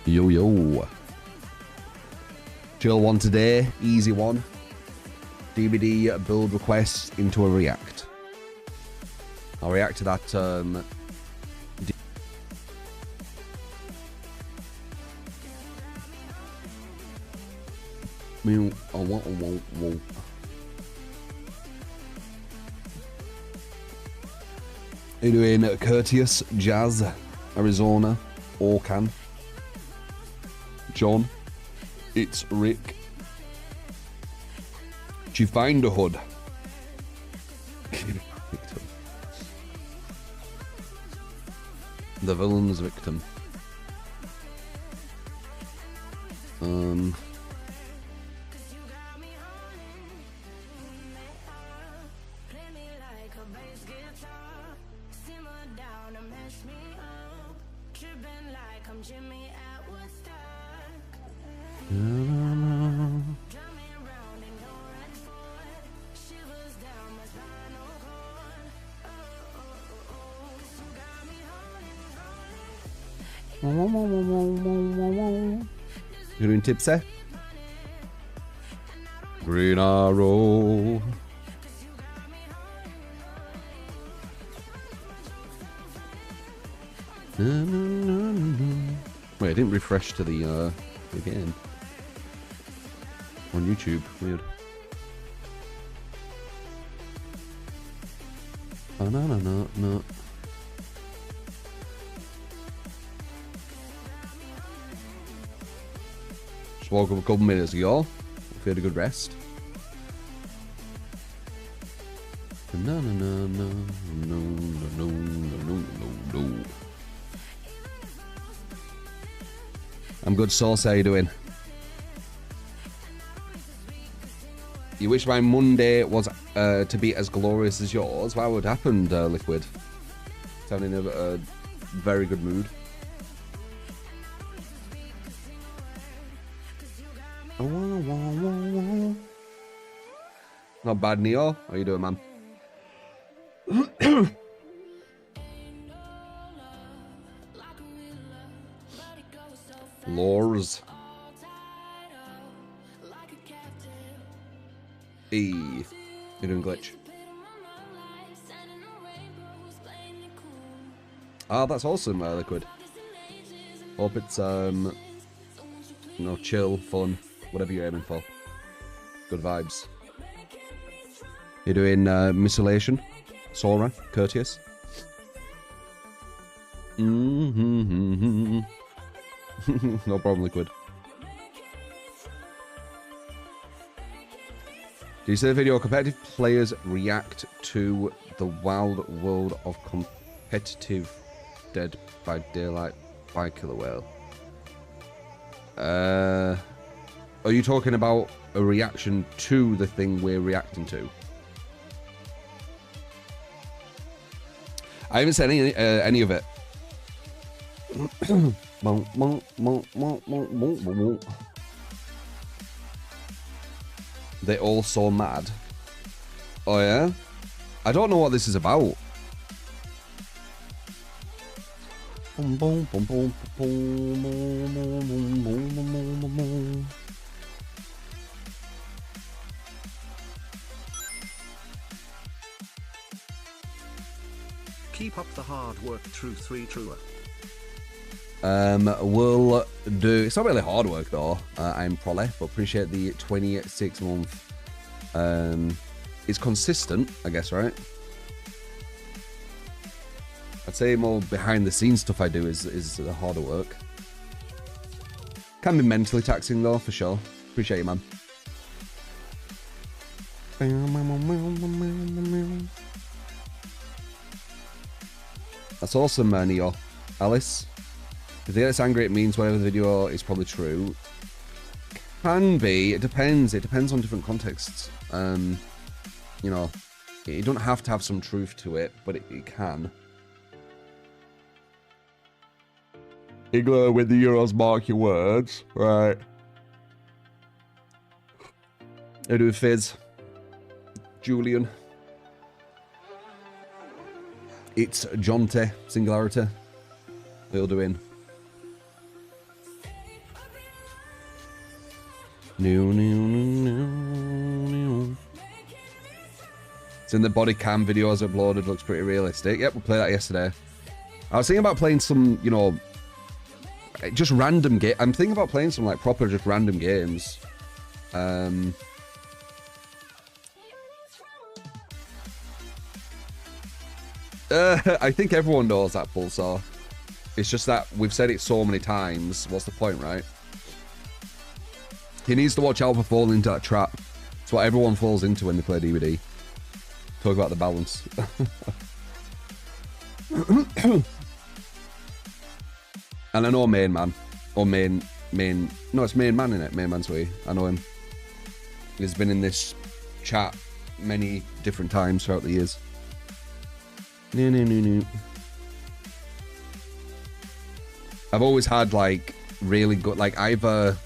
Yo, yo. Chill one today. Easy one. DBD build requests into a React. I'll react to that. How you doing, Courteous, Jazz, Arizona, Orcan, John, it's Rick. Did you find a hood? Victim. The villain's victim. You doing tipsy? Green arrow. Wait, I didn't refresh to the game on YouTube. Weird. Oh no. Just woke up a couple minutes ago. Hope you had a good rest. No. I'm good, Sauce. How you doing? You wish my Monday was to be as glorious as yours? What would happen, Liquid? Sounding in a very good mood. Not bad, Neo. How you doing, man? Lores. Hey, you doing, Glitch? Ah, that's awesome, Liquid. Hope it's you know, chill, fun, whatever you're aiming for. Good vibes. You're doing Missylation, Sora, Courteous. No problem, Liquid. Do you see the video? Competitive players react to the wild world of competitive Dead by Daylight by Killer Whale. Are you talking about a reaction to the thing we're reacting to? I haven't said any of it. They're all so mad. Oh yeah? I don't know what this is about. Keep up the hard work, True 3 Truer. We'll do. It's not really hard work though. I'm Prolly, but appreciate the 26 month. It's consistent, I guess, right? I'd say more behind the scenes stuff I do is the harder work. Can be mentally taxing though, for sure. Appreciate you, man. That's awesome, Neo. Alice, if they get this angry, it means whatever the video is probably true. Can be. It depends. It depends on different contexts. You know, you don't have to have some truth to it, but it can. Iglo with the Euros, mark your words. Right. I do Fizz. Julian. It's Jonte, Singularity. They'll do in. It's in the body cam videos uploaded. Looks pretty realistic. Yep, we played that yesterday. I was thinking about playing some, you know, just random game. I'm thinking about playing some like proper just random games. I think everyone knows that Pulsar. It's just that we've said it so many times. What's the point, right? He needs to watch out for falling into that trap. It's what everyone falls into when they play DBD. Talk about the balance. And I know Main Man. Or main... No, it's Main Man, innit? Main Man's way. I know him. He's been in this chat many different times throughout the years. I've always had, like, really good... Like, either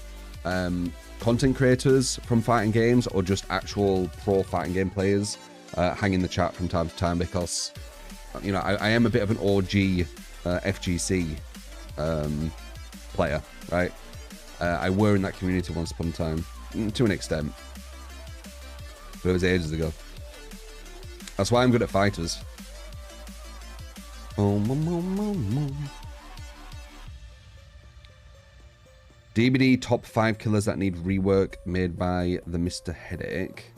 content creators from fighting games or just actual pro fighting game players hang in the chat from time to time because, you know, I am a bit of an OG FGC player, right? I were in that community once upon a time, to an extent, but it was ages ago. That's why I'm good at fighters. DBD top 5 killers that need rework made by the Mr. Headache.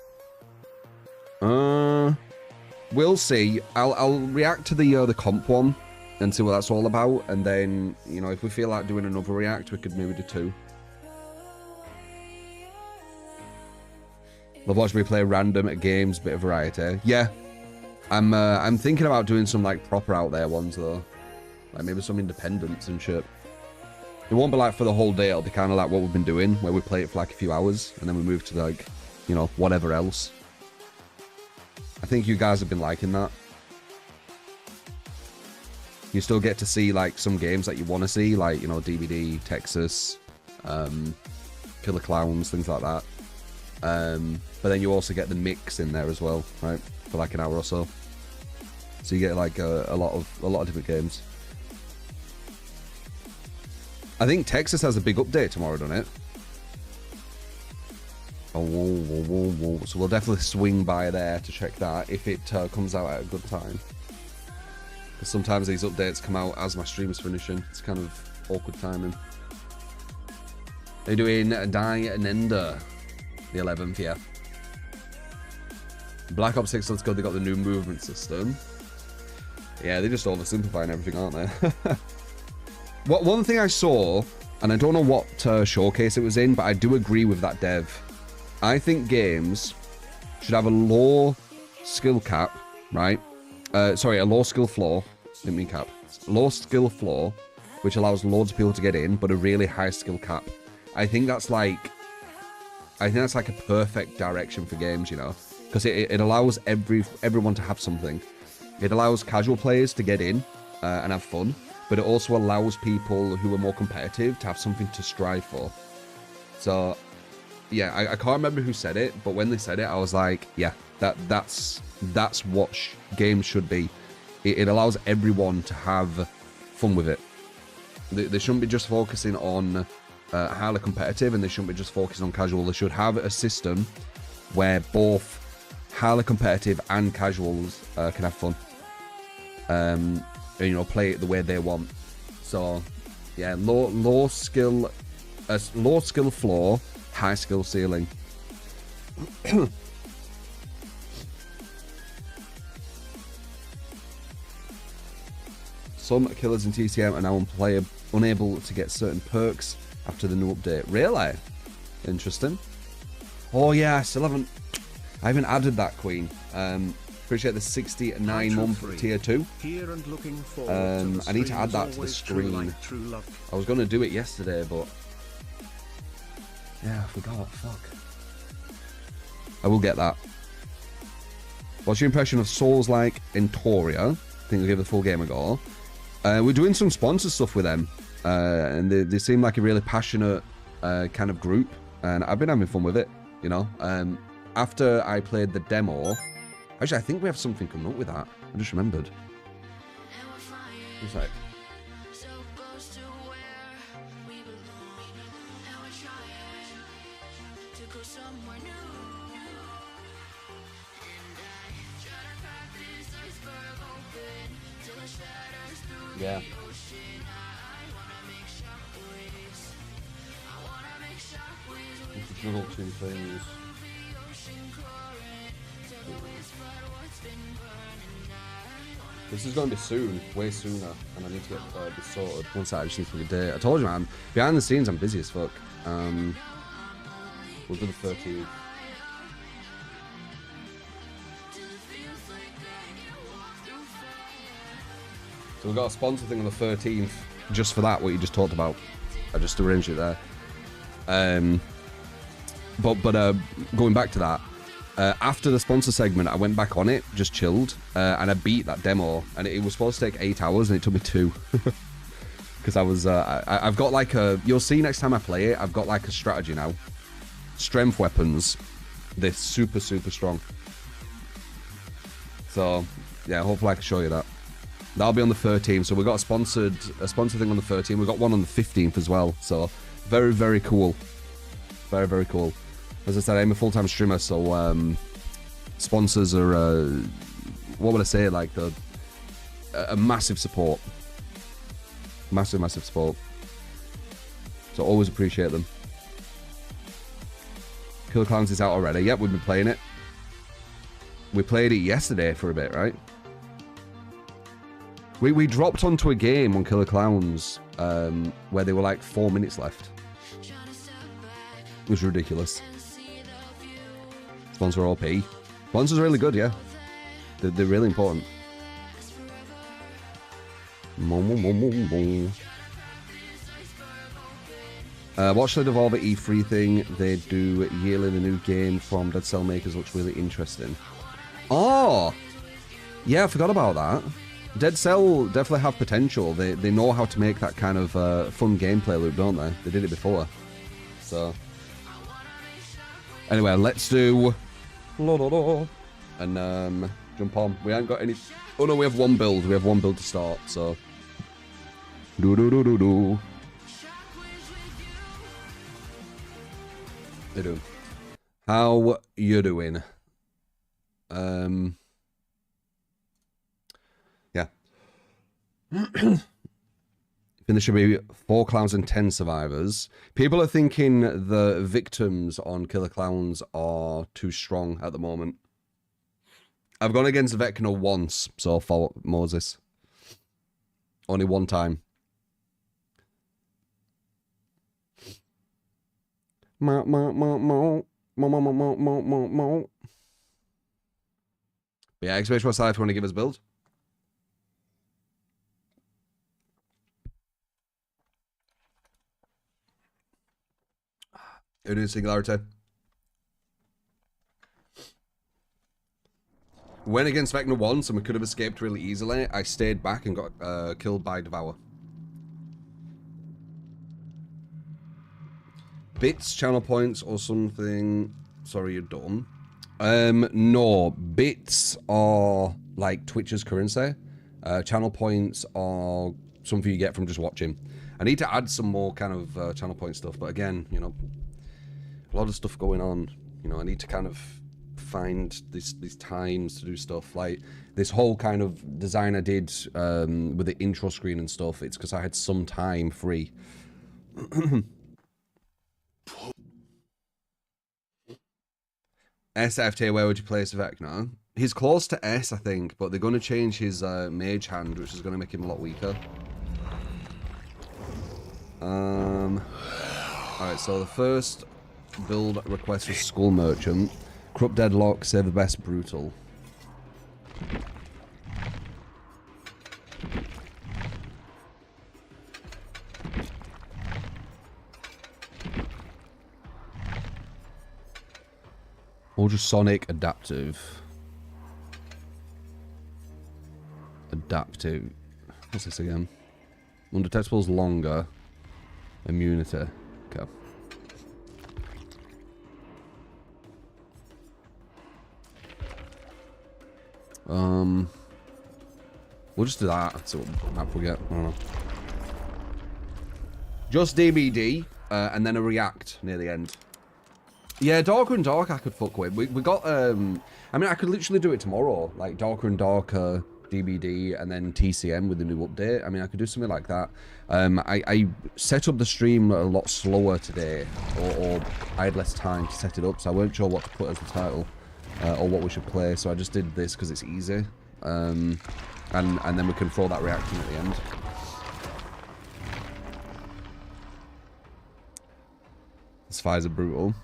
We'll see. I'll react to the comp one and see what that's all about, and then, you know, if we feel like doing another react, we could maybe do 2. Love watching me play random at games, bit of variety. Yeah, I'm thinking about doing some like proper out there ones though, like maybe some independents and shit. It won't be like for the whole day. It'll be kind of like what we've been doing, where we play it for like a few hours and then we move to like, you know, whatever else. I think you guys have been liking that. You still get to see like some games that you want to see, like, you know, DBD, Texas, Killer Clowns, things like that. But then you also get the mix in there as well, right? For like an hour or so. So you get like a lot of different games. I think Texas has a big update tomorrow, doesn't it? Oh, whoa. So we'll definitely swing by there to check that if it comes out at a good time. Because sometimes these updates come out as my stream is finishing. It's kind of awkward timing. They're doing Die Nenda, the 11th, yeah. Black Ops 6, let's go. They got the new movement system. Yeah, they're just oversimplifying everything, aren't they? One thing I saw, and I don't know what showcase it was in, but I do agree with that dev. I think games should have a low skill cap, right? Sorry, a low skill floor. Didn't mean cap. Low skill floor, which allows loads of people to get in, but a really high skill cap. I think that's like a perfect direction for games, you know, because it allows everyone to have something. It allows casual players to get in and have fun, but it also allows people who are more competitive to have something to strive for. So, yeah, I can't remember who said it, but when they said it, I was like, yeah, that's what games should be. It allows everyone to have fun with it. They shouldn't be just focusing on highly competitive, and they shouldn't be just focusing on casual. They should have a system where both highly competitive and casuals can have fun. And, you know, play it the way they want. So, yeah, low skill floor, high skill ceiling. Some killers in TCM are now unable to get certain perks after the new update. Really? Interesting. Oh yeah, I haven't added that, Queen. Appreciate the 69 month tier 2. Here and looking forward to I need to add that to the screen. I was going to do it yesterday, but yeah, I forgot. Fuck. I will get that. What's your impression of Souls-like Entoria? I think we'll give the full game a go. We're doing some sponsor stuff with them, and they seem like a really passionate kind of group, and I've been having fun with it, you know. After I played the demo, actually I think we have something coming up with that. I just remembered. It's like, Yeah. Juggle two things. This is going to be soon, way sooner, and I need to get this sorted. Once I just need to pick a day. I told you, man. Behind the scenes, I'm busy as fuck. We'll do the 13th. So we've got a sponsor thing on the 13th, just for that, what you just talked about. I just arranged it there. But going back to that, after the sponsor segment, I went back on it, just chilled, and I beat that demo, and it was supposed to take 8 hours, and it took me 2. Because I was, I've got like a, you'll see next time I play it, I've got like a strategy now. Strength weapons, they're super, super strong. So, yeah, hopefully I can show you that. That'll be on the 13th, so we've got a sponsored thing on the 13th. We've got one on the 15th as well, so very, very cool. Very, very cool. As I said, I'm a full-time streamer, so sponsors are, what would I say, like a massive support. Massive, massive support. So always appreciate them. Killer Clowns is out already. Yep, we've been playing it. We played it yesterday for a bit, right? We dropped onto a game on Killer Clowns where there were like 4 minutes left. It was ridiculous. Sponsor OP. Sponsors are really good, yeah. They're really important. Watch the Devolver E3 thing they do yearly. The new game from Dead Cell makers looks really interesting. Oh! Yeah, I forgot about that. Dead Cell definitely have potential. They know how to make that kind of fun gameplay loop, don't they? They did it before. So... Anyway, let's do... And jump on. We ain't got any... Oh no, we have one build. We have one build to start, so... Do. They do. How you doing? Yeah. I think there should be 4 clowns and 10 survivors. People are thinking the victims on Killer Clowns are too strong at the moment. I've gone against Vecna once so far, Moses. Only one time. But yeah, exclamation mark if you want to give us a build. Who did Singularity? Went against Vecna once and we could have escaped really easily. I stayed back and got killed by Devour. Bits, channel points, or something. Sorry, you're done. No, bits are like Twitch's currency. Channel points are something you get from just watching. I need to add some more kind of channel point stuff, but again, you know, a lot of stuff going on. You know, I need to kind of find these times to do stuff. Like this whole kind of design I did with the intro screen and stuff. It's because I had some time free. SFT, where would you place Vecna? He's close to S, I think, but they're going to change his mage hand, which is going to make him a lot weaker. Alright, so the first build request was Skull Merchant. Corrupt Deadlock, Save the Best, Brutal. Ultrasonic, Adaptive. Adaptive. What's this again? Undetectable's longer. Immunity. Okay. We'll just do that. See what map we get. I don't know. Just DBD, and then a React near the end. Yeah, Darker and Dark I could fuck with. We got, I mean, I could literally do it tomorrow. Like, Darker and Darker DBD and then TCM with the new update. I mean, I could do something like that. I set up the stream a lot slower today, or I had less time to set it up, so I weren't sure what to put as the title or what we should play. So I just did this because it's easy, and then we can throw that reaction at the end. This fires are brutal.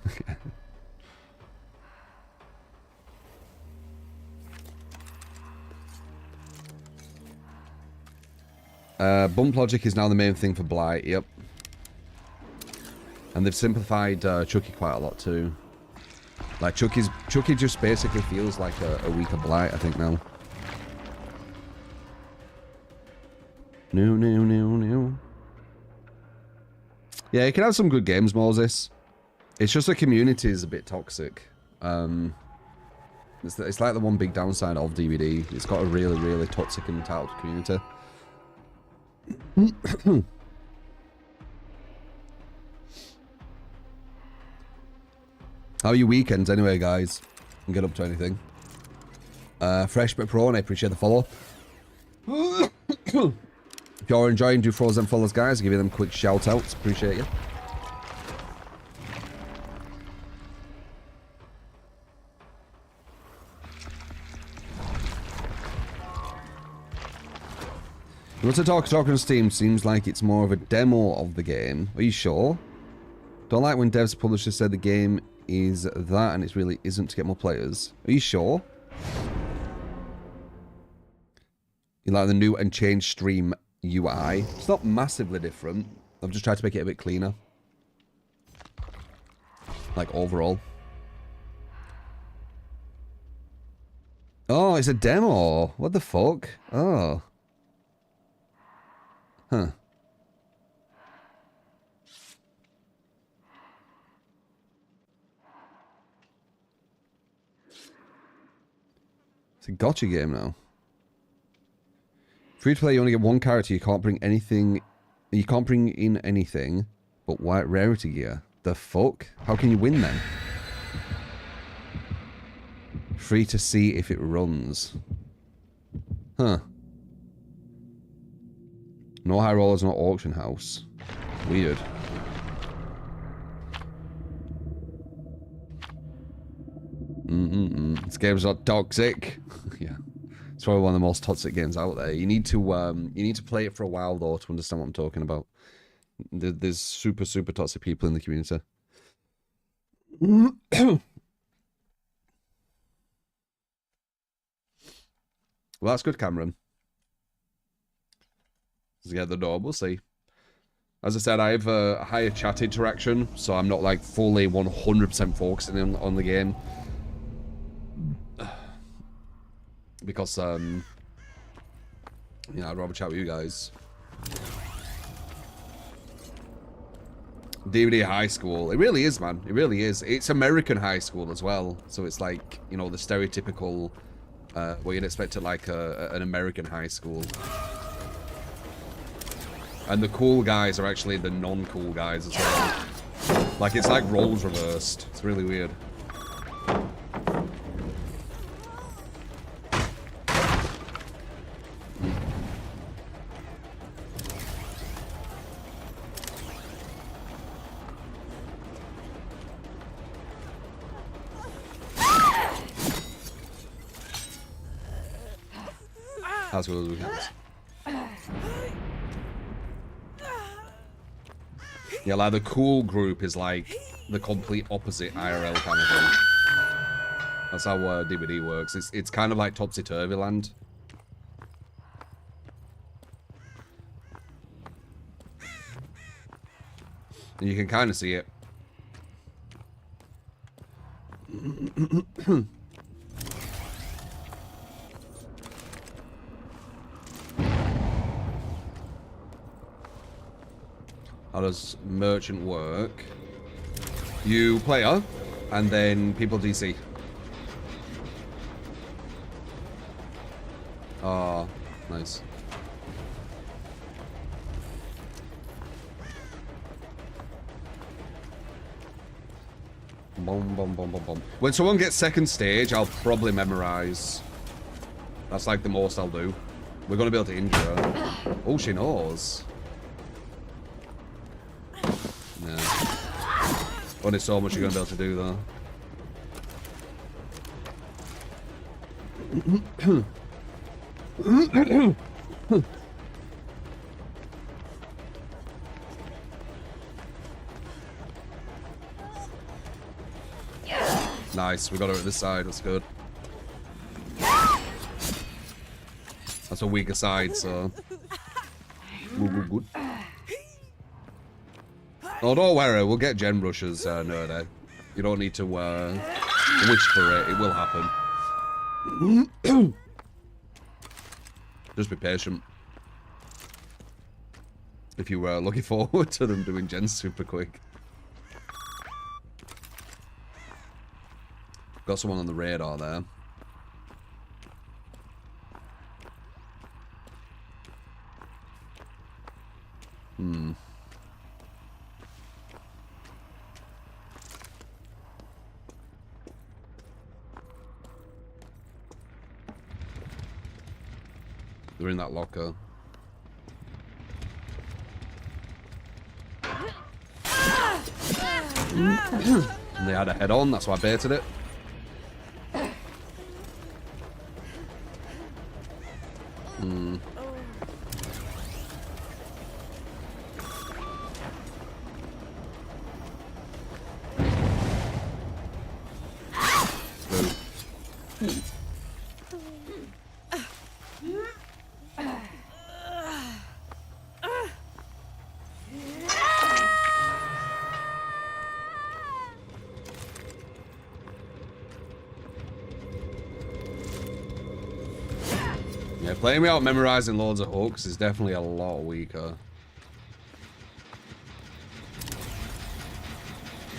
Bump logic is now the main thing for Blight, yep. And they've simplified Chucky quite a lot too. Like Chucky just basically feels like a weaker Blight, I think now. No. Yeah, you can have some good games, Moses. It's just the community is a bit toxic. It's like the one big downside of DBD. It's got a really, really toxic and entitled community. How are your weekends anyway, guys? Can get up to anything. Fresh but prawn, I appreciate the follow. If you're enjoying, do throw them follows, guys. I'll give you them quick shout outs. Appreciate you. You want to talk on Steam? Seems like it's more of a demo of the game. Are you sure? Don't like when devs publishers said the game is that and it really isn't to get more players. Are you sure? You like the new and changed stream UI? It's not massively different. I've just tried to make it a bit cleaner. Like overall. Oh, it's a demo. What the fuck? Oh. Huh. It's a gotcha game now. Free to play, you only get one character. You can't bring anything. You can't bring in anything but white rarity gear. The fuck? How can you win then? Free to see if it runs. Huh. No high rollers, no auction house. Weird. This game's not toxic. Yeah, it's probably one of the most toxic games out there. You need to play it for a while though to understand what I'm talking about. There's super toxic people in the community. Well, that's good, Cameron. Let's get the door, we'll see. As I said, I have a higher chat interaction, so I'm not like fully 100% focusing on the game. Because, you know, I'd rather chat with you guys. DBD High School. It really is, man. It really is. It's American high school as well. So it's like, you know, the stereotypical, what you'd expect at like an American high school. And the cool guys are actually the non-cool guys as well. Like, it's like roles reversed. It's really weird. How's it going? Yeah, like the cool group is like the complete opposite IRL kind of thing. That's how DBD works. It's kind of like topsy-turvy land. And you can kind of see it. How does merchant work? You player, and then people DC. Ah, nice. Boom, boom, boom, boom, boom. When someone gets second stage, I'll probably memorize That's like the most I'll do. We're going to be able to injure her. Oh, she knows. Yeah. Only so much you're going to be able to do, though. Nice, we got her at this side, that's good. That's a weaker side, so... Good. Oh, don't worry, we'll get gen rushes, Nerdy. You don't need to wish for it, it will happen. Just be patient. If you were looking forward to them doing gens super quick. Got someone on the radar there. They're in that locker. And they had a head on, that's why I baited it. Yeah, playing me out memorizing loads of hooks is definitely a lot weaker.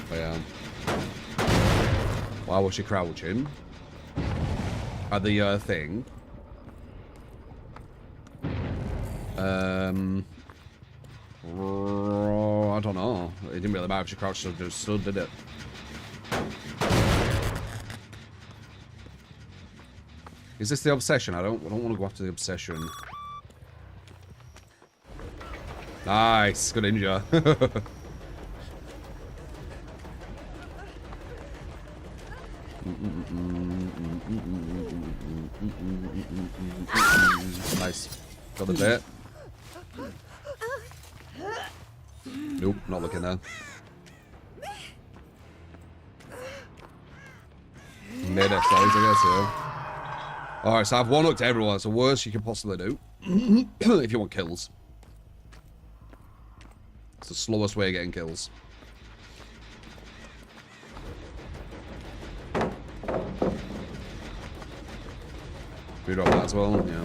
But yeah. Why was she crouching? At the thing. I don't know. It didn't really matter if she crouched or just stood, did it? Is this the obsession? I don't want to go after the obsession. Nice, good injure. Nice. Got the bit. Nope, not looking there. Made it, I guess, yeah. Alright, so I've one-hooked everyone. It's the worst you can possibly do. If you want kills. It's the slowest way of getting kills. We drop that as well, yeah.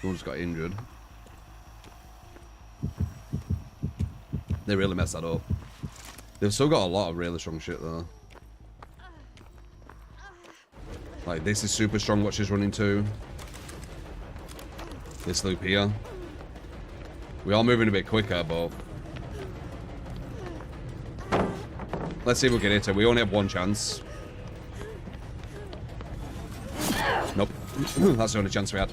Someone just got injured. They really messed that up. They've still got a lot of really strong shit though. Like this is super strong what she's running to. This loop here. We are moving a bit quicker, but let's see if we can hit her. We only have one chance. Nope. That's the only chance we had.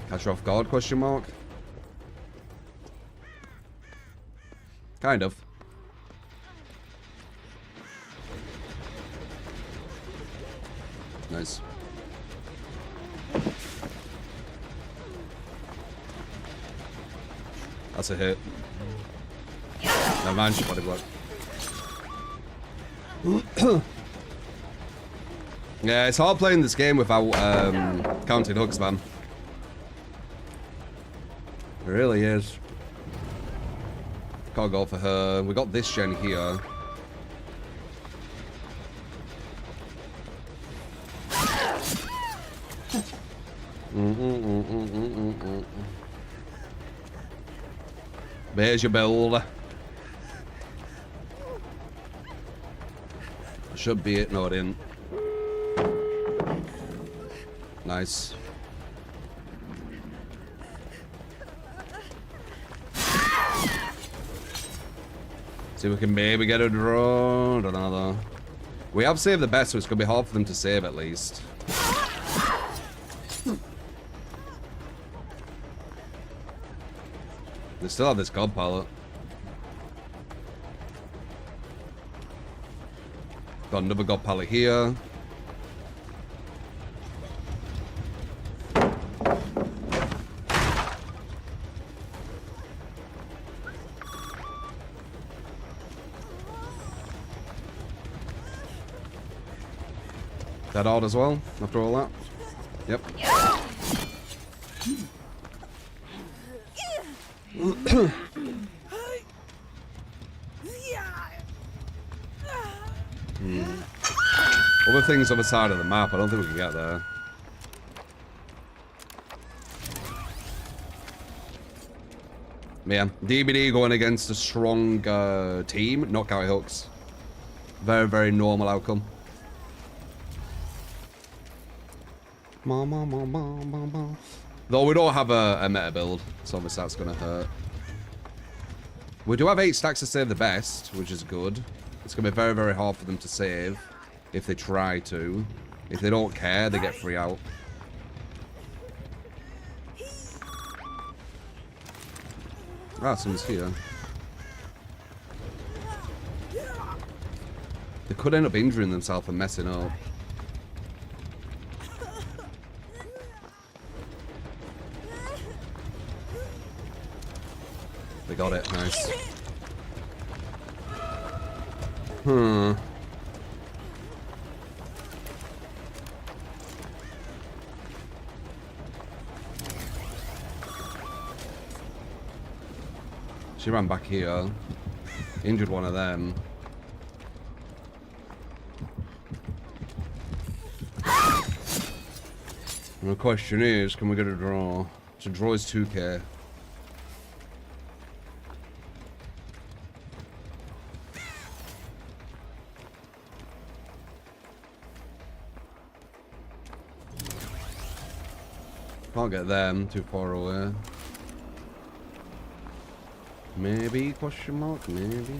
Catch her off guard, question mark? Kind of. Nice. That's a hit. No man, she body block. Yeah, it's hard playing this game without counting hooks, man. It really is. Can't go for her. We got this gen here. There's your build. Should be it. No, it didn't. Nice. See if we can maybe get a draw. Don't know though. We have saved the best, so it's gonna be hard for them to save at least. They still have this god palette. Got another god palette here. That odd as well, after all that. Yep. Other things on the side of the map, I don't think we can get there. Yeah, DBD going against a strong team, knockout hooks. Very, very normal outcome. Though we don't have a meta build, so obviously that's going to hurt. We do have 8 stacks to save the best, which is good. It's going to be very, very hard for them to save if they try to. If they don't care, they get free out. Ah, someone's here. They could end up injuring themselves and messing up. They got it, nice. She ran back here. Injured one of them. And the question is, can we get a draw? So draw is 2k. Can't get them, too far away. Maybe, question mark, maybe.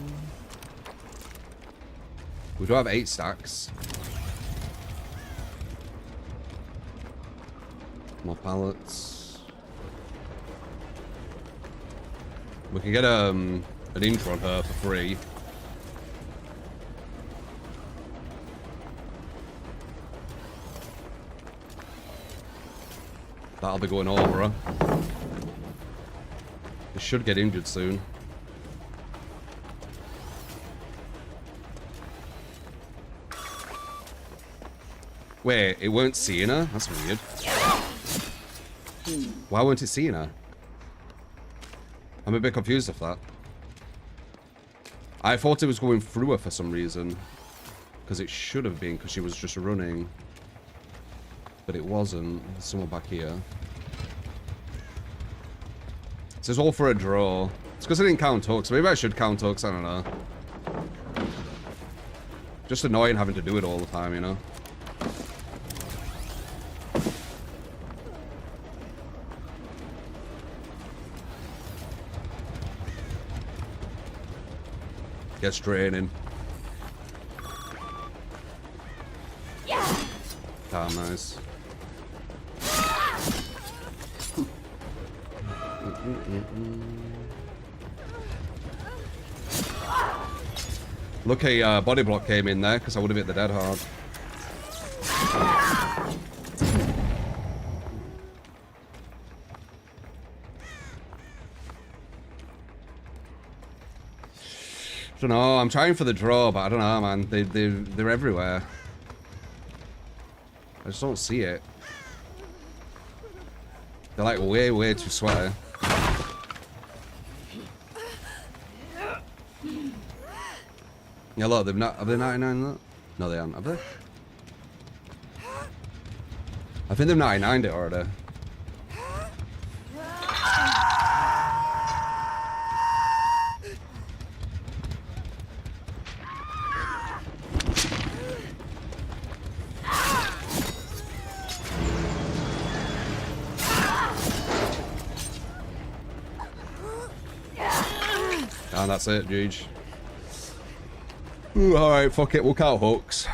We do have 8 stacks. More pallets. We can get an intro on her for free. That'll be going over her. They should get injured soon. Wait, it weren't seeing her? That's weird. Why weren't it seeing her? I'm a bit confused with that. I thought it was going through her for some reason. Because it should have been, because she was just running. But it wasn't. There's someone back here. So it's all for a draw. It's because I didn't count hooks. Maybe I should count hooks, I don't know. Just annoying having to do it all the time, you know? Gets draining. Ah, nice. Look, a body block came in there because I would have hit the dead hard. I don't know, I'm trying for the draw, but I don't know, man. They're everywhere. I just don't see it. They're like way, way too sweaty. Yeah, look, they've not. Have they 99 that? No, they aren't. Have they? I think they've 99'd it already. And that's it, GG. Alright, fuck it, we'll count hooks.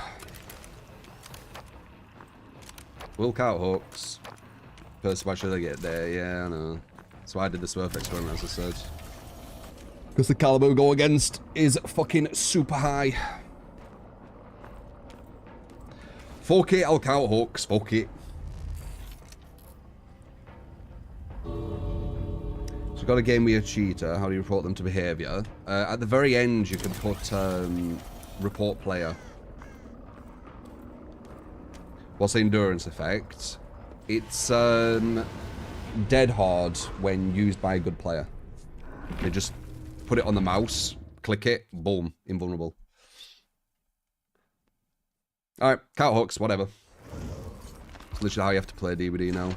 We'll count hooks. First match I get there, yeah, I know. That's why I did the Smurf experiment, as I said. Because the caliber we go against is fucking super high. Fuck it, I'll count hooks, fuck it. So we've got a game with a cheater. How do you report them to behaviour? At the very end, you can put report player. What's the endurance effect? It's dead hard when used by a good player. They just put it on the mouse, click it, boom, invulnerable. Alright, count hooks, whatever. It's literally how you have to play DBD now.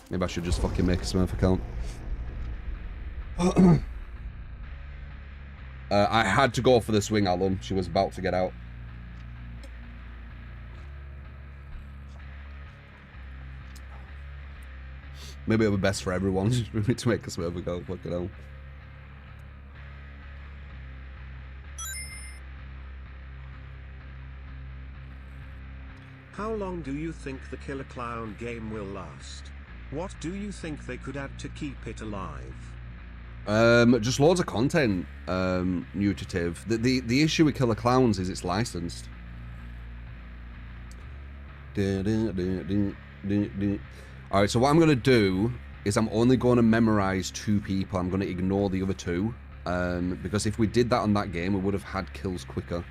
Maybe I should just fucking make a Smurf account. I had to go for the swing album. She was about to get out. Maybe it'll be best for everyone to make a Smurf account. Fuck it out. How long do you think the Killer Clown game will last? What do you think they could add to keep it alive? Just loads of content, nutritive. The issue with Killer Clowns is it's licensed. Alright, so what I'm going to do is I'm only going to memorize 2 people. I'm going to ignore the other 2. Because if we did that on that game, we would have had kills quicker.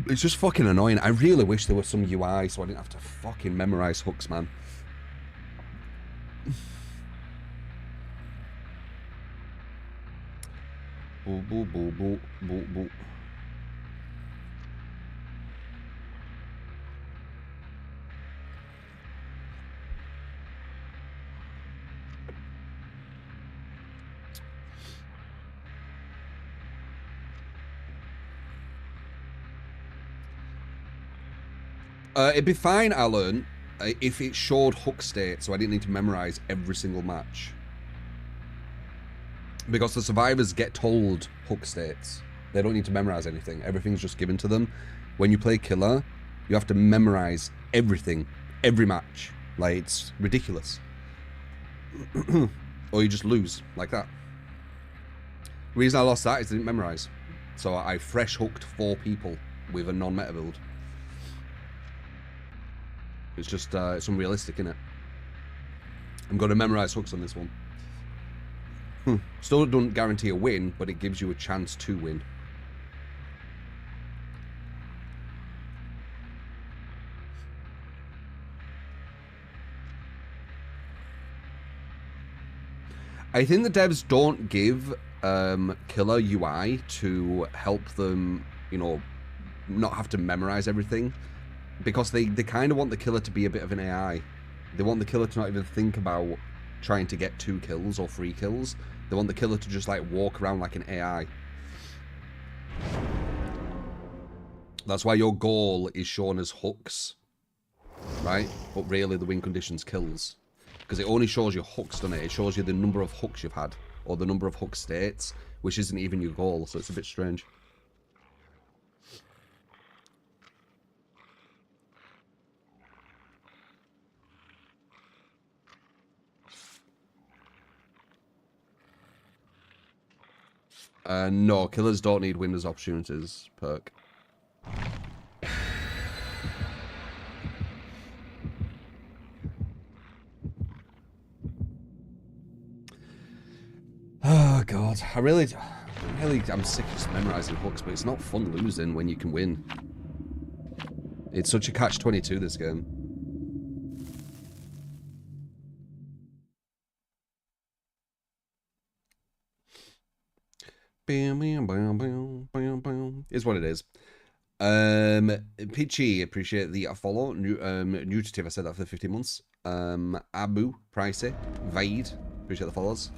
It's just fucking annoying. I really wish there was some UI so I didn't have to fucking memorize hooks, man. Boo, boo, boo, boo, boo, boo. It'd be fine, Alan, if it showed hook state, so I didn't need to memorize every single match. Because the survivors get told hook states. They don't need to memorize anything. Everything's just given to them. When you play Killer, you have to memorize everything, every match. Like, it's ridiculous. Or you just lose, like that. The reason I lost that is I didn't memorize. So I fresh hooked 4 people with a non-meta build. It's just, it's unrealistic, innit? I'm going to memorize hooks on this one. Still doesn't guarantee a win, but it gives you a chance to win. I think the devs don't give Killer UI to help them, you know, not have to memorize everything. Because they kind of want the killer to be a bit of an AI. They want the killer to not even think about trying to get 2 kills or 3 kills. They want the killer to just like walk around like an AI. That's why your goal is shown as hooks, right? But really the win condition's kills. Because it only shows you hooks, doesn't it? It shows you the number of hooks you've had, or the number of hook states, which isn't even your goal, so it's a bit strange. No, killers don't need Windows opportunities, perk. Oh god, I'm sick of just memorizing hooks, but it's not fun losing when you can win. It's such a catch-22, this game. Is what it is. Peachy, appreciate the follow. Nutritive, I said that for the 15 months. Abu, Pricey, Vade, appreciate the follows.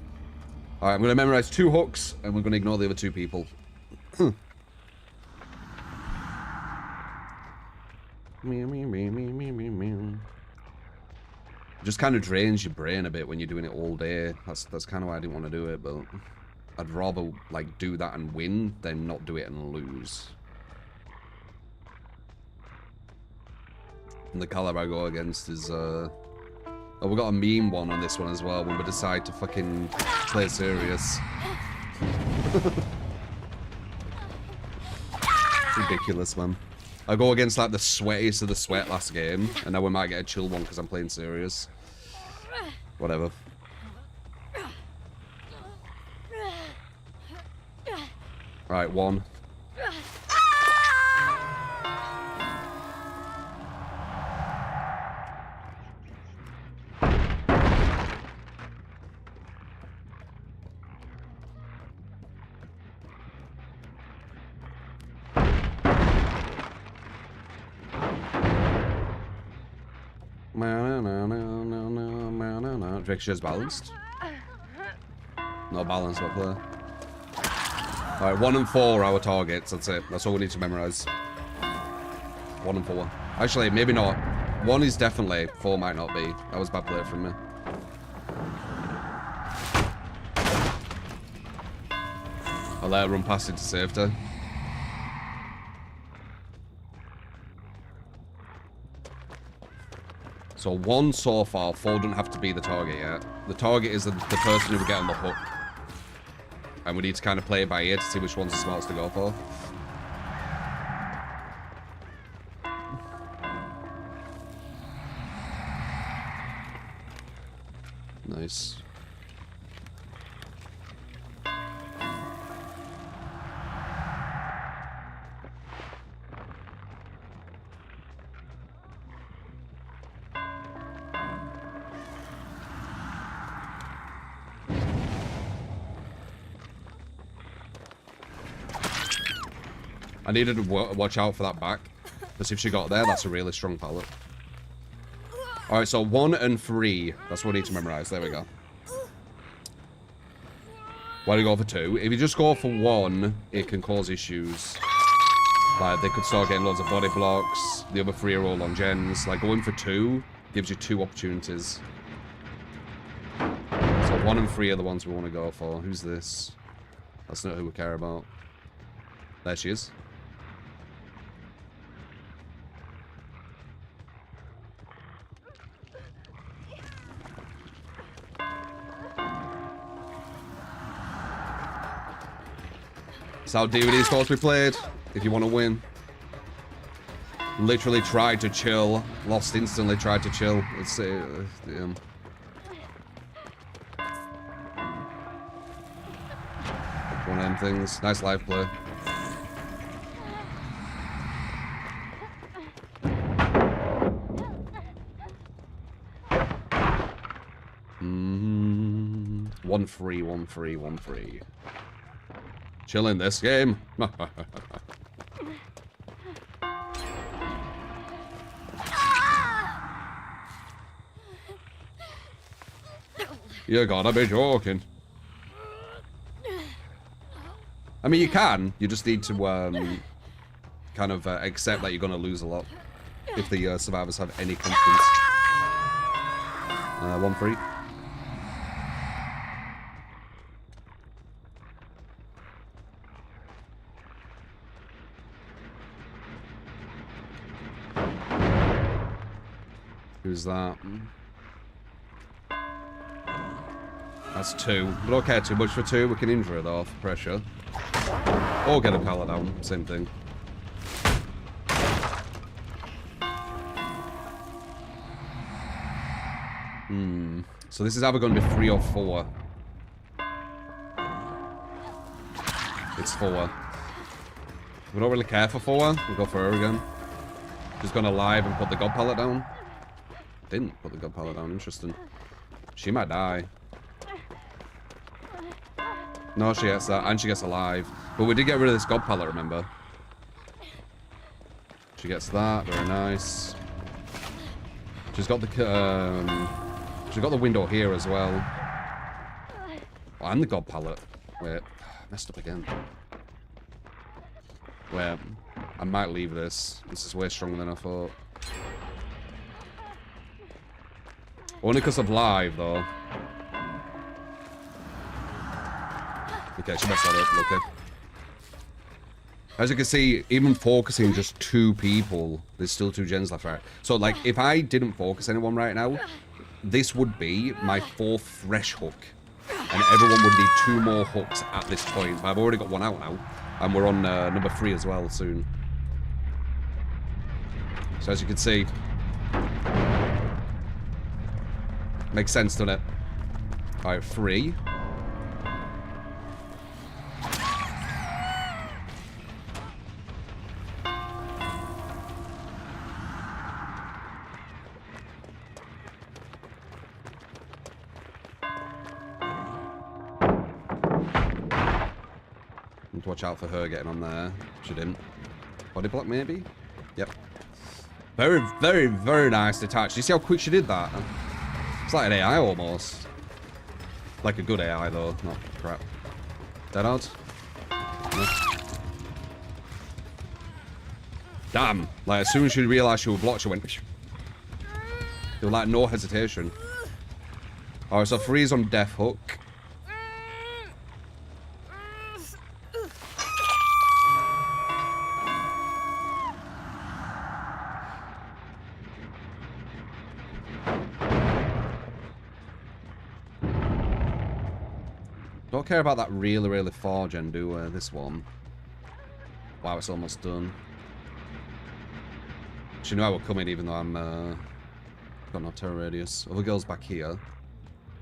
Alright, I'm going to memorize 2 hooks, and we're going to ignore the other 2 people. Just kind of drains your brain a bit when you're doing it all day. That's kind of why I didn't want to do it, but I'd rather, like, do that and win than not do it and lose. And the caliber I go against is, oh, we got a meme one on this one as well when we decide to fucking play serious. It's ridiculous, man. I go against, like, the sweatiest of the sweat last game, and now we might get a chill one because I'm playing serious. Whatever. Alright, one. Drake balanced. No balance up there. Alright, 1 and 4 are our targets. That's it. That's all we need to memorize. 1 and 4. Actually, maybe not. 1 is definitely. 4 might not be. That was bad play from me. I'll let her run past it to safety. So 1 so far, 4 doesn't have to be the target yet. The target is the person who will get on the hook. And we need to kind of play it by ear to see which one's the smartest to go for. Nice. I needed to watch out for that back. Because if she got there, that's a really strong pallet. Alright, so 1 and 3. That's what we need to memorize. There we go. Why do you go for 2? If you just go for 1, it can cause issues. Like, they could start getting loads of body blocks. The other 3 are all on gens. Like, going for 2 gives you 2 opportunities. So 1 and 3 are the ones we want to go for. Who's this? That's not who we care about. There she is. That's how DBD is supposed to be played, if you want to win. Literally tried to chill, lost instantly, tried to chill. It's, yeah. One of them things. Nice live play. Mm-hmm. 1-3, 1-3, 1-3. Chill in this game. You gotta be joking. I mean, you can. You just need to kind of accept that you're gonna lose a lot if the survivors have any confidence. 1-3. Who's that? That's 2. We don't care too much for 2. We can injure it off. Pressure. Or get a pallet down. Same thing. So this is either going to be 3 or 4. It's 4. We don't really care for 4. We'll go for her again. She's going to live and put the god pallet down. Didn't put the god pallet down. Interesting. She might die. No, she gets that. And she gets alive. But we did get rid of this god pallet, remember? She gets that. Very nice. She's got the window here as well. Oh, and the god pallet. Wait. Messed up again. Wait. I might leave this. This is way stronger than I thought. Only because of live, though. Okay, she messed that up. Okay. As you can see, even focusing just 2 people, there's still 2 gens left, right? So, like, if I didn't focus anyone right now, this would be my 4th fresh hook. And everyone would need 2 more hooks at this point. But I've already got 1 out now. And we're on number 3 as well soon. So as you can see, makes sense, doesn't it? Alright, 3. Need to watch out for her getting on there. She didn't. Body block maybe? Yep. Very, very, very nice detach. Do you see how quick she did that? It's like an AI almost. Like a good AI though, not crap. Dead odds? No. Damn. Like as soon as she realised she was blocked, she went. There was like no hesitation. Alright, so 3 is on death hook. Don't care about that really, really far gen, do this one. Wow, it's almost done. She knew I were coming even though I'm got no terror radius. Other girl's back here.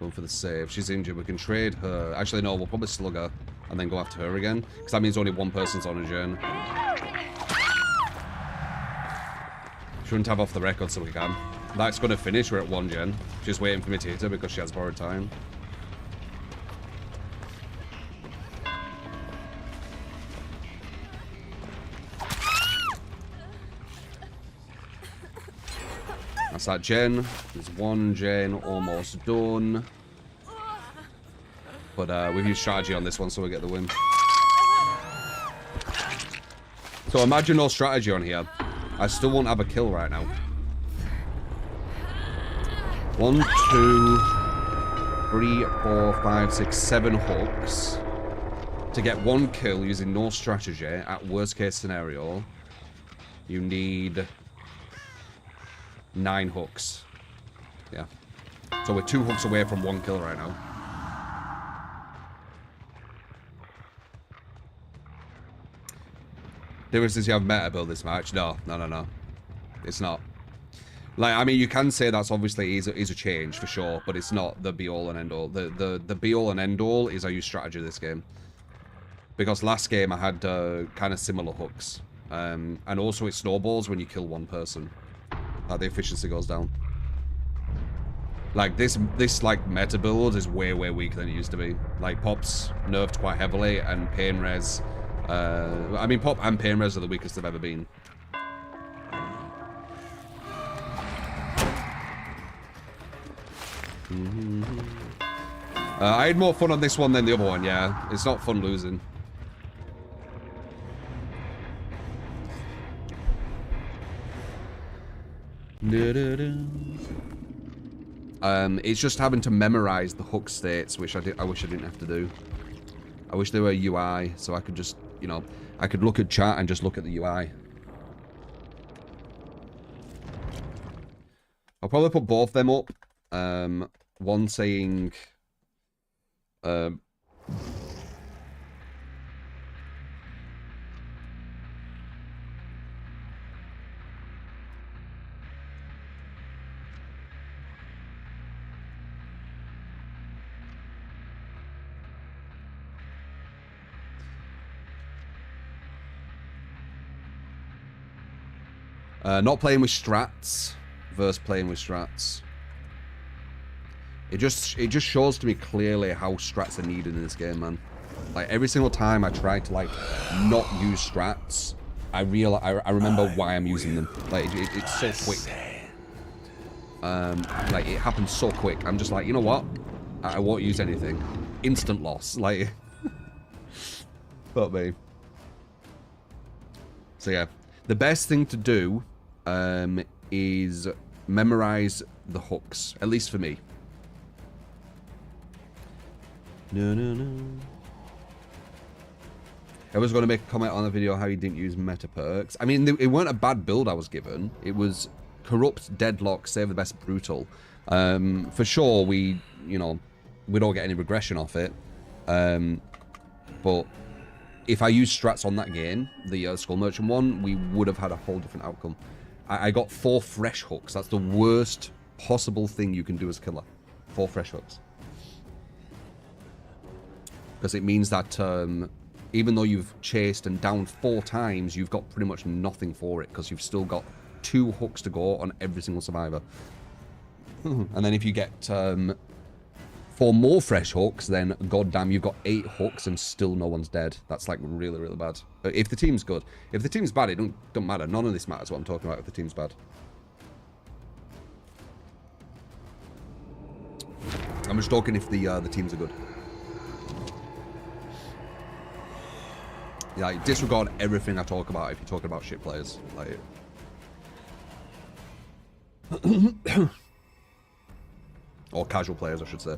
Going for the save. She's injured. We can trade her. Actually, no, we'll probably slug her and then go after her again. Because that means only 1 person's on a gen. Shouldn't have off the record so we can. That's going to finish. We're at 1 gen. She's waiting for me to hit her because she has borrowed time. That's that gen. There's 1 gen almost done. But we've used strategy on this one, so we get the win. So imagine no strategy on here. I still won't have a kill right now. 1, 2, 3, 4, 5, 6, 7 hooks. To get 1 kill using no strategy, at worst case scenario, you need 9 hooks. Yeah. So we're 2 hooks away from 1 kill right now. Difference is you have meta build this match. No. It's not. Like, I mean, you can say that's obviously is a change for sure, but it's not the be all and end all. The be all and end all is I use strategy this game. Because last game I had kind of similar hooks. And also it snowballs when you kill 1 person. The efficiency goes down. Like this like meta build is way weaker than it used to be. Like Pop's nerfed quite heavily, and pain res. I mean Pop and pain res are the weakest they've ever been. I had more fun on this one than the other one. Yeah, it's not fun losing. It's just having to memorize the hook states, which I wish I didn't have to do. I wish they were UI, so I could just, you know, I could look at chat and just look at the UI. I'll probably put both them up. One saying, not playing with strats versus playing with strats. It just shows to me clearly how strats are needed in this game, man. Like every single time I try to like not use strats, I remember why I'm using them. Like it's so quick. Like it happens so quick. I'm just like, you know what? I won't use anything. Instant loss. Like, fuck me. So yeah, the best thing to do is memorize the hooks, at least for me. No. I was going to make a comment on the video how you didn't use meta perks. I mean, it weren't a bad build I was given. It was corrupt, deadlock, save the best, brutal. For sure, we don't get any regression off it. But if I used strats on that game, the Skull Merchant one, we would have had a whole different outcome. I got 4 fresh hooks. That's the worst possible thing you can do as killer. 4 fresh hooks. Because it means that even though you've chased and downed 4 times, you've got pretty much nothing for it, because you've still got 2 hooks to go on every single survivor. And then if you get 4 more fresh hooks, then goddamn, you've got 8 hooks and still no one's dead. That's like really, really bad. But if the team's good. If the team's bad, it don't matter. None of this matters what I'm talking about if the team's bad. I'm just talking if the teams are good. Yeah, like, disregard everything I talk about if you're talking about shit players. Like, or casual players, I should say.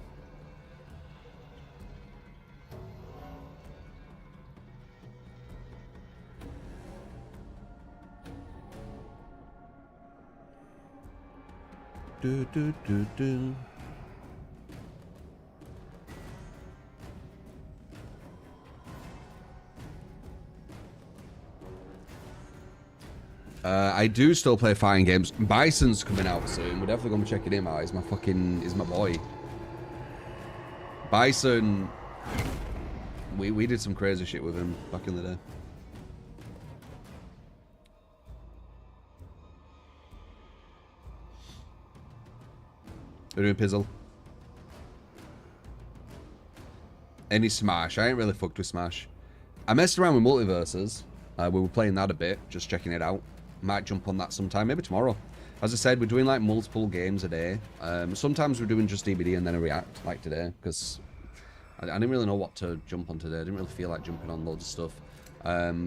I do still play fighting games. Bison's coming out soon. We're definitely gonna be checking him out. He's my boy. Bison, we did some crazy shit with him back in the day. We're doing Pizzle. Any Smash? I ain't really fucked with Smash. I messed around with Multiverses. We were playing that a bit, just checking it out. Might jump on that sometime, maybe tomorrow. As I said, we're doing like multiple games a day. Sometimes we're doing just DBD and then a React, like today, because I didn't really know what to jump on today. I didn't really feel like jumping on loads of stuff.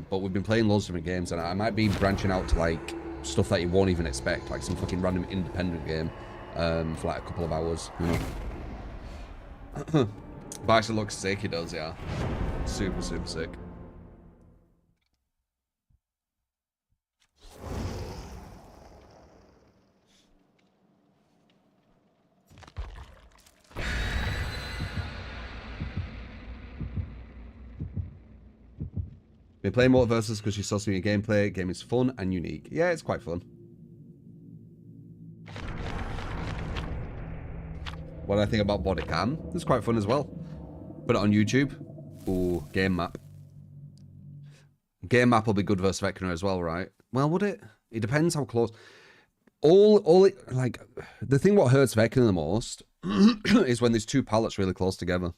But we've been playing loads of different games, and I might be branching out to like stuff that you won't even expect, like some fucking random independent game for like a couple of hours, you know. Bison looks sick, he does, yeah. Super, super sick. Been playing Multiverses because you saw some of your gameplay. Game is fun and unique. Yeah, it's quite fun. What do I think about Body Cam? It's quite fun as well. Put it on YouTube. Ooh, game map. Game map will be good versus Vecna as well, right? Well, would it? It depends how close. Like, the thing what hurts Vecna the most is when there's 2 pallets really close together.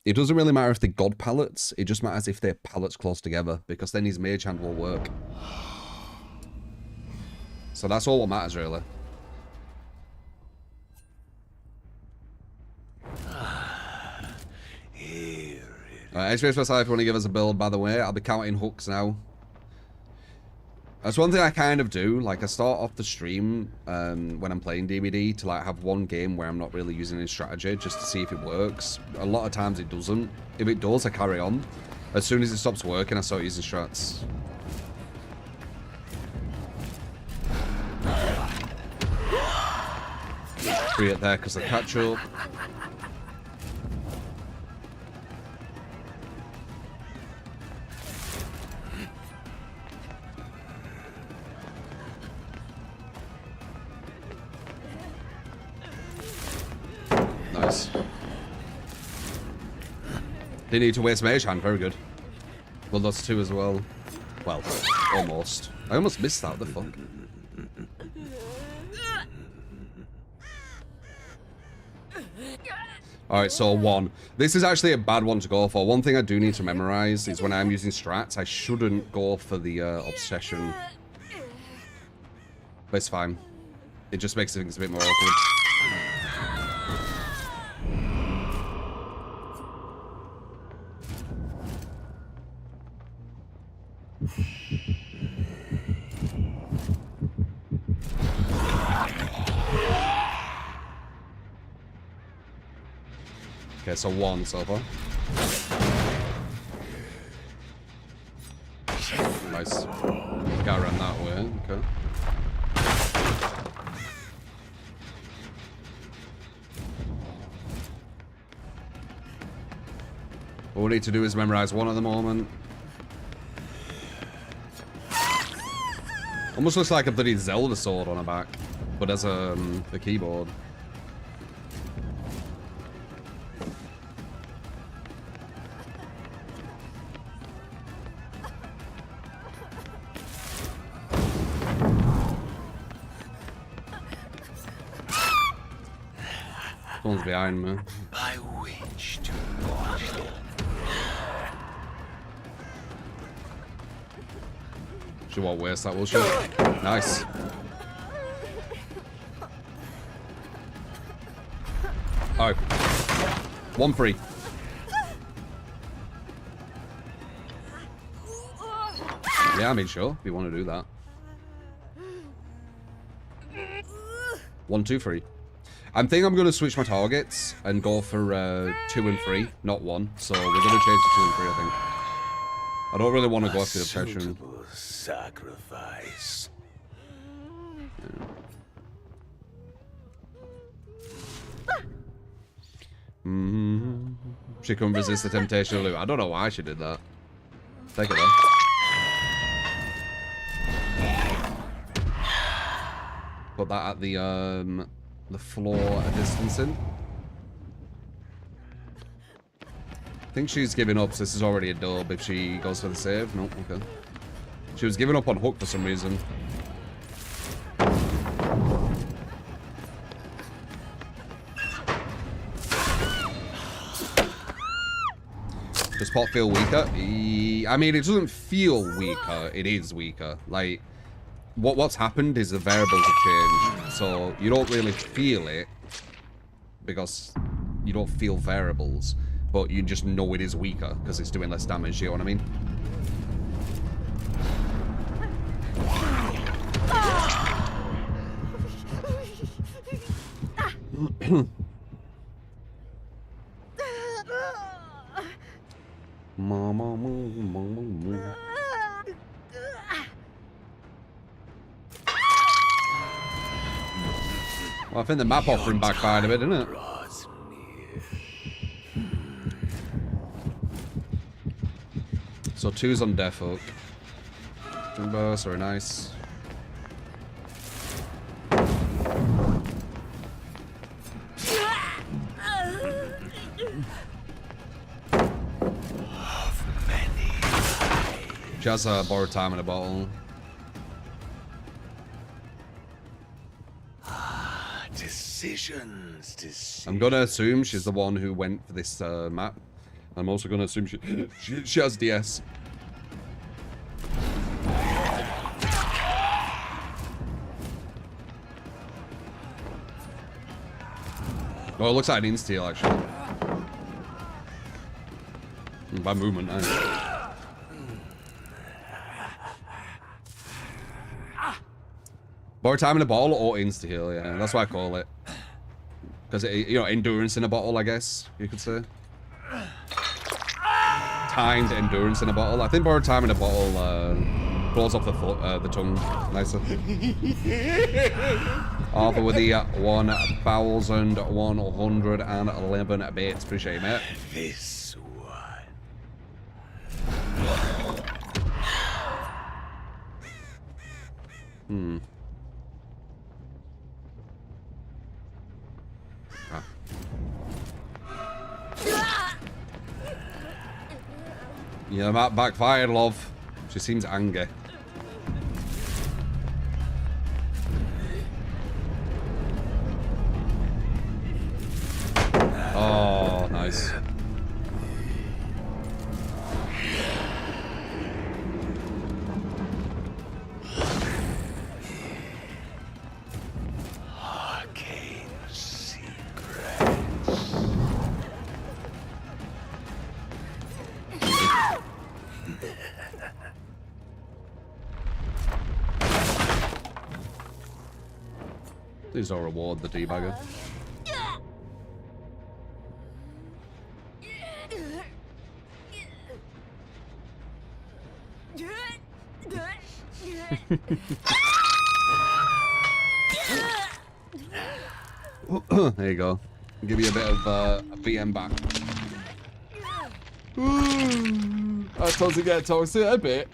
It doesn't really matter if they're god pallets, it just matters if they're pallets close together, because then his mage hand will work. So that's all what matters, really. Experience myself if you want to give us a build, by the way. I'll be counting hooks now. That's one thing I kind of do. Like, I start off the stream when I'm playing DBD to like have one game where I'm not really using any strategy just to see if it works. A lot of times it doesn't. If it does, I carry on. As soon as it stops working, I start using strats. Free it there because I catch up. Nice. Didn't need to waste mage hand, very good. Well, that's 2 as well. Well, almost. I almost missed that, what the fuck? Alright, so 1. This is actually a bad one to go for. One thing I do need to memorize is when I'm using strats, I shouldn't go for the obsession. But it's fine. It just makes things a bit more awkward. Okay, so 1 so far. nice. Got around that way. Okay. All we need to do is memorize one at the moment. Almost looks like a bloody Zelda sword on her back, but as the keyboard. Someone's behind me. By which to watch them. She won't waste that, will she? Nice. Oh. 1-3. Yeah, I mean, sure, if you want to do that. 1, 2, 3. I think I'm going to switch my targets and go for 2 and 3, not 1. So we're going to change to 2 and 3, I think. I don't really want to go after the obsession. Sacrifice. She couldn't resist the temptation of loot. I don't know why she did that. Take it though. Put that at the floor distancing. I think she's giving up, so this is already a dub if she goes for the save. Nope, okay. She was giving up on hook for some reason. Does pot feel weaker? I mean, it doesn't feel weaker. It is weaker. Like, what's happened is the variables have changed. So you don't really feel it because you don't feel variables. But you just know it is weaker because it's doing less damage, you know what I mean? Well, I think the map offering backfired a bit, didn't it? So 2's on Death Hook. Burst, very nice. She has borrowed time in a bottle. Decisions. I'm gonna assume she's the one who went for this map. I'm also gonna assume she has DS. Oh, it looks like an insta-heal actually. By movement, I know. Borrow time in a bottle or insta-heal, yeah, that's what I call it. Because, you know, endurance in a bottle, I guess, you could say. Timed endurance in a bottle. I think borrow time in a bottle blows off the tongue nicer. Arthur with the 1,111 bits. Appreciate it, mate. This one. Yeah, that backfired, love. She seems angry. Oh, nice. Arcane secrets. Please don't reward the debugger. There you go. Give you a bit of a BM back. I told to get toxic a bit.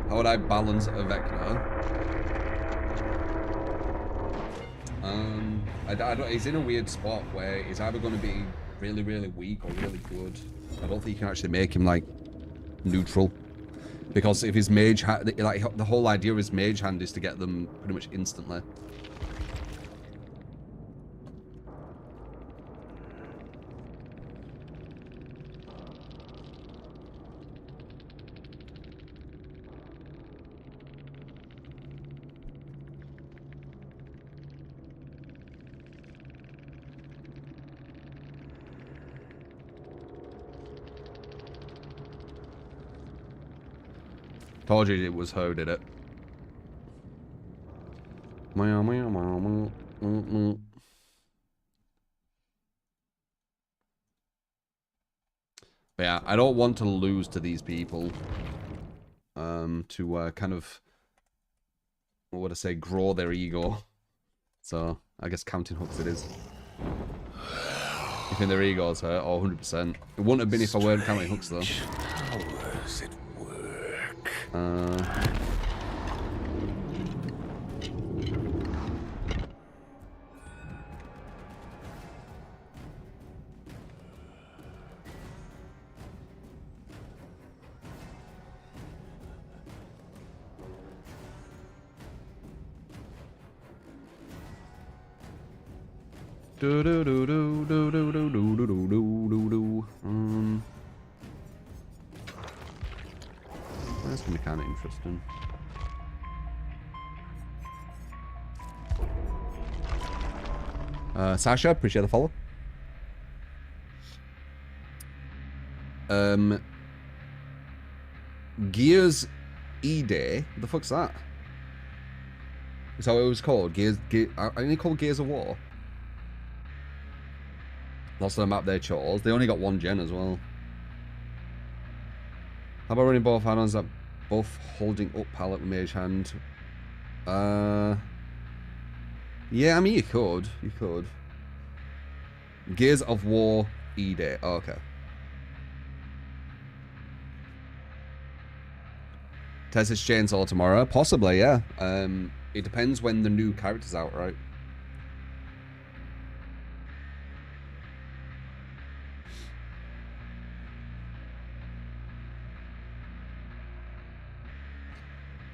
How would I balance a vector? I don't, he's in a weird spot where he's either going to be really, really weak or really good. I don't think you can actually make him like neutral, because if his mage like the whole idea of his mage hand is to get them pretty much instantly. Told you it was her, did it? But yeah, I don't want to lose to these people. To kind of, what would I say, grow their ego. So I guess counting hooks it is. You think their ego's hurt? Oh, 100%. It wouldn't have been if I weren't counting hooks though. How does it work? Do do do do do do do do do do do do. That's gonna be kind of interesting. Sasha, appreciate the follow. Gears E-Day. What the fuck's that? Is that what it was called? Gears. I only called Gears of War. Lots of the map they chose. They only got one gen as well. How about running both add-ons that both holding up pallet with mage hand? Yeah, I mean you could. You could. Gears of War E-Day. Oh, okay. Texas Chainsaw tomorrow? Possibly, yeah. It depends when the new character's out, right?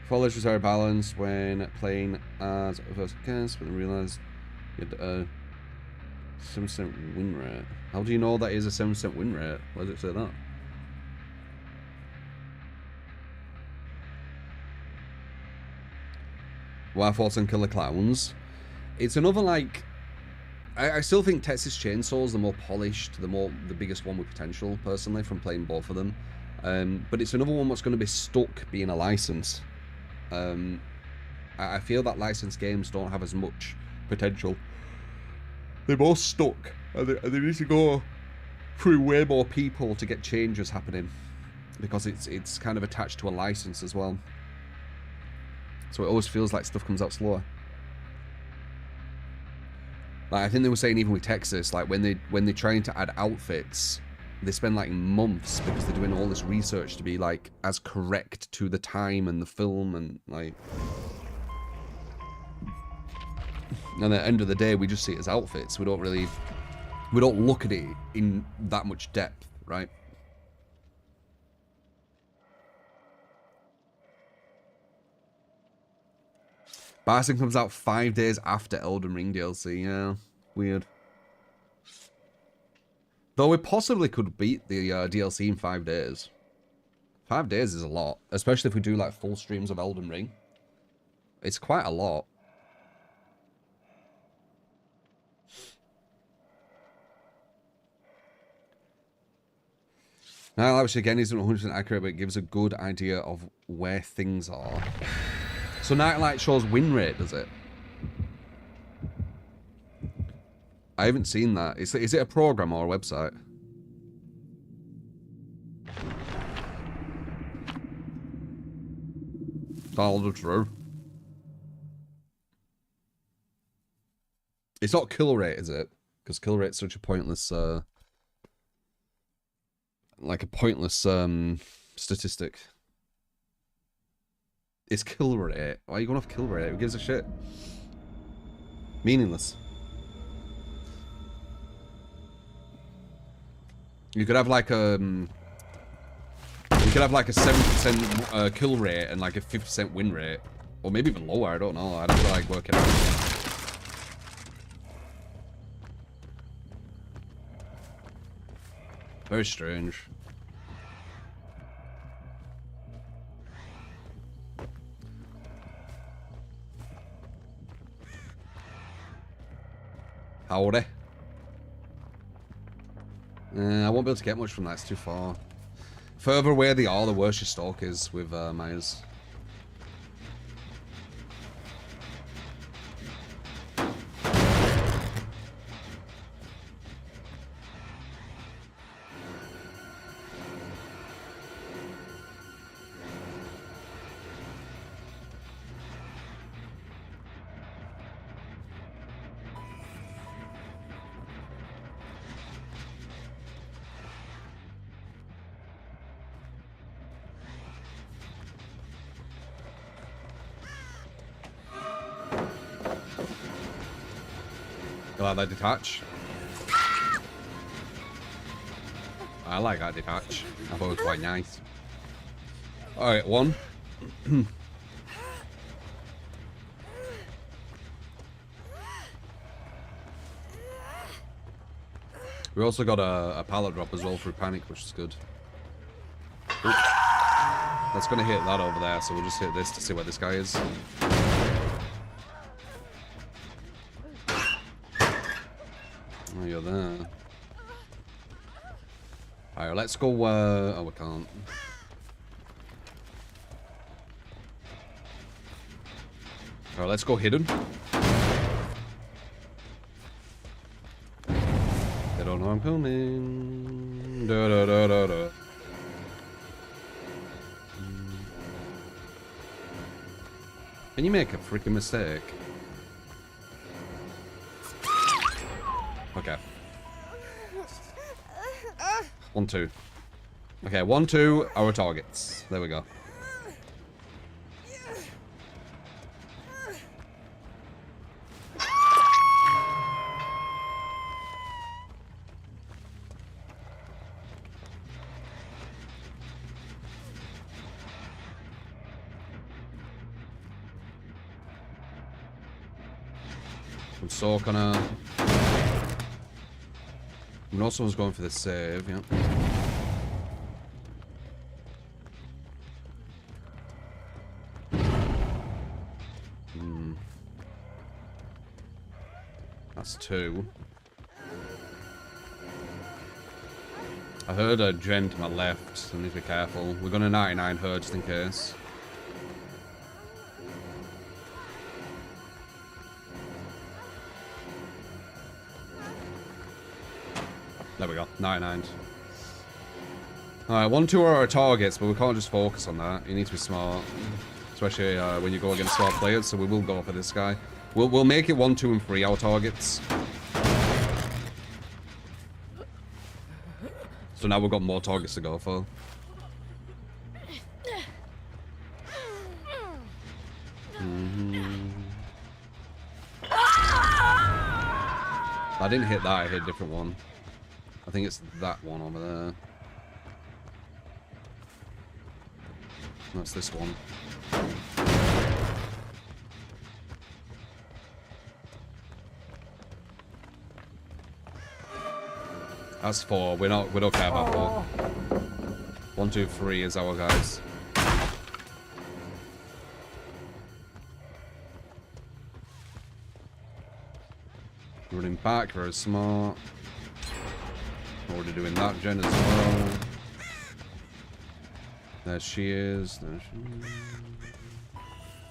Follows reserve balance when playing as a first against, but realize you had a 7% win rate. How do you know that is a 7% win rate? Why does it say that? Why Force and Killer Clowns? It's another like. I still think Texas Chainsaw's the more polished, the biggest one with potential, personally, from playing both of them. But it's another one that's going to be stuck being a license. I feel that licensed games don't have as much potential. They're both stuck, and they need to go through way more people to get changes happening, because it's kind of attached to a license as well. So it always feels like stuff comes out slower. Like I think they were saying even with Texas, like when they're trying to add outfits, they spend like months because they're doing all this research to be like as correct to the time and the film, and like, and at the end of the day we just see it as outfits. We don't look at it in that much depth, right? Bison comes out 5 days after Elden Ring DLC. Yeah, weird. Though we possibly could beat the DLC in 5 days. 5 days is a lot, especially if we do like full streams of Elden Ring. It's quite a lot. Now, which again isn't 100% accurate, but it gives a good idea of where things are. So Nightlight shows win rate, does it? I haven't seen that. Is it a program or a website? That'll true. It's not kill rate, is it? Because kill rate's such a pointless, like a pointless statistic. It's kill rate. Why are you going off kill rate? Who gives a shit? Meaningless. You could have like a 7% kill rate and like a 50% win rate, or maybe even lower. I don't know. I'd have to like work it out. Very strange. Howdy. I won't be able to get much from that, it's too far. Further away they are, the worse your stalk is with Myers. You like that detach? I like that detach. I thought it was quite nice. Alright, one. We also got a pallet drop as well through panic, which is good. Oop. That's gonna hit that over there, so we'll just hit this to see where this guy is. Oh, you're there. Alright, let's go, oh, we can't. Alright, let's go hidden. They don't know I'm coming. Da da da da da. Can you make a freaking mistake? Okay. 1, 2. Okay, 1, 2, our targets. There we go. I'm so gonna... I know someone's going for this save, yeah. That's 2. I heard a gen to my left, so I need to be careful. We're gonna 99 her just in case. There we go, 99. Alright, 1, 2 are our targets, but we can't just focus on that. You need to be smart. Especially when you go against smart players, so we will go for this guy. We'll make it 1, 2, and 3 our targets. So now we've got more targets to go for. I didn't hit that, I hit a different one. I think it's that one over there. No, it's this one. That's 4. We don't care about 4. 1, 2, 3 is our guys. Running back, very smart. Already doing that gen as well. There she is. There she is.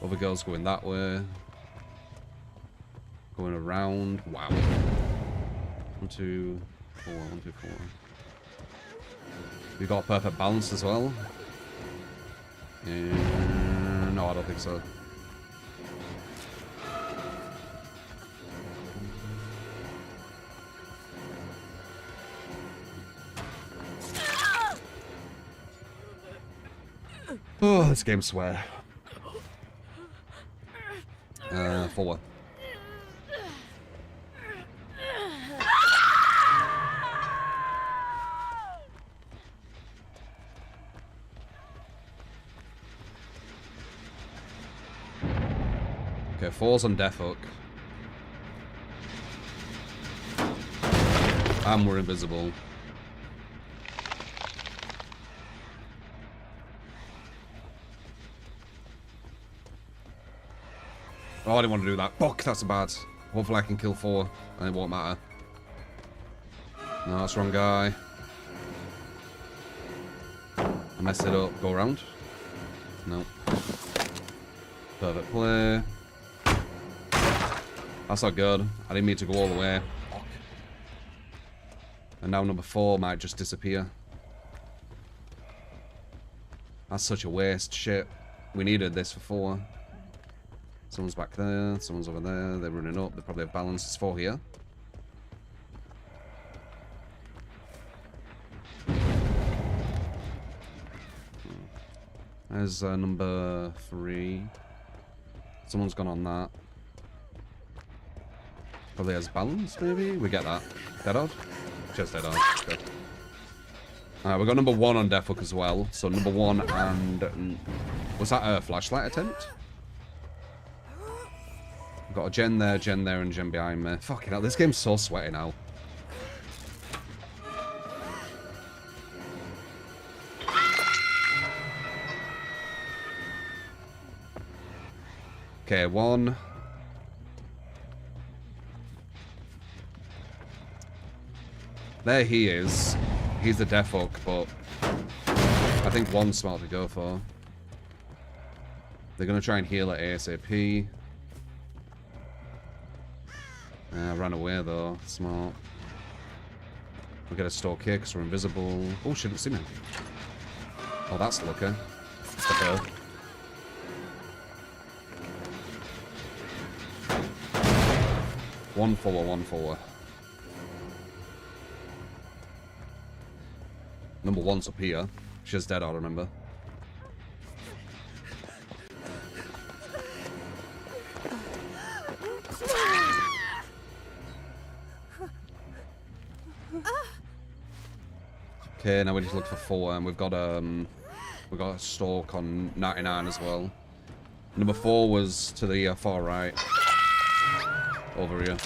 Other girl's going that way. Going around. Wow. 1, 2, 4. 1, 2, 4. We got perfect balance as well. And No, I don't think so. Oh, this game's swear. 4. Okay, 4's on Death Hook. And we're invisible. Oh, I didn't want to do that. Fuck, that's bad. Hopefully I can kill 4 and it won't matter. No, that's the wrong guy. I messed it up. Go around. No. Perfect play. That's not good. I didn't mean to go all the way. Fuck. And now number 4 might just disappear. That's such a waste. Shit. We needed this for 4. Someone's back there. Someone's over there. They're running up. They probably have balance. It's 4 here. There's number 3. Someone's gone on that. Probably has balance, maybe? We get that. Dead odd? Just dead odd. Good. Alright, we've got number 1 on Death Hook as well. So number 1 and... was that a flashlight attempt? We've got a gen there, and gen behind me. Fucking hell, this game's so sweaty now. Okay, 1. There he is. He's the Death Hook, but I think 1's smart to go for. They're going to try and heal it ASAP. Ran away though. Smart. We'll get a stalk here because we're invisible. Oh, she didn't see me. Oh, that's lucky. It's the perk. One forward. Number 1's up here. She's dead, I remember. Okay, now we just look for 4, and we've got a stalk on 99 as well. Number 4 was to the far right. Over here.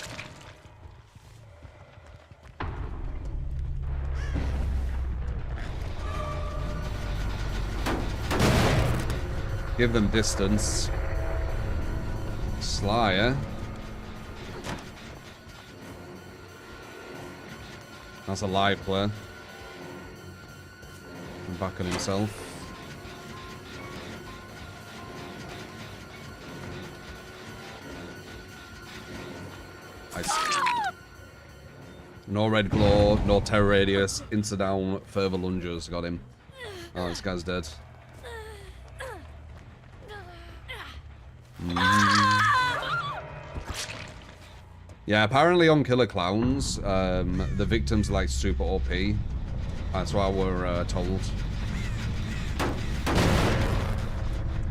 Give them distance. Sly, eh? That's a live player. Back on himself. Nice. No red glow, no terror radius, insta down, further lunges, got him. Oh, this guy's dead. Yeah, apparently on Killer Clowns, the victims are like super OP. That's what we're told.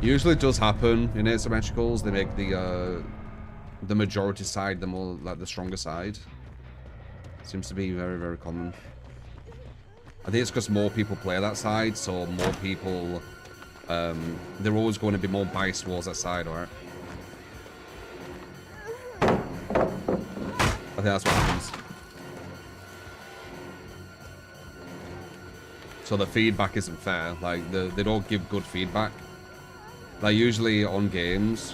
Usually it does happen in asymmetricals. They make the majority side the more like the stronger side. Seems to be very, very common. I think it's because more people play that side, so more people they're always going to be more biased towards that side, right? I think that's what happens. So the feedback isn't fair. Like they don't give good feedback. Like usually on games,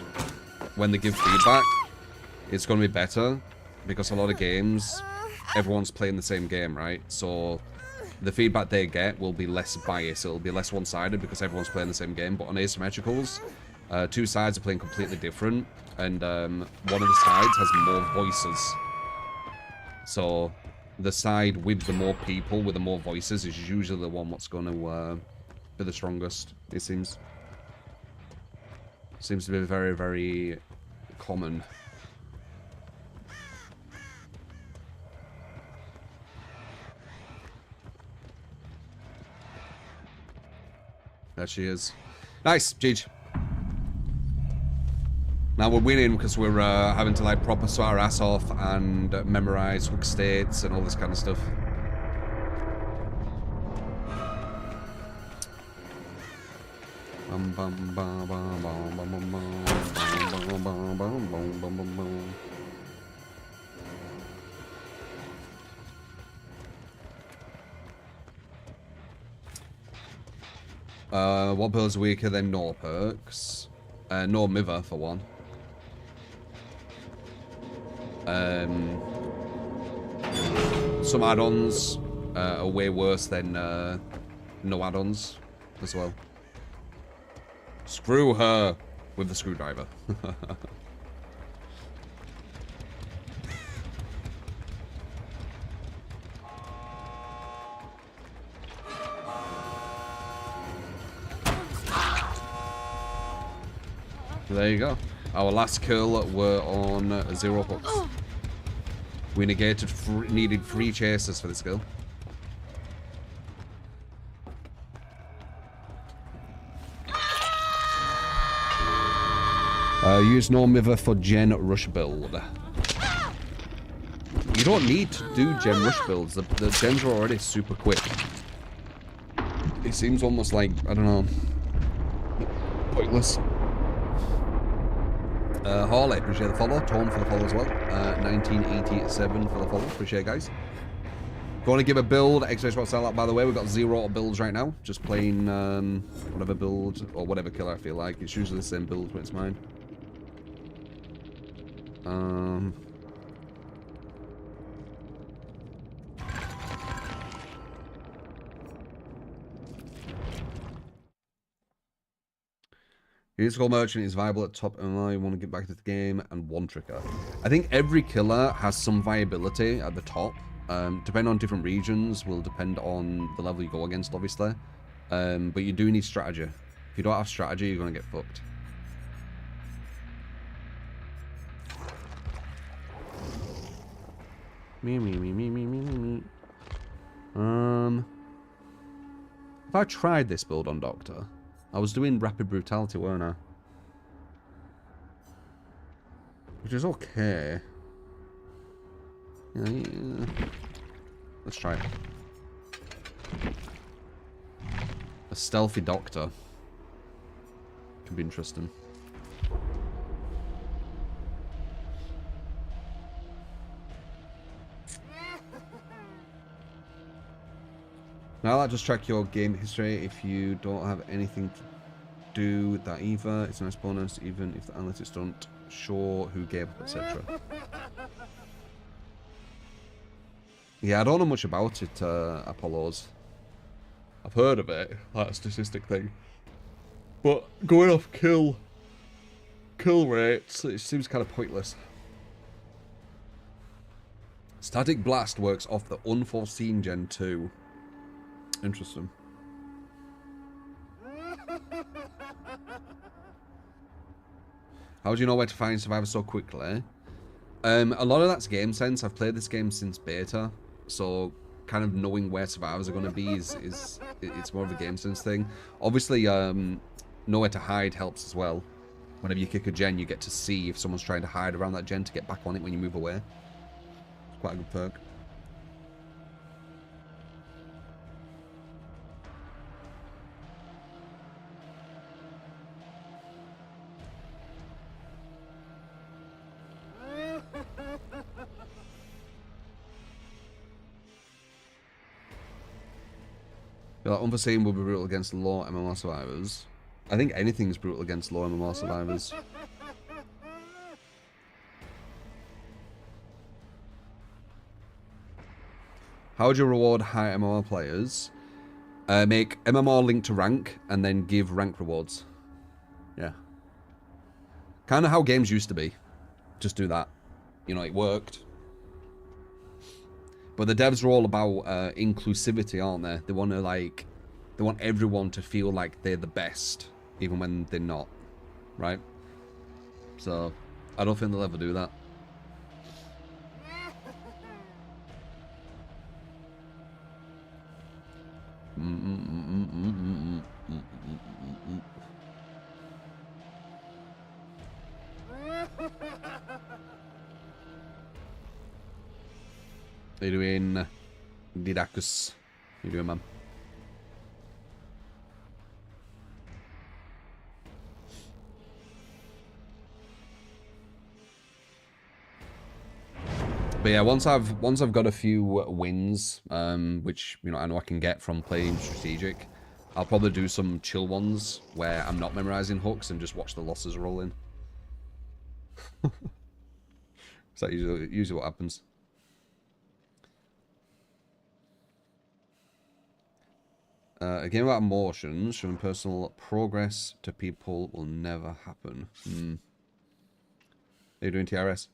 when they give feedback, it's going to be better because a lot of games, everyone's playing the same game, right? So the feedback they get will be less biased. It'll be less one-sided because everyone's playing the same game. But on asymmetricals, 2 sides are playing completely different, and one of the sides has more voices. So the side with the more people, with the more voices, is usually the one that's going to be the strongest, it seems. Seems to be very, very common. There she is. Nice, GG. Now we're winning because we're having to like proper sort our ass off and memorize hook states and all this kind of stuff. What build's weaker than no perks? No Miver for one. Some add-ons are way worse than no add-ons as well. Screw her with the screwdriver. There you go. Our last kill were on 0 hooks. We needed 3 chasers for this kill. Use no Miver for Gen Rush build. You don't need to do Gen Rush builds. The gens are already super quick. It seems almost like, I don't know, pointless. Harley, appreciate the follow. Tone for the follow as well. 1987 for the follow. Appreciate it, guys. If you want to give a build, X-Ray Spot Sellout, by the way, we've got 0 builds right now. Just playing whatever build or whatever killer I feel like. It's usually the same build when it's mine. Musical Merchant is viable at top MMR. You want to get back to the game, and one tricker. I think every killer has some viability at the top. Depending on different regions, will depend on the level you go against, obviously. But you do need strategy. If you don't have strategy, you're going to get fucked. Me. If I tried this build on Doctor, I was doing Rapid Brutality, weren't I? Which is okay. Yeah. Let's try it. A stealthy Doctor. Could be interesting. Now I'll just track your game history if you don't have anything to do with that either. It's a nice bonus even if the analytics don't show who gave up, etc. Yeah, I don't know much about it, Apollos. I've heard of it, like a statistic thing. But going off kill rates, it seems kind of pointless. Static Blast works off the Unforeseen Gen 2. Interesting. How do you know where to find survivors so quickly? A lot of that's game sense. I've played this game since beta, so kind of knowing where survivors are going to be is it's more of a game sense thing. Obviously, nowhere to hide helps as well. Whenever you kick a gen, you get to see if someone's trying to hide around that gen to get back on it when you move away. It's quite a good perk. Like, Unforeseen will be brutal against low MMR survivors. I think anything's brutal against low MMR survivors. How would you reward high MMR players? Make MMR linked to rank and then give rank rewards. Yeah. Kind of how games used to be. Just do that. You know, it worked. But the devs are all about inclusivity, aren't they? They want to they want everyone to feel like they're the best, even when they're not, right? So I don't think they'll ever do that. How you doing, Didacus? How you doing, man? But yeah, once I've got a few wins, which you know I know I can get from playing strategic, I'll probably do some chill ones where I'm not memorizing hooks and just watch the losses roll in. Is that usually what happens? A game about emotions, showing personal progress to people will never happen. How you doing, TRS?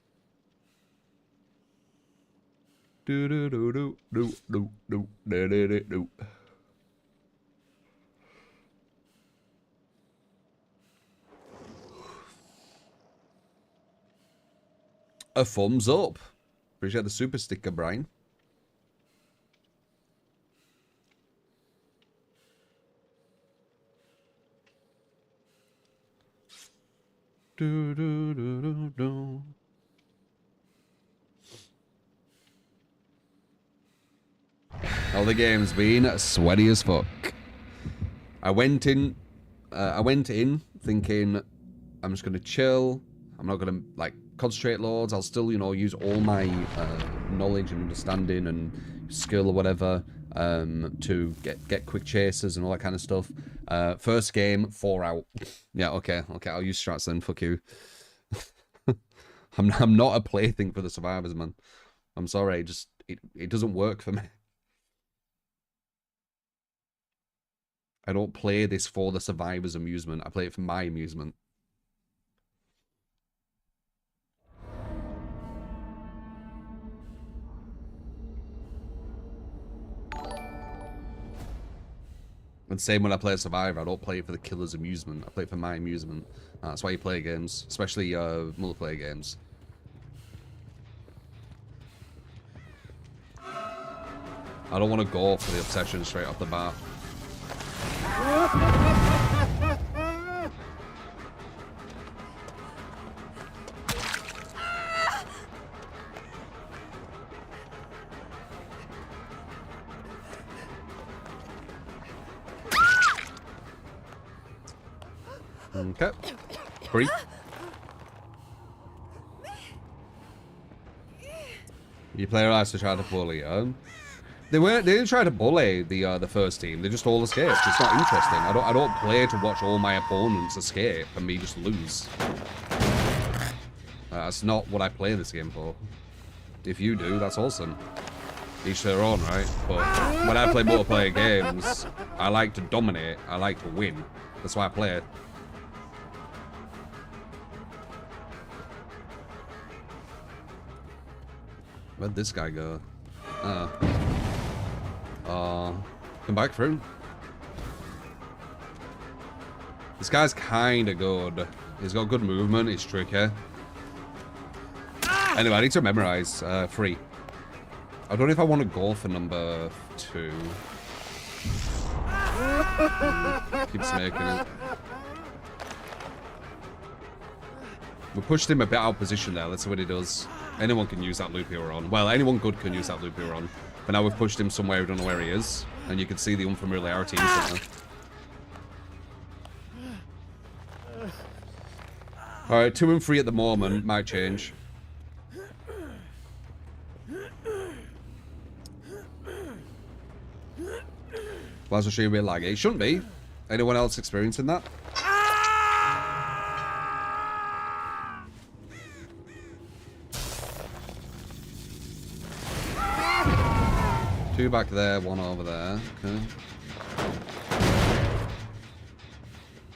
Do do do do do do do do do do. A thumbs up. Appreciate the super sticker, Brian. Do do do do do. All the game's been sweaty as fuck. I went in thinking I'm just gonna chill. I'm not gonna like concentrate loads. I'll still, you know, use all my knowledge and understanding and skill or whatever to get quick chases and all that kind of stuff. First game, 4 out. Yeah, okay, I'll use strats then. Fuck you. I'm not a plaything for the survivors, man. I'm sorry, just it doesn't work for me. I don't play this for the survivors' amusement. I play it for my amusement. And same when I play a survivor, I don't play it for the killer's amusement. I play it for my amusement. That's why you play games, especially multiplayer games. I don't want to go for the obsession straight off the bat. Okay. Free. You player has to try to bully her. They didn't try to bully the first team. They just all escaped. It's not interesting. I don't play to watch all my opponents escape and me just lose. That's not what I play this game for. If you do, that's awesome. Each their own, right? But when I play multiplayer games, I like to dominate. I like to win. That's why I play it. Where'd this guy go? Come back through. This guy's kinda good. He's got good movement, he's tricky. Anyway, I need to memorize 3. I don't know if I want to go for number 2. Keeps making it. We pushed him a bit out of position there. Let's see what he does. Anyone can use that loop we were on. Well, anyone good can use that loop we were on. But now we've pushed him somewhere we don't know where he is. And you can see the unfamiliarity instantly. Alright, 2 and 3 at the moment. Might change. Why is she a bit laggy? It shouldn't be. Anyone else experiencing that? Two back there, 1 over there. Okay.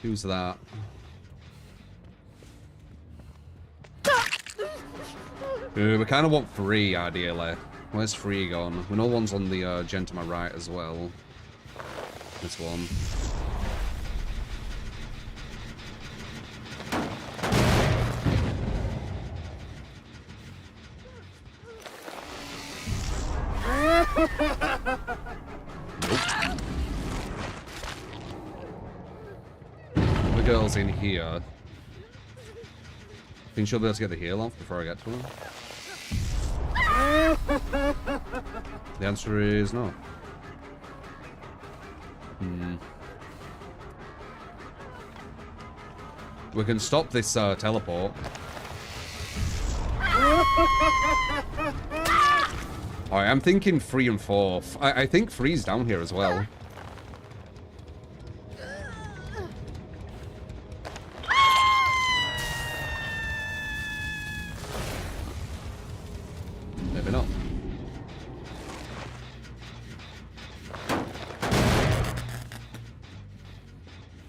Who's that? We kind of want 3, ideally. Where's 3 gone? We know one's on the gen to my right as well. This one. the girl's in here. Think she'll be able to get the heal off before I get to her? The answer is no. We can stop this teleport. Alright, I'm thinking 3 and 4. I think 3's down here as well. Maybe not.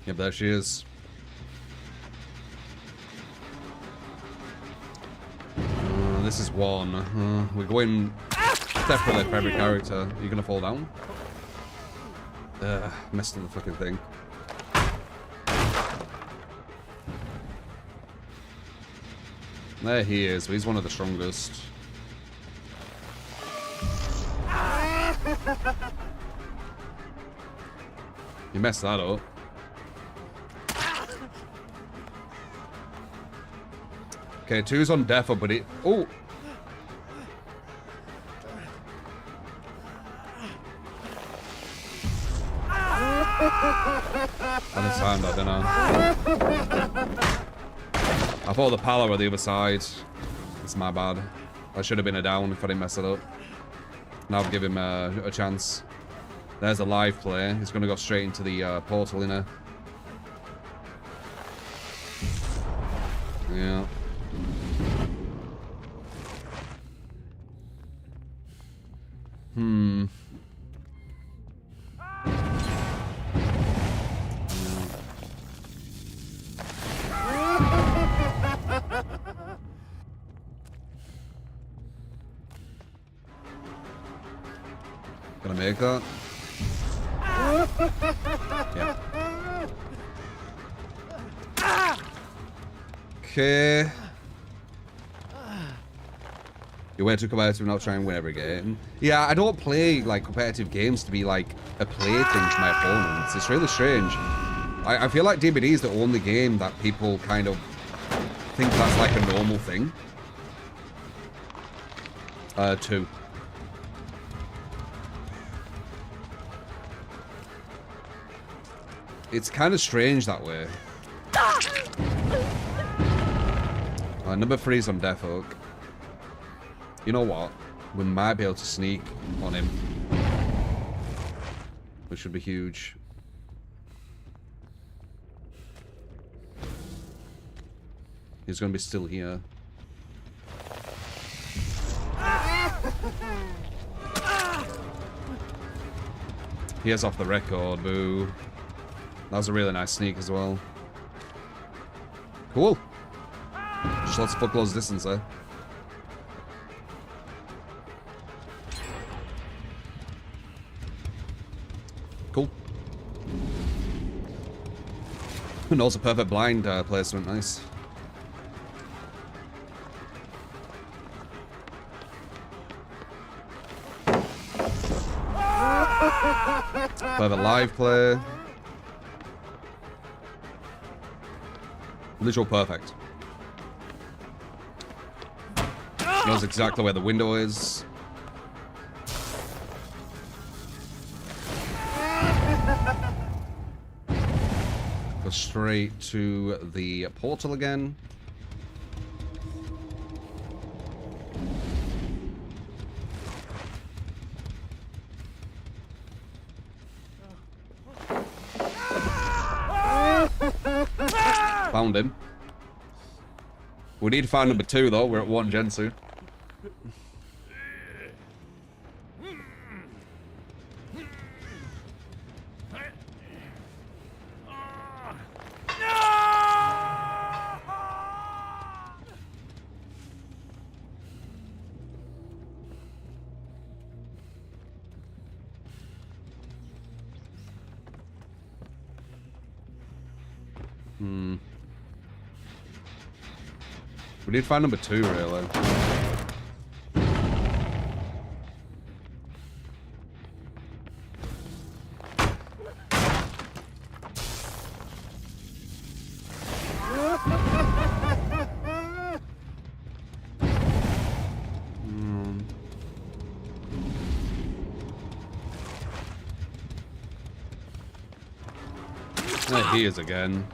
Yep, there she is. This is 1. We're going separately for every character. You're gonna fall down? Messed up the fucking thing. There he is, but he's one of the strongest. You messed that up. Okay, 2's on defo, but it... Oh! On his hand, I don't know. I thought the pala were the other side. It's my bad. That should have been a down if I didn't mess it up. Now I'll give him a chance. There's a live play. He's going to go straight into the portal inner. Yeah. Gonna make that. Yeah. Okay. You went to competitive, not try and win every game. Yeah, I don't play like competitive games to be like a plaything to my opponents. It's really strange. I feel like DBD is the only game that people kind of think that's like a normal thing. 2. It's kind of strange that way. Number 3's on Death Hook. You know what? We might be able to sneak on him. Which should be huge. He's going to be still here. He is off the record, boo. That was a really nice sneak as well. Cool. Just lots of fuck close distance there. Cool. And also perfect blind placement, nice. Perfect live play. Literal perfect. Knows exactly where the window is. Go straight to the portal again. Found him. We need to find number 2 though. We're at 1 Gensu. We need to find number 2, really. There he is again.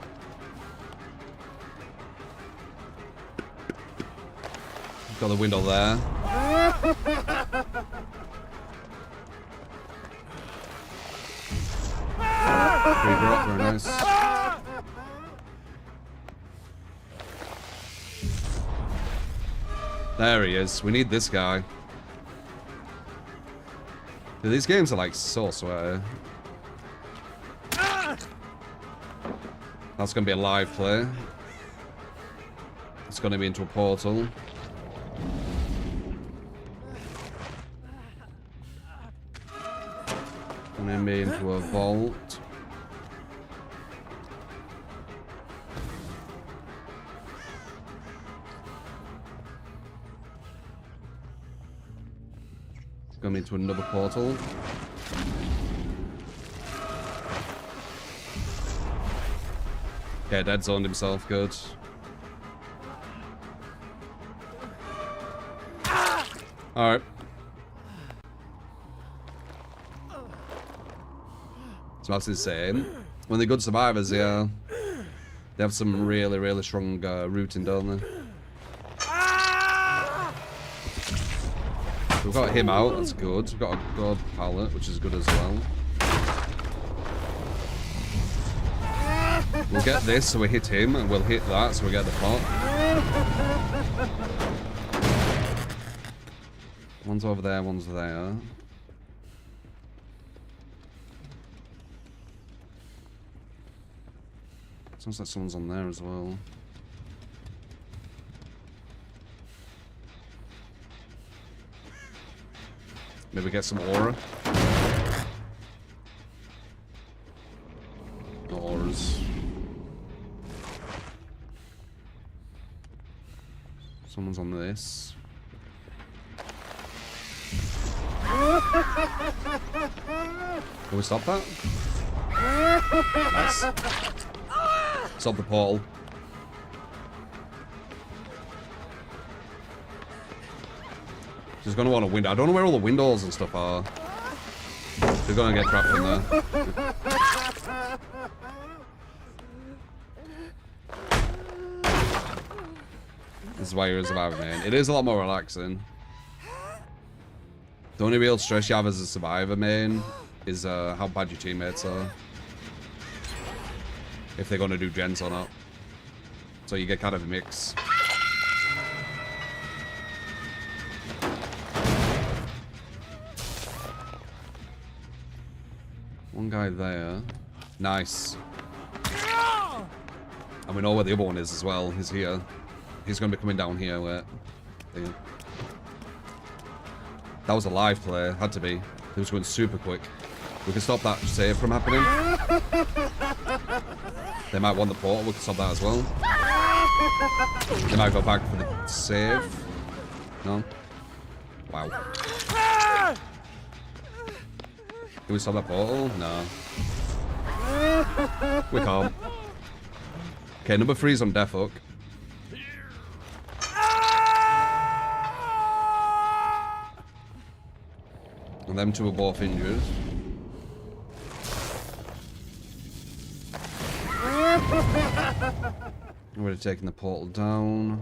Got the window there. Creeper up, very nice. There he is. We need this guy. Dude, these games are like so sweaty. That's gonna be a live play. It's gonna be into a portal. Gonna be into a vault. Going into another portal. Yeah, dead zoned himself, good. Alright. So that's insane. When they're good survivors, yeah. They have some really, really strong rooting, don't they? We've got him out, that's good. We've got a god pallet, which is good as well. We'll get this, so we hit him, and we'll hit that, so we get the pot. One's over there, one's there. Sounds like someone's on there as well. Maybe get some aura. No auras. Someone's on this. Can we stop that? Nice. Stop the portal. She's gonna want a window. I don't know where all the windows and stuff are. She's gonna get trapped in there. This is why you're a survivor, man. It is a lot more relaxing. The only real stress you have as a survivor, man, is how bad your teammates are. If they're gonna do gens or not. So you get kind of a mix. One guy there. Nice. And we know where the other one is as well. He's here. He's going to be coming down here. Wait. There. That was a live play. Had to be. He was going super quick. We can stop that save from happening. They might want the portal. We can stop that as well. They might go back for the save. No? Wow. Can we stop that portal? No. We can't. Okay, number 3 is on death hook. And them two are both injured. Already taking the portal down.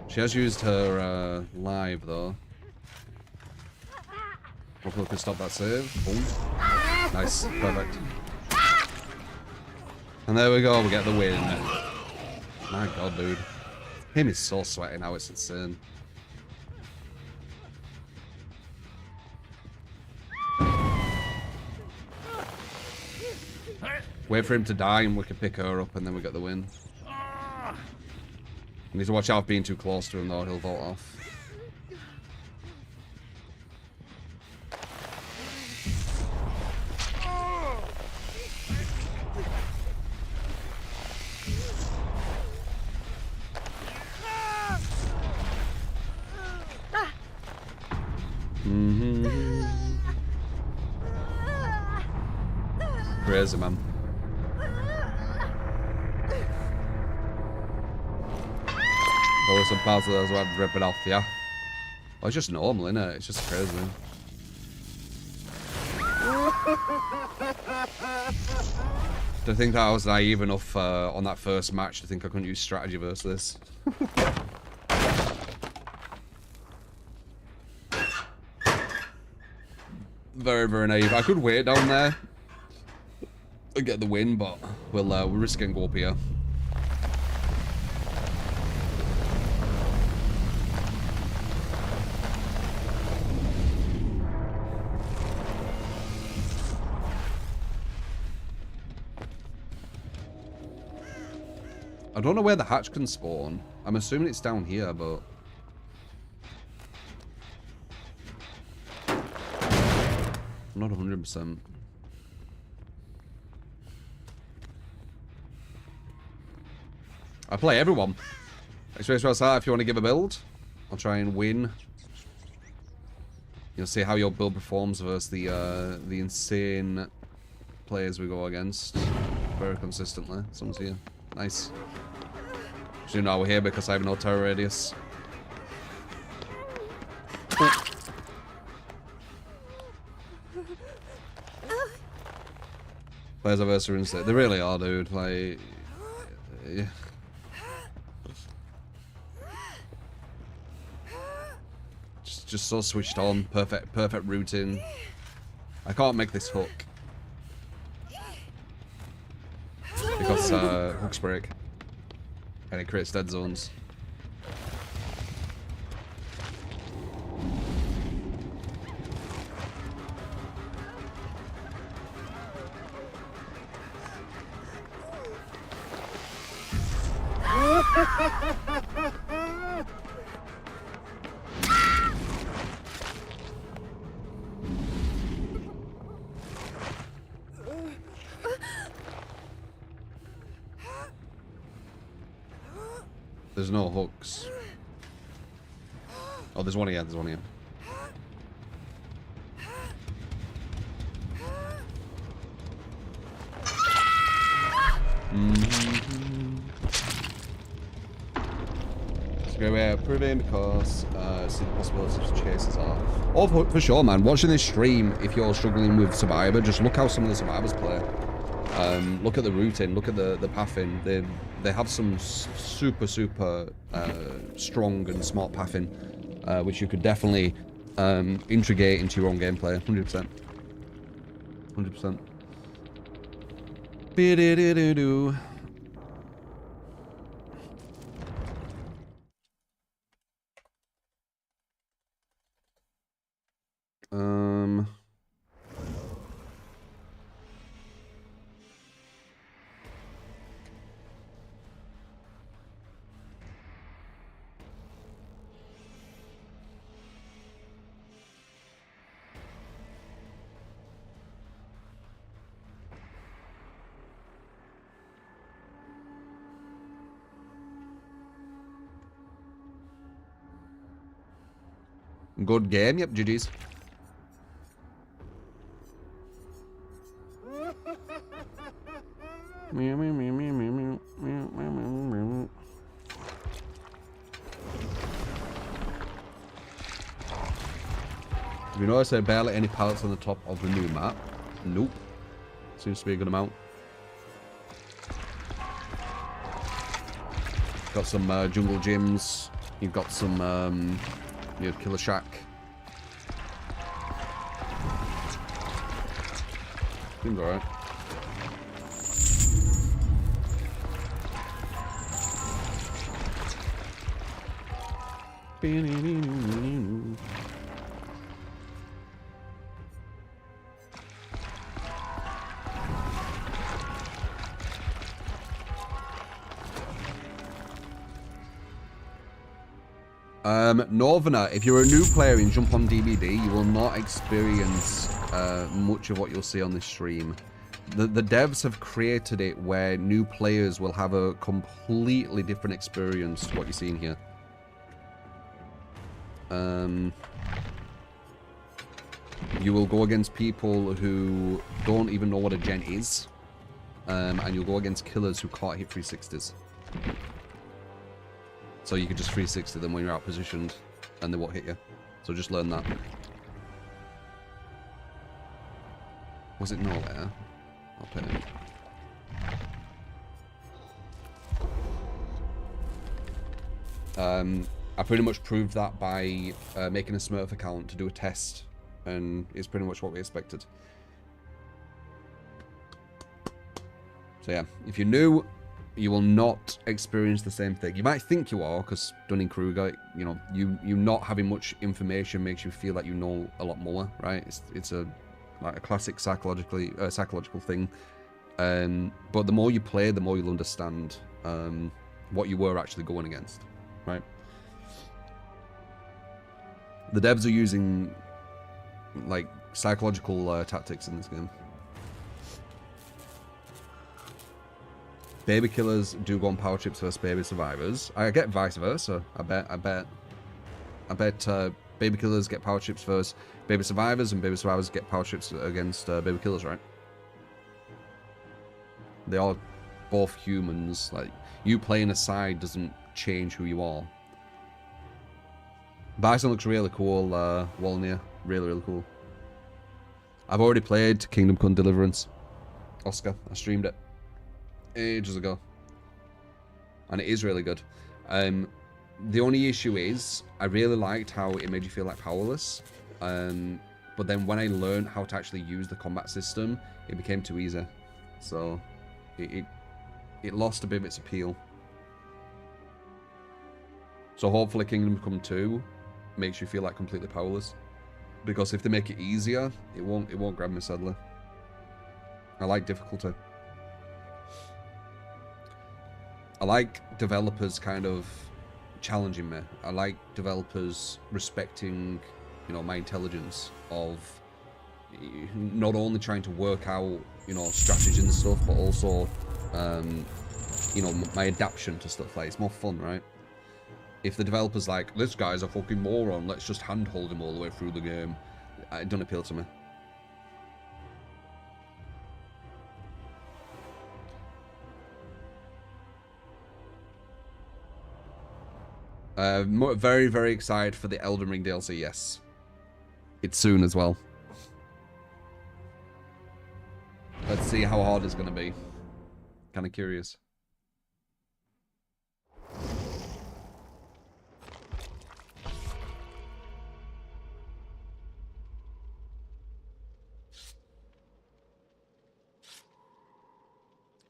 She has used her live though. Hopefully we can stop that save. Boom. Nice. Perfect. And there we go. We get the win. My god, dude. Him is so sweaty now. It's insane. Wait for him to die and we can pick her up and then we get the win. We need to watch out for being too close to him though. He'll vault off. Crazy, man. Oh, there's some parts of those where I'd rip it off, yeah. Well, it's just normal, innit? It's just crazy. To think that I was naive enough on that first match to think I couldn't use strategy versus this. Very, very naive. I could wait down there and get the win, but we're risking go up here. I don't know where the hatch can spawn. I'm assuming it's down here, but... I'm not 100%. I play everyone. Experience what's that if you want to give a build. I'll try and win. You'll see how your build performs versus the insane players we go against. Very consistently. Someone's here. Nice. So now we're here because I have no terror radius. Players are versus instant. They really are, dude. Like, yeah. Just so switched on. Perfect routing. I can't make this hook because hooks break. And it creates dead zones. There's no hooks. Oh, there's one here. There's one here. It's a great way of proving because see the possibilities of chases are. Oh, for sure, man. Watching this stream, if you're struggling with Survivor, just look how some of the survivors play. Look at the routing, look at the pathing. They have some super strong and smart pathing, which you could definitely integrate into your own gameplay. 100%. 100%. Be-do-do-do-do. Good game, yep, GG's. Have you noticed there are barely any pallets on the top of the new map? Nope. Seems to be a good amount. Got some jungle gyms. You've got some you have Killer Shack. Seems alright. Northerner, if you're a new player and jump on DBD, you will not experience much of what you'll see on this stream. The devs have created it where new players will have a completely different experience to what you're seeing here. You will go against people who don't even know what a gen is, and you'll go against killers who can't hit 360s. So you can just 360 them when you're out positioned, and they won't hit you. So just learn that. Was it nowhere? I'll put it in. I pretty much proved that by making a Smurf account to do a test, and it's pretty much what we expected. So yeah, if you're new, you will not experience the same thing. You might think you are, because Dunning-Kruger, you know, you not having much information makes you feel like you know a lot more, right? It's a like a classic psychological thing. But the more you play, the more you'll understand what you were actually going against, right? The devs are using like psychological tactics in this game. Baby killers do go on power trips versus baby survivors. I get vice versa. I bet baby killers get power trips versus baby survivors, and baby survivors get power trips against baby killers, right? They are both humans. Like, you playing a side doesn't change who you are. Bison looks really cool, Walnia. Really, really cool. I've already played Kingdom Come Deliverance. Oscar, I streamed it ages ago. And it is really good. The only issue is, I really liked how it made you feel like powerless. But then when I learned how to actually use the combat system, it became too easy. So, it lost a bit of its appeal. So hopefully Kingdom Come 2 makes you feel like completely powerless. Because if they make it easier, it won't grab me, sadly. I like difficulty. I like developers kind of challenging me. I like developers respecting, you know, my intelligence of not only trying to work out, you know, strategy and stuff, but also, you know, my adaptation to stuff. Like, it's more fun, right? If the developer's like, this guy's a fucking moron, let's just handhold him all the way through the game, it doesn't appeal to me. Very, very excited for the Elden Ring DLC, yes. It's soon as well. Let's see how hard it's going to be. Kind of curious.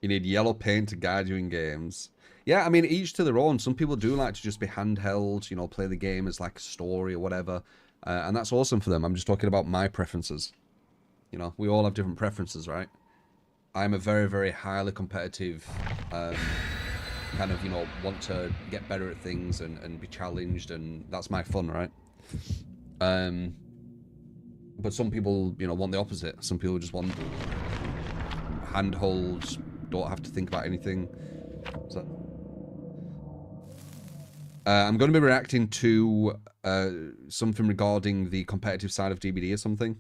You need yellow paint to guide you in games. Yeah, I mean, each to their own. Some people do like to just be handheld, you know, play the game as like a story or whatever. And that's awesome for them. I'm just talking about my preferences. You know, we all have different preferences, right? I'm a very, very highly competitive, kind of, you know, want to get better at things and be challenged, and that's my fun, right? But some people, you know, want the opposite. Some people just want handholds, don't have to think about anything. So, I'm going to be reacting to something regarding the competitive side of DBD or something.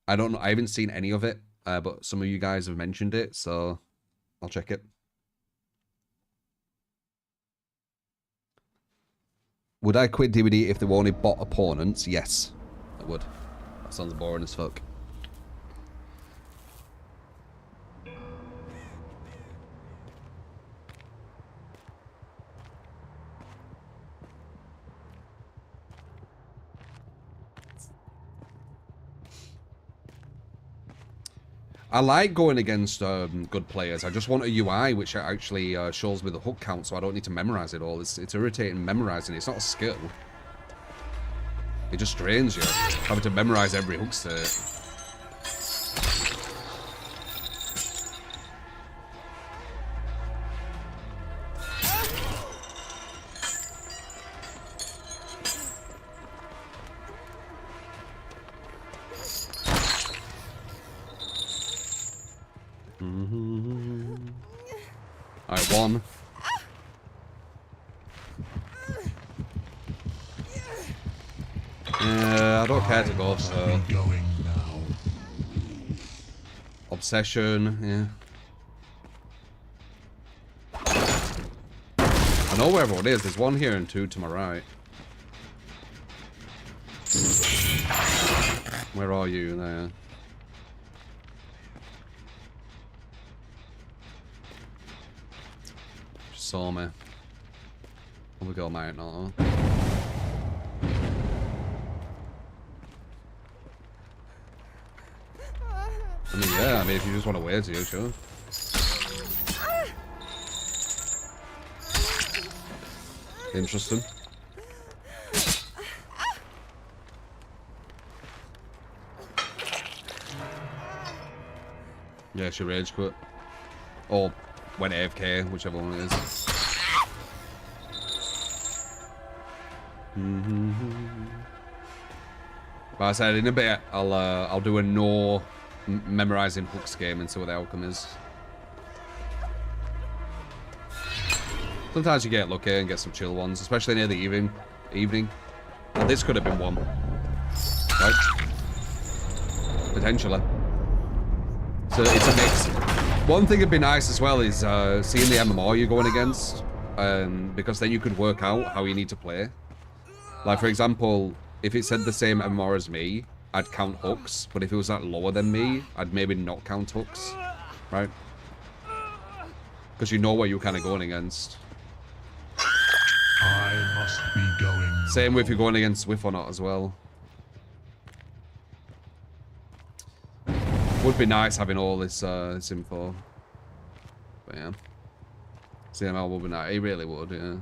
I don't know. I haven't seen any of it, but some of you guys have mentioned it, so I'll check it. Would I quit DBD if there were only bot opponents? Yes, I would. That sounds boring as fuck. I like going against good players. I just want a UI which actually shows me the hook count, so I don't need to memorize it all. It's irritating memorizing it. It's not a skill. It just drains you, having to memorize every hook state. Alright, one. I don't care to go for obsession, yeah. I know where everyone is. There's one here and two to my right. Where are you? There. Saw me. Other girl might not. I mean, yeah, I mean, if you just want to wait to you, sure. Interesting. Yeah, she rage quit. Or went AFK, whichever one it is. But I said in a bit, I'll do a no memorizing hooks game and see what the outcome is. Sometimes you get lucky and get some chill ones, especially near the evening. And this could have been one, right? Potentially. So it's a mix. One thing that'd be nice as well is seeing the MMR you're going against, because then you could work out how you need to play. Like for example, if it said the same MMR as me, I'd count hooks, but if it was that lower than me, I'd maybe not count hooks, right? Because you know what you're kind of going against. I must be going. Same with if you're going against Swift or not as well. Would be nice having all this this info. But yeah. CML would be nice. It really would, yeah.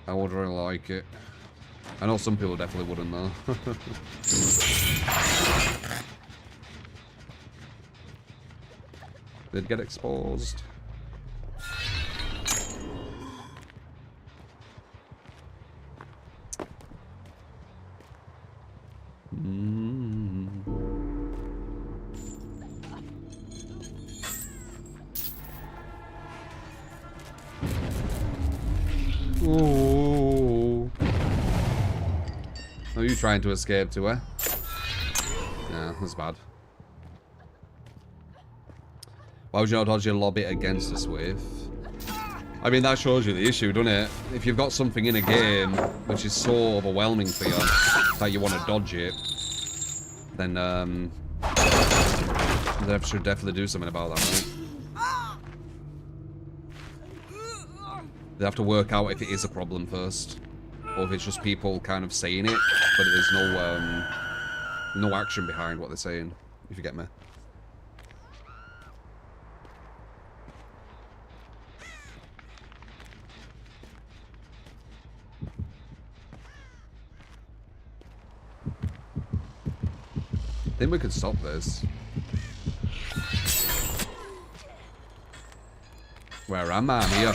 I would really like it. I know some people definitely wouldn't though. They'd get exposed. Ooh. Are you trying to escape to her? Yeah, that's bad. Why would you not dodge your lobby against a Swift? I mean, that shows you the issue, doesn't it? If you've got something in a game which is so overwhelming for you that you want to dodge it, then they should definitely do something about that, right? They have to work out if it is a problem first, or if it's just people kind of saying it, but there's no action behind what they're saying, if you get me. I think we could stop this. Where am I? I'm here.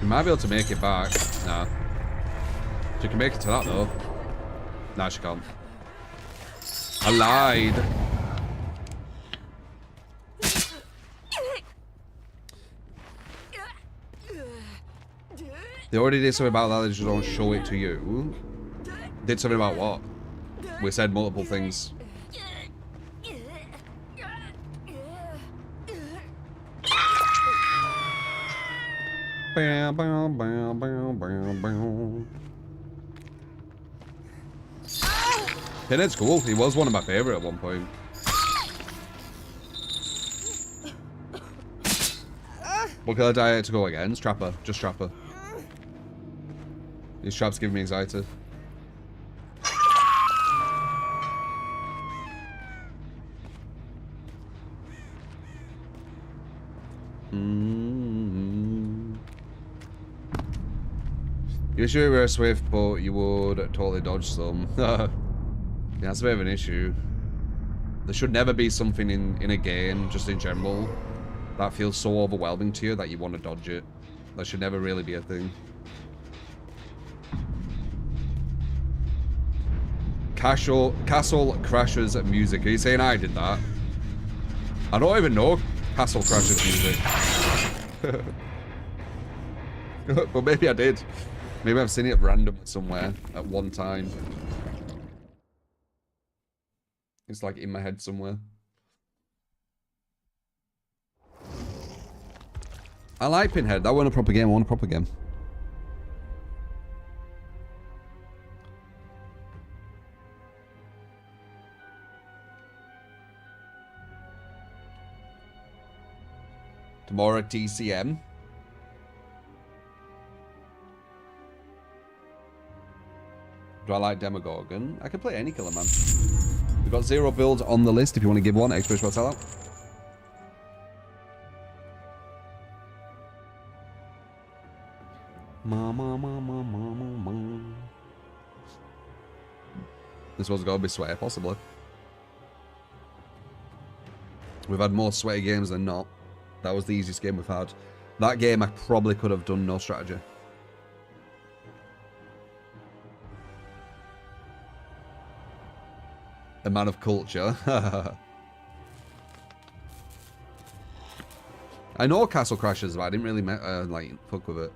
You might be able to make it back. Nah. She can make it to that though. Nah, she can't. I lied. They already did something about that, they just don't show it to you. Did something about what? We said multiple things. Pinhead's cool. He was one of my favorite at one point. What color diet to go against? Trapper. Just Trapper. These traps give me anxiety. You should wear a Swift, but you would totally dodge some. Yeah, that's a bit of an issue. There should never be something in a game, just in general, that feels so overwhelming to you that you want to dodge it. That should never really be a thing. Castle Crashers music. Are you saying I did that? I don't even know Castle Crashers music. But maybe I did. Maybe I've seen it random somewhere at one time. It's like in my head somewhere. I like Pinhead. That wasn't a proper game. I want a proper game. Tomorrow TCM. Do I like Demogorgon? I can play any killer, man. We've got 0 builds on the list if you want to give one. Expedition about sellout. This one's got to be sweaty, possibly. We've had more sweaty games than not. That was the easiest game we've had. That game I probably could have done no strategy. A man of culture. I know Castle Crashers, but I didn't really like fuck with it.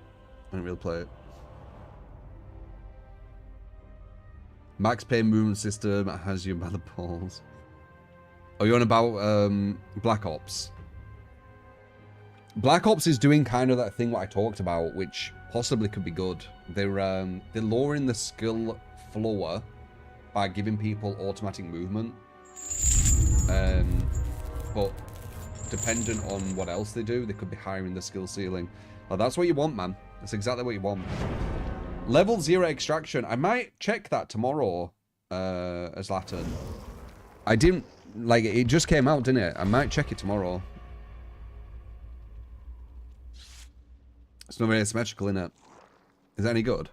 I didn't really play it. Max Payne movement system has you by the balls. Oh, you're on about Black Ops. Black Ops is doing kind of that thing what I talked about, which possibly could be good. They're lowering the skill floor by giving people automatic movement. But dependent on what else they do, they could be hiring the skill ceiling. Oh, that's what you want, man. That's exactly what you want. Level 0 extraction. I might check that tomorrow, as Latin. I didn't, like, it just came out, didn't it? I might check it tomorrow. It's not very symmetrical, innit? Is that any good?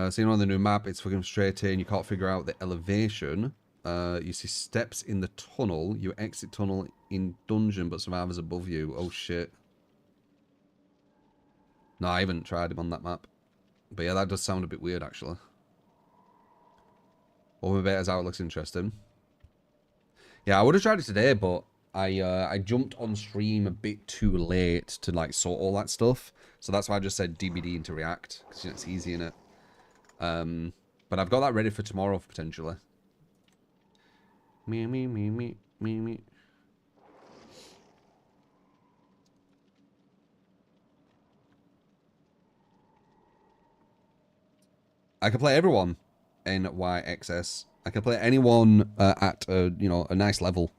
Seeing on the new map, it's fucking straight in. You can't figure out the elevation. You see steps in the tunnel. You exit tunnel in dungeon, but survivors above you. Oh shit. No, I haven't tried him on that map. But yeah, that does sound a bit weird, actually. Over betas out looks interesting. Yeah, I would have tried it today, but I jumped on stream a bit too late to like sort all that stuff. So that's why I just said DBD into React, because you know, it's easy, innit? But I've got that ready for tomorrow, potentially. Me. I can play everyone in YXS. I can play anyone at a, you know, a nice level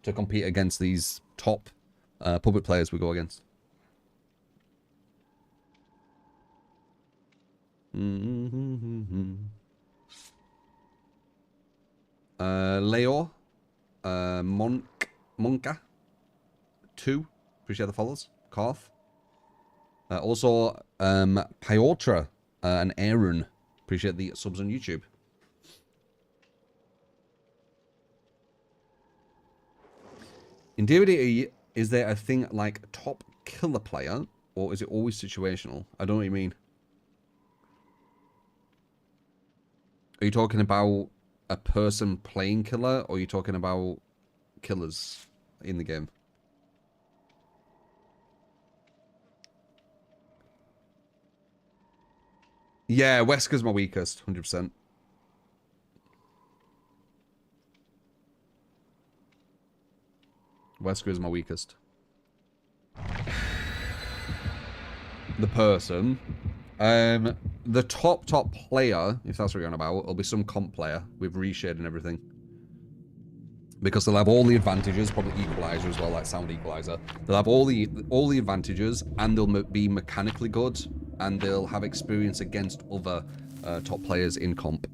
to compete against these top public players we go against. Leo, Monka, 2, appreciate the follows. Carth. Also, Pyotra and Aaron, appreciate the subs on YouTube. In DBD, is there a thing like top killer player, or is it always situational? I don't know what you mean. Are you talking about a person playing killer, or are you talking about killers in the game? Yeah, Wesker's my weakest, 100%. Wesker is my weakest. The person. The top player, if that's what you're on about, will be some comp player with reshade and everything. Because they'll have all the advantages, probably equalizer as well, like sound equalizer. They'll have all the advantages, and they'll be mechanically good, and they'll have experience against other top players in comp.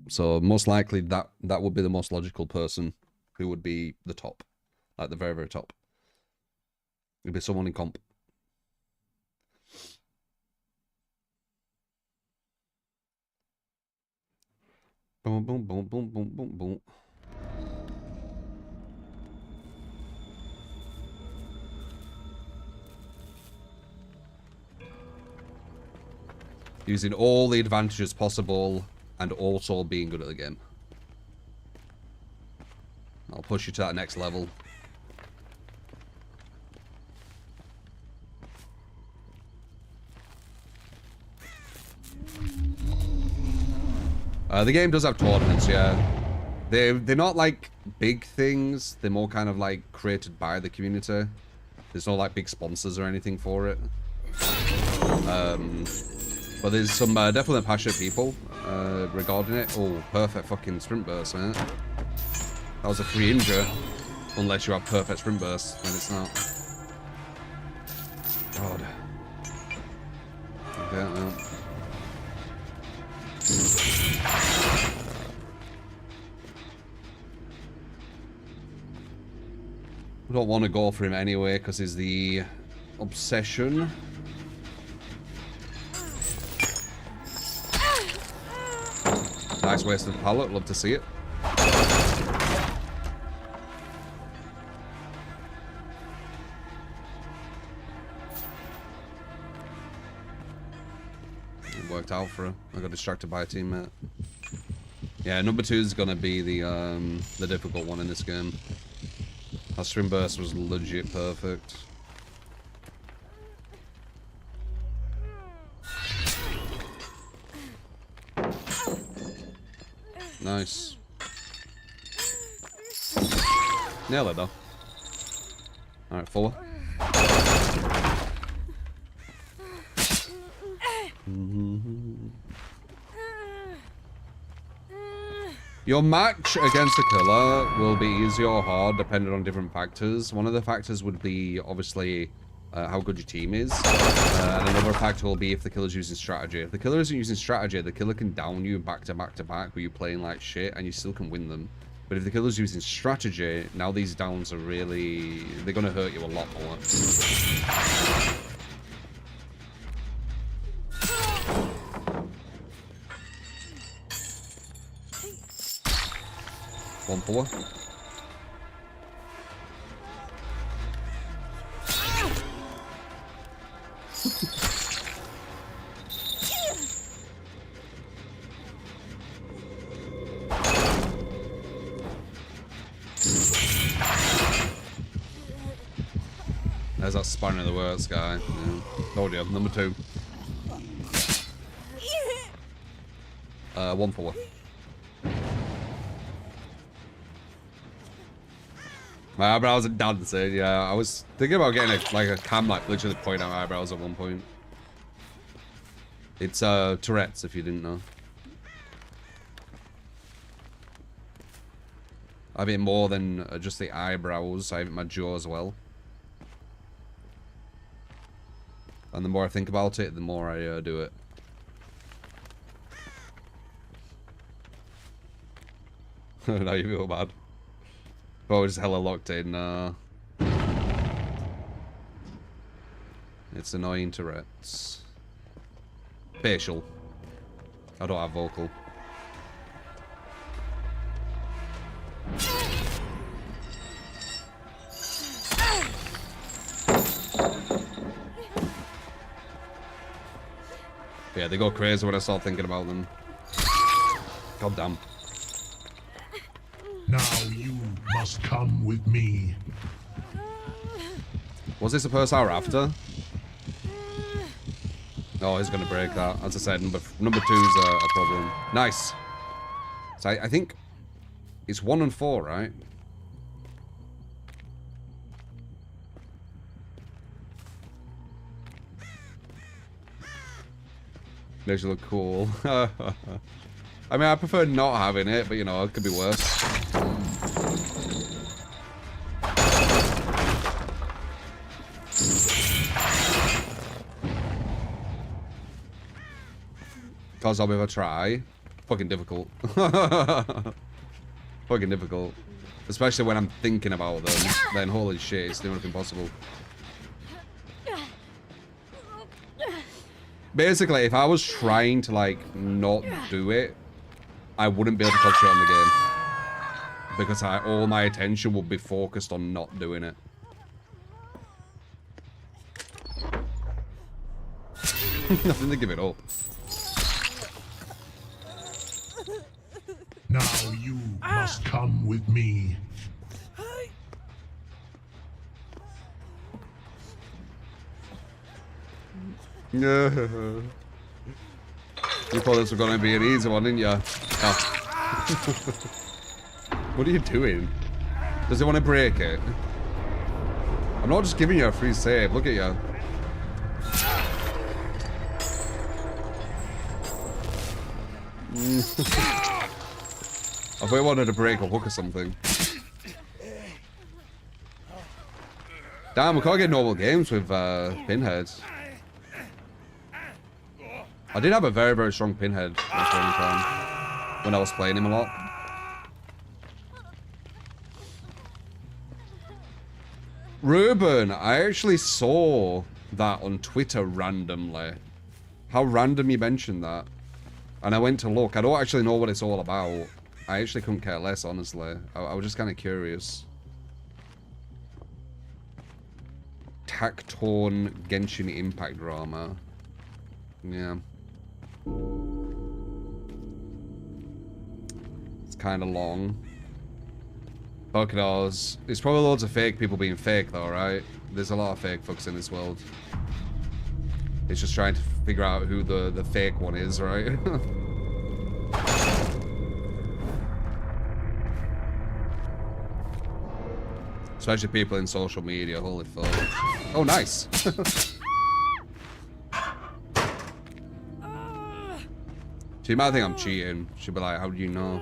So most likely that would be the most logical person who would be the top, like the very, very top. It'd be someone in comp. Boom, boom, boom, boom, boom, boom, boom. Using all the advantages possible and also being good at the game. I'll push you to that next level. The game does have tournaments, yeah. They're not like big things. They're more kind of like created by the community. There's no like big sponsors or anything for it. But there's some definitely passionate people regarding it. Oh, perfect fucking sprint burst, man. That was a free injure. Unless you have perfect sprint burst, then it's not. God. Okay, well. I don't want to go for him anyway because he's the obsession. Nice waste of the pallet, love to see it. It worked out for her. I got distracted by a teammate. Yeah, number 2 is gonna be the difficult one in this game. Our stream burst was legit perfect. Nice. Nail it though. Alright, forward. Your match against a killer will be easy or hard depending on different factors. One of the factors would be obviously how good your team is. And another factor will be if the killer's using strategy. If the killer isn't using strategy, the killer can down you back to back to back where you're playing like shit and you still can win them. But if the killer's using strategy, now these downs are really... they're going to hurt you a lot more. One puller. There's that spanner of the worst guy. Yeah. Oh dear, number 2. One puller. My eyebrows are dancing, yeah. I was thinking about getting a cam like literally point out eyebrows at one point. It's Tourette's if you didn't know. I have it more than just the eyebrows. I have it in my jaw as well. And the more I think about it, the more I do it. Now you feel bad. But I was hella locked in. It's annoying Tourette's. Facial. I don't have vocal. Yeah, they go crazy when I start thinking about them. God damn. Now you must come with me. Was this the first hour after? Oh, he's gonna break that. As I said, number 2's a problem. Nice. So I think it's 1 and 4, right? Makes you look cool. I mean, I prefer not having it, but you know, it could be worse. Cause I'll ever try. Fucking difficult. Fucking difficult. Especially when I'm thinking about them. Then holy shit, it's nearly impossible. Basically, if I was trying to like not do it, I wouldn't be able to concentrate on the game. Because all my attention would be focused on not doing it. Nothing to give it up. Now you must come with me. You thought this was going to be an easy one, didn't you? Oh. What are you doing? Does he want to break it? I'm not just giving you a free save. Look at you. I thought he wanted to break a hook or something. Damn, we can't get normal games with Pinhead. I did have a very, very strong Pinhead most of the time when I was playing him a lot. Ruben, I actually saw that on Twitter randomly. How random you mentioned that. And I went to look. I don't actually know what it's all about. I actually couldn't care less, honestly. I was just kind of curious. Tactone Genshin Impact drama. Yeah. It's kind of long. Polka dots. There's probably loads of fake people being fake though, right? There's a lot of fake fucks in this world. It's just trying to figure out who the fake one is, right? Especially people in social media, holy fuck. Oh, nice. She might think I'm cheating. She'll be like, how do you know?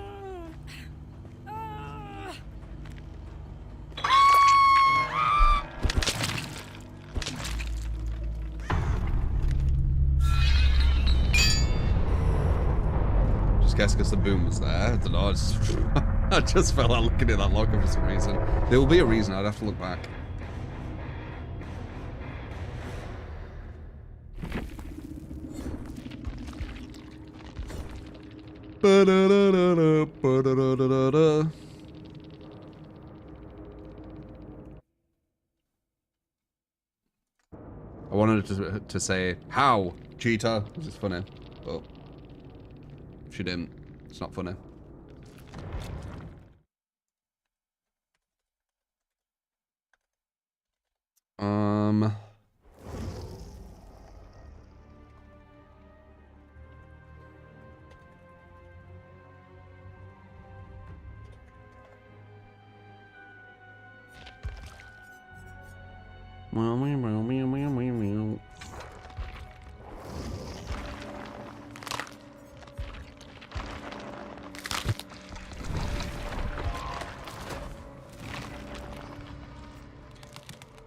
Just guess because the boom was there. I don't know. I just felt like looking at that locker for some reason. There will be a reason. I'd have to look back. I wanted to say, how, cheater, which is funny, but she didn't. It's not funny.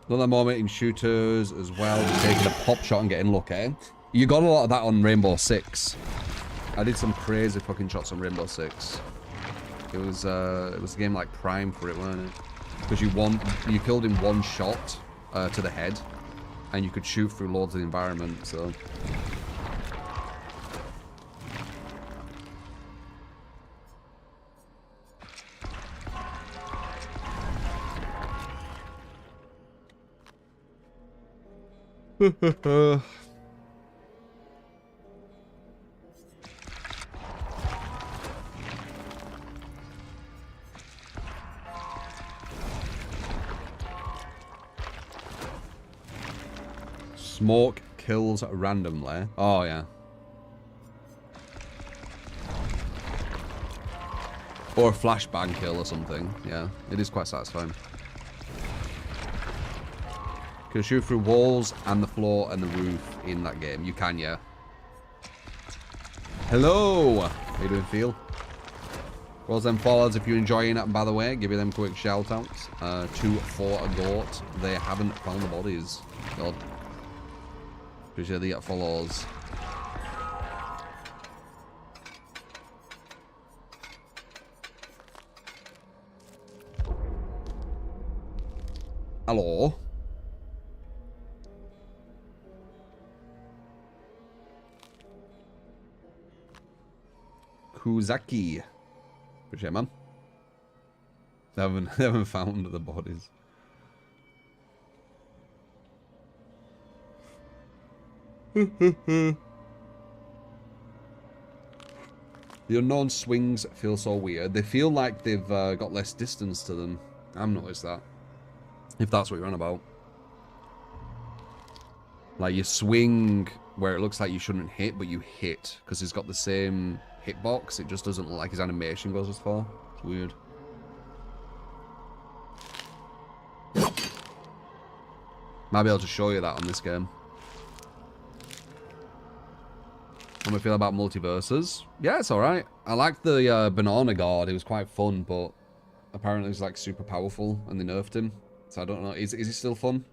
Another moment in shooters as well, taking a pop shot and getting lucky. You got a lot of that on Rainbow Six. I did some crazy fucking shots on Rainbow Six. It was a game like prime for it, weren't it? Because you killed in one shot to the head, and you could shoot through loads of the environment. So. Smoke kills randomly. Oh, yeah. Or a flashbang kill or something. Yeah, it is quite satisfying. Can shoot through walls and the floor and the roof in that game. You can, yeah. Hello! How you doing, Phil? Well, them followers, if you're enjoying it, by the way, give you them quick shout-outs. 2 for a goat. They haven't found the bodies. God. Appreciate the follows. Hello? Kuzaki. Appreciate it, man. They haven't found the bodies. The unknown swings feel so weird. They feel like they've got less distance to them. I've noticed that. If that's what you're on about. Like you swing where it looks like you shouldn't hit, but you hit. Because he's got the same hitbox. It just doesn't look like his animation goes as far. It's weird. Might be able to show you that on this game. How do I feel about multiverses? Yeah, it's alright. I liked the banana guard. It was quite fun, but apparently he's like super powerful and they nerfed him. So I don't know. Is he still fun?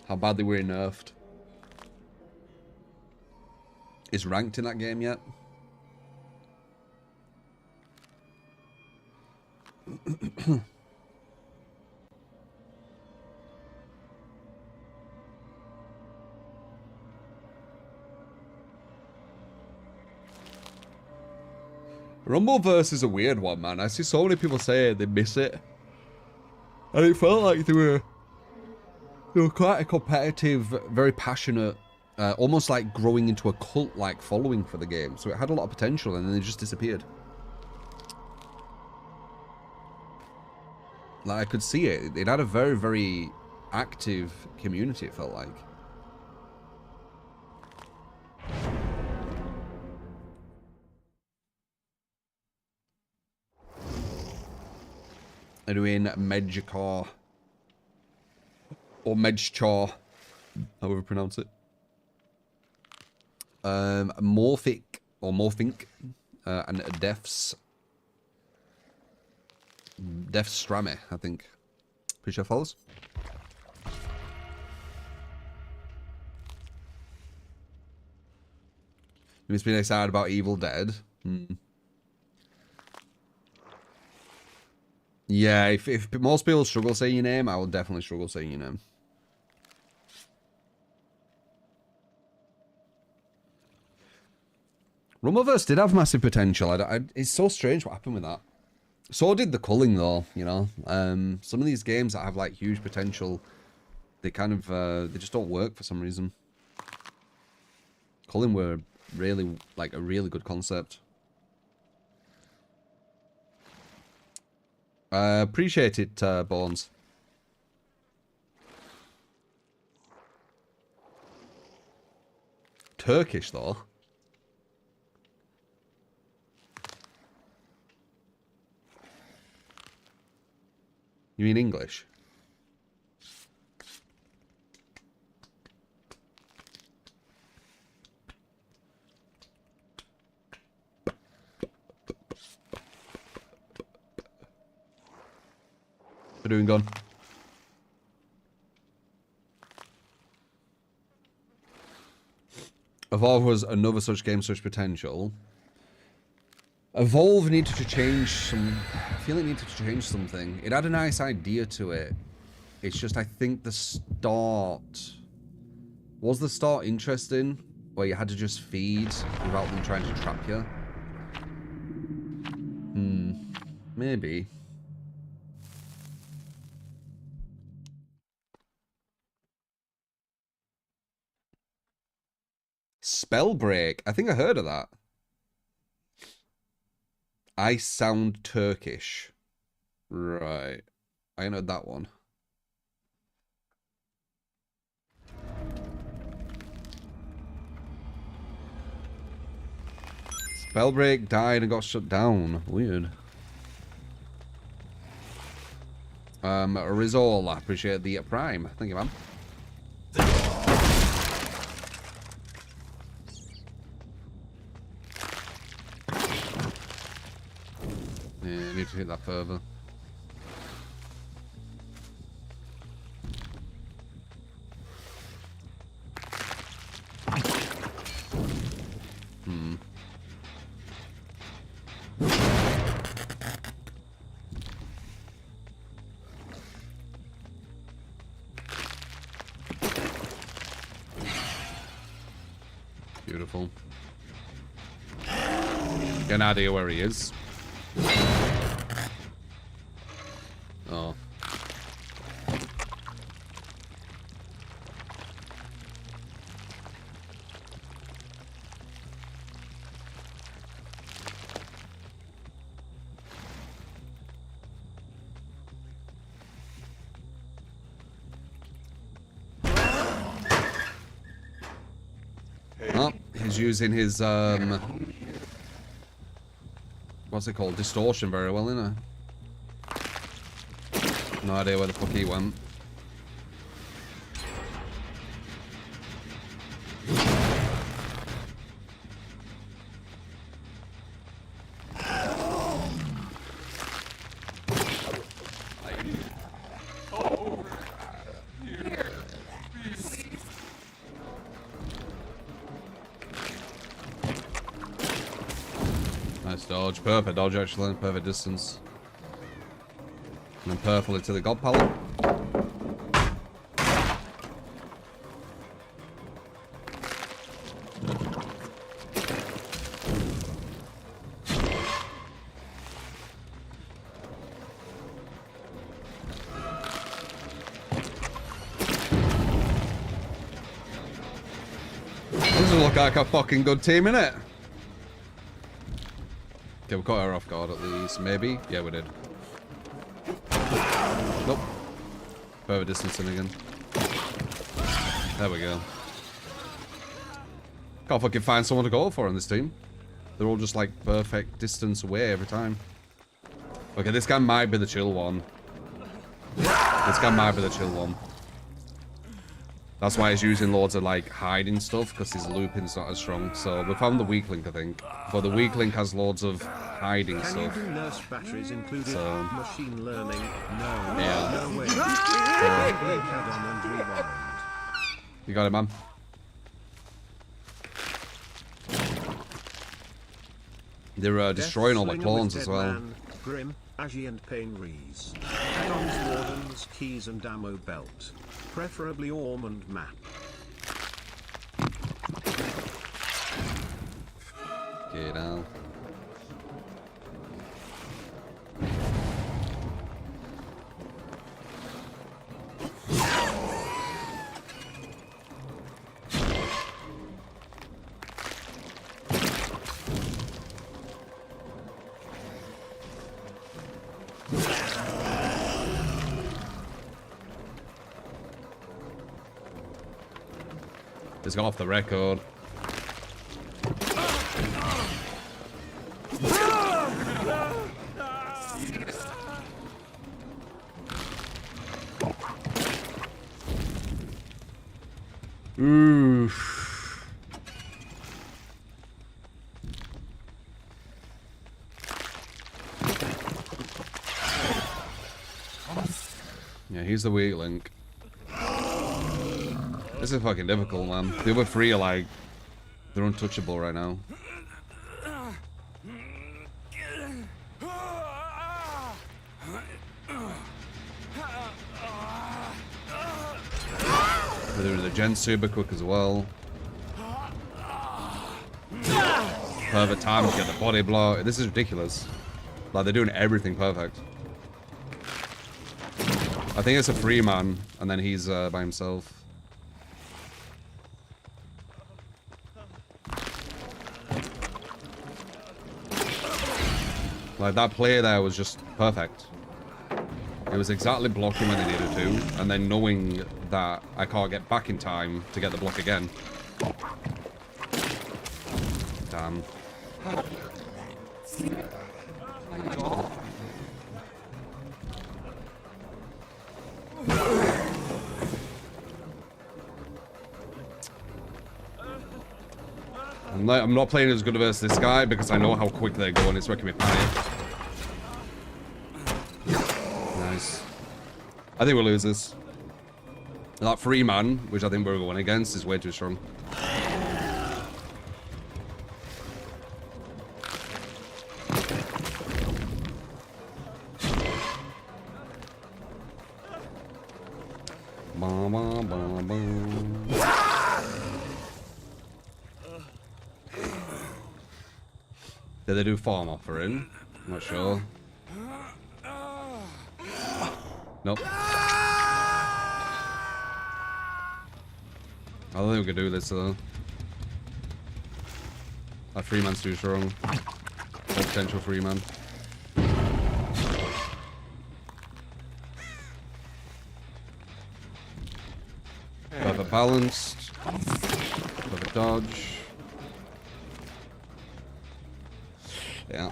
How badly were he nerfed? Is ranked in that game yet? Rumbleverse is a weird one, man. I see so many people say they miss it. And it felt like they were quite a competitive, very passionate, almost like growing into a cult-like following for the game. So it had a lot of potential and then it just disappeared. Like, I could see it. It had a very, very active community, it felt like. They're doing Medjcar. Or Medjcar. However you pronounce it. Morphic. Or Morphink. And Def's Strame, I think. Pretty sure follows. You must be excited about Evil Dead. Yeah, if most people struggle saying your name, I will definitely struggle saying your name. Rumbleverse did have massive potential. It's so strange what happened with that. So did the culling, though, you know. Some of these games that have, like, huge potential, they kind of, they just don't work for some reason. Culling were really, like, a really good concept. Appreciate it, Bones. Turkish, though. You mean English? What are doing, gone? Evolve was another such game, such potential. Evolve needed to change some... I feel it needed to change something. It had a nice idea to it. It's just, I think the start... Was the start interesting? Where you had to just feed without them trying to trap you? Maybe. Spellbreak. I think I heard of that. I sound Turkish. Right. I know that one. Spellbreak died and got shut down. Weird. Rizol, I appreciate the prime. Thank you, man. Yeah, I need to hit that further. Beautiful. Get an idea where he is. Oh. Oh, he's using his, what's it called? Distortion very well, isn't it? No idea where the fuck he went. Nice dodge. Perfect dodge, actually. Perfect distance. And then perfectly to the god pallet. Doesn't look like a fucking good team, innit? Okay, we caught her off guard at least. Maybe? Yeah, we did. Nope. Further distancing again. There we go. Can't fucking find someone to go for on this team. They're all just like perfect distance away every time. Okay, this guy might be the chill one. This guy might be the chill one. That's why he's using loads of like hiding stuff, because his looping's not as strong. So we found the weak link, I think. But the weak link has loads of hiding stuff. Can you do nurse batteries included So, machine learning? No. yeah. No way. Blink add-on and rewind. You got it, man. They're destroying all my clones as well. Man, Grim, Agi and Pain Rees. Add-ons, wardens, keys and ammo belt. Preferably Orm and map. Get out. It's gone off the record. Oof. Yeah, he's the weak link. This is fucking difficult, man. The other three are like, they're untouchable right now. They're the gen super quick as well. Perfect time to get the body block. This is ridiculous. Like, they're doing everything perfect. I think it's a free man, and then he's by himself. Like, that play there was just perfect. It was exactly blocking when they needed to, and then knowing that I can't get back in time to get the block again. Damn. I'm not playing as good versus this guy because I know how quick they're going. It's making me panic. Nice. I think we'll lose this. That free man, which I think we're going against, is way too strong. Ba, ba, ba, ba. Did they do farm offering? I'm not sure. Nope. I don't think we can do this though. That free man's too strong. Or potential free man. Perfect balanced. Perfect dodge. Yeah.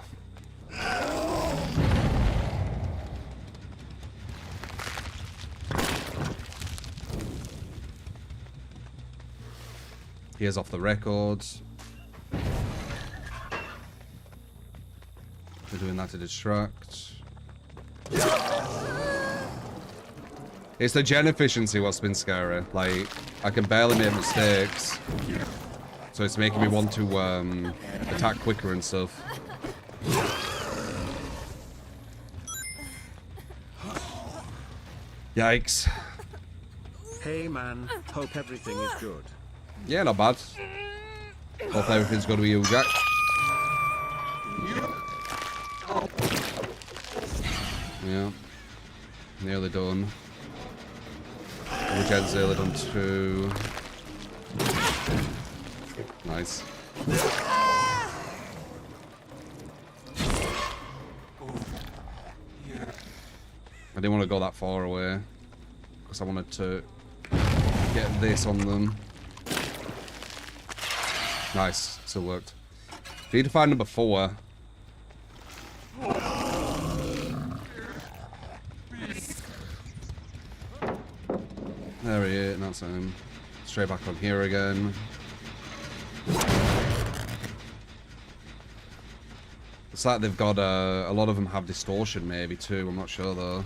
He is off the records. They're doing that to distract. It's the gen efficiency what's been scary. Like, I can barely make mistakes. So it's making me want to attack quicker and stuff. Yikes. Hey man, hope everything is good. Yeah, not bad. Hope everything's good with you, Jack. Yeah. Nearly done. Which ends nearly done too. Nice. I didn't want to go that far away because I wanted to get this on them. Nice, still worked. Need to find number 4. There he is, that's him. Straight back on here again. It's like they've got a lot of them have distortion maybe too, I'm not sure though.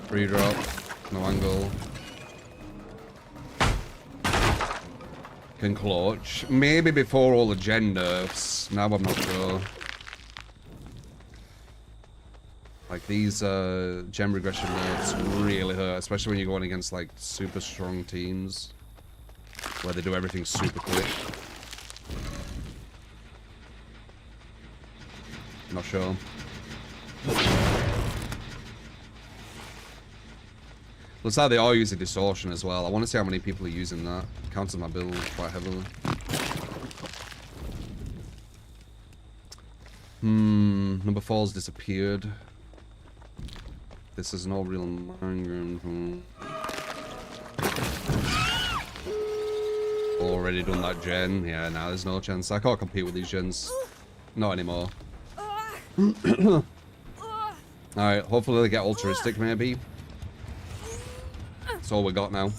Free drop, no angle. Can clutch. Maybe before all the gen nerfs. Now I'm not sure. Like these gem regression nerfs really hurt, especially when you're going against like super strong teams where they do everything super quick. Not sure. Looks like they are using distortion as well. I want to see how many people are using that. Counts on my build quite heavily. Number 4's disappeared. This is no real mind. Already done that gen. Yeah, now there's no chance. I can't compete with these gens. Not anymore. Alright, hopefully they get altruistic maybe. That's all we got now.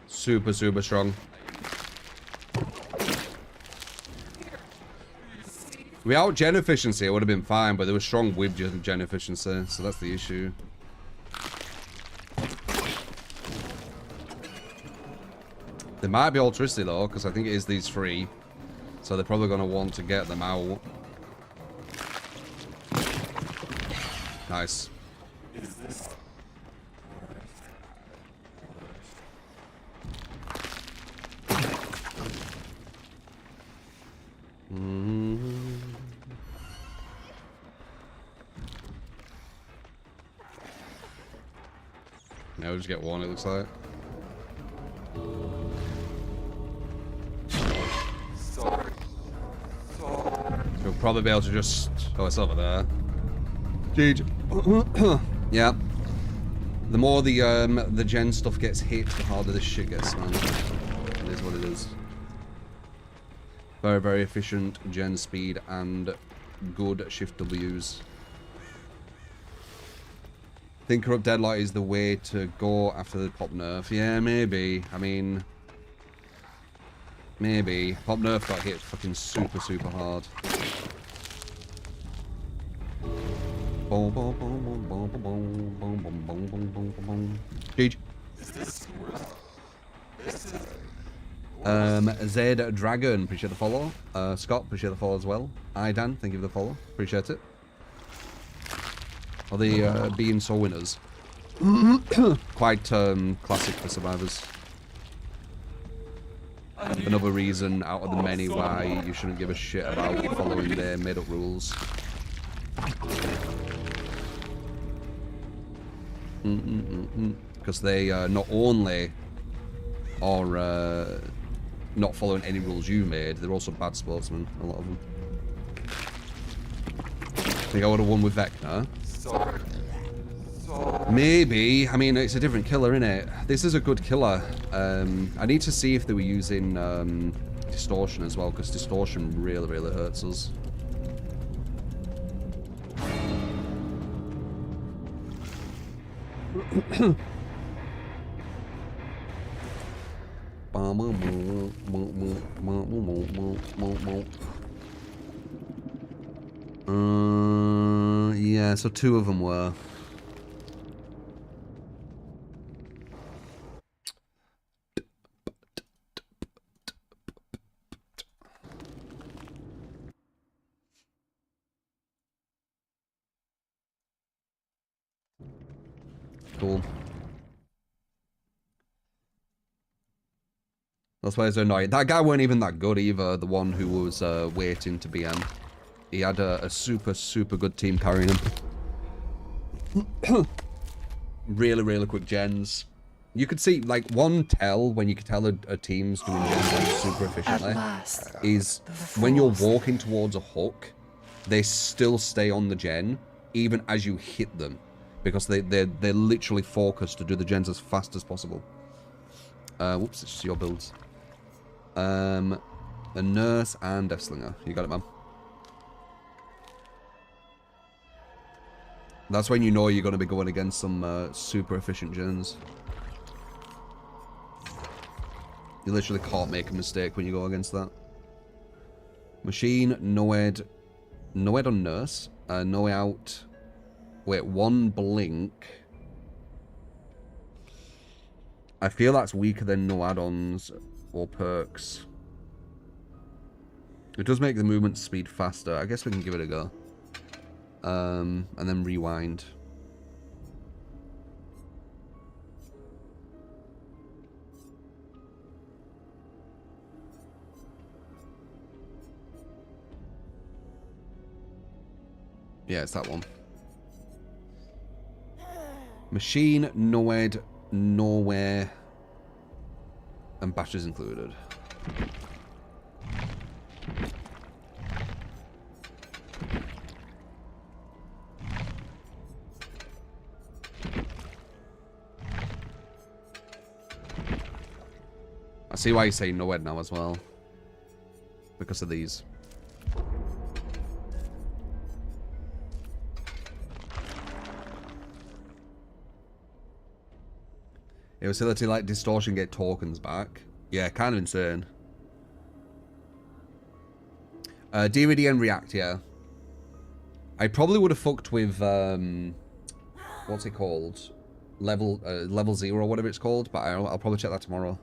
Super, super strong. Without gen efficiency, it would have been fine, but they were strong with gen efficiency, so that's the issue. They might be altruistic though, because I think it is these 3. So they're probably going to want to get them out. Nice. Yeah, we'll just get one, it looks like. We'll probably be able to just... Oh, it's over there. GG. Yeah. The more the gen stuff gets hit, the harder this shit gets, man. It is what it is. Very, very efficient gen speed and good shift Ws. Think Corrupt Deadlight is the way to go after the pop nerf. Yeah, maybe. I mean... Maybe. Pop nerf got hit fucking super, super hard. GG. Zed Dragon, appreciate the follow. Scott, appreciate the follow as well. Dan, thank you for the follow. Appreciate it. Are they being so winners? Quite classic for survivors. Another reason out of the many why you shouldn't give a shit about following their made up rules. Because they not only are not following any rules you made, they're also bad sportsmen, a lot of them. I think I would have won with Vecna. Maybe. I mean, it's a different killer, innit? This is a good killer. I need to see if they were using distortion as well, because distortion really, really hurts us. Yeah, so 2 of them were. Cool. That's why it's annoying. That guy weren't even that good either, the one who was waiting to be M. He had a super, super good team carrying him. Really, really quick gens. You could see, like, one tell when you could tell a team's doing gens like super efficiently is when you're walking towards a hook, they still stay on the gen even as you hit them because they're literally focused to do the gens as fast as possible. Whoops, it's just your builds. A nurse and a slinger. You got it, man. That's when you know you're going to be going against some super efficient gens. You literally can't make a mistake when you go against that. Machine, Noed. Noed on nurse. No out. Wait, 1 blink. I feel that's weaker than no add-ons or perks. It does make the movement speed faster. I guess we can give it a go. And then rewind. Yeah, it's that one. Machine, Noed, nowhere, and batteries included. I see why you say Noed now as well. Because of these. It was to like distortion get tokens back. Yeah, kind of insane. DBD and React, yeah. I probably would have fucked with what's it called? Level 0 or whatever it's called, but I'll probably check that tomorrow.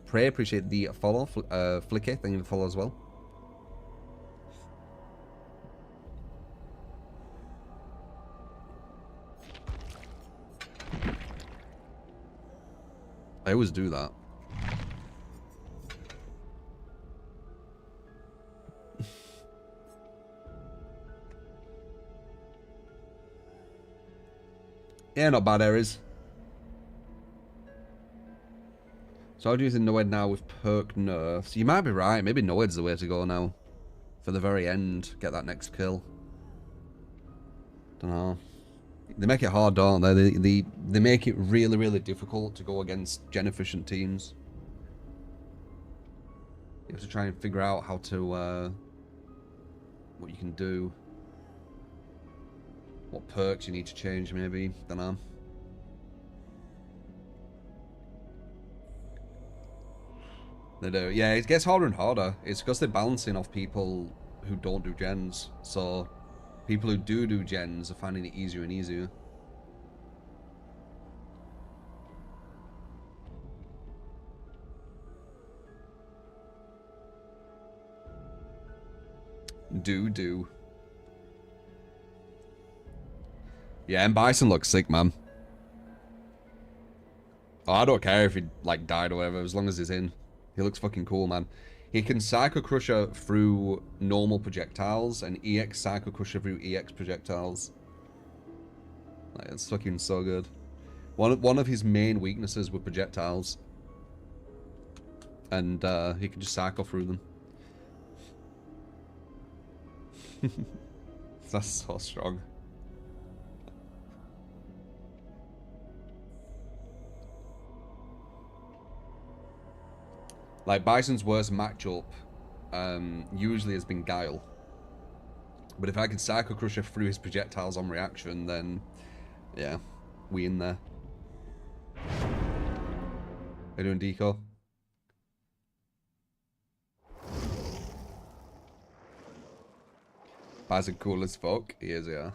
Pray, appreciate the follow. Flicky, thank you for the follow as well. I always do that. Yeah, not bad errors. So I'm using Noed now with perk nerfs. You might be right. Maybe Noed's the way to go now. For the very end. Get that next kill. Don't know. They make it hard, don't they? They make it really, really difficult to go against gen-efficient teams. You have to try and figure out how to... what you can do. What perks you need to change, maybe. Don't know. They do. Yeah, it gets harder and harder. It's because they're balancing off people who don't do gens. So, people who do gens are finding it easier and easier. Do. Yeah, and Bison looks sick, man. Oh, I don't care if he, like, died or whatever, as long as he's in. He looks fucking cool, man. He can Psycho Crusher through normal projectiles and EX Psycho Crusher through EX projectiles. Like, it's fucking so good. One of his main weaknesses were projectiles. And he can just Psycho through them. That's so strong. Like, Bison's worst matchup usually has been Guile. But if I can Psycho Crusher through his projectiles on reaction, then yeah, we in there. How you doing, Deco? Baz are cool as fuck. He is, yeah.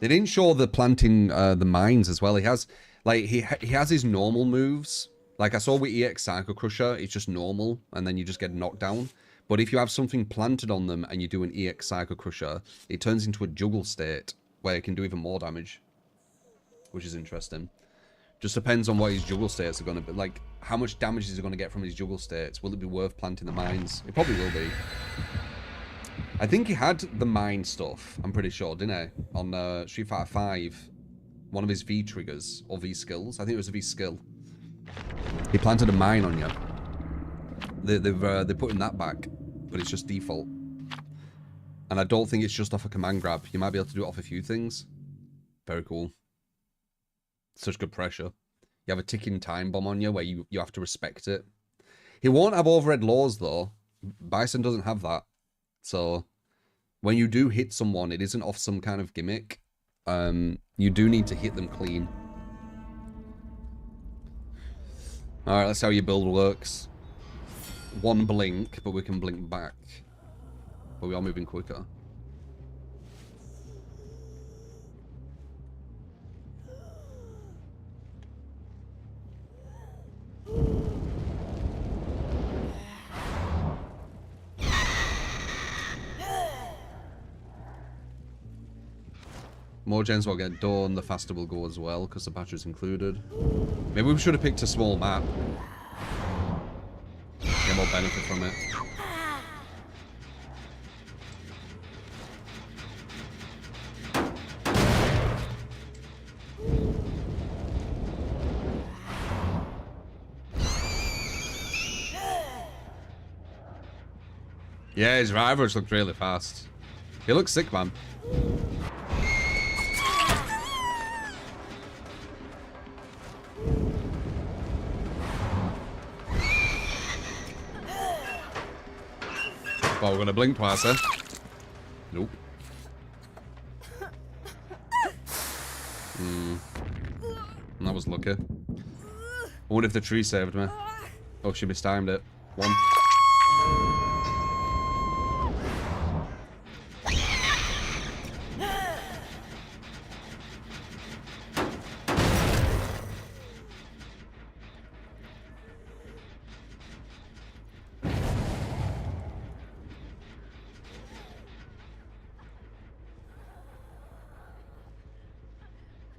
They didn't show the planting the mines as well. He has like he has his normal moves. Like I saw with EX Psycho Crusher, it's just normal, and then you just get knocked down. But if you have something planted on them and you do an EX Psycho Crusher, it turns into a juggle state where it can do even more damage, which is interesting. Just depends on what his juggle states are going to be. Like, how much damage is he going to get from his juggle states? Will it be worth planting the mines? It probably will be. I think he had the mine stuff, I'm pretty sure, didn't he? On Street Fighter 5, one of his V triggers, or V skills. I think it was a V skill. He planted a mine on you. They're putting that back, but it's just default. And I don't think it's just off a command grab. You might be able to do it off a few things. Very cool. Such good pressure. You have a ticking time bomb on you where you have to respect it. He won't have overhead laws, though. Bison doesn't have that. So when you do hit someone, it isn't off some kind of gimmick. You do need to hit them clean. Alright, that's how your build works. One blink, but we can blink back. But we are moving quicker. More gens will get done, the faster we'll go as well, because the battery's included. Maybe we should have picked a small map. Get more benefit from it. Yeah, his rivals looked really fast. He looks sick, man. Well, we're gonna blink twice, eh? Nope. That was lucky. I wonder if the tree saved me. Oh, she mistimed it. One.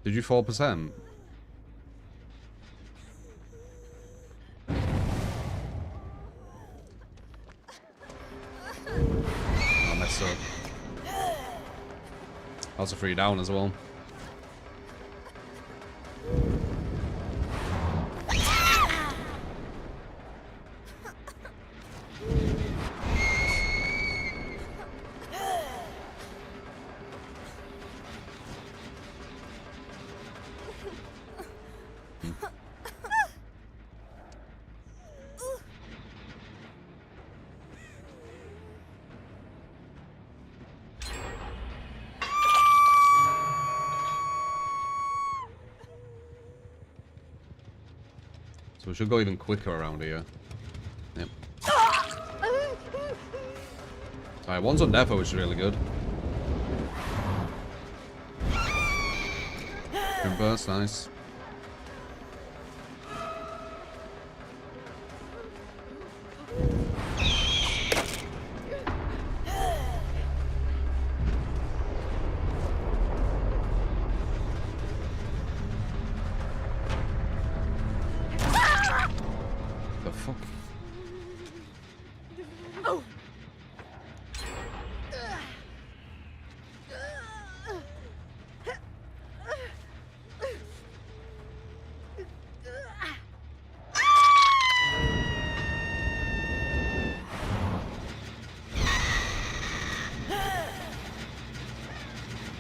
Did you 4%? I messed up. That was a free down as well. So we should go even quicker around here. Yep. Alright, one's on Defo, which is really good. Good burst, nice.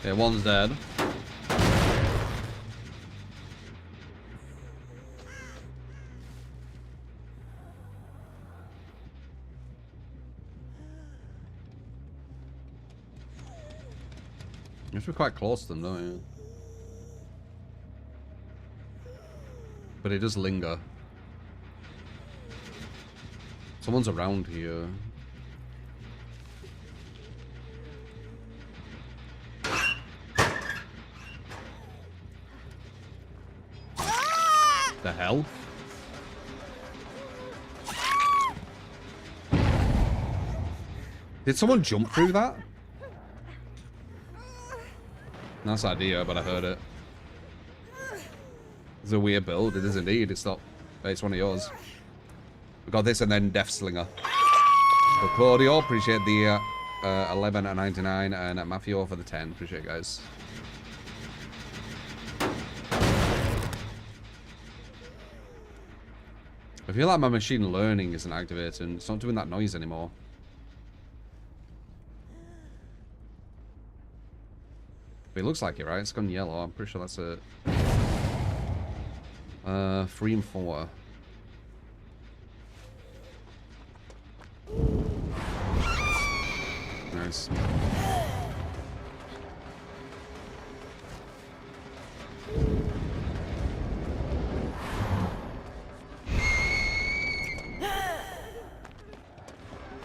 Yeah, one's dead. You have to be quite close to them, don't you? But it does linger. Someone's around here. The hell? Did someone jump through that? Nice idea, but I heard it. It's a weird build. It is indeed. It's not. It's one of yours. We got this and then Death Slinger. So Claudio, appreciate the 11.99 and Mafio for the 10. Appreciate it, guys. I feel like my machine learning isn't activated and it's not doing that noise anymore. But it looks like it, right? It's gone yellow. I'm pretty sure that's it. 3 and 4. Nice.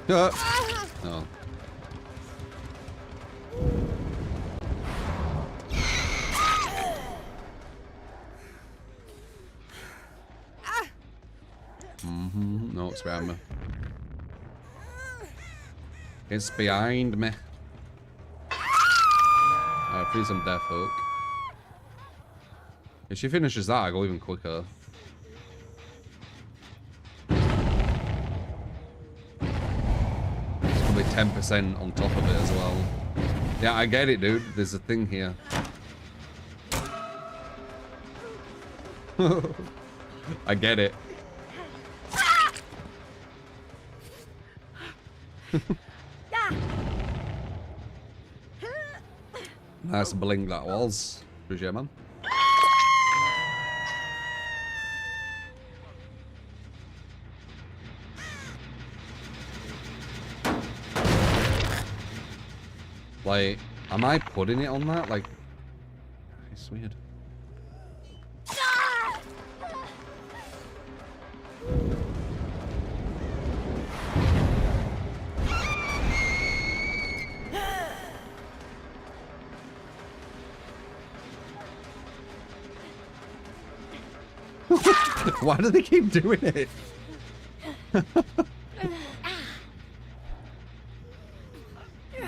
Oh. No, it's behind me. It's behind me. Alright, free some death hook. If she finishes that, I go even quicker. It's probably 10% on top of it as well. Yeah, I get it, dude. There's a thing here. I get it. Nice bling that was. Appreciate it, man. Like, am I putting it on that? Like, it's weird. Why do they keep doing it?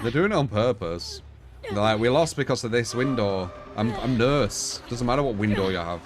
They're doing it on purpose. They're like, we lost because of this window. I'm nurse. Doesn't matter what window you have.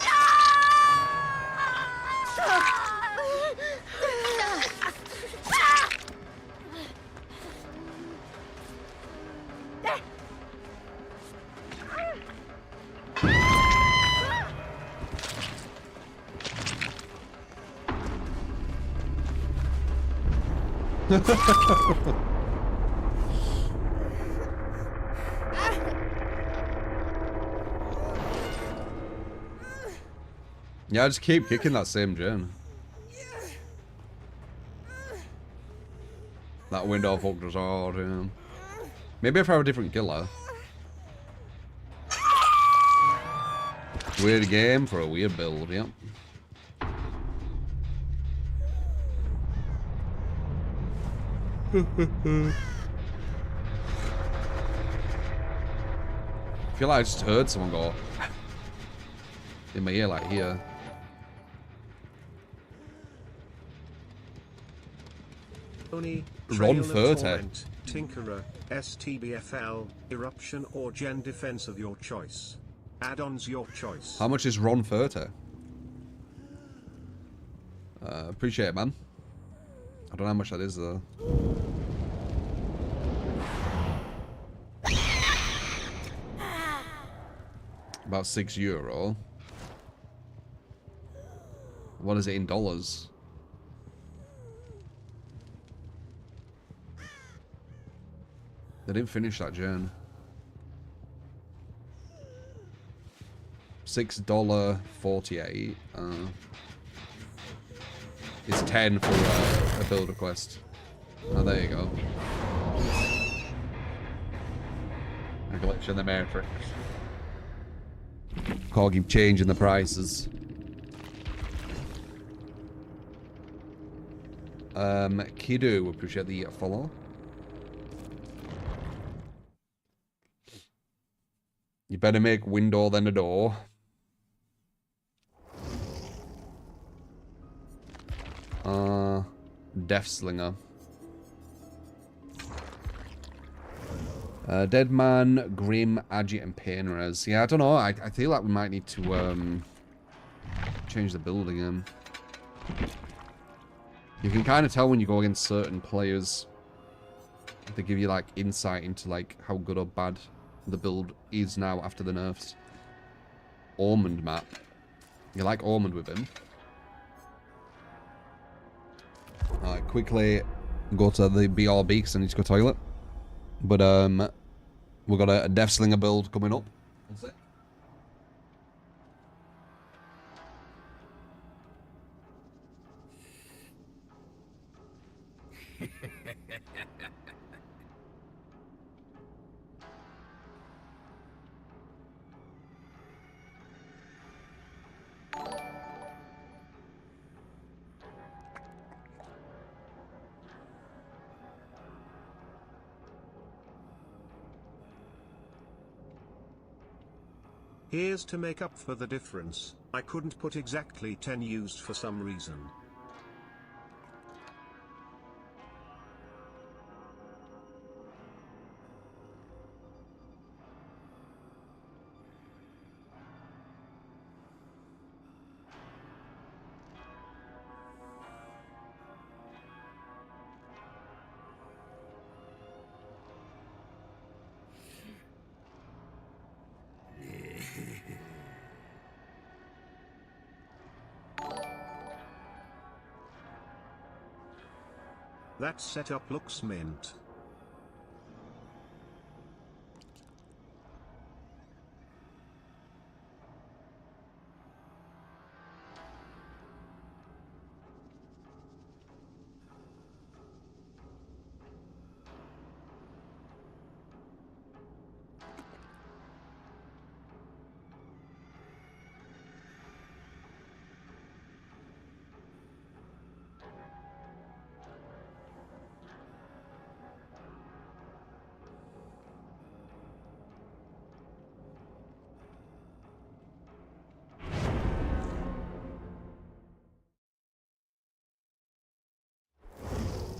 Yeah, I just keep kicking that same gen. That window fucked us hard, yeah. Maybe if I have a different killer. Weird game for a weird build, yep. I feel like I just heard someone go in my ear, like here. Ron Furter. Tinkerer, STBFL, Eruption or Gen Defense of your choice. Add-ons your choice. How much is Ron Furter? Appreciate it, man. I don't know how much that is, though. About €6. What is it in dollars? They didn't finish that journey. $6.48. It's 10 for a build request. Oh, there you go. glitch in the matrix. Can't keep changing the prices. Kidu, appreciate the follow. You better make window than a door. Death Slinger. Dead Man, Grim, Agi, and Painterers. Yeah, I don't know. I feel like we might need to change the build again. You can kind of tell when you go against certain players. They give you like insight into like how good or bad the build is now after the nerfs. Ormond map. You like Ormond with him? Alright, quickly go to the BRB because I need to go toilet. But we've got a Death Slinger build coming up. That's it. Here's to make up for the difference. I couldn't put exactly 10 used for some reason. That setup looks mint.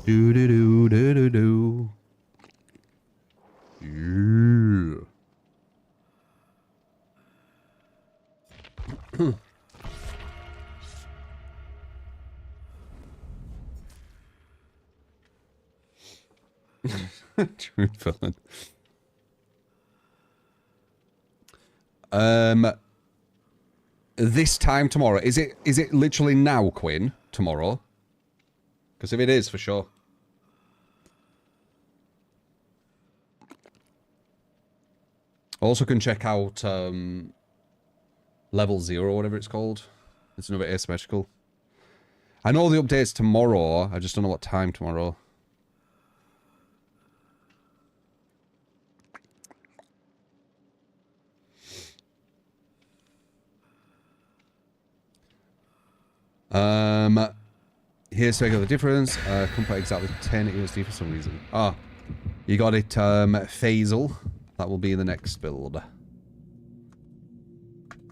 Do do do do do do. Yeah. True villain. This time tomorrow. Is it literally now, Quinn? Tomorrow? Because if it is, for sure. Also can check out Level 0, or whatever it's called. It's another asymmetrical. I know the update's tomorrow. I just don't know what time tomorrow. Here's to make the difference. Compare exactly 10 USD for some reason. Ah, you got it, Faisal. That will be the next build.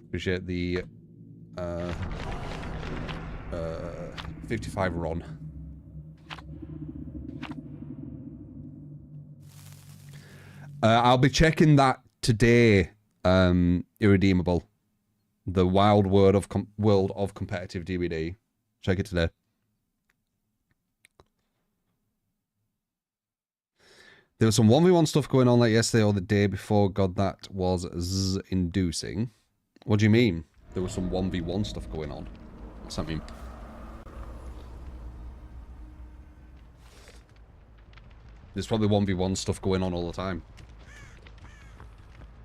Appreciate the 55 Ron. I'll be checking that today. Irredeemable. The wild world of competitive DBD. Check it today. There was some 1v1 stuff going on like yesterday or the day before. God, that was inducing. What do you mean? There was some 1v1 stuff going on. What's that mean? There's probably 1v1 stuff going on all the time.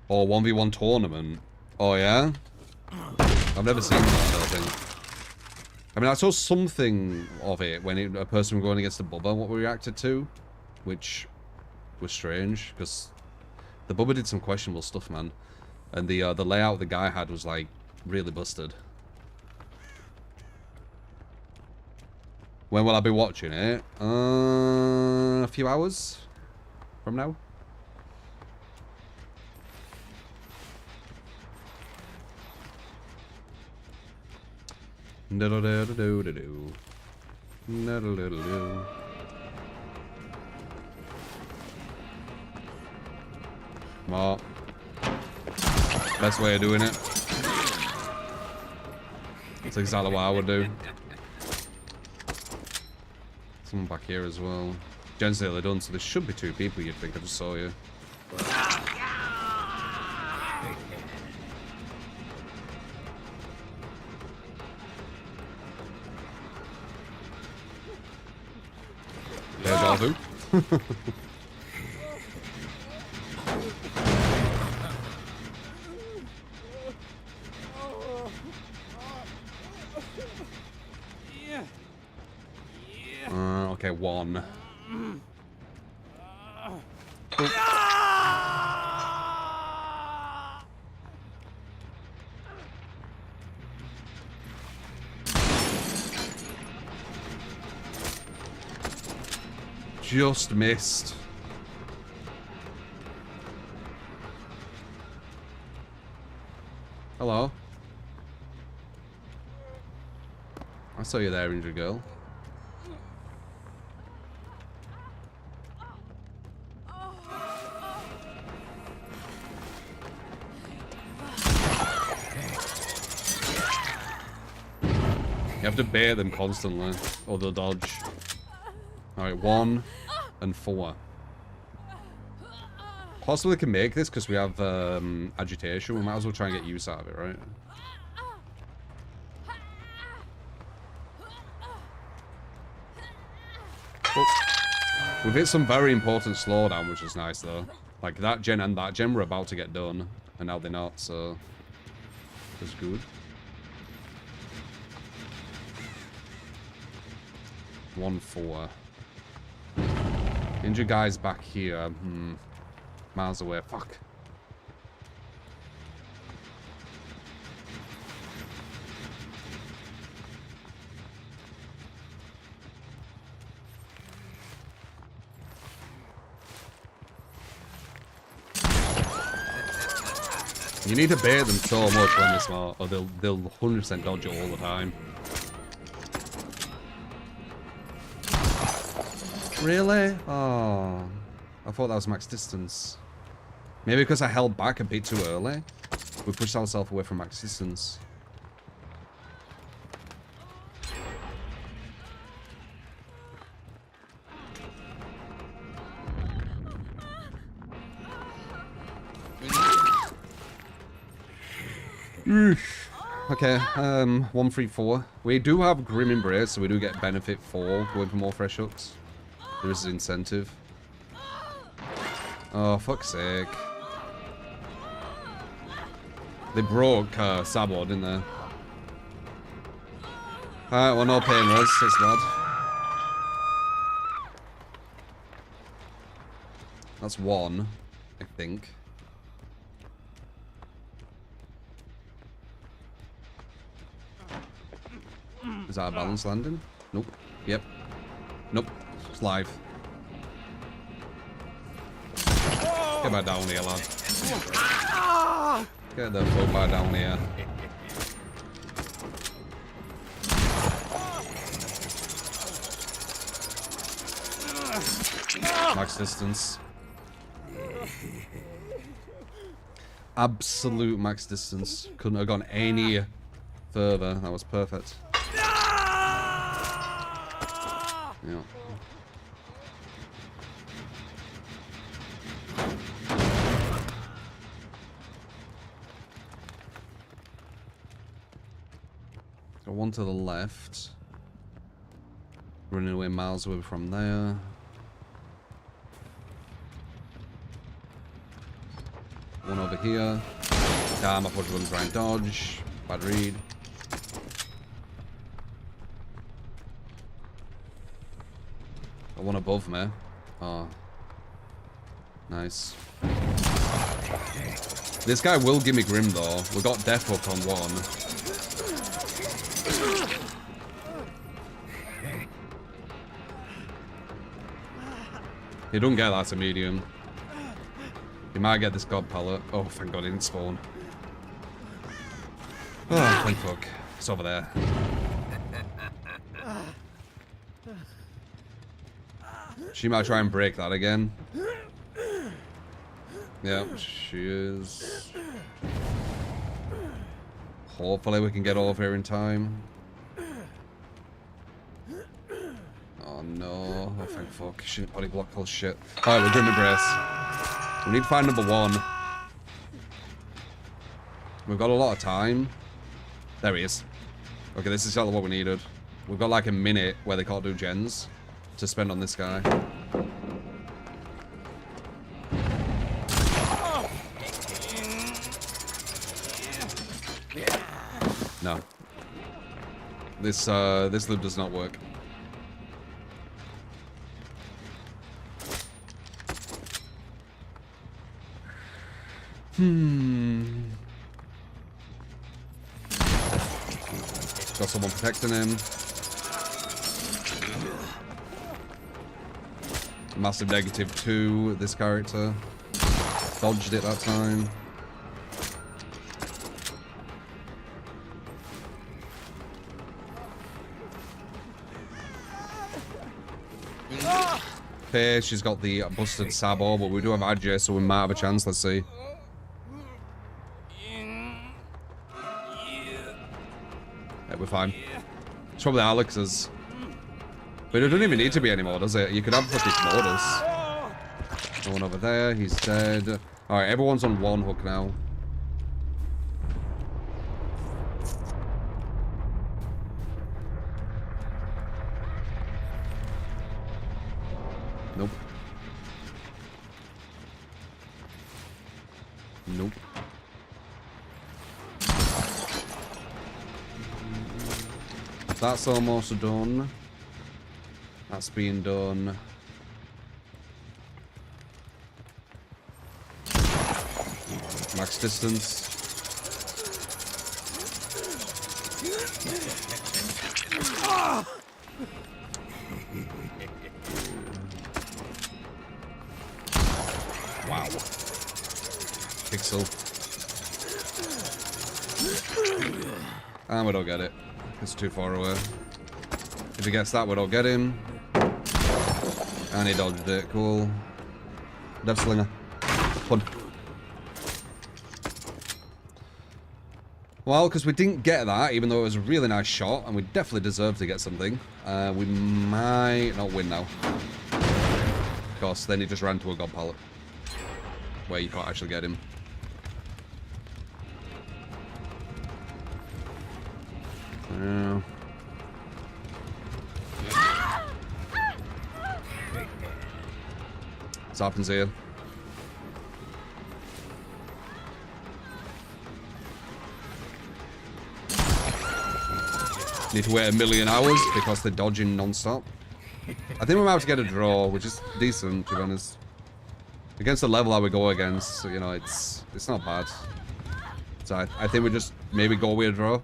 Or 1v1 tournament. Oh yeah? I've never seen that, I don't think. I mean, I saw something of it when a person was going against the Bubba, what we reacted to, which was strange, because The Bubba did some questionable stuff, man. And the layout the guy had was, like, really busted. When will I be watching it? A few hours from now. No-do-do-do-do-do. No-do-do-do-do. Smart. Best way of doing it. That's exactly what I would do. Someone back here as well. Jen's nearly done, so there should be 2 people, you'd think. I just saw you. Deja vu. Okay, 1. Just missed. Hello. I saw you there, injured girl. You have to bait them constantly, or they'll dodge. Alright, 1 and 4. Possibly can make this because we have agitation. We might as well try and get use out of it, right? Oh. We've hit some very important slowdown, which is nice though. Like that gen and that gen were about to get done, and now they're not, so that's good. 1-4. Injured guy's back here. Miles away. Fuck. You need to bait them so much when they're smart, or they'll 100% dodge it all the time. Really? Oh, I thought that was max distance. Maybe because I held back a bit too early. We pushed ourselves away from max distance. Okay, 1-3-4. We do have Grim Embrace, so we do get benefit for going for more fresh hooks. There is an incentive. Oh, fuck's sake. They broke Sabo, didn't they? Alright, well, no pain, Res. That's bad. That's 1, I think. Is that a balance landing? Nope. Yep. Nope. It's live. Get back down here, lad. Get the fuck back down here. Max distance. Absolute max distance. Couldn't have gone any further. That was perfect. Yeah. Got one to the left. Running away miles away from there. One over here. Damn, I thought you were going to try and dodge. Bad read. Got one above me. Oh. Nice. This guy will give me Grim though. We got Death Hook on one. He don't get that to medium. He might get this God pallet. Oh, thank God he didn't spawn. Oh, thank fuck. It's over there. She might try and break that again. Yeah, she is. Hopefully we can get over here in time. Oh no. Oh thank fuck. She didn't body block all shit. Alright, we're Grim Embrace. We need to find number one. We've got a lot of time. There he is. Okay, this is exactly what we needed. We've got like a minute where they can't do gens to spend on this guy. No. This loop does not work. Got someone protecting him. Massive -2, this character. Dodged it that time. Okay, she's got the busted Sabo, but we do have Adja, so we might have a chance. Let's see. Yeah, we're fine. It's probably Alex's. But it doesn't even need to be anymore, does it? You could have fucking Mortis. No one over there, he's dead. Alright, everyone's on one hook now. Nope. Nope. That's almost done. That's being done. Max distance. Wow. Pixel. And we don't get it. It's too far away. If he gets that, we don't get him. And he dodged it. Cool. Dev Slinger. Fun. Well, because we didn't get that, even though it was a really nice shot, and we definitely deserved to get something, we might not win now. Because then he just ran to a God pallet. Where you can't actually get him. Yeah. What happens here? Need to wait 1,000,000 hours because they're dodging non-stop. I think we're about to get a draw, which is decent, to be honest. Against the level that we go against, you know, it's not bad. So I think we just maybe go with a draw.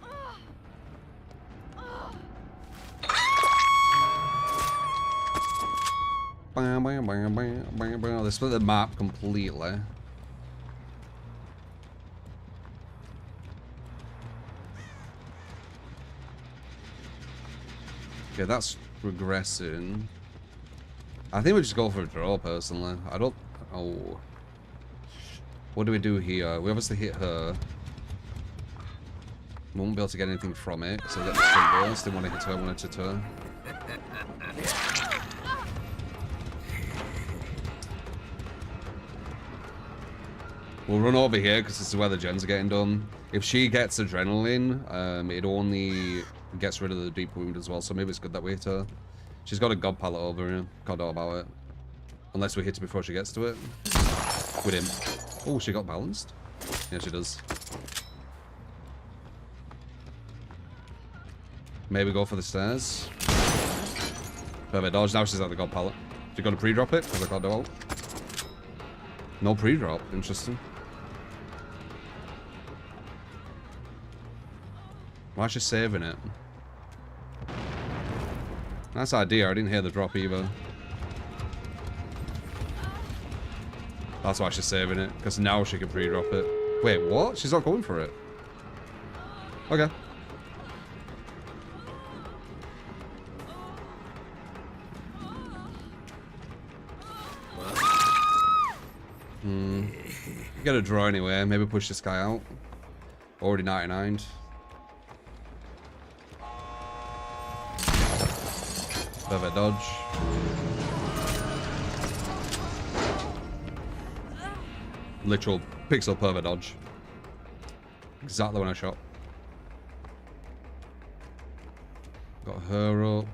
They split the map completely. Okay, that's regressing. I think we just go for a draw, personally. I don't... Oh. What do we do here? We obviously hit her. We won't be able to get anything from it, so we get the spin balls. Didn't want to hit her, wanted to hit her. We'll run over here because this is where the gens are getting done. If she gets adrenaline, it only gets rid of the deep wound as well, so maybe it's good that we hit her. She's got a God pallet over here. Can't know about it. Unless we hit her before she gets to it. With him. Oh, she got balanced? Yeah, she does. Maybe go for the stairs. Perfect dodge. Now she's at the God pallet. She got to pre-drop it? Because I can't do out. No pre-drop. Interesting. Why is she saving it? Nice idea. I didn't hear the drop either. That's why she's saving it. Because now she can pre-drop it. Wait, what? She's not going for it. Okay. Get a draw anyway. Maybe push this guy out. Already 99'd. Perfect dodge. Literal pixel perfect dodge. Exactly when I shot. Got her up.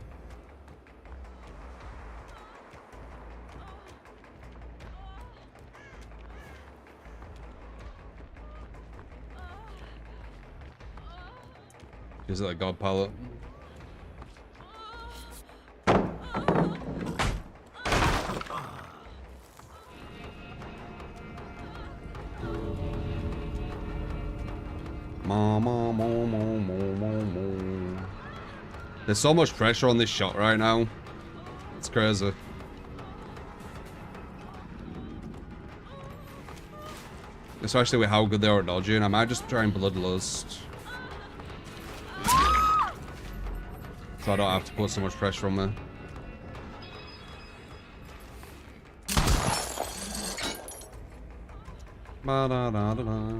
Is it like God pallet? There's so much pressure on this shot right now. It's crazy. Especially with how good they are at dodging. I might just try and bloodlust. So I don't have to put so much pressure on me.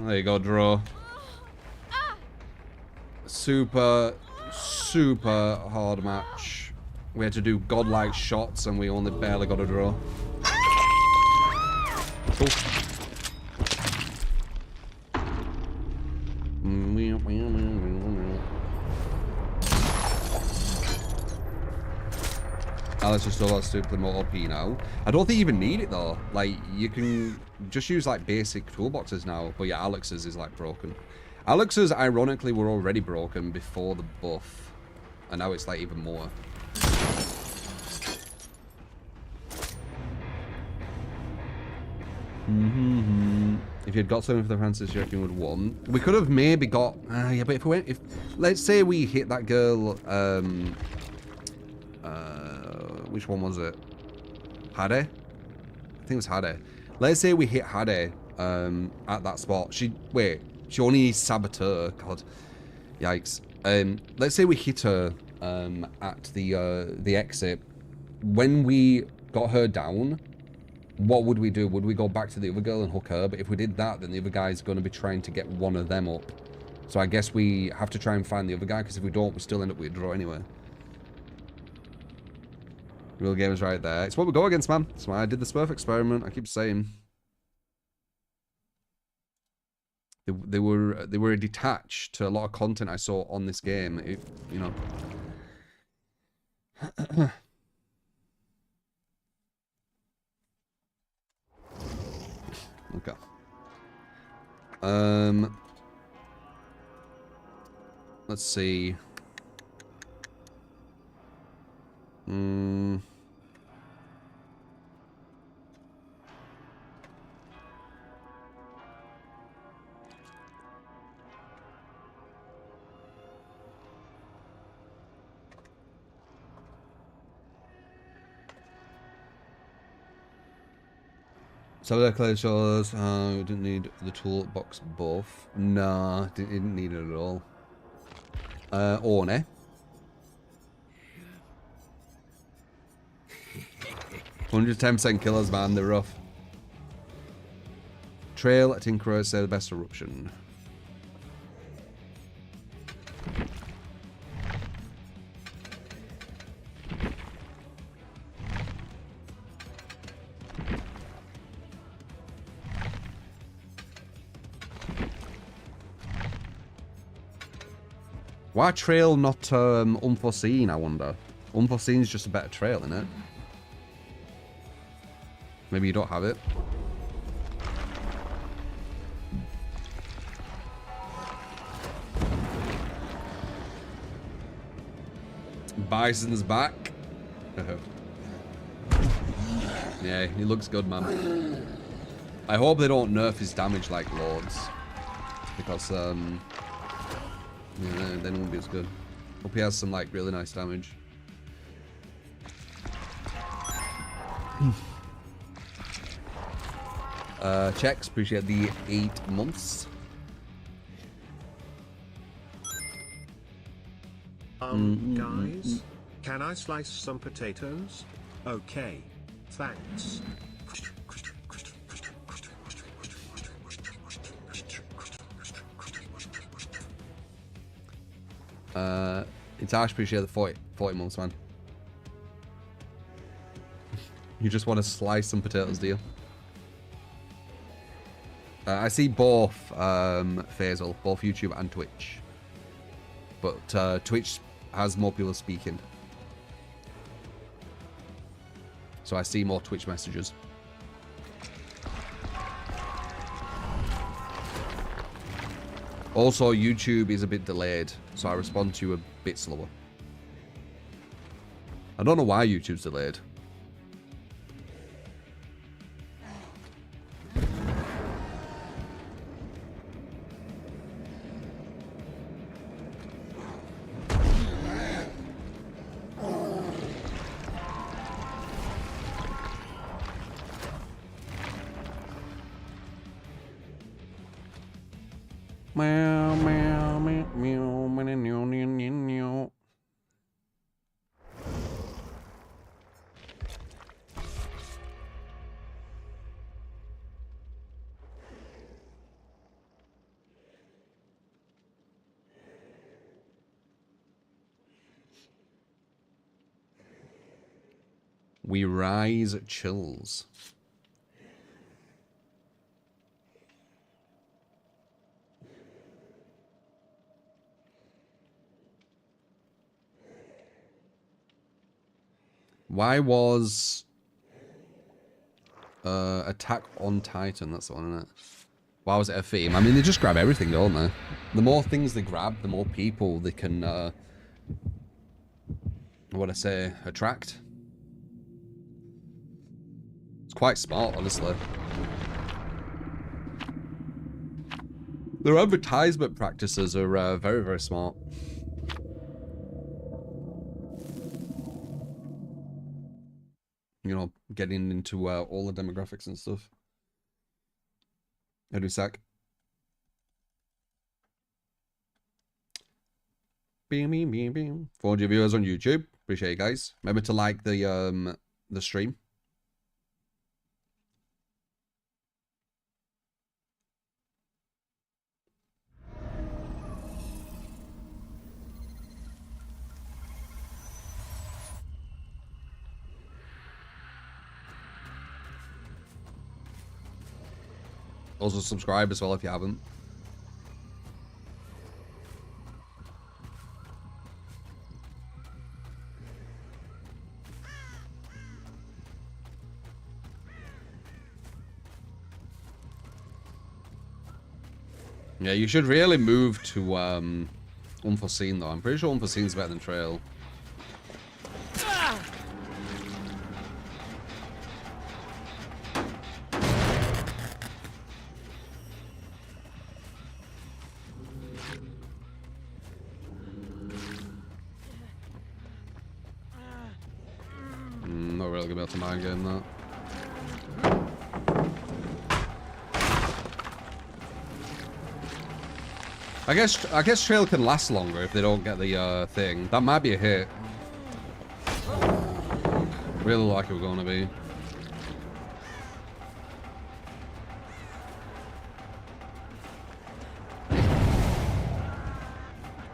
There you go, draw. Super hard match. We had to do godlike shots and we only barely got a draw. Cool. Alex just still got stupid more OP now. I don't think you even need it though. Like, you can just use like basic toolboxes now. But yeah, Alex's is like broken. Alex's ironically were already broken before the buff. And now it's like even more. If you'd got something for the Francis, you reckon would won. We could have maybe got yeah, but if we went, let's say we hit that girl, which one was it? Hade? I think it was Hade. Let's say we hit Hade at that spot. She only needs Saboteur. God, yikes. Let's say we hit her at the exit. When we got her down, what would we do? Would we go back to the other girl and hook her? But if we did that, then the other guy's going to be trying to get one of them up. So I guess we have to try and find the other guy, because if we don't, we still end up with a draw anyway. Real game is right there. It's what we go against, man. That's why I did the Smurf experiment. I keep saying. They were detached to a lot of content I saw on this game. You know. Okay. Let's see. So the clothes shows, we didn't need the toolbox buff. Nah, didn't need it at all. Orne. 110% killers, man, they're rough. Trail, Tinkerer, say the best eruption. Why trail not unforeseen, I wonder? Unforeseen is just a better trail, isn't it? Maybe you don't have it. Bison's back. Yeah, he looks good, man. I hope they don't nerf his damage like Lords. Because, Yeah, then it won't be as good. Hope he has some like really nice damage. Checks, appreciate the 8 months. Guys, can I slice some potatoes? Okay, thanks. It's Ash, appreciate the 40 months, man. You just want to slice some potatoes, do you? I see both Faisal, both YouTube and Twitch. But Twitch has more people speaking. So I see more Twitch messages. Also, YouTube is a bit delayed, so I respond to you a bit slower. I don't know why YouTube's delayed. Meow, meow, meow, meow, meow, meow, meow, meow. We rise chills. Why was Attack on Titan? That's the one, isn't it? Why was it a theme? I mean, they just grab everything, don't they? The more things they grab, the more people they can, what I say, attract. It's quite smart, honestly. Their advertisement practices are very, very smart. You know, getting into all the demographics and stuff. How do you sack? Beam, beam, beam, beam. 400 viewers on YouTube. Appreciate you guys. Remember to like the stream. Also subscribe as well if you haven't. Yeah, you should really move to Unforeseen though. I'm pretty sure Unforeseen is better than Trail. Not really gonna be able to mind game that. I guess Trail can last longer if they don't get the thing. That might be a hit. Really like it we're gonna be.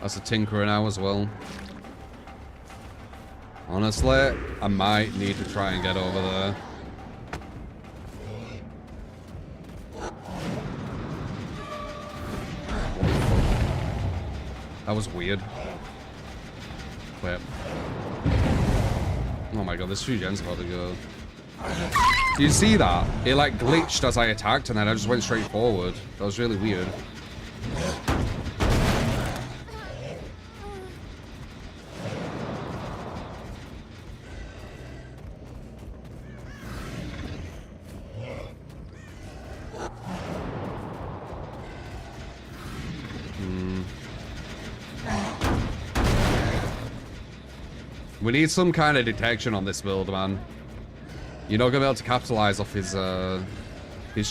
That's a Tinkerer now as well. Honestly, I might need to try and get over there. That was weird. Wait. Oh my god, there's 2 gens about to go. Do you see that? It like glitched as I attacked and then I just went straight forward. That was really weird. We need some kind of detection on this build, man. You're not gonna be able to capitalize off his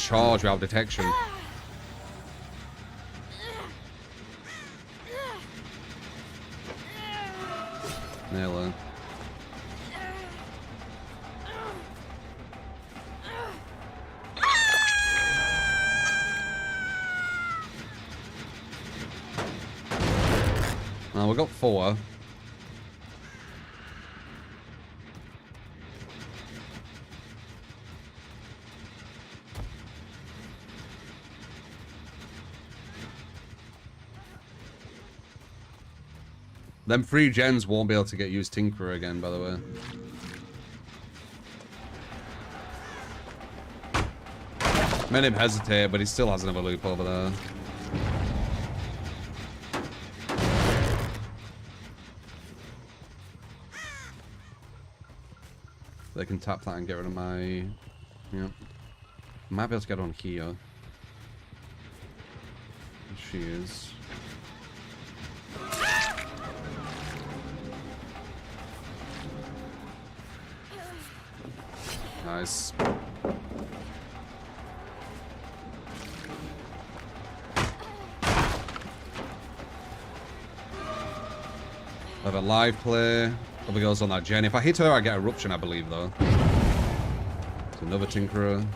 charge without detection. Nail it. Now we got 4. Them 3 gens won't be able to get used Tinkerer again, by the way. Made him hesitate, but he still has another loop over there. They can tap that and get rid of my... Yep. Might be able to get on here. She is. Nice. I have a live play. Probably goes on that gen. If I hit her, I get eruption, I believe, though. It's another Tinkerer.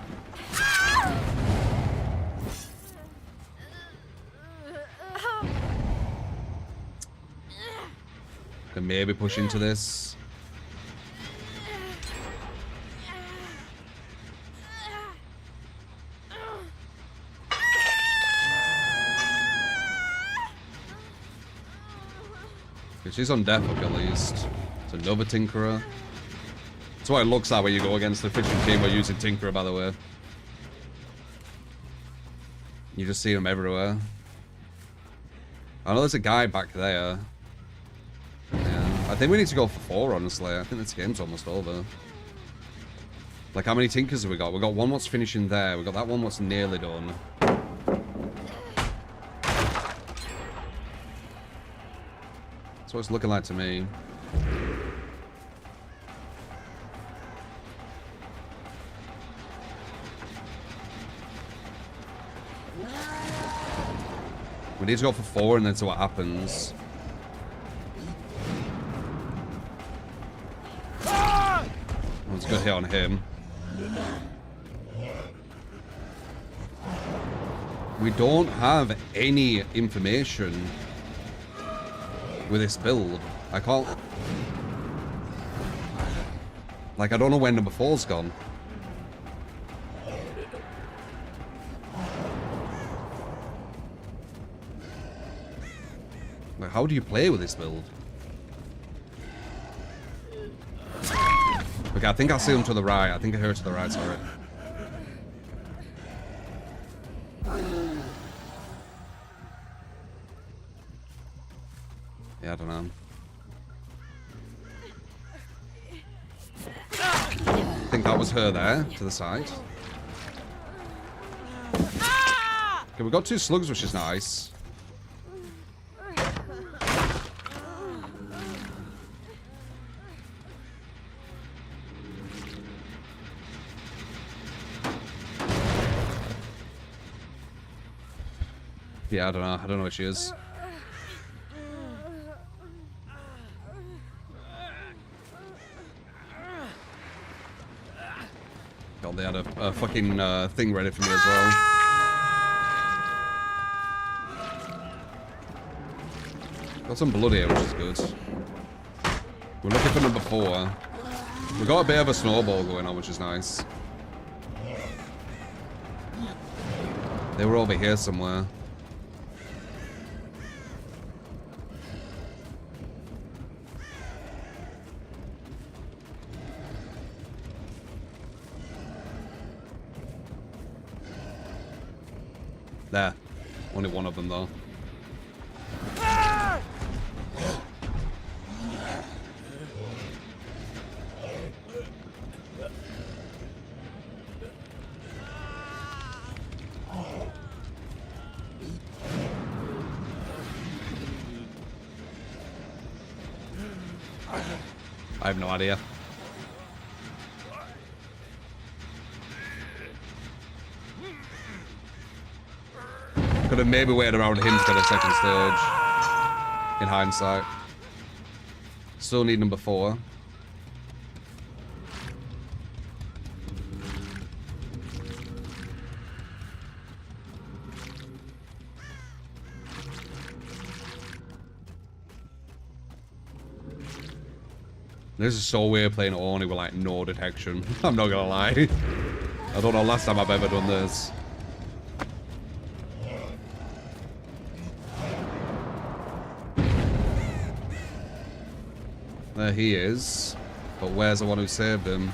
Can maybe push into this. She's on death hook at least. It's another Tinkerer. That's what it looks like when you go against the fishing team. We're using Tinkerer, by the way. You just see them everywhere. I know there's a guy back there. Yeah. I think we need to go for 4, honestly. I think this game's almost over. Like, how many Tinkers have we got? We've got one what's finishing there. We've got that one what's nearly done. That's what it's looking like to me. We need to go for 4 and then see what happens. That's a good hit on him. We don't have any information with this build. I can't... Like, I don't know when number 4's gone. Like, how do you play with this build? Okay, I think I see him to the right. I think I heard to the right, sorry. Yeah, I don't know. I think that was her there, to the side. Okay, we got 2 slugs, which is nice. Yeah, I don't know. I don't know where she is. God, they had a fucking thing ready for me as well. Got some blood here, which is good. We're looking for number 4. We got a bit of a snowball going on, which is nice. They were over here somewhere. There. Only one of them, though. I have no idea. Could have maybe waited around him to get a second stage. In hindsight. Still need number 4. This is so weird playing Oni with like no detection. I'm not gonna lie. I don't know last time I've ever done this. There he is. But where's the one who saved him?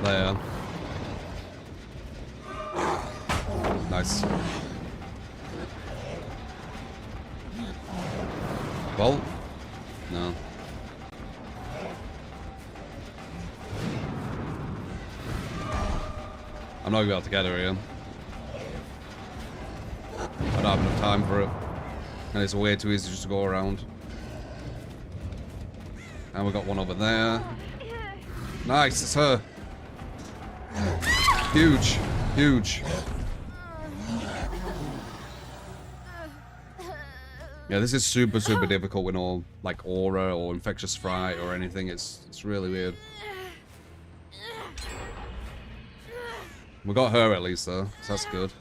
There. Nice. Well, no. I'm not gonna be able to get her here. I don't have enough time for it. And it's way too easy just to go around. And we got one over there. Nice, it's her. Huge, huge. Yeah, this is super, super difficult with no like aura or infectious fright or anything. It's really weird. We got her at least though, so that's good.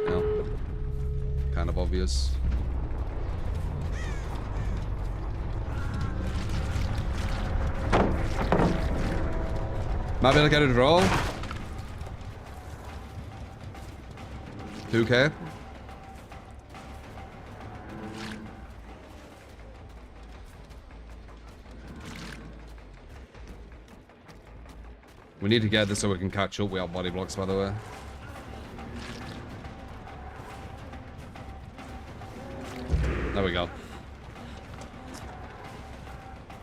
Yeah. Kind of obvious. Might be able to get a draw. 2K. We need to get this so we can catch up. We have body blocks, by the way. There we go.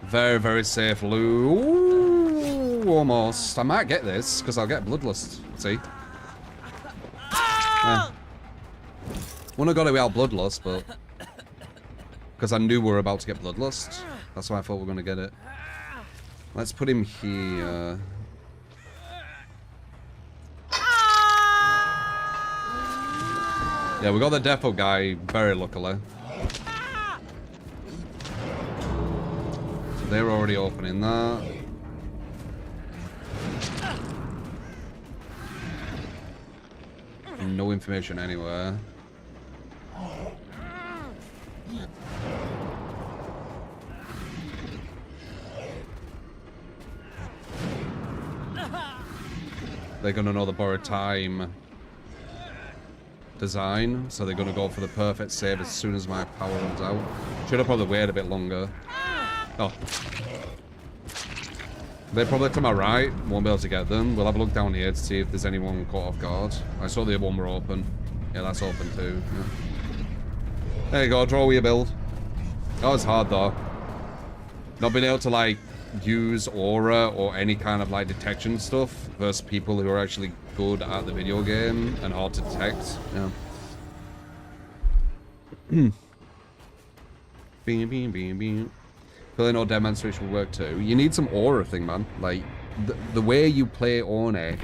Very, very safe loot. Ooh, almost. I might get this, because I'll get Bloodlust. See? Yeah. When I got it without Bloodlust, but... because I knew we were about to get Bloodlust. That's why I thought we were going to get it. Let's put him here. Yeah, we got the depot guy very luckily. So they're already opening that. No information anywhere. They're gonna know the borrowed time design, so they're gonna go for the perfect save as soon as my power runs out. Should have probably waited a bit longer. Oh. They're probably to my right, won't be able to get them. We'll have a look down here to see if there's anyone caught off guard. I saw the other one were open. Yeah, that's open too. Yeah. There you go, draw your build. That was hard though. Not being able to like use aura or any kind of like detection stuff versus people who are actually good at the video game and hard to detect. Yeah. Beam, beam, beam, beam. Filling or dead man switch will work too. You need some aura thing, man. Like the way you play Orne,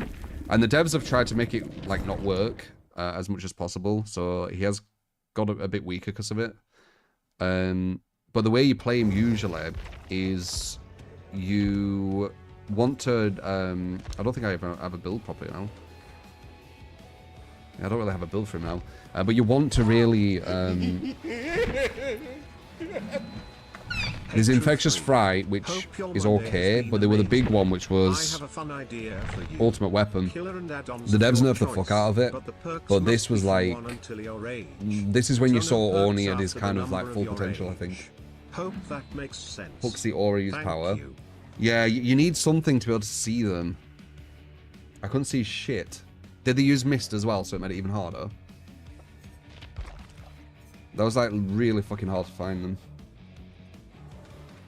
and the devs have tried to make it like not work as much as possible. So he has got a bit weaker because of it. But the way you play him usually is you want to. I don't think I ever have a build properly now. I don't really have a build for him now. But you want to really. There's Infectious Fright, which is okay, but there was the big one, which was Ultimate Weapon. The devs nerfed the fuck out of it, but this was like... This is when you saw Orne at his kind of like full potential, I think. Hooks the aura use power. Yeah, you need something to be able to see them. I couldn't see shit. Did they use mist as well, so it made it even harder? That was like really fucking hard to find them.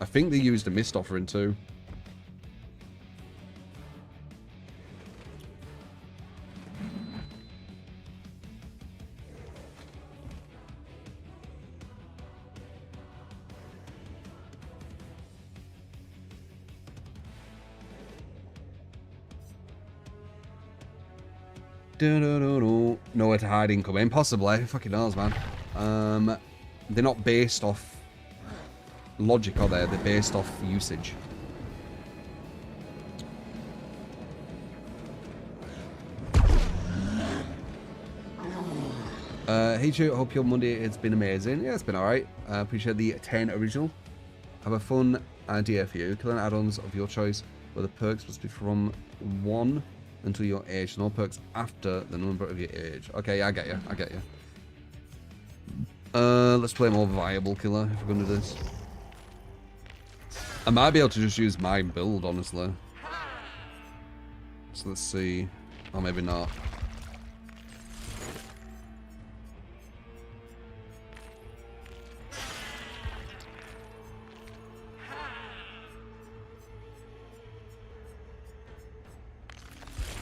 I think they used a mist offering too. Nowhere to hide incoming. Possibly. Who fucking knows, man. They're not based off logic, are they? They're based off usage. Hey, Chu, hope your Monday has been amazing. Yeah, it's been alright. Appreciate the 10 original. Have a fun idea for you. Killing add-ons of your choice, where the perks must be from 1 until your age. No perks after the number of your age. Okay, yeah, I get you. I get you. Let's play more viable killer if we're going to do this. I might be able to just use my build, honestly. So let's see. Or maybe not.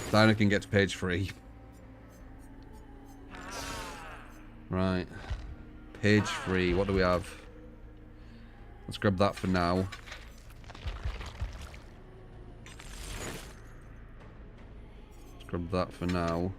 Then I can get to page 3. Right. Page 3. What do we have? Let's grab that for now. Let's grab that for now.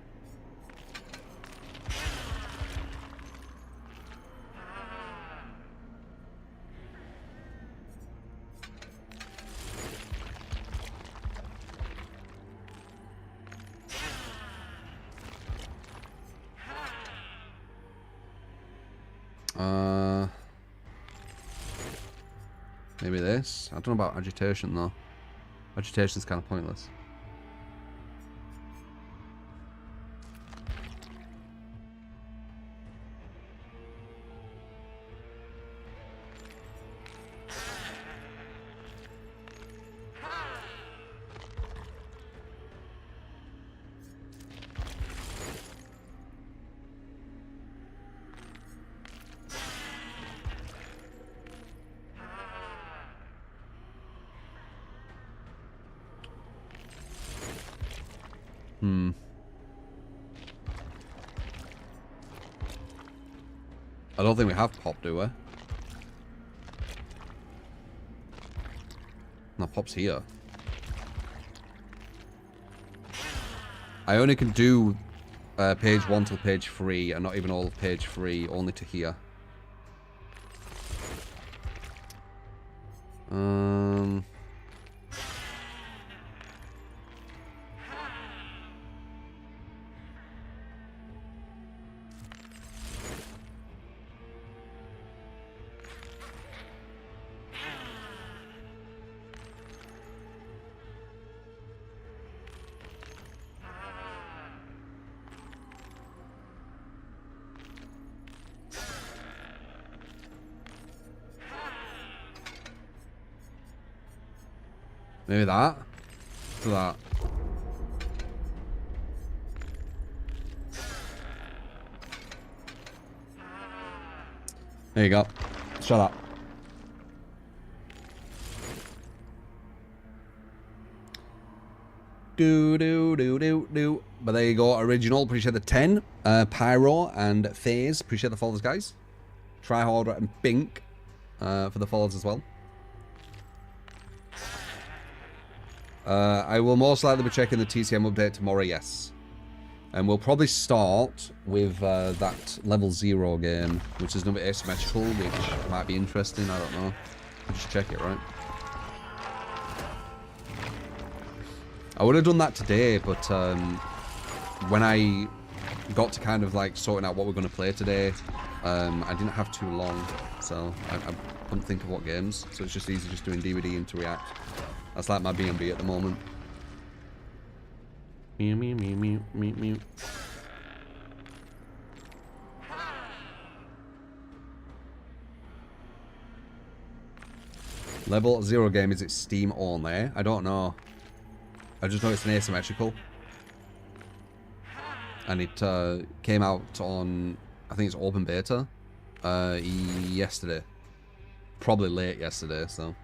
Maybe this. I don't know about agitation though. Agitation's kind of pointless. I don't think we have pop, do we? No, pop's here. I only can do page 1 till page 3, and not even all of page 3, only to here. Maybe that? To that. There you go. Shut up. Do. But there you go. Original. Appreciate the 10. Pyro and Phase. Appreciate the follows, guys. Tryharder and Bink for the follows as well. I will most likely be checking the TCM update tomorrow, yes. And we'll probably start with that level 0 game, which is number asymmetrical, which might be interesting, I don't know. I'll just check it, right? I would have done that today, but when I got to kind of like sorting out what we're going to play today, I didn't have too long, so I couldn't think of what games, so it's just easy just doing DBD into React. That's like my B&B at the moment. Mew, mew, mew, mew, mew, mew. Level 0 game, is it Steam only? I don't know. I just know it's an asymmetrical. And it came out on, I think it's open beta, yesterday. Probably late yesterday, so.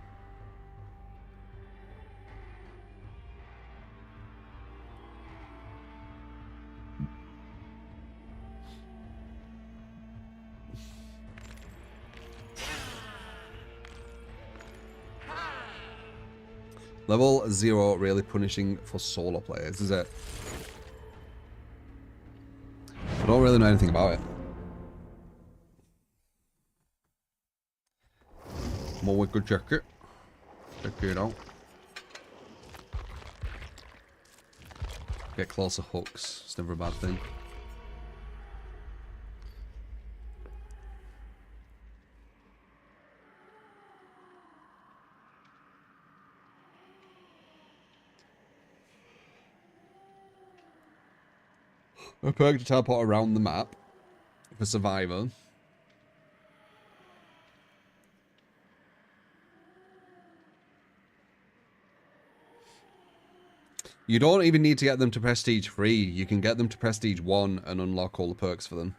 Level 0 really punishing for solo players, is it? I don't really know anything about it. More we could check it. Check it out. Get closer hooks. It's never a bad thing. A perk to teleport around the map for Survivor. You don't even need to get them to Prestige 3. You can get them to Prestige 1 and unlock all the perks for them.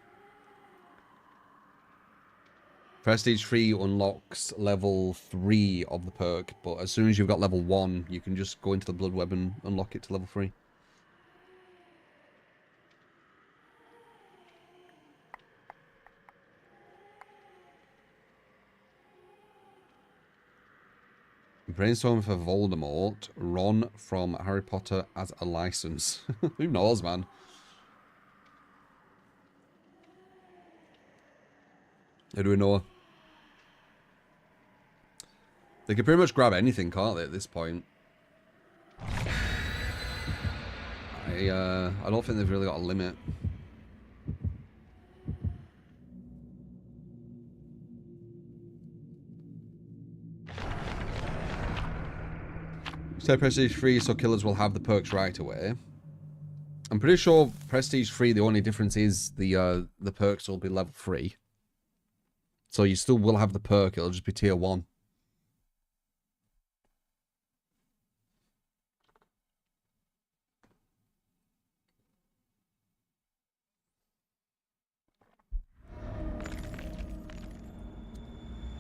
Prestige 3 unlocks level 3 of the perk, but as soon as you've got level 1, you can just go into the Blood Web and unlock it to level 3. Brainstorm for Voldemort. Ron from Harry Potter as a license. Who knows, man? How do we know? They can pretty much grab anything, can't they, at this point? I don't think they've really got a limit. Say Prestige 3, so killers will have the perks right away. I'm pretty sure Prestige 3, the only difference is the perks will be level 3. So you still will have the perk, it'll just be tier 1.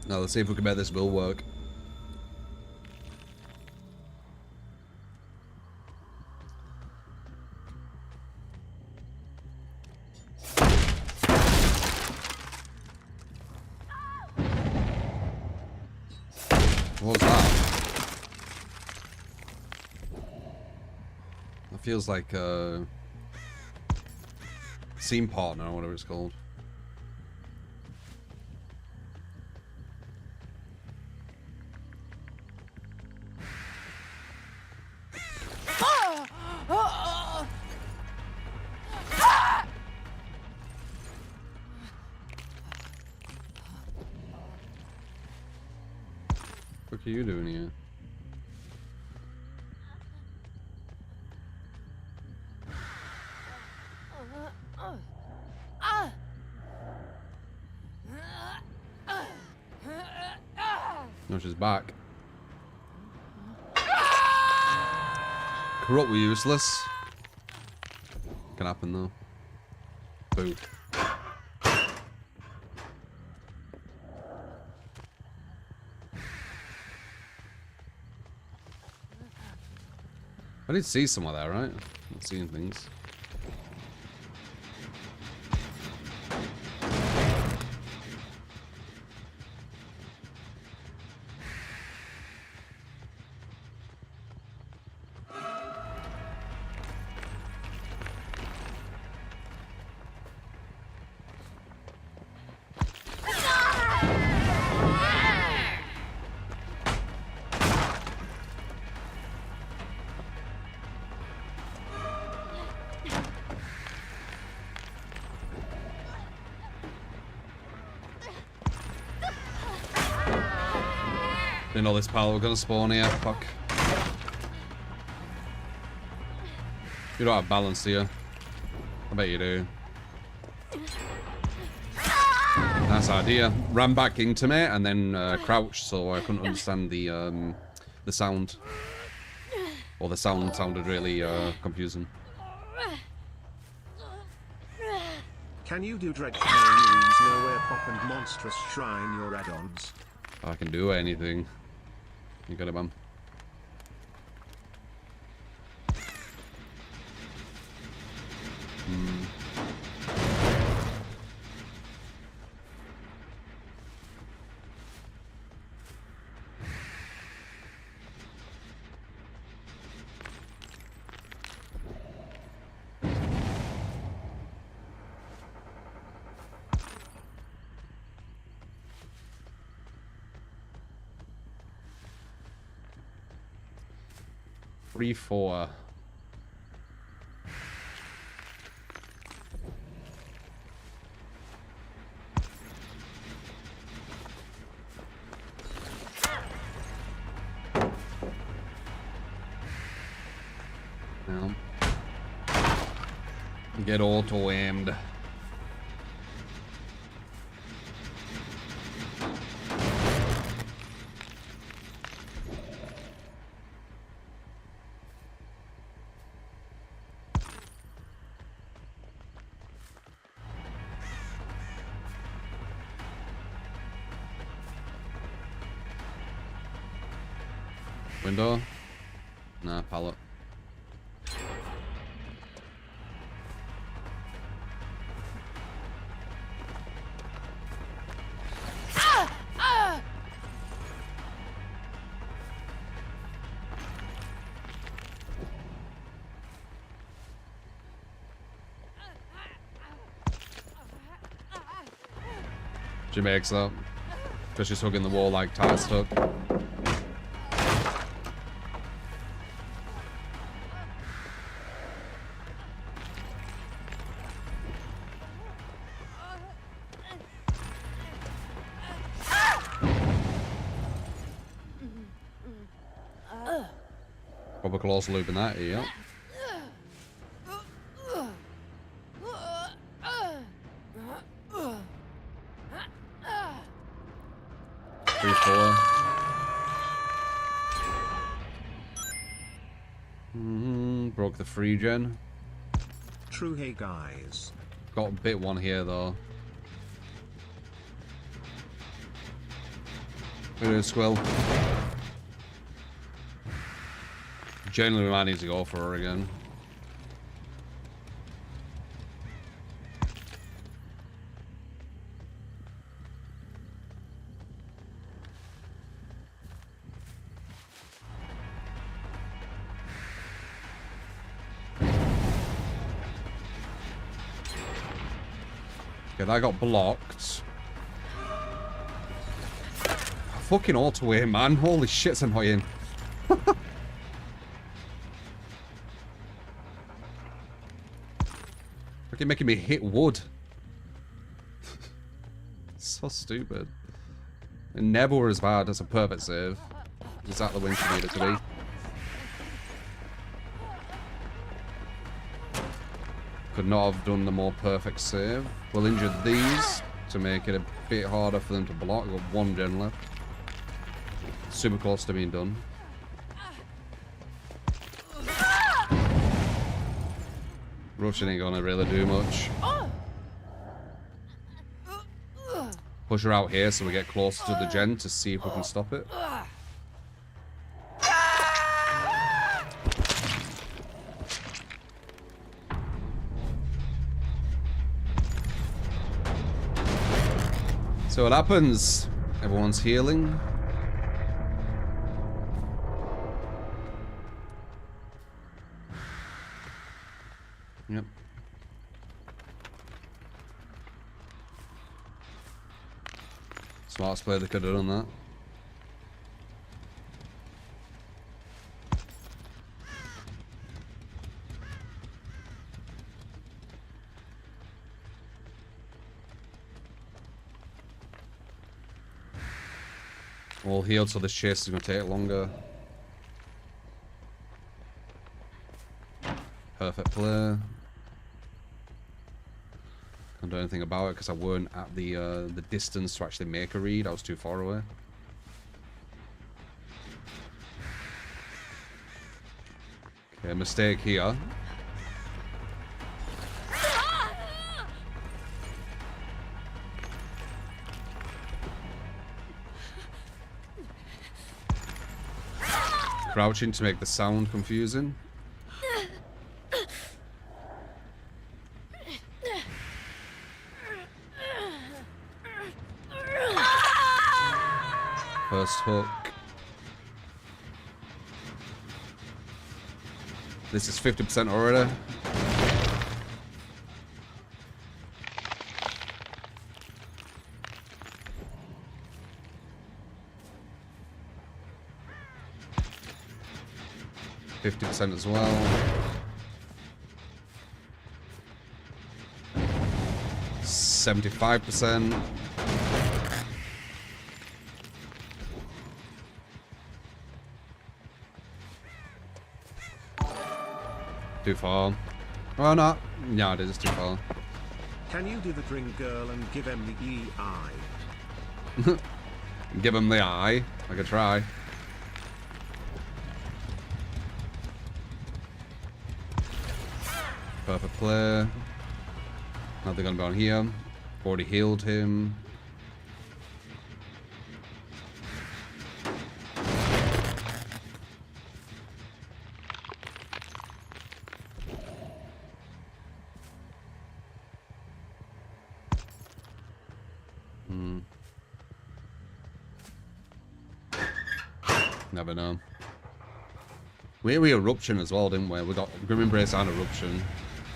Now let's see if we can make this build work. What was that? That feels like Scene Partner or whatever it's called. What are you doing here? No, she's back. Corrupt were useless. Can happen though. Boot. I did see someone there, right? I'm seeing things. Didn't know this pal were gonna spawn here. Fuck. You don't have balance, do you? I bet you do. Nice idea. Ran back into me and then crouched, so I couldn't understand the sound. Or the sound sounded really confusing. Can you do Dread Canaries Nowhere Pop and Monstrous Shrine your add-ons? I can do anything. You got it, man. 3-4. Now, get auto aimed. Window? Nah, pallet. She makes up. Because she's hugging the wall like Ty's hook. Proper close loop in that, yeah. Three, four. Broke the free gen. True, hey guys. Got a bit one here though. Look at this squill. Generally, we might need to go for her again. Okay, that got blocked. Fucking auto aim, man. Holy shit, it's annoying. Fucking making me hit wood. So stupid. It never was as bad as a perfect save. Exactly when she needed to be. Could not have done the more perfect save. We'll injure these to make it a bit harder for them to block. We've got one gen left. Super close to being done. Rushing ain't gonna really do much. Push her out here so we get closer to the gen to see if we can stop it. So what happens? Everyone's healing. Yep. Smartest player that could have done that. All healed, so this chase is going to take longer. Perfect play. Can't do anything about it because I weren't at the distance to actually make a read. I was too far away. Okay, mistake here. Crouching to make the sound confusing. First hook. This is 50% already. 50% as well. 75%. Too far. Oh no. Yeah, it is too far. Can you do the ring girl and give him the eye? Give him the eye. I could try. Perfect play. Now they're gonna go on here. Already healed him. Never know. We eruption as well, didn't we? We got Grim Embrace and eruption.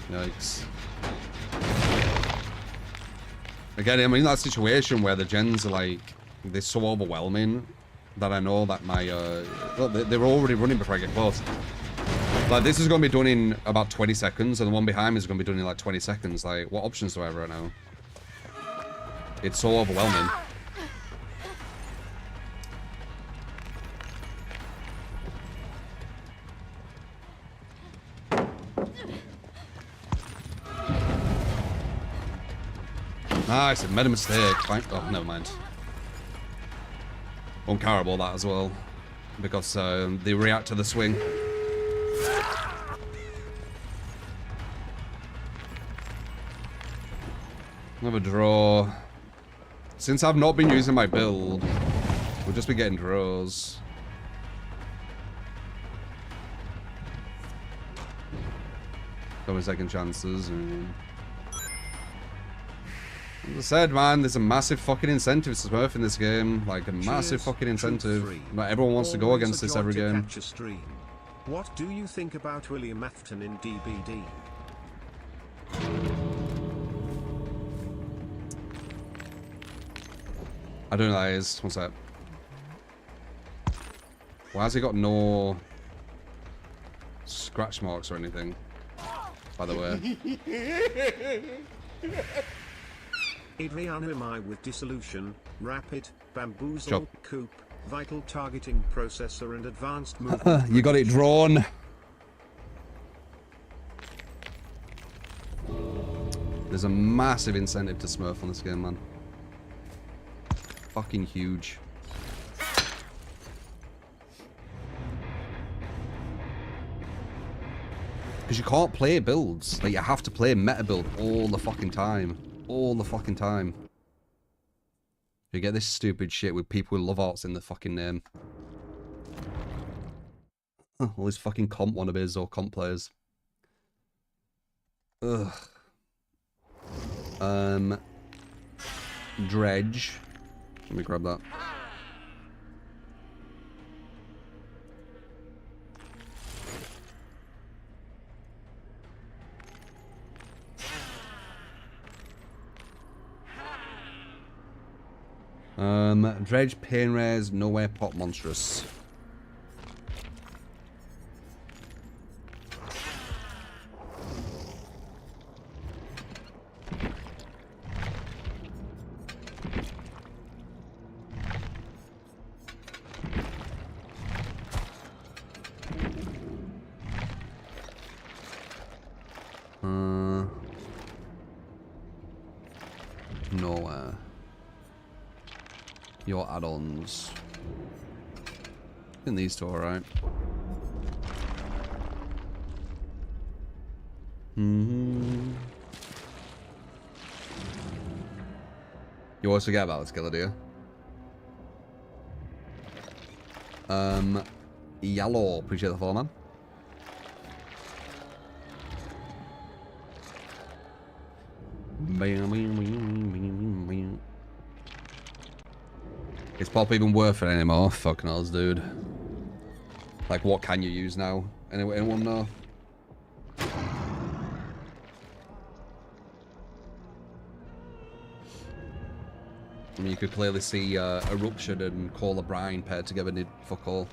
Yikes. Again, I'm in that situation where the gens are like, they're so overwhelming that I know that my, well, they were already running before I get close. Like, this is going to be done in about 20 seconds, and the one behind me is going to be done in like 20 seconds. Like, what options do I have right now? It's so overwhelming. Nice, I made a mistake. Fine. Oh, never mind. Won't care about that as well. Because they react to the swing. Another draw. Since I've not been using my build, we'll just be getting draws. Couple second chances. As I said, man, there's a massive fucking incentive to smurf in this game. Like, a massive fucking incentive. But everyone wants to go against this every game. What do you think about William Afton in DBD? I don't know what that is. What's that? Why has he got no scratch marks or anything? By the way. Reanimate with dissolution, rapid, bamboozle, coop, vital targeting processor and advanced movement. You got it drawn. There's a massive incentive to smurf on this game, man. Fucking huge. Because you can't play builds. Like, you have to play meta build all the fucking time. All the fucking time. You get this stupid shit with people with love arts in the fucking name. All these fucking comp wannabes or comp players. Ugh. Dredge. Let me grab that. Dredge, Pain Rares, Nowhere, Pot Monstrous. Nowhere. Your add-ons. I think these two are alright. You always forget about this killer, do you? Yellow. Appreciate the follow, man. Is pop even worth it anymore? Fuck knows, dude. Like, what can you use now? Anyone know? I mean, you could clearly see Eruption and Call of Brine paired together did fuck all.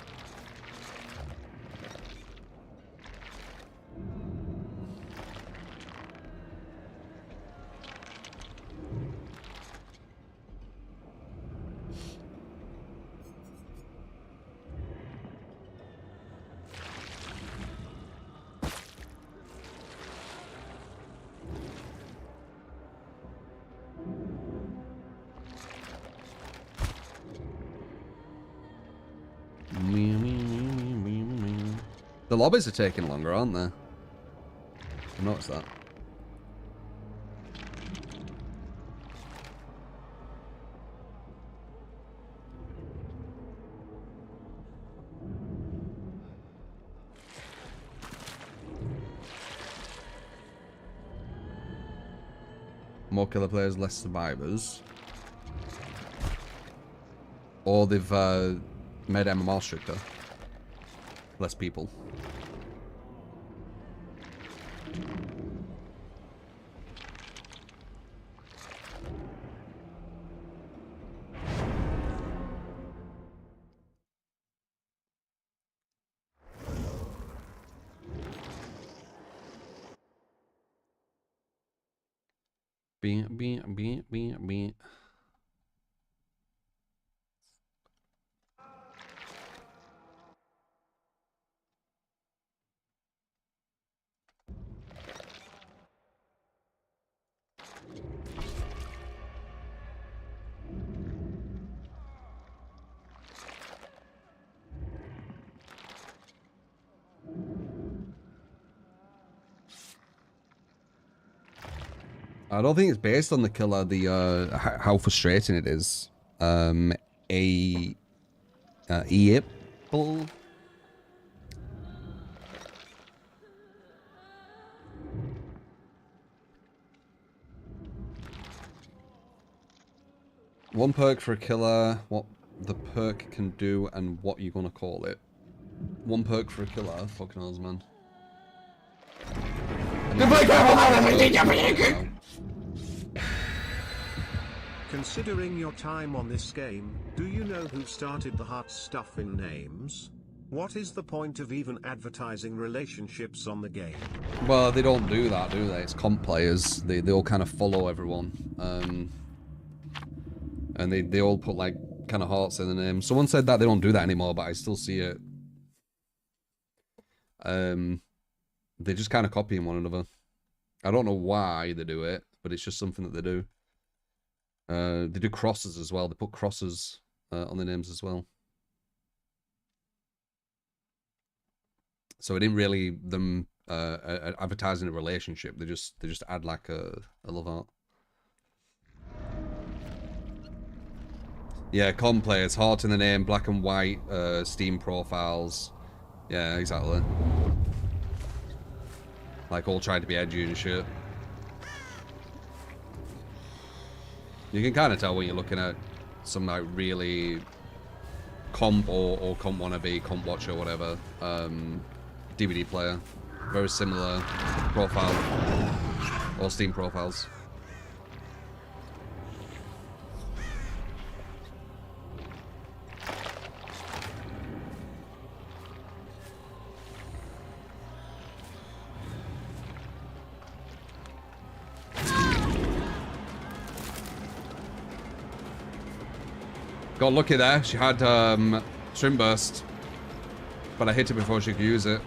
The lobbies are taking longer, aren't they? I noticed that. More killer players, less survivors. Or they've made MMR stricter. Less people. Beep. I don't think it's based on the killer, the how frustrating it is. Eipple. One perk for a killer, what the perk can do and what you're gonna call it. One perk for a killer, fucking knows, man. Considering your time on this game, do you know who started the heart stuff in names? What is the point of even advertising relationships on the game? Well, they don't do that, do they? It's comp players. They all kind of follow everyone. And they all put like kind of hearts in the name. Someone said that they don't do that anymore, but I still see it. They're just kind of copying one another. I don't know why they do it, but it's just something that they do. They do crosses as well. They put crosses on their names as well. So it didn't really them advertising a relationship. They just add like a love heart. Yeah, con players, heart in the name, black and white, Steam profiles. Yeah, exactly. Like all trying to be edgy and shit. You can kind of tell when you're looking at some like really comp or comp wannabe, comp watcher, whatever. DBD player. Very similar profile. All Steam profiles. Got lucky there. She had Shrimp Burst, but I hit it before she could use it.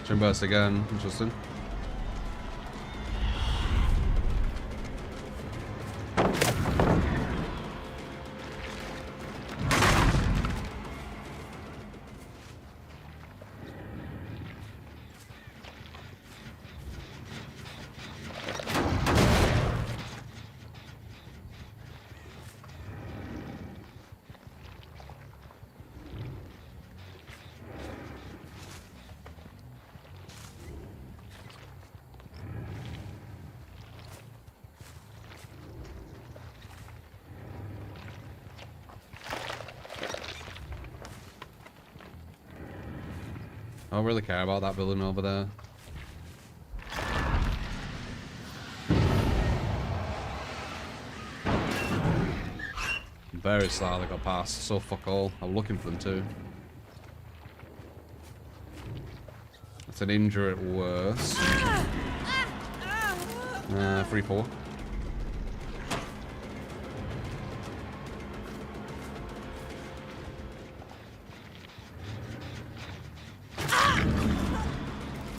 Shrimp Burst again. Interesting. I don't really care about that building over there. very slightly got past. So fuck all. I'm looking for them too. That's an injury at worst. 3-4.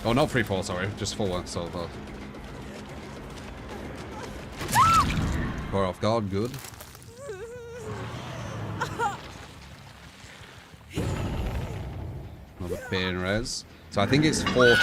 Oh, not 3-4, sorry. Just 4, so far. Caught off guard, good. Another pain res. So I think it's 4-2.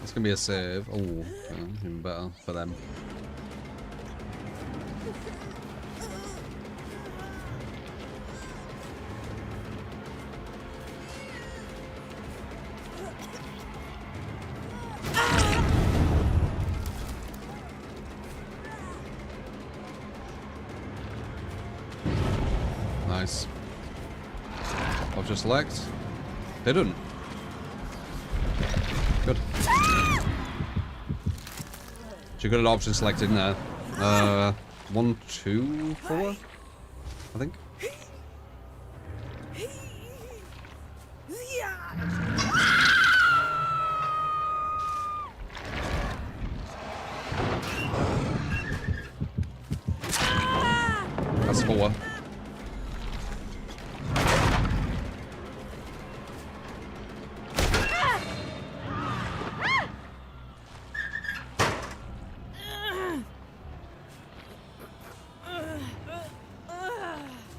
It's gonna be a save. Oh, even better for them. Nice. I've just legged. Didn't. Good. She got an option selected in there. 1, 2, 4, I think. That's 4.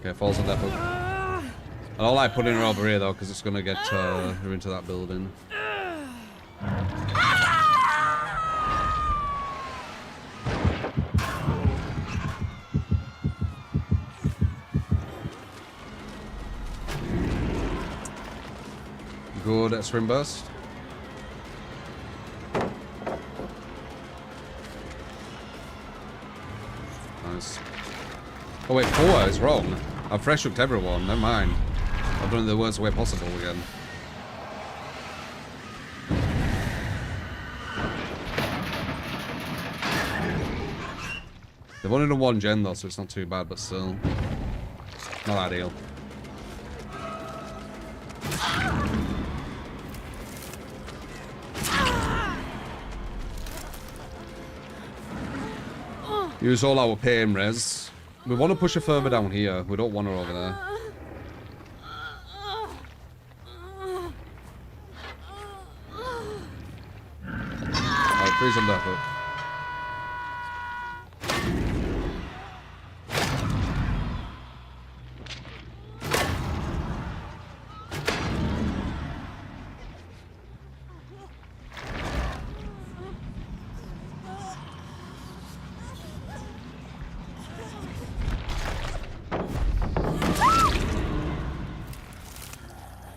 Okay, falls on that hook. I don't like putting her over here though, because it's gonna get her into that building. Good at swim burst. Nice. Oh wait, 4 is wrong. I've fresh hooked everyone, never mind. I've done it the worst way possible again. They've only done 1 gen though, so it's not too bad, but still. Not ideal. Use all our pain res. We want to push her further down here. We don't want her over there. Alright, freeze on that hook.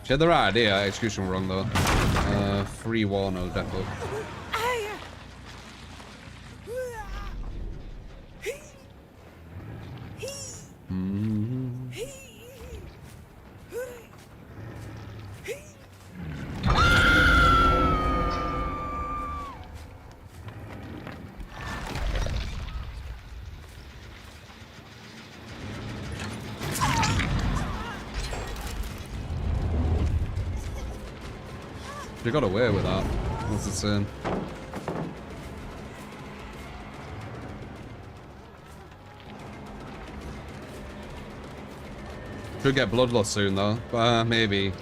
She had the right idea, execution wrong though. 3-1 on death hook. She got away with that. That's insane. Should get bloodlust soon though, but maybe.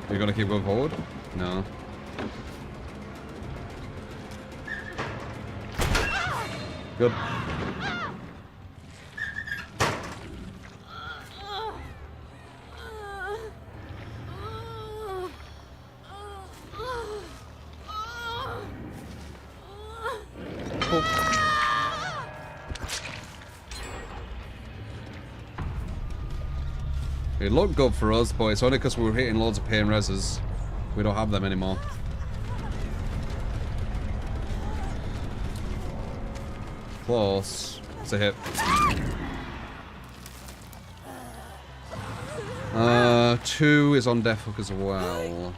You're gonna keep going forward? No. Good. It looked good for us, but it's only because we were hitting loads of pain reses. We don't have them anymore. Close. It's a hit. 2 is on death hook as well.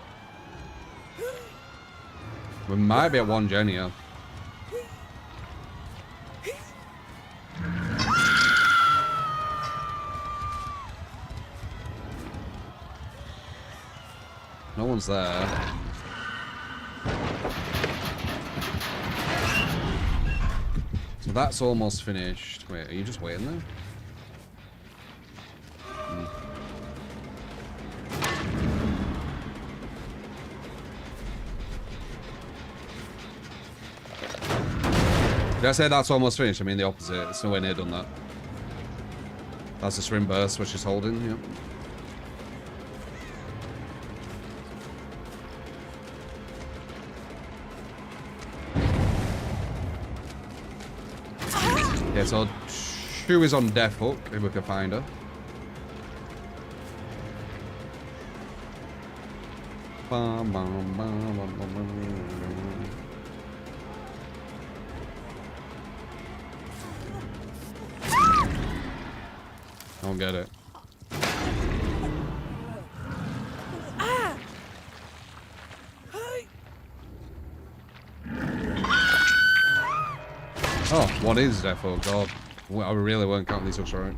We might be at 1 gen here. No one's there. So that's almost finished. Wait, are you just waiting there? Did I say that's almost finished? I mean the opposite. It's nowhere near done that. That's a swim burst, which is holding, yep. Yeah, so Shu is on death hook, if we can find her. Bum, bum, bum, bum, bum, bum. I don't get it. Oh, what is death hook? God, I really weren't counting these hooks right.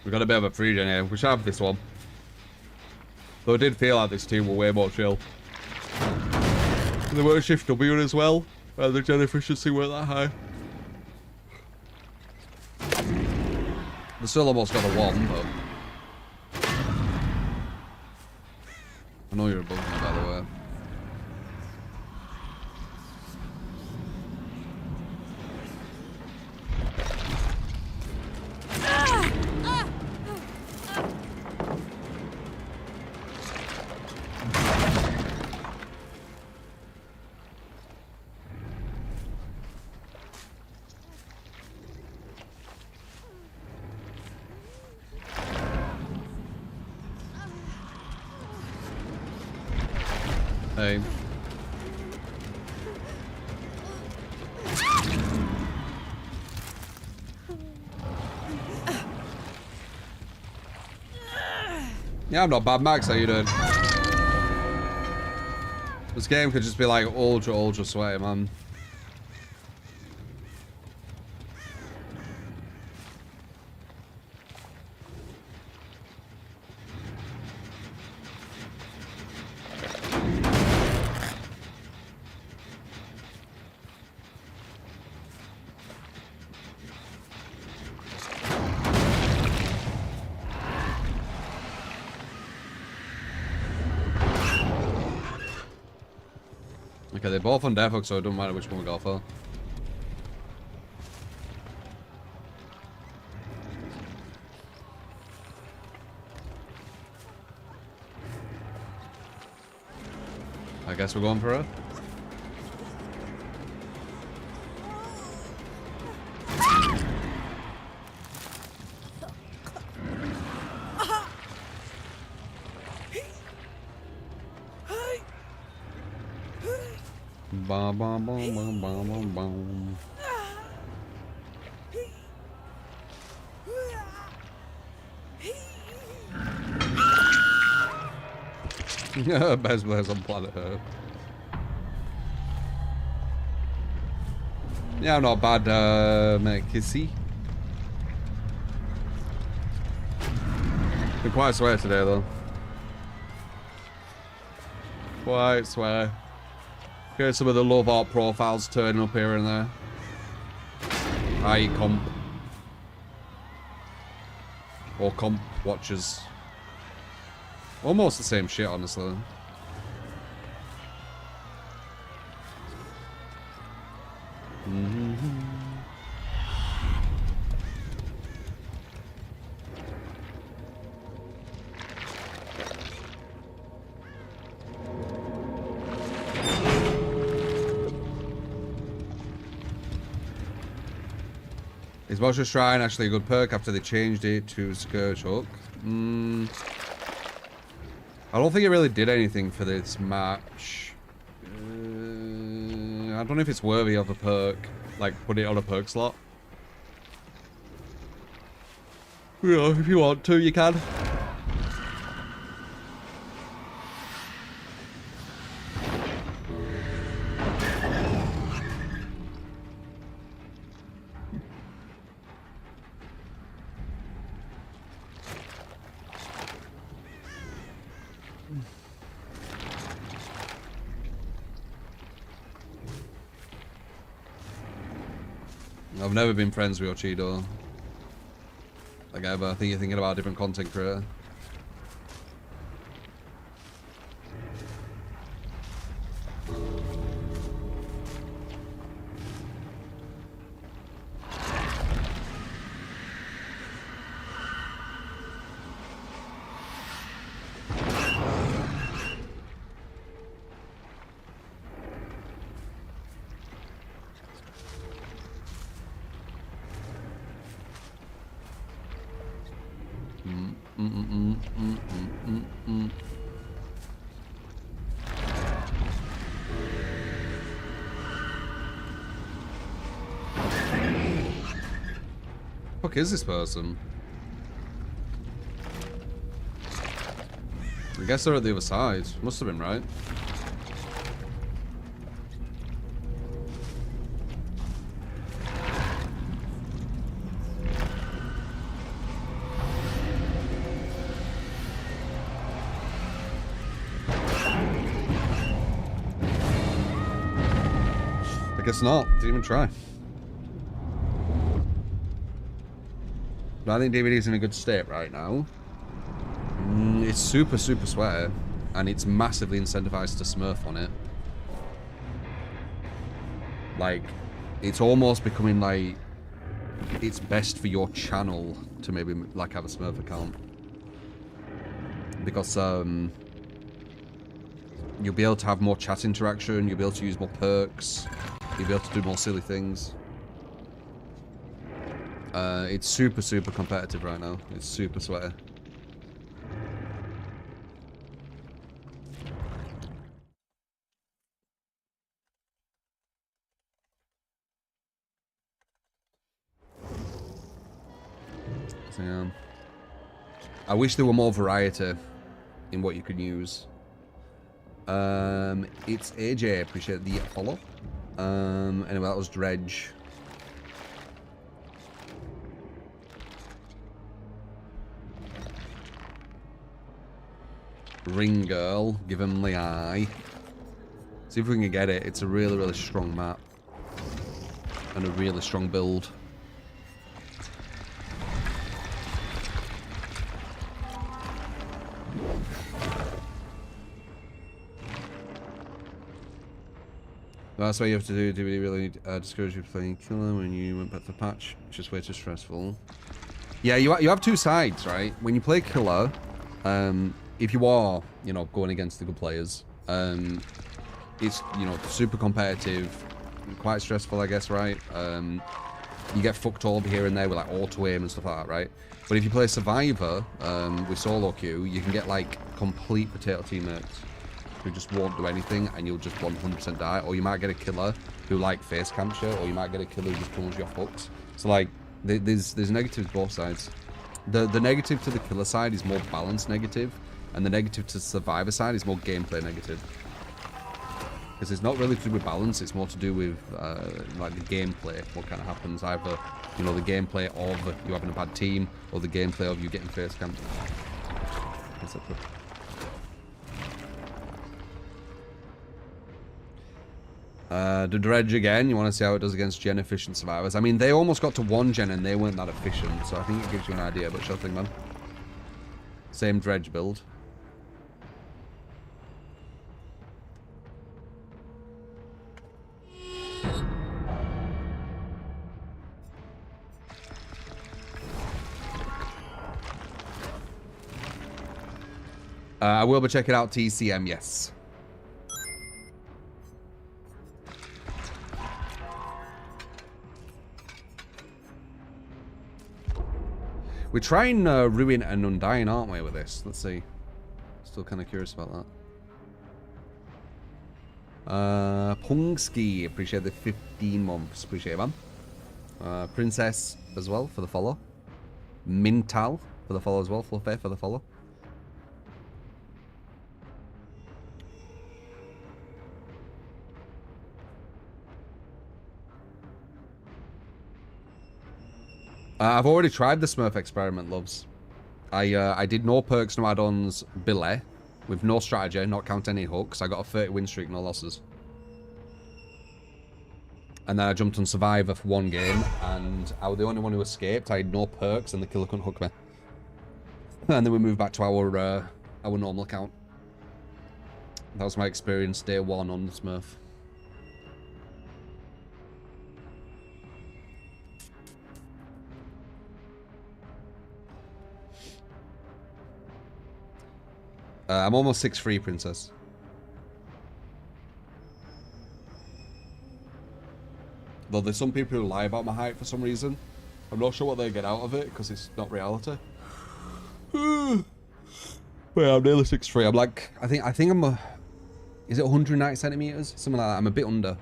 We got a bit of a free gen here. We should have this one. Though it did feel like this team were way more chill. They weren't shift W as well. And the gen efficiency weren't that high. They still almost got a 1, but... I know you're above me, by the way. Hey. Yeah, I'm not bad, Max. How you doing? This game could just be like ultra sweaty, man. Okay, they're both on death hook, so it don't matter which one we go for. I guess we're going for it. Bum, bum, bum, bum, bum, bum, bum. Best players on planet Earth. Yeah, not bad, mate. Kissy. Been quite swear today, though. Quite swear. Get some of the love art profiles turning up here and there. I.e. comp. Or comp watchers. Almost the same shit, honestly. Is Monster Shrine actually a good perk after they changed it to Scourge Hook? I don't think it really did anything for this match. I don't know if it's worthy of a perk. Like, put it on a perk slot. Yeah, if you want to, you can. I've never been friends with Yochido. Like ever. I think you're thinking about a different content creator. What is this person? I guess they're at the other side. Must have been right. I guess not. Didn't even try. But I think DBD's in a good state right now. It's super sweaty, and it's massively incentivized to smurf on it. Like, it's almost becoming like it's best for your channel to maybe like have a smurf account, because you'll be able to have more chat interaction, you'll be able to use more perks, you'll be able to do more silly things. It's super competitive right now. It's super sweaty. So, yeah. I wish there were more variety in what you could use. It's AJ, appreciate the follow. Anyway, that was Dredge. Ring Girl, give him the eye. See if we can get it. It's a really strong map. And a really strong build. That's why you have to do. DBD really discourage you playing killer when you went back to the patch. It's just way too stressful. Yeah, you have two sides, right? When you play killer, if you are, you know, going against the good players, it's, you know, super competitive, quite stressful, I guess, right? You get fucked over here and there with like auto aim and stuff like that, right? But if you play Survivor with solo queue, you can get like complete potato teammates who just won't do anything, and you'll just 100% die. Or you might get a killer who like face camps you, or you might get a killer who just pulls you off hooks. So like, there's negatives both sides. The negative to the killer side is more balanced negative, and the negative to the Survivor side is more gameplay negative. Because it's not really to do with balance, it's more to do with like the gameplay, what kind of happens. Either, you know, the gameplay of you having a bad team, or the gameplay of you getting face camped. Etc. The Dredge again, you want to see how it does against gen efficient survivors. I mean, they almost got to 1 gen and they weren't that efficient, so I think it gives you an idea, but sure thing, man. Same Dredge build. I will be checking out TCM, yes. We're trying Ruin and Undying, aren't we, with this? Let's see. Still kind of curious about that. Pungski, appreciate the 15 months. Appreciate it, man. Princess as well for the follow. Mintal for the follow as well. Fluffy for the follow. I've already tried the Smurf experiment, loves. I did no perks, no add-ons, Billet, with no strategy, not count any hooks. I got a 30 win streak, no losses. And then I jumped on Survivor for one game, and I was the only one who escaped. I had no perks, and the killer couldn't hook me. And then we moved back to our normal account. That was my experience day one on the Smurf. I'm almost 6'3", Princess. Though there's some people who lie about my height for some reason. I'm not sure what they get out of it, because it's not reality. But yeah, I'm nearly 6'3". I'm like, I think I'm a... Is it 190 centimeters? Something like that. I'm a bit under.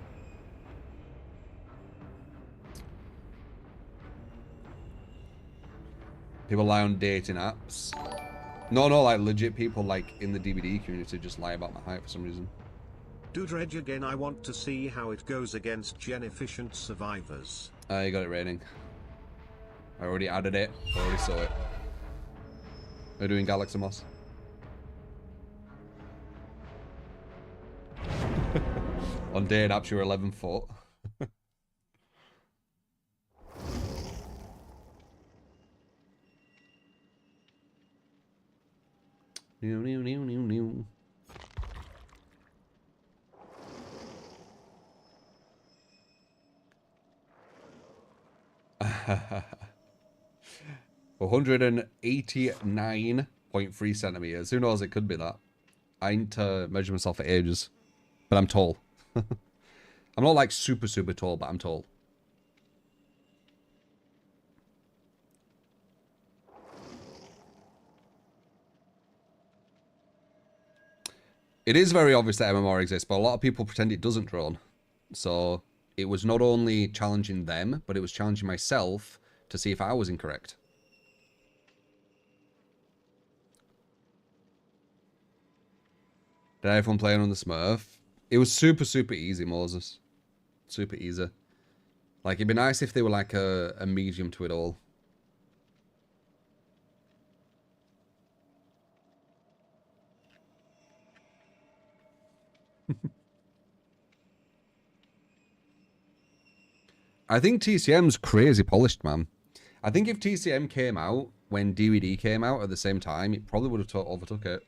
People lie on dating apps. No, like legit people like in the DBD community just lie about my height for some reason. Do dredge again, I want to see how it goes against gen-efficient survivors. You got it raining. I already added it. I already saw it. We're doing Galaxy Moss. On day apps you're 11 foot. New. 189.3 centimeters. Who knows? It could be that. I ain't measured myself for ages, but I'm tall. I'm not like super tall, but I'm tall. It is very obvious that MMR exists, but a lot of people pretend it doesn't, Drone. So it was not only challenging them, but it was challenging myself to see if I was incorrect. Did I have fun playing on the Smurf? It was super easy, Moses. Super easy. Like, it'd be nice if they were like a medium to it all. I think TCM's crazy polished, man. I think if TCM came out when DBD came out at the same time, it probably would have overtook it.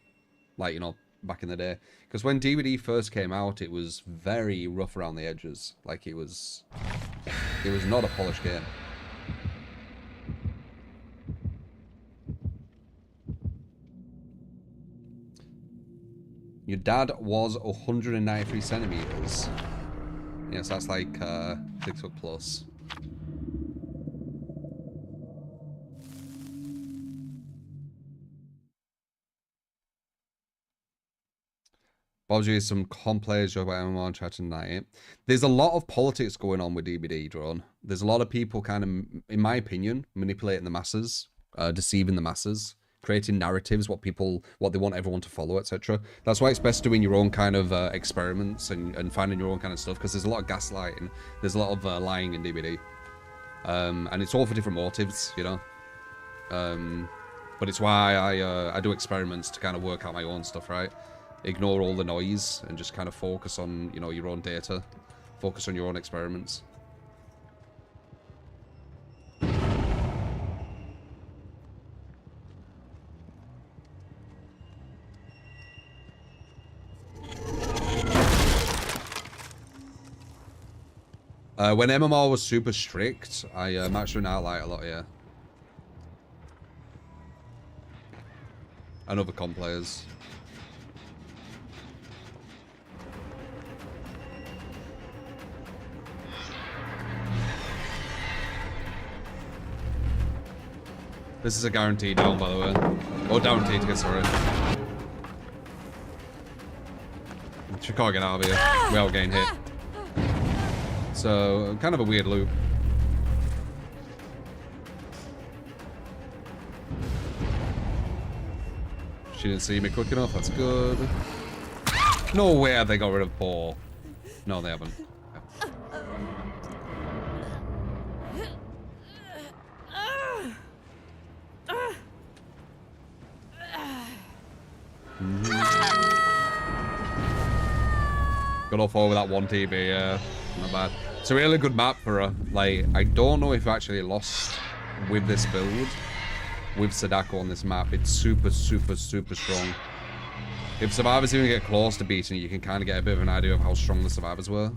Like, you know, back in the day. Because when DBD first came out, it was very rough around the edges. Like, it was not a polished game. Your dad was 193 centimeters. Yes, that's like 6 foot plus. Bob's used some com players joke about MMR and chat tonight. There's a lot of politics going on with DBD, Drone. There's a lot of people kind of, in my opinion, manipulating the masses, deceiving the masses, creating narratives, what they want everyone to follow, etc. That's why it's best doing your own kind of experiments and finding your own kind of stuff, because there's a lot of gaslighting, there's a lot of lying in DBD. And it's all for different motives, you know. But it's why I do experiments to kind of work out my own stuff, right? Ignore all the noise and just kind of focus on, you know, your own data. Focus on your own experiments. When MMR was super strict, I matched with an outlight a lot, yeah. And other comp players. This is a guaranteed down, by the way. Or guaranteed to get, sorry. She can't get out of here. We all getting hit. So, kind of a weird loop. She didn't see me quick enough, that's good. No way they got rid of Paul. No, they haven't. Got all four with that 1 TB, yeah. Not bad. It's a really good map for her. Like, I don't know if I actually lost with this build. With Sadako on this map. It's super, super, super strong. If survivors even get close to beating it, you can kind of get a bit of an idea of how strong the survivors were.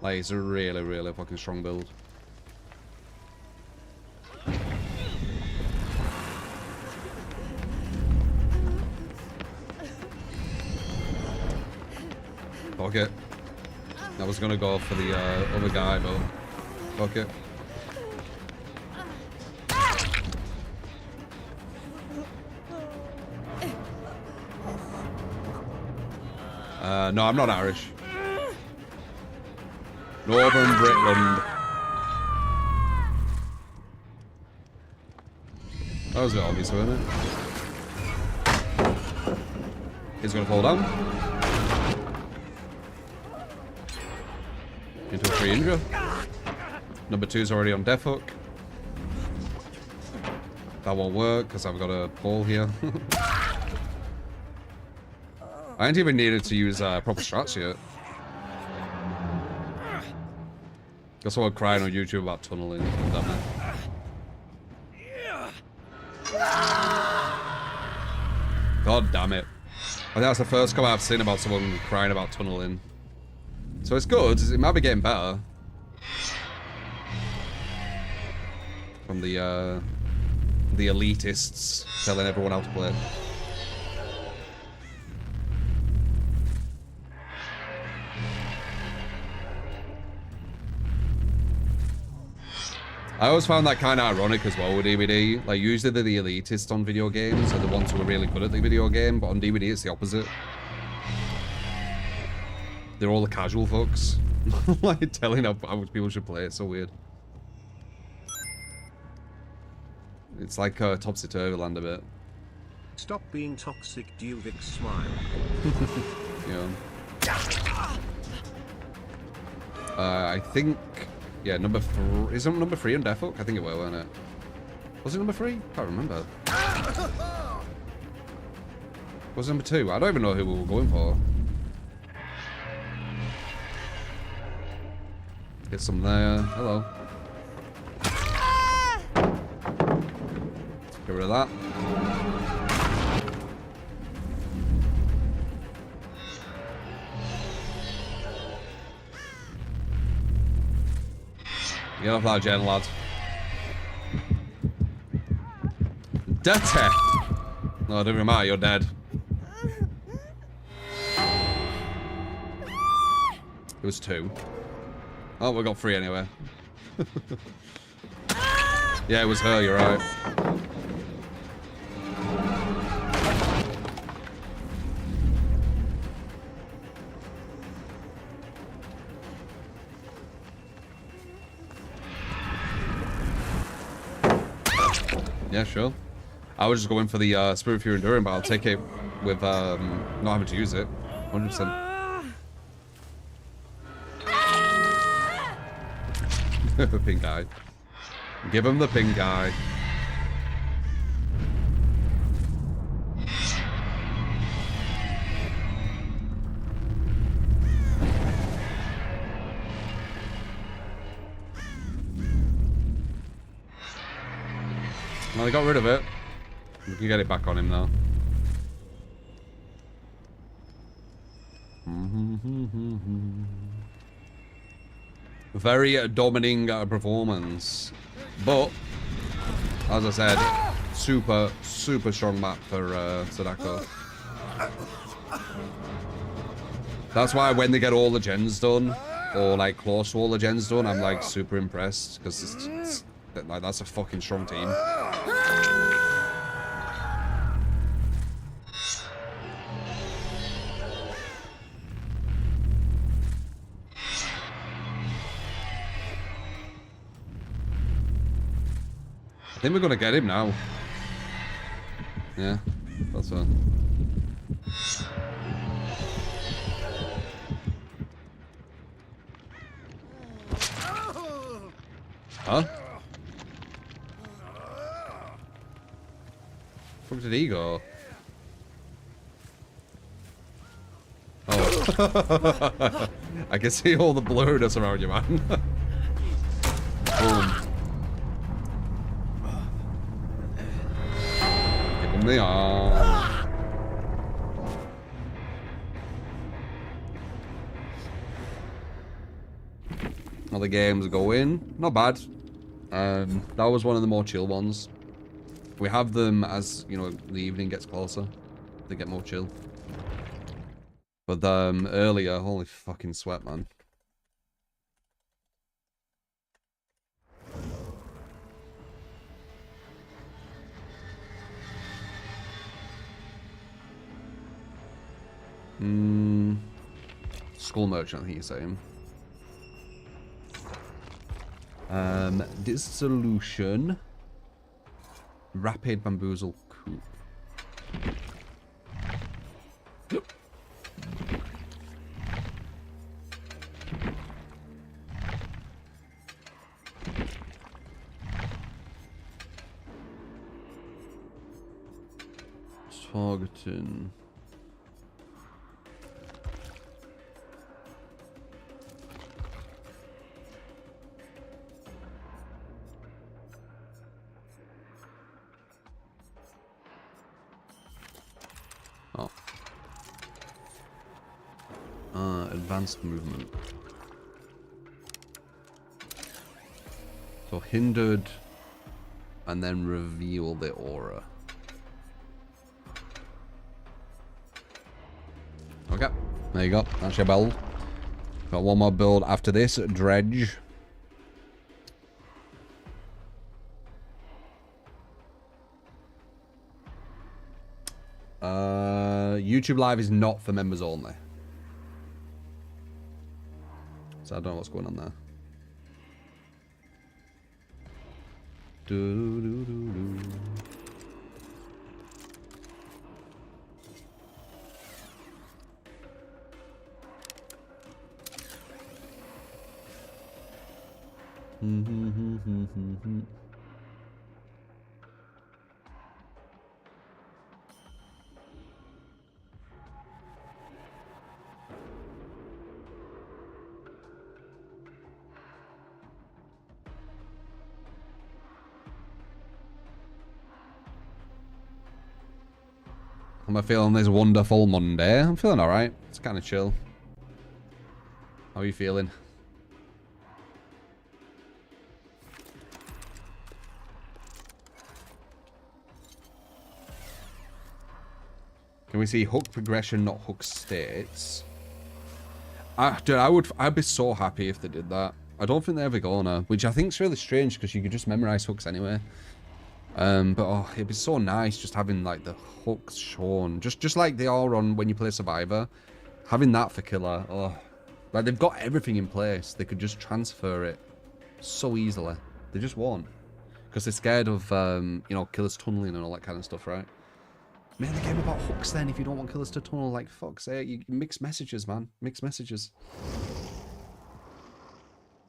Like, it's a really, really fucking strong build. Fuck it. I was gonna go for the other guy, but fuck it. No, I'm not Irish. Northern Britland. That was a bit obvious, wasn't it? He's gonna fall down. Into a free injure. Number 2's already on death hook. That won't work because I've got a pole here. I ain't even needed to use proper strats yet. Got someone crying on YouTube about tunneling. Damn it. God damn it. I think that's the first comment I've seen about someone crying about tunneling. So it's good. It might be getting better. From the elitists telling everyone how to play. I always found that kind of ironic as well with DBD. Like, usually they're the elitists on video games are the ones who are really good at the video game, but on DBD it's the opposite. They're all the casual fucks. Like, telling how people should play. It's so weird. It's like topsy-turvy land a bit. Stop being toxic, Duvik smile. Yeah. I think... Yeah, number 3. Isn't number 3 on death hook? I think it will, wasn't it? Was it number 3? Can't remember. Was it number 2? I don't even know who we were going for. Get some there. Hello. Get rid of that. Get off that gen, lad. Dirty! No, it doesn't matter, you're dead. It was 2. Oh, we got 3 anyway. Yeah, it was her, you're right. Yeah, sure. I was just going for the Spirit Fury Enduring, but I'll take it with not having to use it. 100%. Pink eye. Give him the pink eye. Well, they got rid of it. We can get it back on him now. Very dominating performance. But, as I said, super, super strong map for Sadako. That's why when they get all the gens done, or like close to all the gens done, I'm like super impressed. Because it's like, that's a fucking strong team. I think we're gonna get him now. Yeah, that's fine. Huh? Where did he go? Oh. I can see all the blurriness around you, man. Boom. Give him the arm. How the game's going. Not bad. That was one of the more chill ones. We have them as, you know, the evening gets closer. They get more chill. But earlier, holy fucking sweat, man. Skull merchant, I think you're saying. Dissolution. Rapid bamboozle coup. Targeting. Oh. Advanced movement. So hindered and then reveal the aura. Okay, there you go. That's your build. Got one more build after this. Dredge. YouTube Live is not for members only. So I don't know what's going on there. Am I feeling this wonderful Monday? I'm feeling alright. It's kind of chill. How are you feeling? Can we see hook progression, not hook states? Dude, I'd be so happy if they did that. I don't think they're ever gonna, which I think is really strange because you could just memorize hooks anyway. But oh, it'd be so nice just having like the hooks shown, just like they are on when you play Survivor. Having that for Killer, oh, like they've got everything in place. They could just transfer it so easily. They just won't, because they're scared of you know, Killer's tunneling and all that kind of stuff, right? Make the game about hooks then if you don't want Killers to tunnel. Like, fuck's sake, you mix messages, man. Mix messages.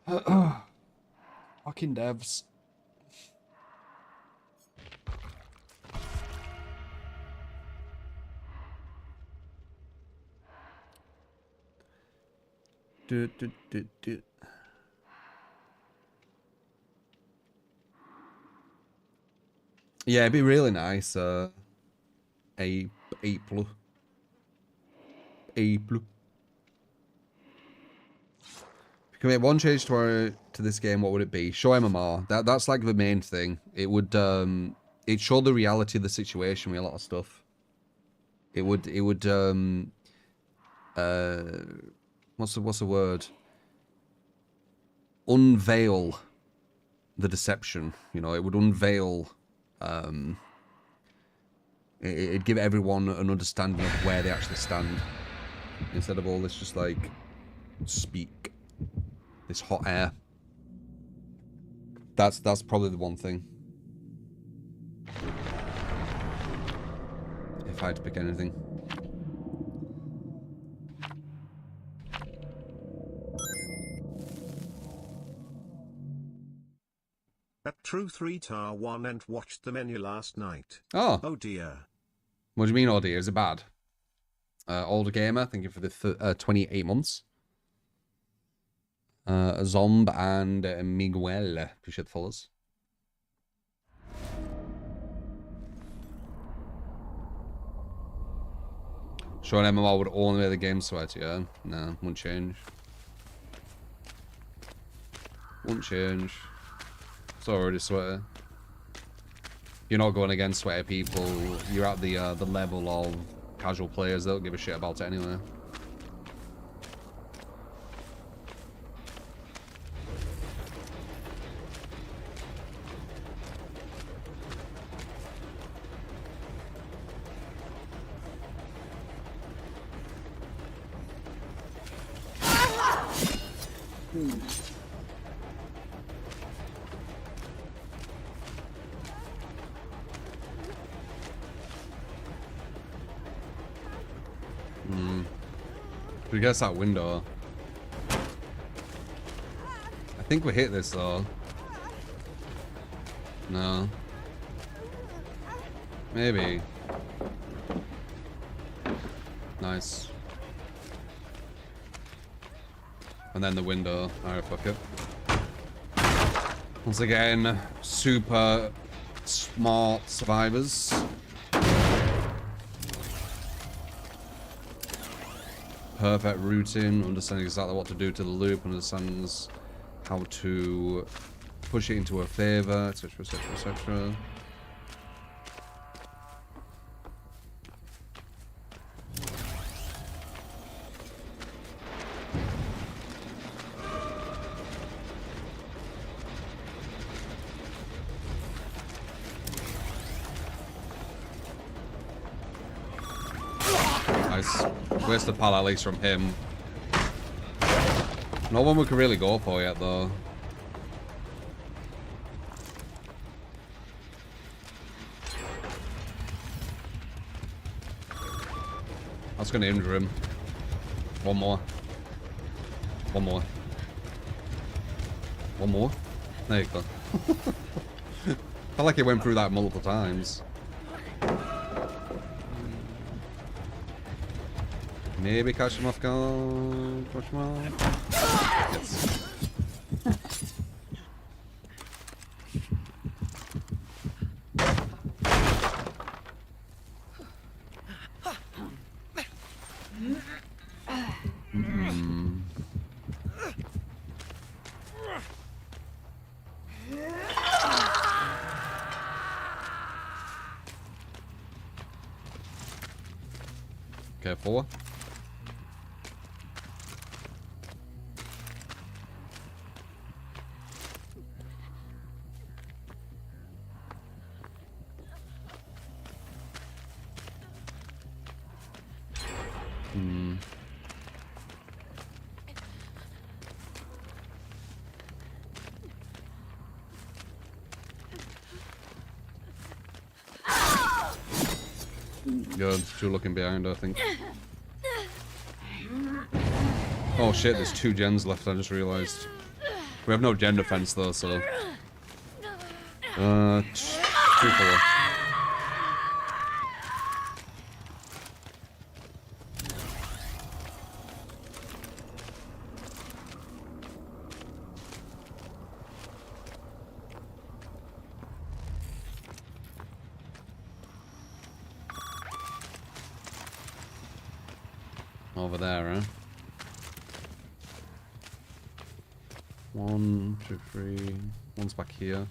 Fucking devs. Yeah, it'd be really nice. A plus. A plus. If you can make one change to this game, what would it be? Show MMR. That's like the main thing. It would it showed the reality of the situation with a lot of stuff. It would what's the word? Unveil the deception. You know, it would unveil it'd give everyone an understanding of where they actually stand, instead of all this just like speak, this hot air. That's probably the one thing. if I had to pick anything. At True3tar1 and watched the menu last night. Oh. Oh dear. What do you mean, oh dear? Is it bad? Older gamer, thank you for the 28 months. Zomb and Miguel, appreciate the follows. Sure, an MMR would only make the game sweatier. No, won't change. Won't change. It's already sweaty. You're not going against sweaty people. You're at the level of casual players. They don't give a shit about it anyway. We guess that window. I think we hit this though. No. Maybe. Nice. And then the window. Alright, fuck it. Once again, super smart survivors. Perfect routing, understanding exactly what to do to the loop, understands how to push it into her favor, etc, etc, etc. Nice. Wasted pal at least from him. No one we can really go for yet though. That's gonna injure him. One more. One more. One more. There you go. Felt like it went through that multiple times. Maybe catch him off guard. Catch him off. Yes. Okay, 4. Good. 2 looking behind, I think. Oh shit, there's 2 gens left, I just realized. We have no gen defense though, so... 2, 4. Over there, huh? 1, 2, 3. One's back here.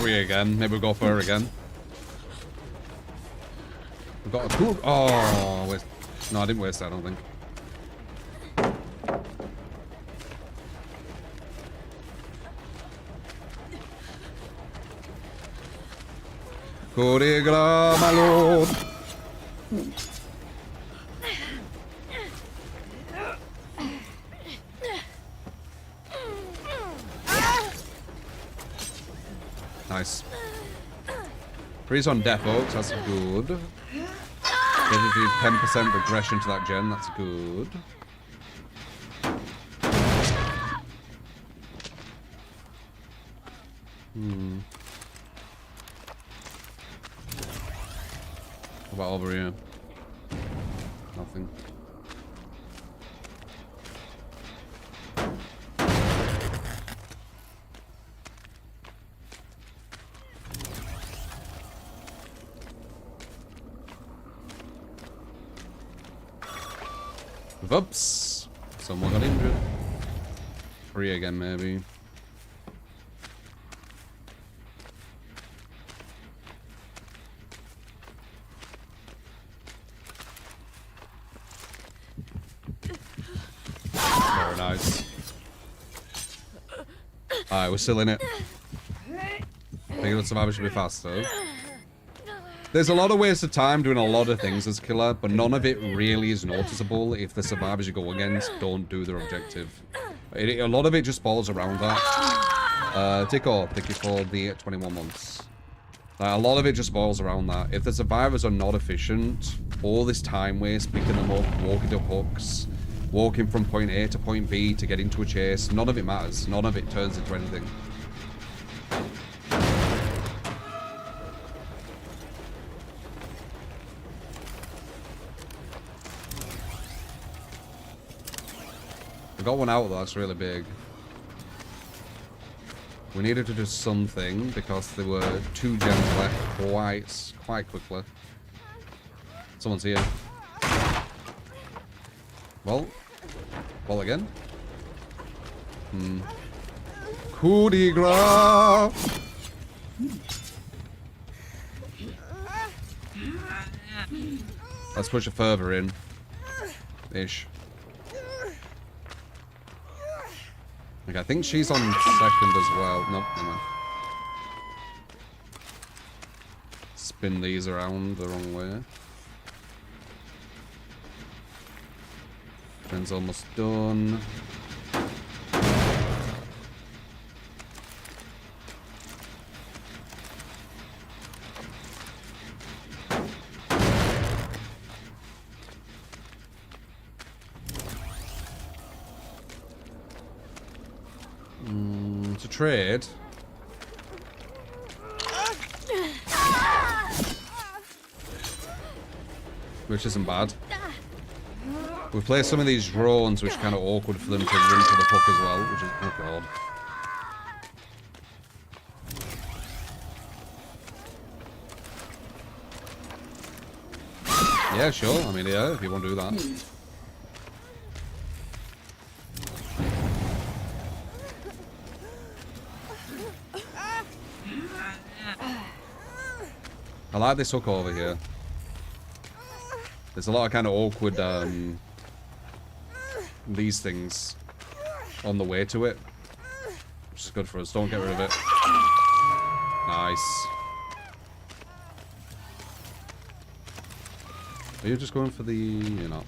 Again. Maybe we'll go for her again. We've got a cool. Oh, waste. No, I didn't waste that, I don't think. Coup de grace, my lord. Nice. Freeze on Death Oaks, that's good. Gives you 10% regression to that gen, that's good. What about over here? Nothing. Whoops! Someone got injured. 3 again, maybe. Very nice. Alright, we're still in it. Thinking the survivor should be faster. There's a lot of waste of time doing a lot of things as killer, but none of it really is noticeable if the survivors you go against don't do their objective. A lot of it just falls around that. Tico, thank you for the 21 months. A lot of it just boils around that. If the survivors are not efficient, all this time waste picking them up, walking to hooks, walking from point A to point B to get into a chase, none of it matters. None of it turns into anything. We got one out though, that's really big. We needed to do something because there were 2 gems left quite quickly. Someone's here. Well again. Coup de grace. Let's push it further in. Ish. Okay, I think she's on second as well. Nope, never mind. Spin these around the wrong way. Gen's almost done. To trade. Which isn't bad. We play some of these drones, which are kind of awkward for them to run to the hook as well, which is, oh god. Yeah, sure. I mean, yeah, if you want to do that. I like this hook over here. There's a lot of kind of awkward, these things on the way to it. Which is good for us. Don't get rid of it. Nice. Are you just going for the... You're not.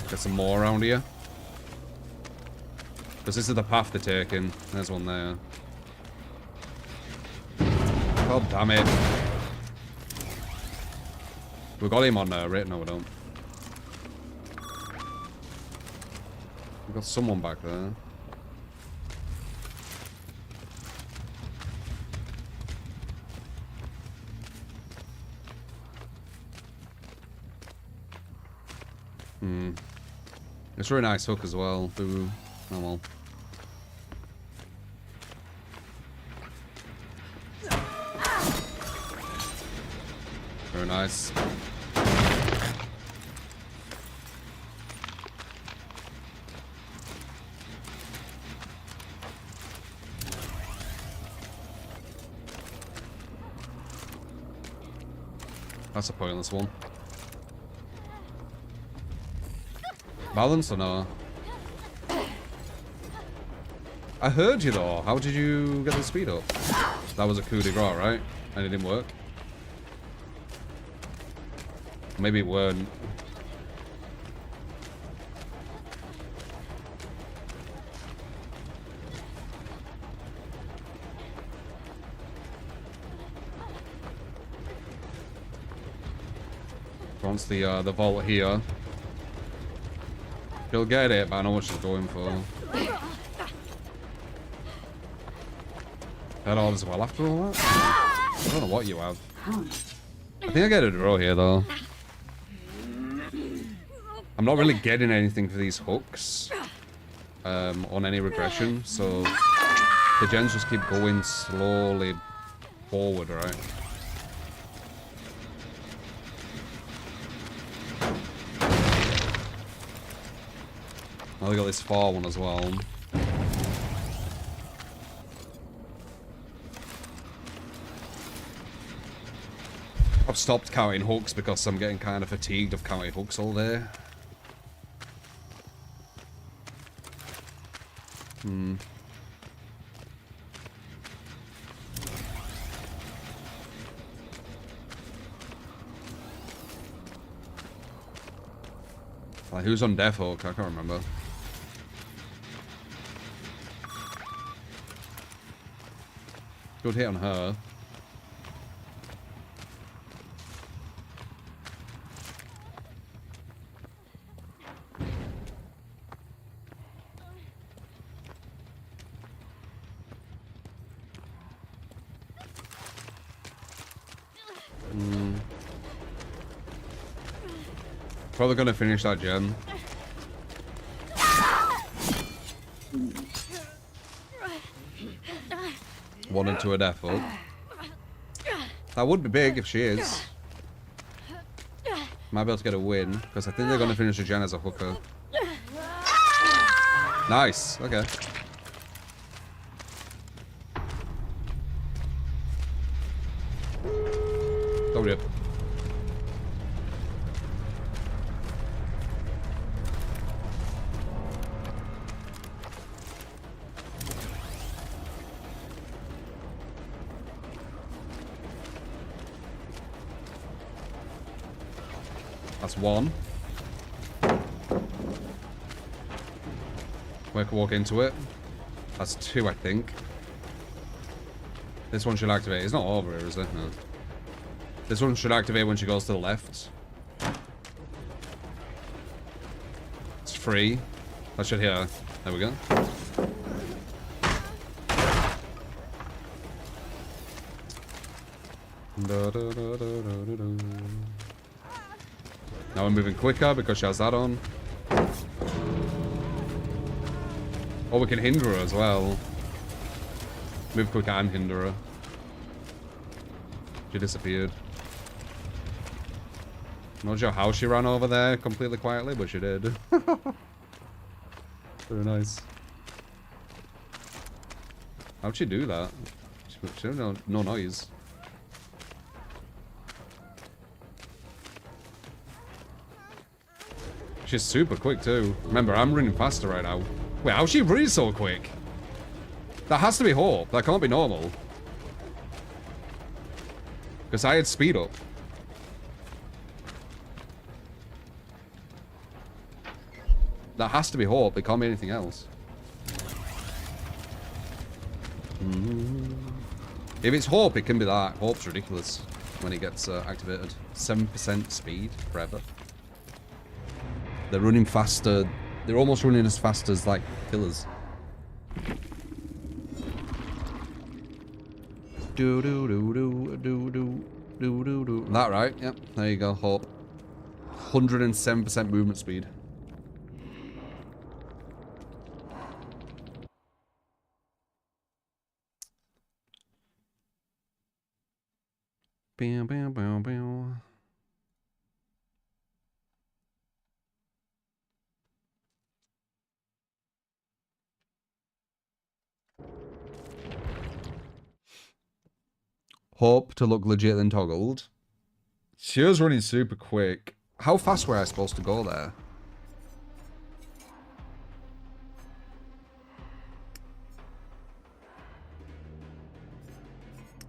Get some more around here. Because this is the path they're taking. There's one there. God damn it. We got him on right? No, we don't. We got someone back there. It's a really nice hook as well. Boo. Oh well. Very nice. That's a pointless one. Balance or no? I heard you though. How did you get the speed up? That was a coup de grace, right? And it didn't work. Maybe it weren't. Wants the vault here. She'll get it, but I know what she's going for. That all as well after all that? I don't know what you have. I think I get a draw here though. I'm not really getting anything for these hooks on any regression, so the gens just keep going slowly forward, right? Now we got this far one as well. I've stopped counting hooks because I'm getting kind of fatigued of counting hooks all day. Like, who's on Death Hook? I can't remember. Good hit on her. Probably gonna finish that gen. One into a death hook. That would be big if she is. Might be able to get a win, because I think they're gonna finish the gen as a hooker. Nice, okay. W. That's one. We can walk into it. That's two, I think. This one should activate. It's not over here, is it? No. This one should activate when she goes to the left. It's free. That should hit her. There we go. Now we're moving quicker because she has that on. Or we can hinder her as well. Move quicker and hinder her. She disappeared. Not sure how she ran over there completely quietly, but she did. Very nice. How'd she do that? She had no noise. She's super quick too. Remember, I'm running faster right now. Wait, how's she running so quick? That has to be hope. That can't be normal. Because I had speed up. That has to be hope. It can't be anything else. If it's hope, it can be that. Hope's ridiculous when it gets activated. 7% speed forever. They're running faster. They're almost running as fast as, like, killers. That right? Yep. There you go. Hope. 107% movement speed. Bam, bam, bam, bam. Hope to look legit and toggled. She was running super quick. How fast were I supposed to go there?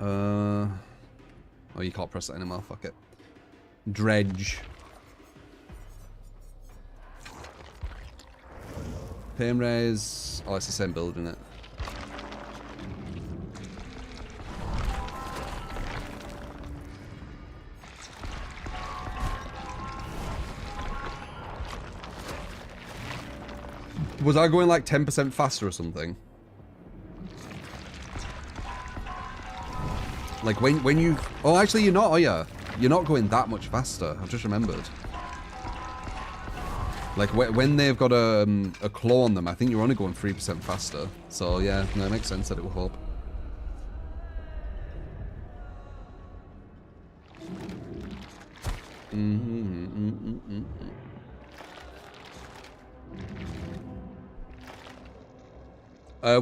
Oh, you can't press that anymore. Fuck it. Dredge. Pain raise. Oh, it's the same build, isn't it? Was I going like 10% faster or something? Like when you... Oh, actually you're not, are you? You're not going that much faster. I've just remembered. Like when they've got a claw on them, I think you're only going 3% faster. So yeah, no, it makes sense that it will help.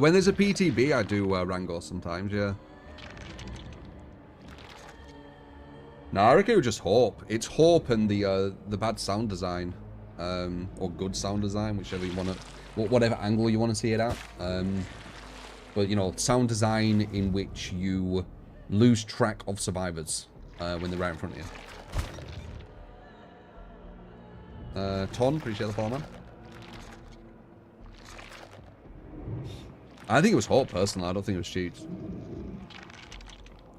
When there's a PTB, I do wrangle sometimes, yeah. No, I reckon it was just Hope. It's Hope and the bad sound design, or good sound design, whichever you want to, whatever angle you want to see it at. But you know, sound design in which you lose track of survivors when they're right in front of you. Ton, appreciate the follow, man. I think it was Hope, personally. I don't think it was cheats.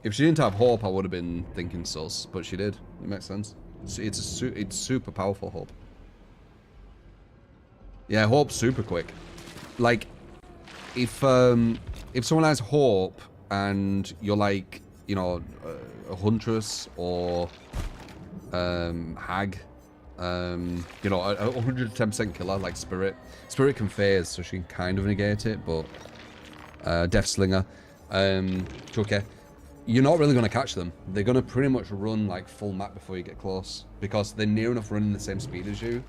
If she didn't have Hope, I would have been thinking sus, but she did. It makes sense. It's super powerful, Hope. Yeah, Hope's super quick. Like, if someone has Hope and you're like, you know, a Huntress or Hag, you know, a 110% killer like Spirit. Spirit can phase, so she can kind of negate it, but Death Slinger, okay. You're not really going to catch them. They're going to pretty much run like full map before you get close, because they're near enough running the same speed as you.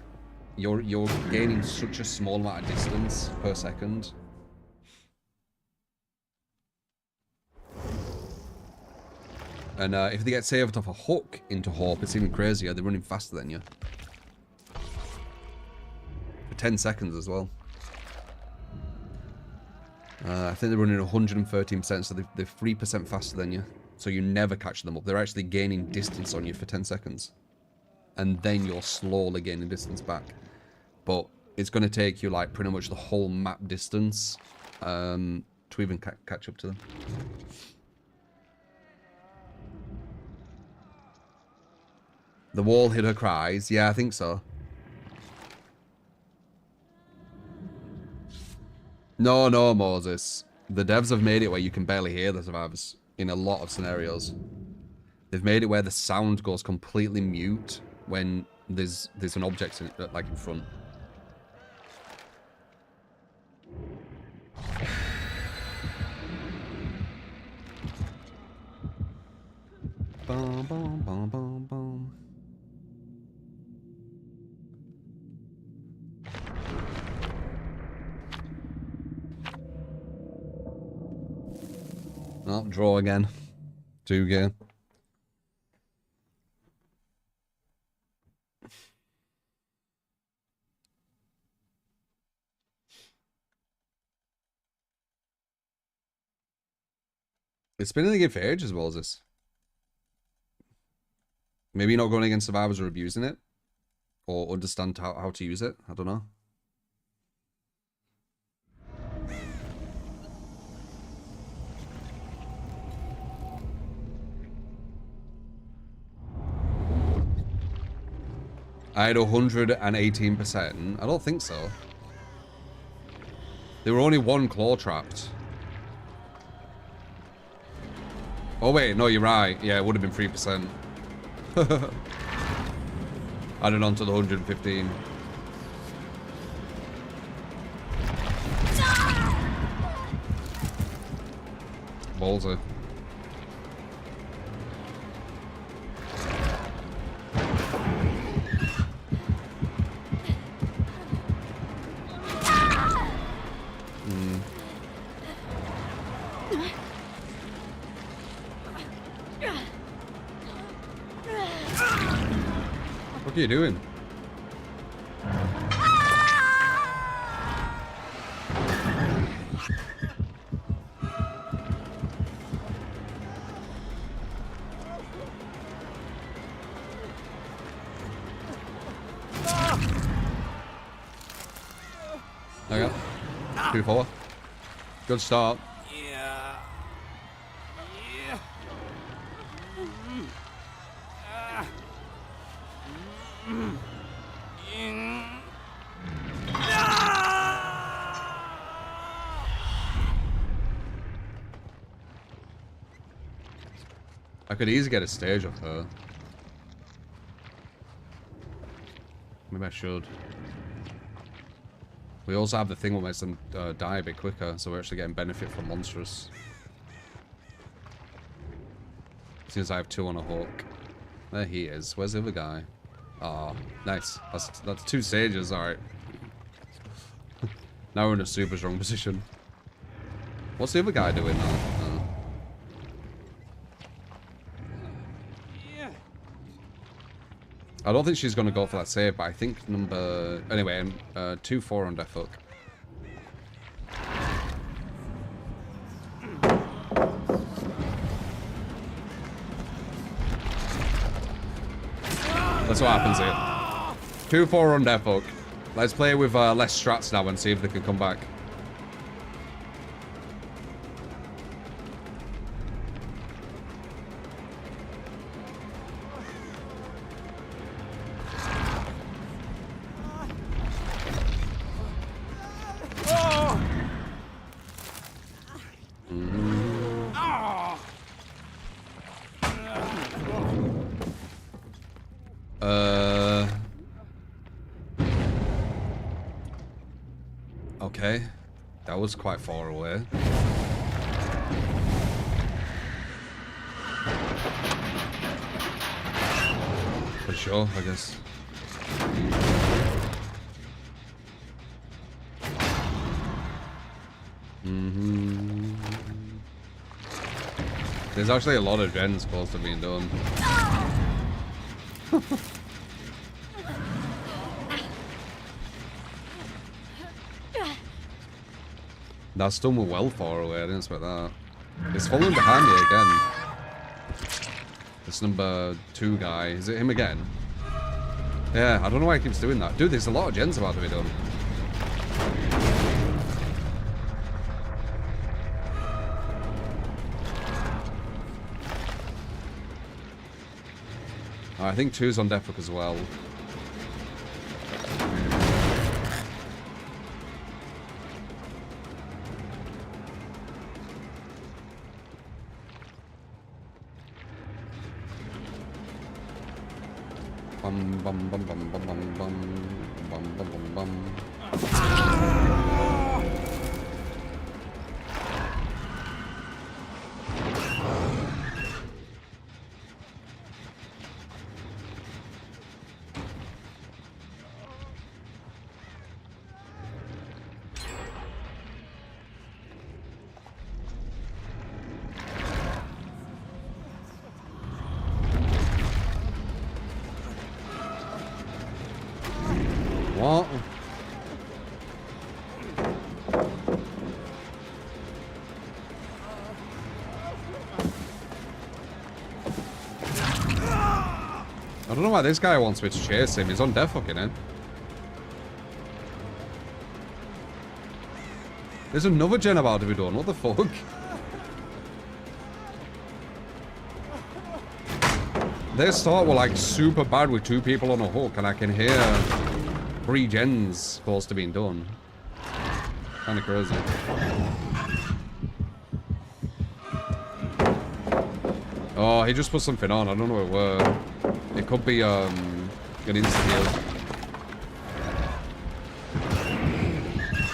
You're gaining such a small amount of distance per second. And if they get saved off a hook into Hope, it's even crazier. They're running faster than you. For 10 seconds as well. I think they're running 113%, so they're 3% faster than you. So you never catch them up. They're actually gaining distance on you for 10 seconds. And then you're slowly gaining distance back. But it's going to take you like pretty much the whole map distance to even catch up to them. The wall hid her cries. Yeah, I think so. No, Moses. The devs have made it where you can barely hear the survivors in a lot of scenarios. They've made it where the sound goes completely mute when there's an object in it, like in front. Bum, bum, bum, bum, bum. Oh, draw again. 2 game. It's been in the game for ages, well as this. Maybe not going against survivors or abusing it. Or understand how to use it. I don't know. I had 118%. I don't think so. There were only 1 claw trapped. Oh wait, no, you're right. Yeah, it would have been 3%. Added on to the 115. Ballsy. What are you doing? 3-4. Good start. Yeah. Yeah. I could easily get a stage off her. Maybe I should. We also have the thing that makes them die a bit quicker, so we're actually getting benefit from monstrous. Since I have 2 on a hook. There he is. Where's the other guy? Ah, nice. That's 2 stages, alright. Now we're in a super strong position. What's the other guy doing now? I don't think she's going to go for that save, but I think number... Anyway, 2-4 on death hook. That's what happens here. 2-4 on death hook. Let's play with less strats now and see if they can come back. Okay. That was quite far away. For sure, I guess. There's actually a lot of gens supposed to be done. That stun was well far away, I didn't expect that. It's following behind me again. This number 2 guy, is it him again? Yeah, I don't know why he keeps doing that. Dude, there's a lot of gens about to be done. I think 2's on death hook as well. Bum bum bum bum bum bum bum bum bum bum bum. What? I don't know why this guy wants me to chase him. He's on death hooking it. There's another gen about to be done. What the fuck? Their start were like super bad with 2 people on a hook, and I can hear 3 gens supposed to be done. Kind of crazy. Oh, he just put something on. I don't know what it were. It could be an insta-heal.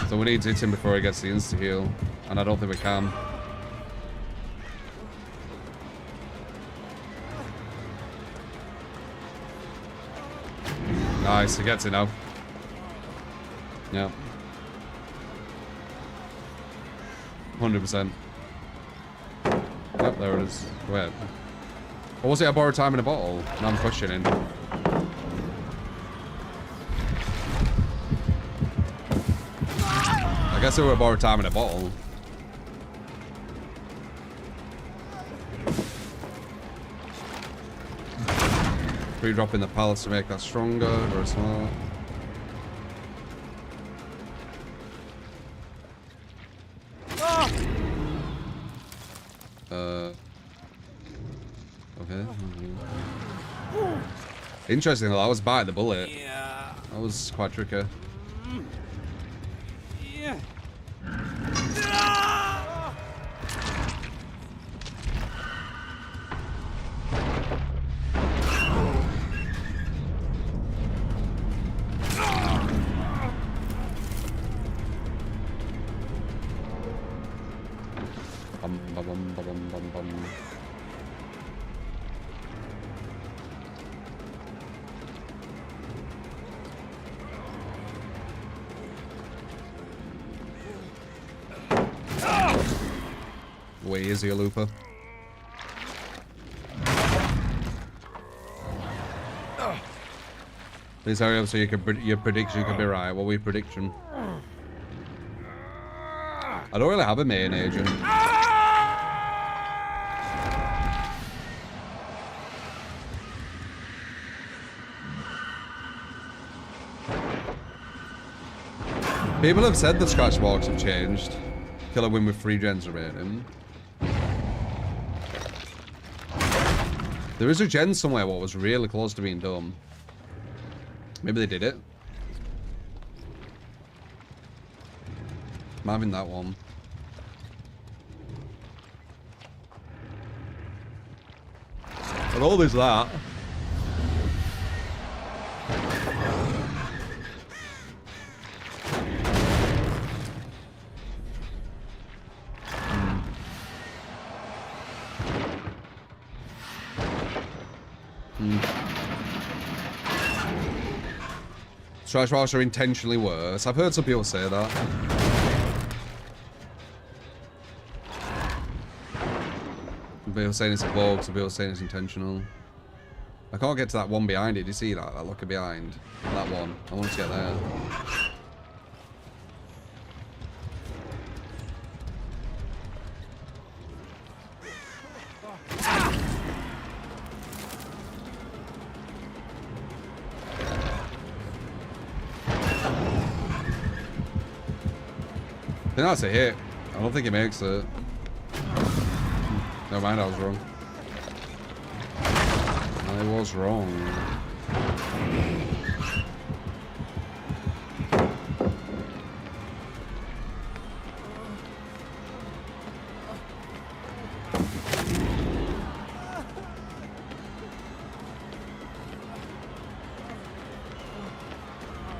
So we need to hit him before he gets the insta-heal. And I don't think we can. Nice, he gets it now. Yeah. 100%. Yep, there it is. Wait. Or was it a borrowed time in a bottle? Now I'm questioning. I guess it were a borrowed time in a bottle. Pre-dropping the pallets to make that stronger. Very smart. Okay. Interesting though, I was biting the bullet. Yeah. That was quite tricky. Yeah. Bum, bum, bum, bum, bum, bum. Way easier, Looper. Please hurry up so you can your prediction can be right. What were your prediction? I don't really have a main agent. People have said the scratch marks have changed. Killer win with 3 gens remaining. There is a gen somewhere what was really close to being done. Maybe they did it. I'm having that one. But all there's that. Scratch marks are intentionally worse. I've heard some people say that. Some people saying it's a bug, some people saying it's intentional. I can't get to that one behind it. Do you see that? That looker behind. That one. I want to get there. I think that's a hit. I don't think it makes it. Never mind, I was wrong. I was wrong.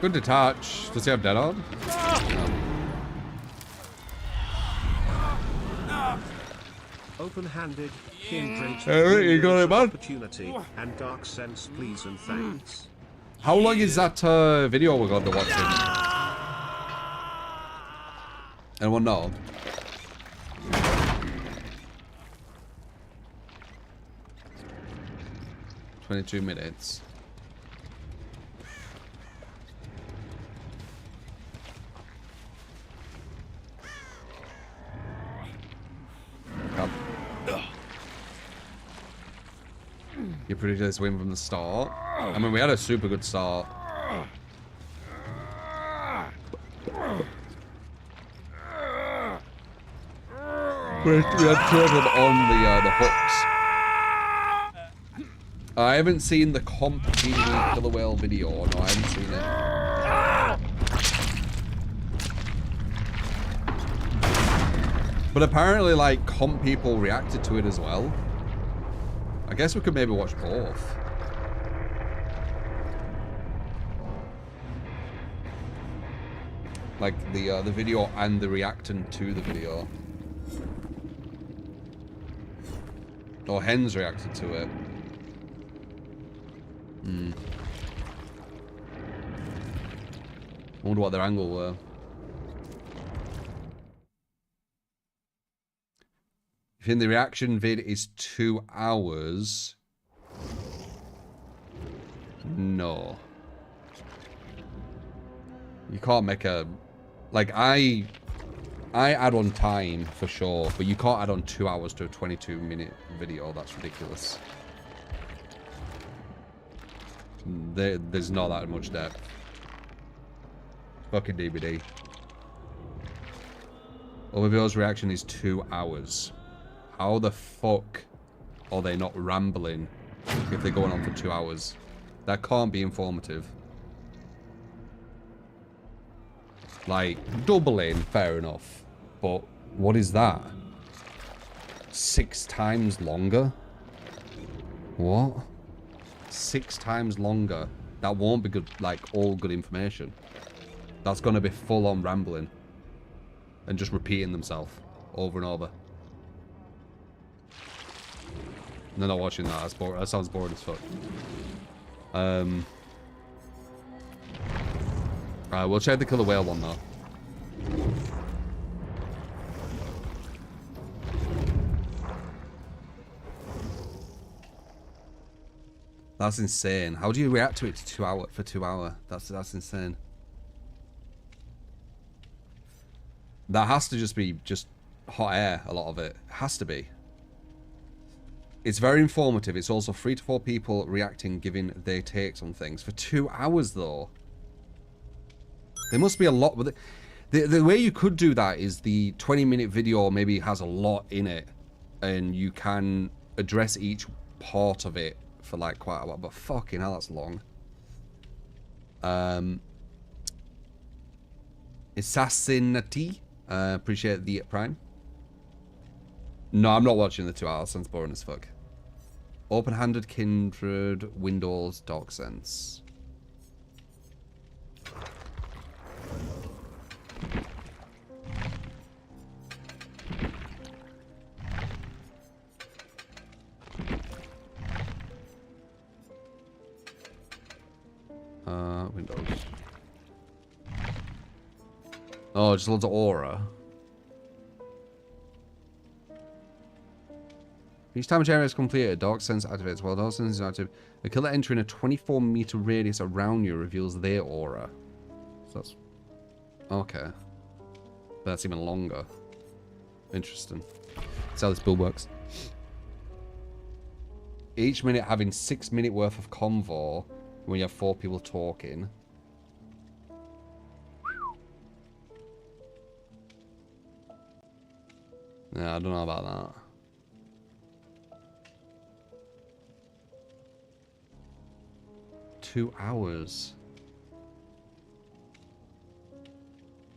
Good to touch. Does he have dead on? No. Open-handed, kindred, You got it, man. opportunity, and dark sense, please and thanks. How long is that video we got to watch? Anyone know? "22 minutes. You predicted this win from the start. I mean, we had a super good start. We had 2 of them on the hooks. I haven't seen the comp Killer Whale video. No, I haven't seen it. But apparently, like, comp people reacted to it as well. I guess we could maybe watch both. Like the video and the reactant to the video. Or Hens reacted to it. I wonder what their angle were. If in the reaction vid is 2 hours, no. You can't make a, like, I add on time for sure, but you can't add on 2 hours to a 22-minute video. That's ridiculous. There's not that much depth. Fucking DBD. Overville's reaction is 2 hours. How the fuck are they not rambling if they're going on for 2 hours? That can't be informative. Like, doubling, fair enough. But what is that? 6 times longer? What? 6 times longer? That won't be good, like, all good information. That's going to be full-on rambling. And just repeating themselves over and over. No, not watching that. That sounds boring as fuck. Alright, we'll check the killer whale one, though. That's insane. How do you react to it for 2 hours? That's insane. That has to just be hot air, a lot of it. It has to be. It's very informative. It's also 3 to 4 people reacting, giving their takes on things. For 2 hours, though. There must be a lot with it. The way you could do that is the 20-minute video maybe has a lot in it. And you can address each part of it for like quite a while. But fucking hell, that's long. Assassinity. Appreciate the Prime. No, I'm not watching the 2 hours. Sounds boring as fuck. Open-handed, kindred, Windows, Dark Sense. Windows. Oh, just loads of aura. Each time a area is completed, Dark Sense activates. While Dark Sense is active, the killer entering a 24-meter radius around you reveals their aura. So that's... okay. That's even longer. Interesting. That's how this build works. Each minute having 6 minute worth of convo when you have 4 people talking. Yeah, I don't know about that. Two hours.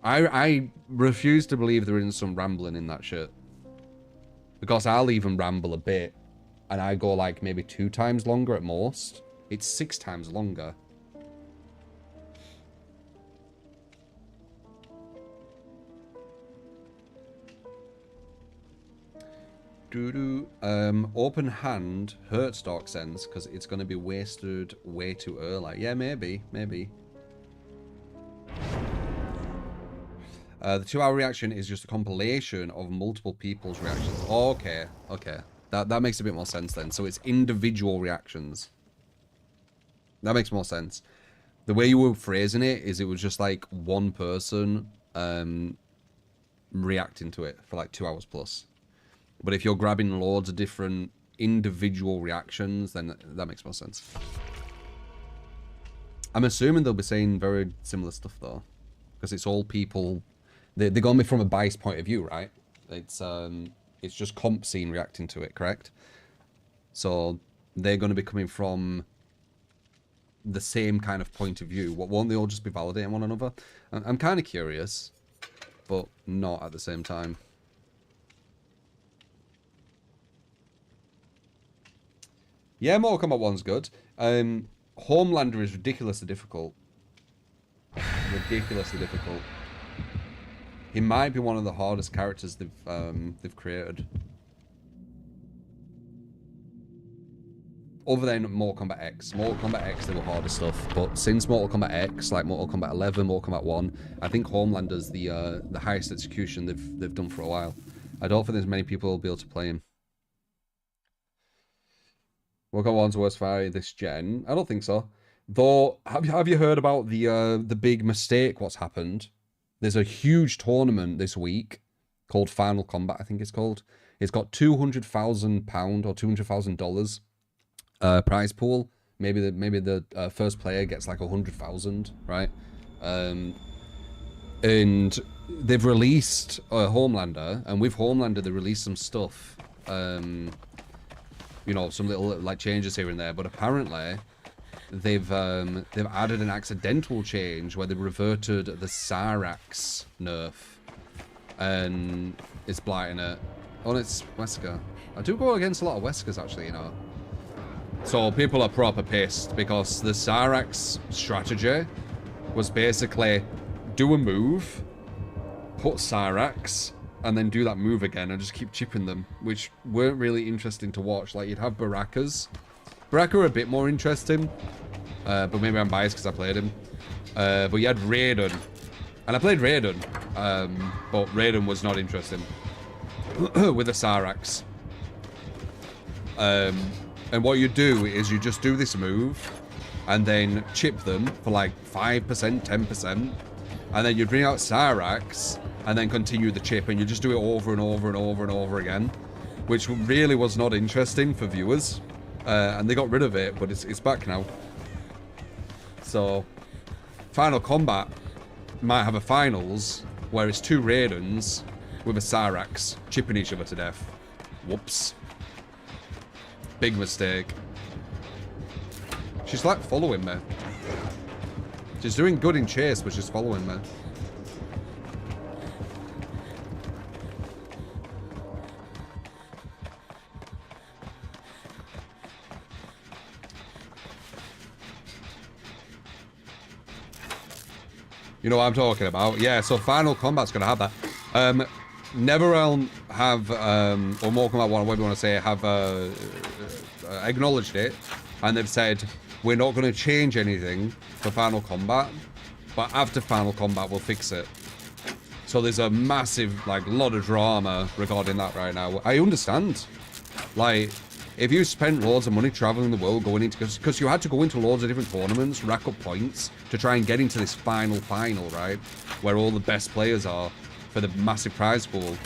I refuse to believe there isn't some rambling in that shit. Because I'll even ramble a bit. And I go like maybe 2 times longer at most. It's 6 times longer. Open hand hurts Dark Sense because it's going to be wasted way too early. Yeah, maybe. The 2 hour reaction is just a compilation of multiple people's reactions. Oh, okay. That makes a bit more sense then. So it's individual reactions. That makes more sense. The way you were phrasing it is it was just like one person reacting to it for like 2 hours plus. But if you're grabbing loads of different individual reactions, then that makes more sense. I'm assuming they'll be saying very similar stuff though. Because it's all people... They're going to be from a bias point of view, right? It's just comp scene reacting to it, correct? So they're going to be coming from the same kind of point of view. Won't they all just be validating one another? I'm kind of curious, but not at the same time. Yeah, Mortal Kombat 1's good. Homelander is ridiculously difficult. Ridiculously difficult. He might be one of the hardest characters they've created. Other than Mortal Kombat X. Mortal Kombat X, they were harder stuff. But since Mortal Kombat X, like Mortal Kombat 11, Mortal Kombat 1, I think Homelander's the highest execution they've done for a while. I don't think there's many people who'll be able to play him. Mortal Kombat 1's worst fight this gen? I don't think so. Though, have you heard about the big mistake what's happened? There's a huge tournament this week called Final Combat, I think it's called. It's got £200,000 or $200,000 prize pool. Maybe the first player gets like 100,000, right? And they've released Homelander, and with Homelander they released some stuff you know, some little like changes here and there. But apparently, they've added an accidental change where they reverted the Cyrax nerf, and it's blighting it. Oh, it's Wesker. I do go against a lot of Weskers actually, you know. So people are proper pissed because the Cyrax strategy was basically do a move, put Cyrax, and then do that move again and just keep chipping them, which weren't really interesting to watch. Like, you'd have Baracas. Baraka are a bit more interesting, but maybe I'm biased because I played him. But you had Raiden, and I played Raiden, but Raiden was not interesting with the Cyrax. And what you do is you just do this move and then chip them for like 5%, 10%, and then you bring out Cyrax and then continue the chip, and you just do it over and over and over and over again, which really was not interesting for viewers. And they got rid of it, but it's back now. So Final Combat might have a finals where it's 2 Raidens with a Cyrax chipping each other to death. Whoops. Big mistake. She's like following me. She's doing good in chase, but she's following me. You know what I'm talking about? Yeah, so Final Combat's gonna have that. NetherRealm have, or Mortal Kombat 1, whatever you want to say, have acknowledged it, and they've said, we're not going to change anything for Final Combat, but after Final Combat, we'll fix it. So there's a massive, like, lot of drama regarding that right now. I understand. Like, if you spent loads of money traveling the world, going into, because you had to go into loads of different tournaments, rack up points, to try and get into this final, right? Where all the best players are for the massive prize pool.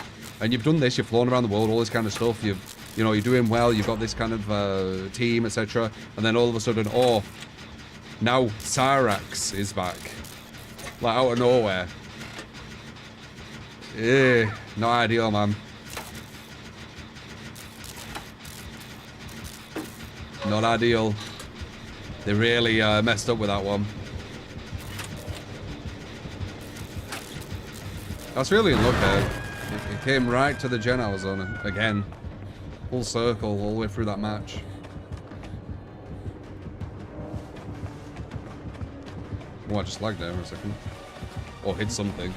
And you've done this, you've flown around the world, all this kind of stuff, you know, you're doing well, you've got this kind of team, etc. And then all of a sudden, oh, now Cyrax is back. Like, out of nowhere. Eh, not ideal, man. Not ideal. They really messed up with that one. That's really unlucky. It came right to the gen I was on again. Full circle all the way through that match. Oh, I just lagged there for a second. Or hit something.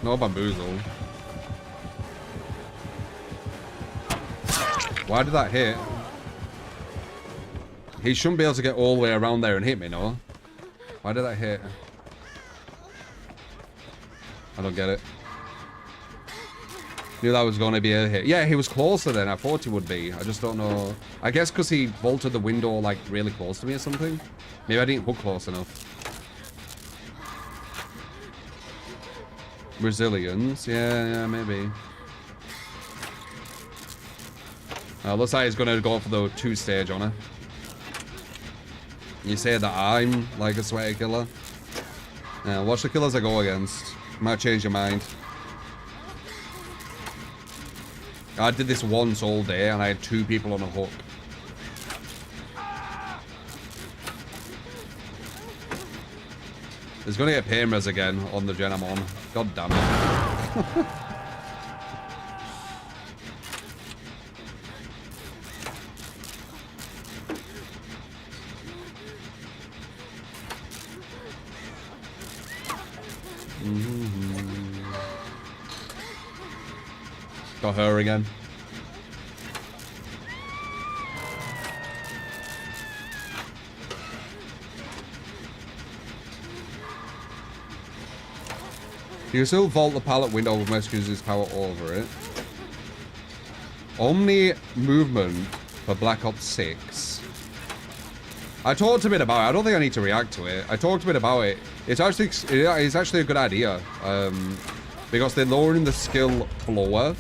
No bamboozle. Why did that hit? He shouldn't be able to get all the way around there and hit me, no? Why did that hit? I don't get it. Knew that was going to be a hit. Yeah, he was closer than I thought he would be. I just don't know. I guess because he vaulted the window like really close to me or something. Maybe I didn't hook close enough. Resilience. Yeah, maybe. Looks like he's going to go for the 2-stage on her. You say that I'm like a sweaty killer. Yeah, watch the killers I go against. Might change your mind. I did this once all day and I had 2 people on a hook. There's gonna get pain res again on the gen I'm on. God damn it. Got her again. You can still vault the pallet window with Rescue's power over it. Omni movement for Black Ops 6. I talked a bit about it. I don't think I need to react to it. I talked a bit about it. It's actually a good idea. Because they're lowering the skill floor.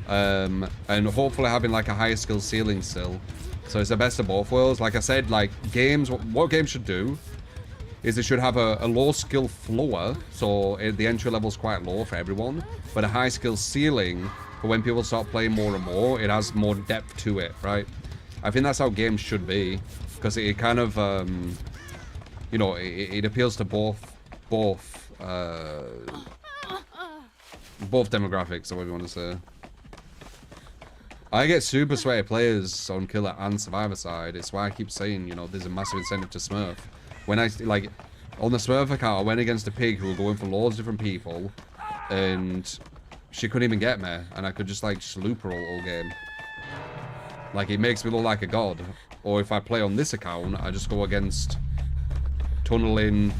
And hopefully having like a higher skill ceiling still. So it's the best of both worlds. Like I said, like games, what games should do is they should have a low skill floor, so the entry level is quite low for everyone, but a high skill ceiling for when people start playing more and more, it has more depth to it, right? I think that's how games should be, because it kind of, you know, it appeals to both demographics, or whatever you want to say. I get super sweaty players on Killer and Survivor side. It's why I keep saying, you know, there's a massive incentive to Smurf. When I, like, on the Smurf account, I went against a pig who were going for loads of different people, and she couldn't even get me, and I could just, like, sloop her all game. Like, it makes me look like a god. Or if I play on this account, I just go against tunneling,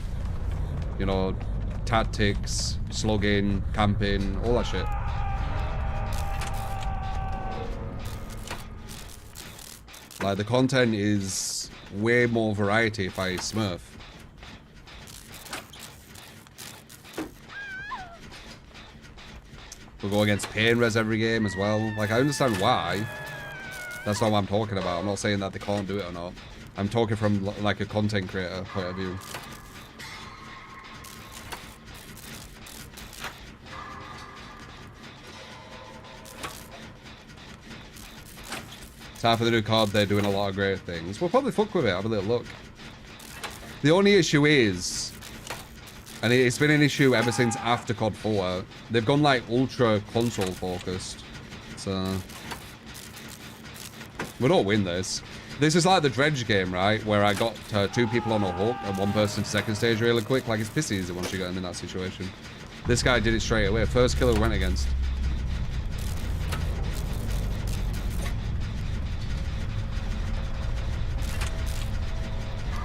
you know, tactics, slugging, camping, all that shit. Like, the content is way more variety if I Smurf. We'll go against pain res every game as well. Like, I understand why. That's not what I'm talking about. I'm not saying that they can't do it or not. I'm talking from, like, a content creator point of view. Time for the new card, they're doing a lot of great things. We'll probably fuck with it, have a little look. The only issue is, and it's been an issue ever since after COD 4, they've gone like ultra console focused. So we don't win this. This is like the Dredge game, right? Where I got 2 people on a hook and 1 person second stage really quick. Like, it's pissy easy once you get in that situation. This guy did it straight away. First killer we went against.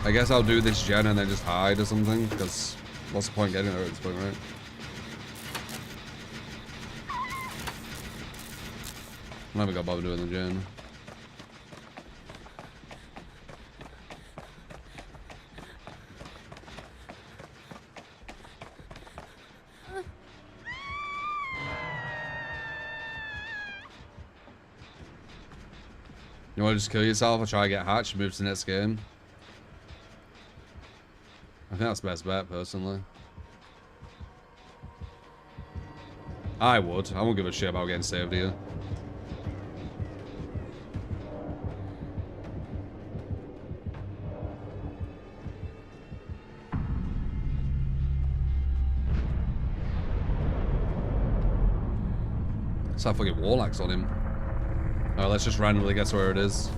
I guess I'll do this gen and then just hide or something, because what's the point getting there at this point, right? I never got bothered doing the gen. You want to just kill yourself or try to get hatched and move to the next game? I think that's the best bet, personally. I would. I won't give a shit about getting saved here. Let's have fucking Warlocks on him. Alright, let's just randomly guess where it is.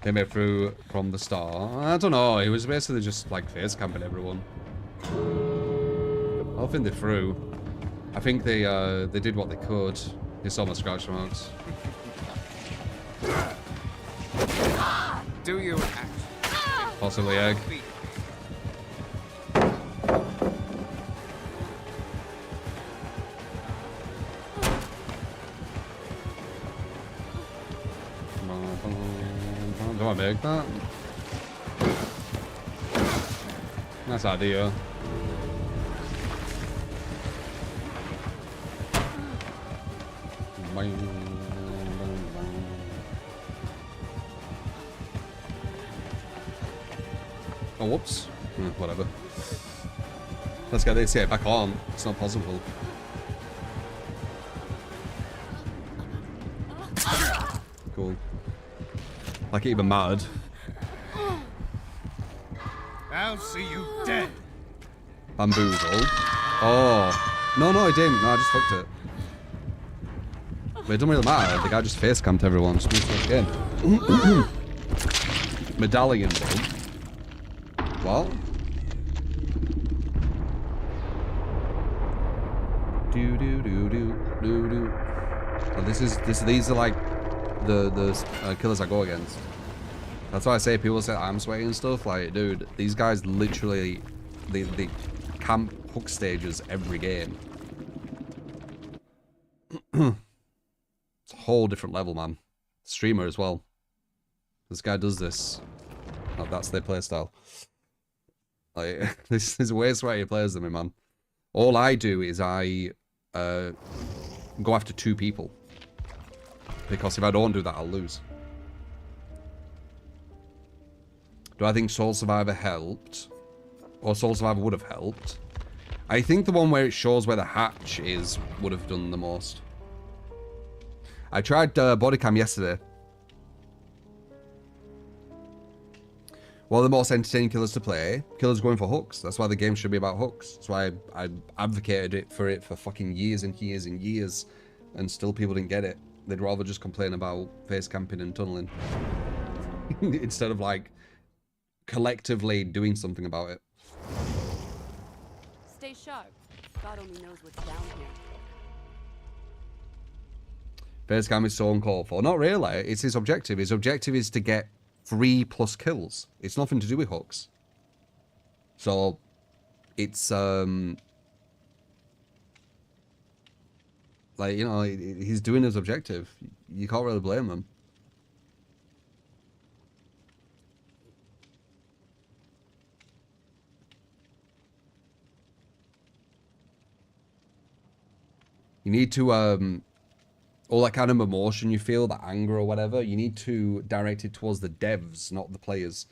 They made through from the start. I don't know. He was basically just like face camping everyone. I don't think they threw. I think they did what they could. You saw my scratch marks. Do you act? Possibly egg. Do I make that? Nice idea. Oh, whoops. Whatever. Let's get this here. I can't. It's not possible. Cool. Like it even mattered. I'll see you dead. Bamboozle. Oh. No, I didn't. No, I just fucked it. But it doesn't really matter. The guy just face camped everyone. Just moved again. Medallion, though. What? Oh, these are like the killers I go against. That's why I say people say I'm sweaty and stuff. Like, dude, these guys literally they camp hook stages every game. It's a whole different level, man. Streamer as well. This guy does this. Oh, that's their playstyle. Like, there's way sweatier players than me, man. All I do is I go after 2 people. Because if I don't do that, I'll lose. Do I think Soul Survivor helped? Or Soul Survivor would have helped? I think the one where it shows where the hatch is would have done the most. I tried bodycam yesterday. One of the most entertaining killers to play. Killers going for hooks. That's why the game should be about hooks. That's why I advocated it for fucking years and years and years. And still people didn't get it. They'd rather just complain about face camping and tunneling. Instead of like collectively doing something about it. Stay sharp. God only knows what's down here. Face cam is so uncalled for. Not really. It's his objective. His objective is to get 3+ kills. It's nothing to do with hooks. So it's like, you know, he's doing his objective. You can't really blame him. You need to all that kind of emotion you feel, that anger or whatever, you need to direct it towards the devs, not the players.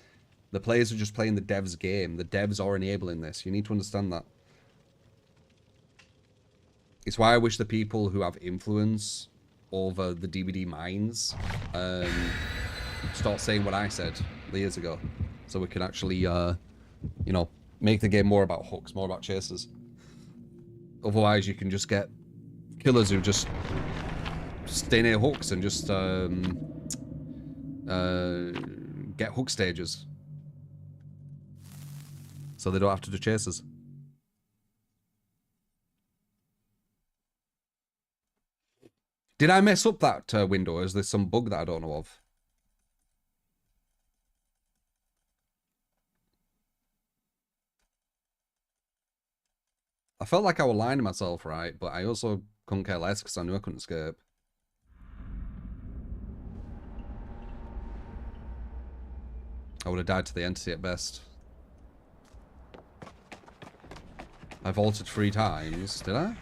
The players are just playing the devs game. The devs are enabling this. You need to understand that. It's why I wish the people who have influence over the DBD minds start saying what I said years ago. So we can actually, you know, make the game more about hooks, more about chasers. Otherwise, you can just get killers who just stay near hooks and just get hook stages. So they don't have to do chasers. Did I mess up that window? Is there some bug that I don't know of? I felt like I was lying to myself, right? But I also couldn't care less because I knew I couldn't escape. I would have died to the entity at best. I vaulted 3 times. Did I?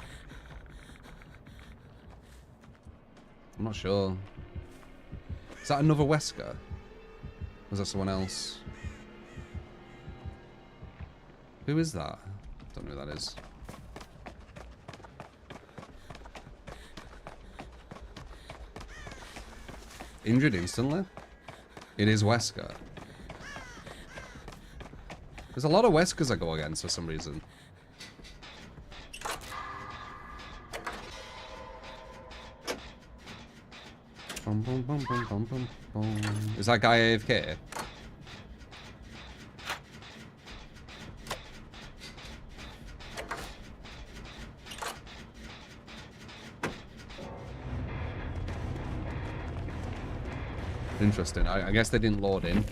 I'm not sure. Is that another Wesker? Or is that someone else? Who is that? Don't know who that is. Injured instantly? It is Wesker. There's a lot of Weskers I go against for some reason. Is that guy AFK? Interesting. I guess they didn't load in.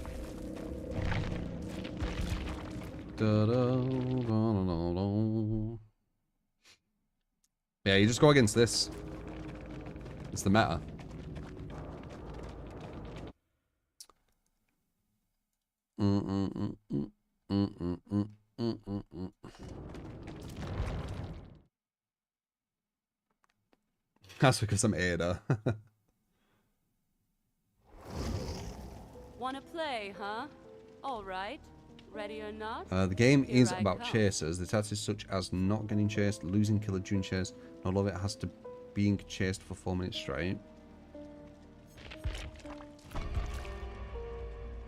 Yeah, you just go against this. It's the meta. That's because I'm Ada. Wanna play, huh? All right. Ready or not? The game Here is I about come. chasers. The tactics such as not getting chased, losing killer during chase. Not all of it has to being chased for 4 minutes straight.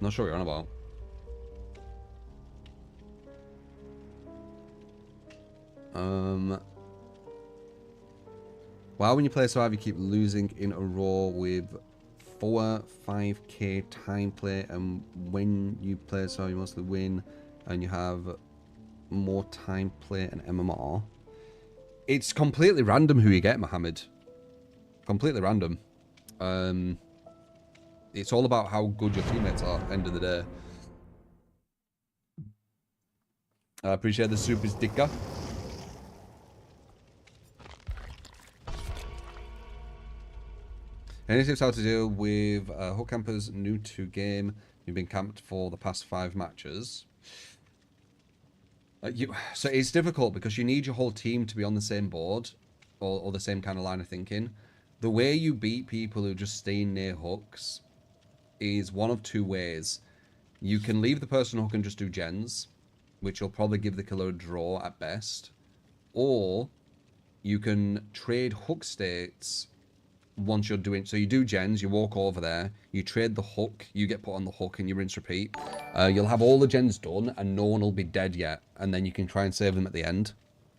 Not sure what you're on about. Well, when you play Survivor, you keep losing in a row with 4-5k time play, and when you play Survivor, you mostly win, and you have more time play and MMR. It's completely random who you get, Mohammed. Completely random. It's all about how good your teammates are, end of the day. I appreciate the super sticker. Any tips how to deal with hook campers new to game? You've been camped for the past 5 matches. So it's difficult because you need your whole team to be on the same board or the same kind of line of thinking. The way you beat people who just stay near hooks is one of 2 ways. You can leave the person hook and just do gens, which will probably give the killer a draw at best. Or you can trade hook states once you're doing... So you do gens, you walk over there, you trade the hook, you get put on the hook and you rinse repeat. You'll have all the gens done and no one will be dead yet. And then you can try and save them at the end.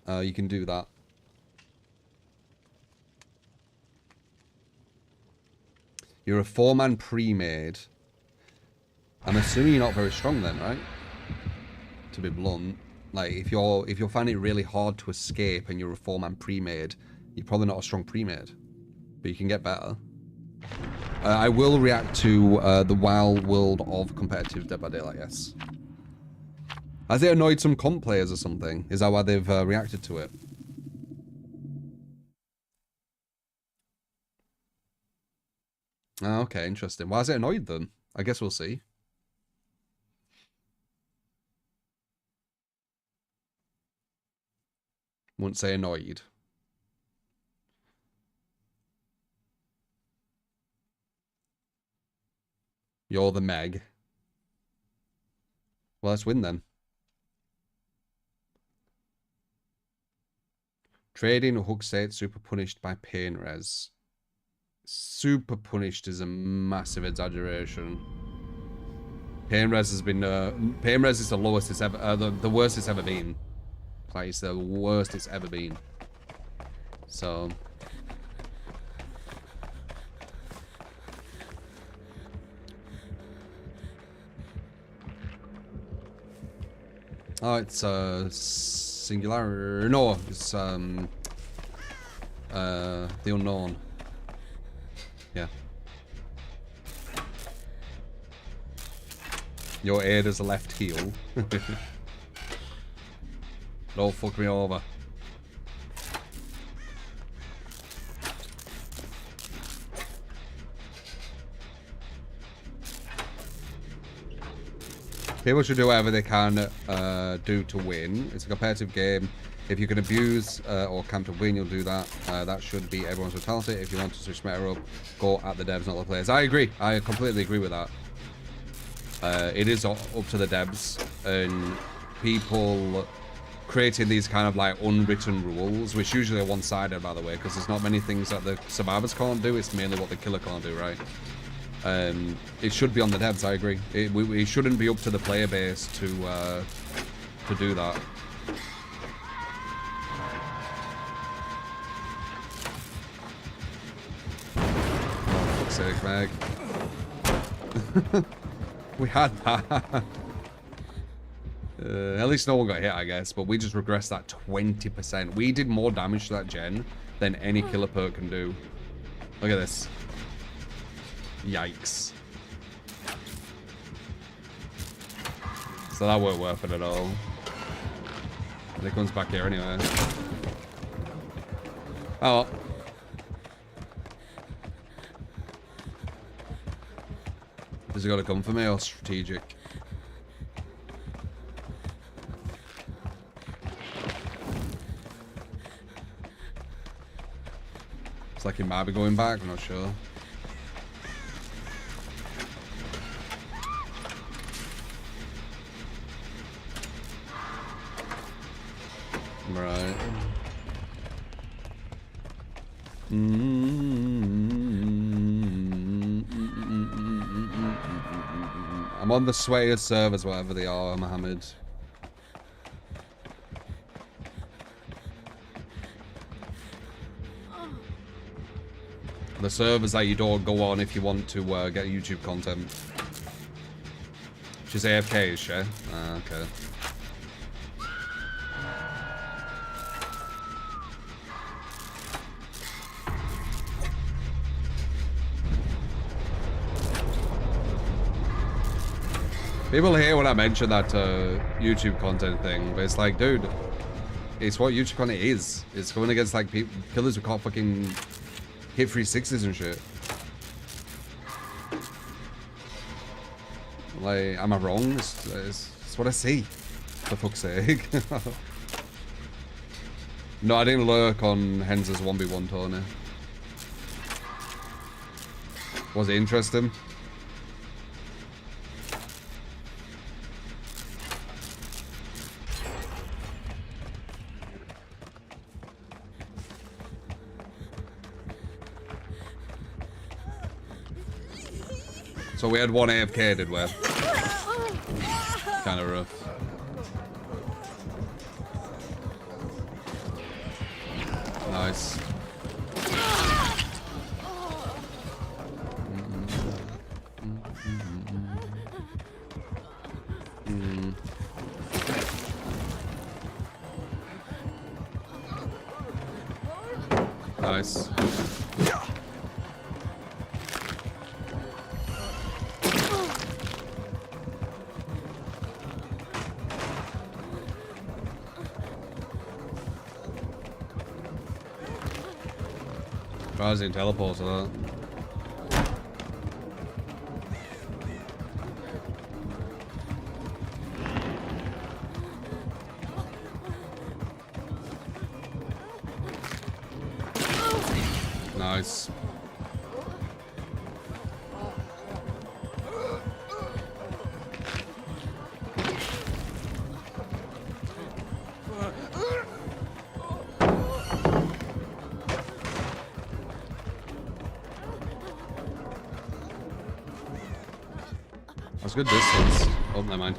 You can do that. You're a 4-man pre-made. I'm assuming you're not very strong then, right? To be blunt. Like, if you're finding it really hard to escape and you're a 4-man pre-made, you're probably not a strong pre-made. But you can get better. I will react to the wild world of competitive Dead by Daylight, yes. Has it annoyed some comp players or something? Is that why they've reacted to it? Oh, okay, interesting. Why has it annoyed them? I guess we'll see. Wouldn't say annoyed. You're the Meg. Well, let's win then. Trading hook state super punished by pain res. Super punished is a massive exaggeration. Pain res has been pain res is the lowest it's ever the worst it's ever been. Like, it's the worst it's ever been. So oh, it's singular. No, it's the unknown. Yeah. Your aid is a left heel. Don't fuck me over. People should do whatever they can do to win. It's a competitive game. If you can abuse or camp to win, you'll do that. That should be everyone's mentality. If you want to switch meta up, go at the devs, not the players. I agree. I completely agree with that. It is up to the devs and people creating these kind of like unwritten rules, which usually are one-sided, by the way, because there's not many things that the survivors can't do. It's mainly what the killer can't do, right? It should be on the devs. I agree. It shouldn't be up to the player base to do that. Oh, fuck's sake, Meg. We had that. At least no one got hit, I guess, but we just regressed that 20%. We did more damage to that gen than any killer perk can do. Look at this. Yikes. So that weren't worth it at all. And it comes back here anyway. Oh. Has it got to come for me or strategic? It's like it might be going back, I'm not sure. Right. I'm on the sweatiest servers, whatever they are, Mohammed. The servers that you don't go on if you want to get YouTube content. She's AFK, is she? Ah, okay. People hear when I mention that YouTube content thing, but it's like, dude, it's what YouTube content is. It's going against like killers who can't fucking hit 360s and shit. Like, am I wrong? It's what I see. For fuck's sake. No, I didn't lurk on Henz's 1v1 Tony. Was it interesting? So we had one AFK, did we? Kind of rough. Nice. Nice. Rising teleports or that. Nice. That's good distance. Oh, never mind.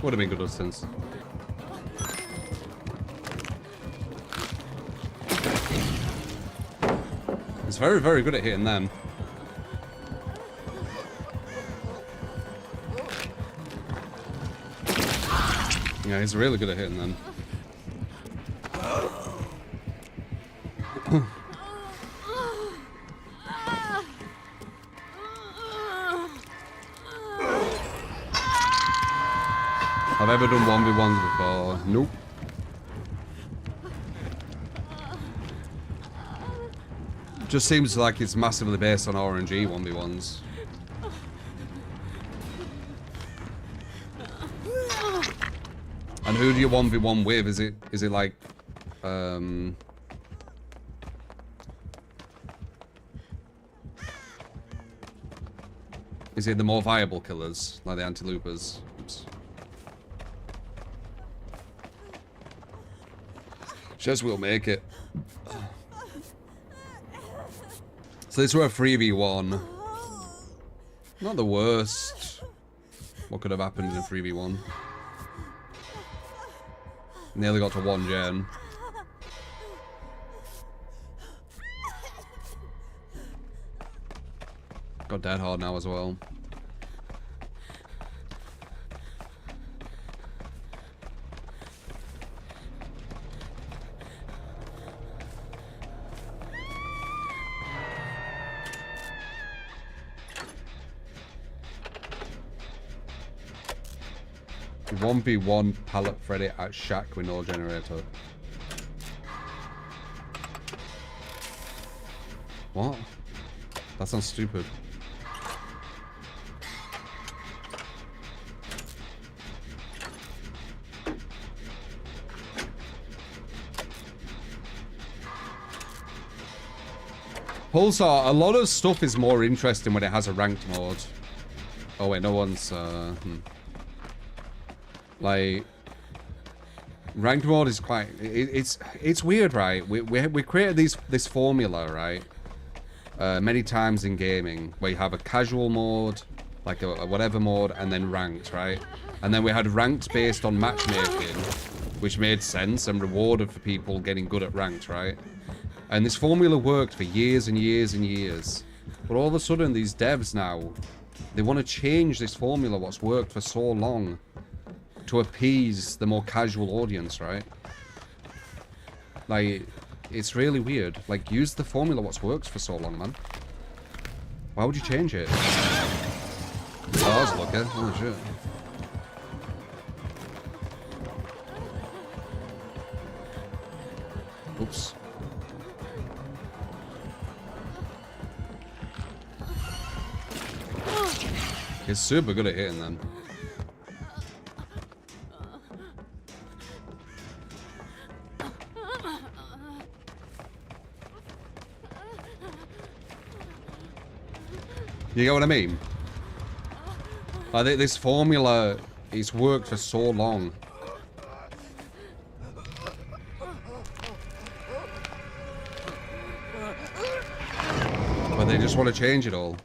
Would have been good distance. He's very, very good at hitting them. Yeah, he's really good at hitting them. I've ever done 1v1s before. Nope. Just seems like it's massively based on RNG 1v1s. And who do you 1v1 with? Is it like is it the more viable killers, like the anti-loopers? Oops. Just we'll make it. So this were a 3v1. Not the worst. What could have happened in a 3v1? Nearly got to 1 gen. Got dead hard now as well. The 1v1 pallet Freddy at Shack with no generator. What? That sounds stupid. Pulsar, a lot of stuff is more interesting when it has a ranked mode. Oh wait, no one's like ranked mode is quite it's weird, right? We created this formula, right? Many times in gaming where you have a casual mode, like a whatever mode, and then ranked, right? And then we had ranked based on matchmaking, which made sense and rewarded for people getting good at ranked, right? And this formula worked for years and years and years. But all of a sudden, these devs now, they want to change this formula, what's worked for so long, to appease the more casual audience, right? Like, it's really weird. Like, use the formula what's worked for so long, man. Why would you change it? Oh, I was lucky. Holy shit. Oops. He's super good at hitting them. You get what I mean? I think this formula, it's worked for so long. But they just want to change it all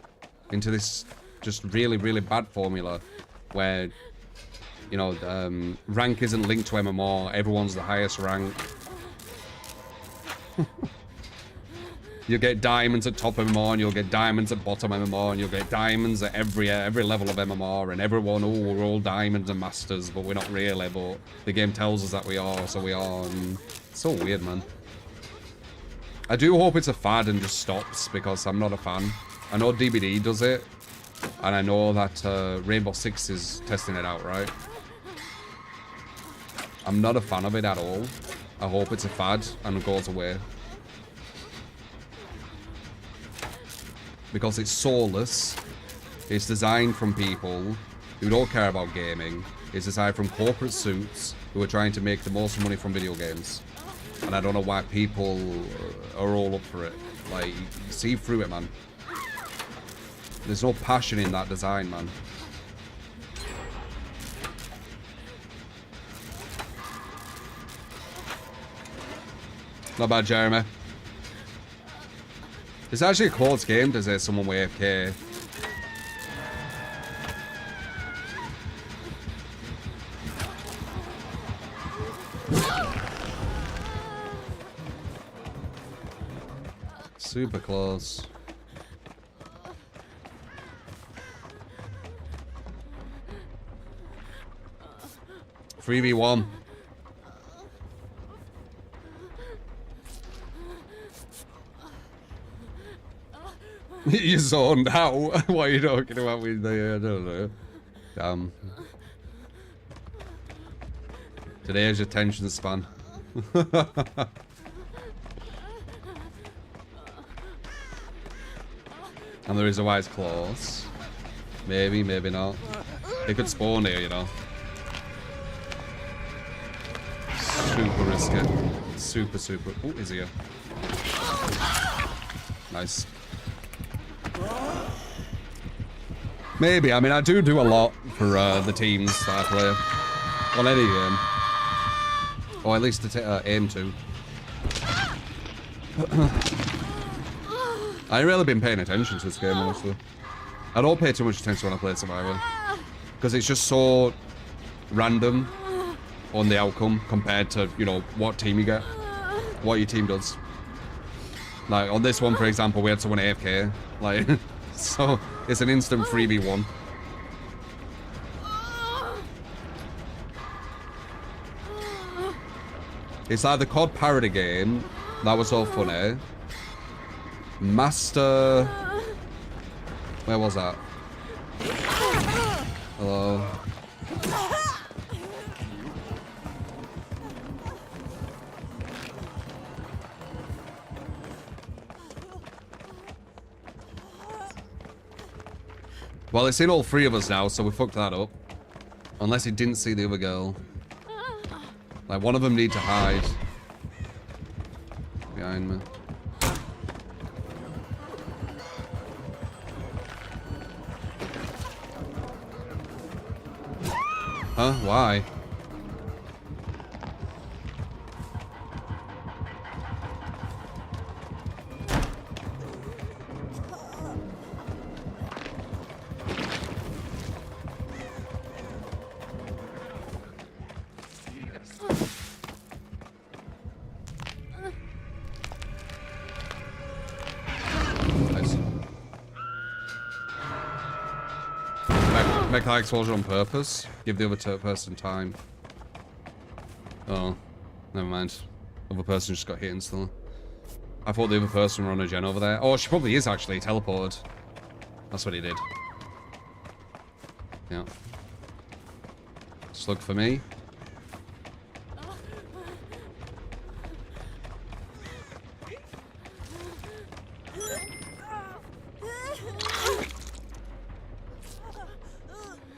into this just really, really bad formula where, you know, rank isn't linked to MMR, everyone's the highest rank. You'll get diamonds at top MMR, and you'll get diamonds at bottom MMR, and you'll get diamonds at every level of MMR, and everyone, oh, we're all diamonds and masters, but we're not really, but the game tells us that we are, so we are, and it's so weird, man. I do hope it's a fad and just stops, because I'm not a fan. I know DBD does it, and I know that Rainbow Six is testing it out, right? I'm not a fan of it at all. I hope it's a fad and goes away. Because it's soulless, it's designed from people who don't care about gaming, it's designed from corporate suits who are trying to make the most money from video games. And I don't know why people are all up for it. Like, you see through it, man. There's no passion in that design, man. Not bad, Jeremy. It's actually a close game to say someone with AFK. Super close. Three v one. You zoned out. What are you talking about with the, I don't know. Damn. Today's your attention span. And there is a wise clause. Maybe, maybe not. They could spawn here, you know. Super risky. Super, super. Oh, is he here? Nice. Maybe. I mean, I do a lot for the teams that I play on any game, or at least to aim to. I ain't really been paying attention to this game, honestly. I don't pay too much attention when I play Survivor, because it's just so random on the outcome compared to, you know, what team you get, what your team does. Like on this one, for example, we had someone AFK, like. So, it's an instant 3v1. It's like the COD parody game. That was so funny. Master... Where was that? Hello? Well, it's in all three of us now, so we fucked that up. Unless he didn't see the other girl. Like, one of them need to hide. Behind me. Huh? Why? Make high exposure on purpose. Give the other person time. Oh, never mind. Other person just got hit instantly. I thought the other person were on a gen over there. Oh, she probably is actually teleported. That's what he did. Yeah. Slug for me.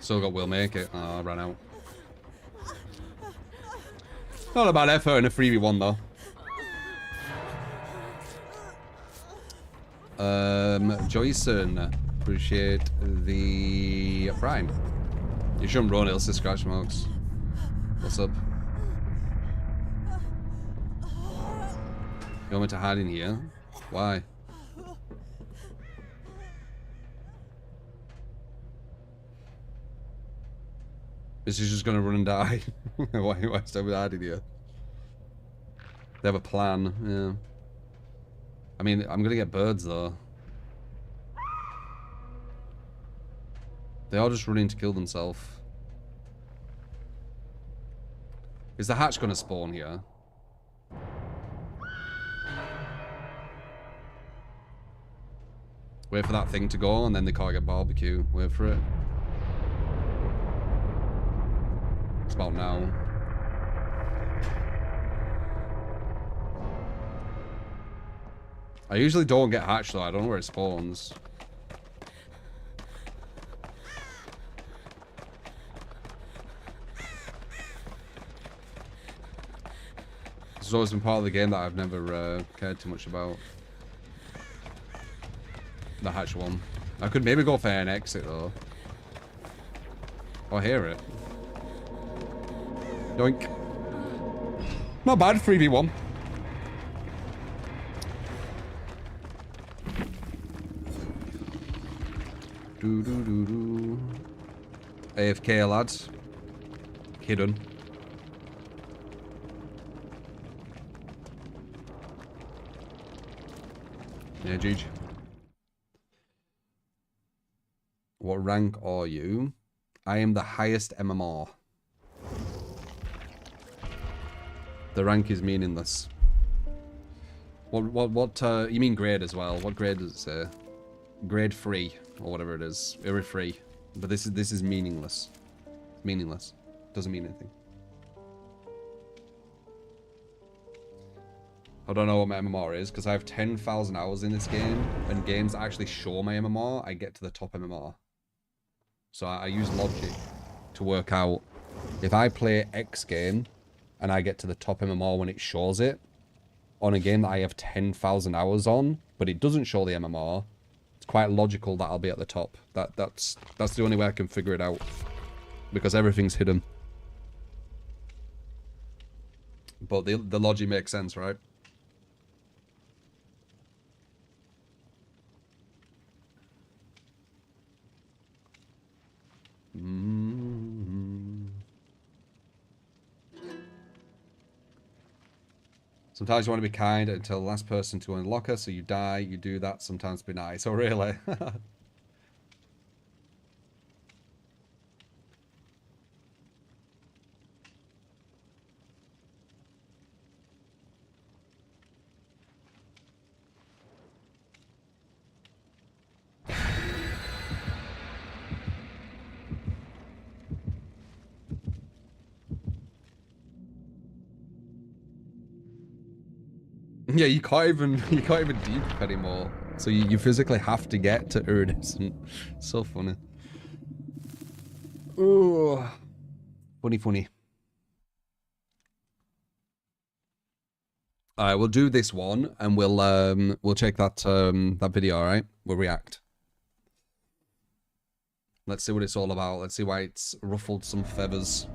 Still got will make it. Oh, I ran out. Not a bad effort in a 3v1 though. Joyson, appreciate the prime. You shouldn't run, it'll say scratch marks. What's up? You want me to hide in here? Why? Is he just gonna run and die? why is there hiding here? They have a plan, yeah. I mean, I'm gonna get birds though. They are just running to kill themselves. Is the hatch gonna spawn here? Wait for that thing to go and then they can't get barbecue. Wait for it. It's about now. I usually don't get hatched though, I don't know where it spawns. This has always been part of the game that I've never cared too much about. The hatch one. I could maybe go for an exit though. Or hear it. Yoink. Not bad, 3v1. Do. AFK lads. Hidden. Yeah, GG. What rank are you? I am the highest MMR. The rank is meaningless. What you mean grade as well? What grade does it say? Grade 3 or whatever it is. Area 3. But this is meaningless. Meaningless. Doesn't mean anything. I don't know what my MMR is because I have 10,000 hours in this game, and games that actually show my MMR, I get to the top MMR. So I use logic to work out if I play X game and I get to the top MMR when it shows it on a game that I have 10,000 hours on, but it doesn't show the MMR, it's quite logical that I'll be at the top. That's the only way I can figure it out because everything's hidden. But the logic makes sense, right? Sometimes you want to be kind until the last person to unlock her, so you die, you do that, sometimes be nice. Oh, really? Yeah, you can't even deep anymore. So you physically have to get to iridescent. So funny. Ooh. Funny. Alright, we'll do this one and we'll check that that video, alright? We'll react. Let's see what it's all about. Let's see why it's ruffled some feathers.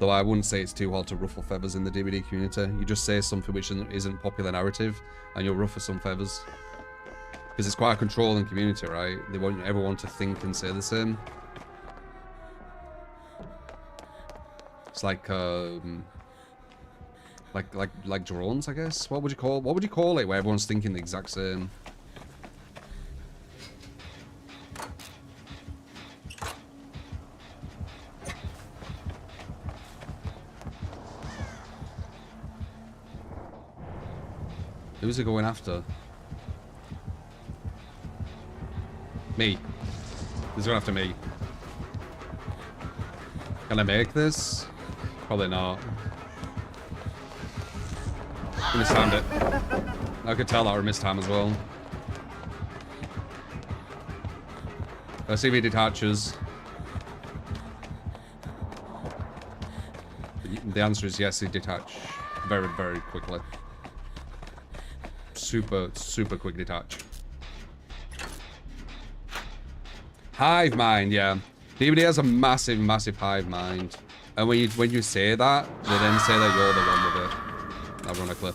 Though I wouldn't say it's too hard to ruffle feathers in the DBD community. You just say something which isn't popular narrative, and you'll ruffle some feathers. Because it's quite a controlling community, right? They want everyone to think and say the same. It's like drones, I guess. What would you call it? Where everyone's thinking the exact same. Who's it going after? Me. He's going after me. Can I make this? Probably not. I mistimed it. I could tell that I mistime as well. Let's see if he detaches. The answer is yes, they detach very, very quickly. Super, super quick detach. Hive mind, yeah. DBD has a massive, massive hive mind. And when you say that, they then say that you're the one with it. Ironically.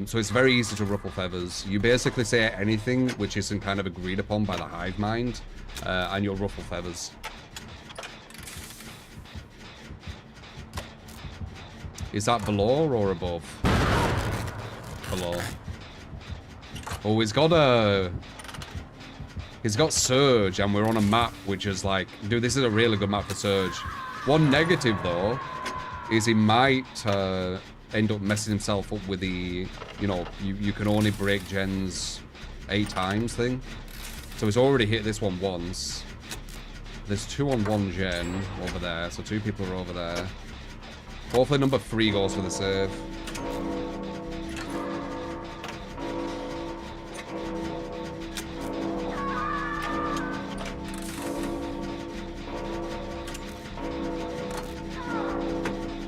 So it's very easy to ruffle feathers. You basically say anything which isn't kind of agreed upon by the hive mind, and you'll ruffle feathers. Is that below or above? Below. Oh, he's got Surge, and we're on a map which is like, dude, this is a really good map for Surge. One negative though is he might end up messing himself up with the, you know, you can only break gens 8 times thing. So he's already hit this one once. There's 2 on 1 gen over there, so 2 people are over there. Hopefully number 3 goes for the save.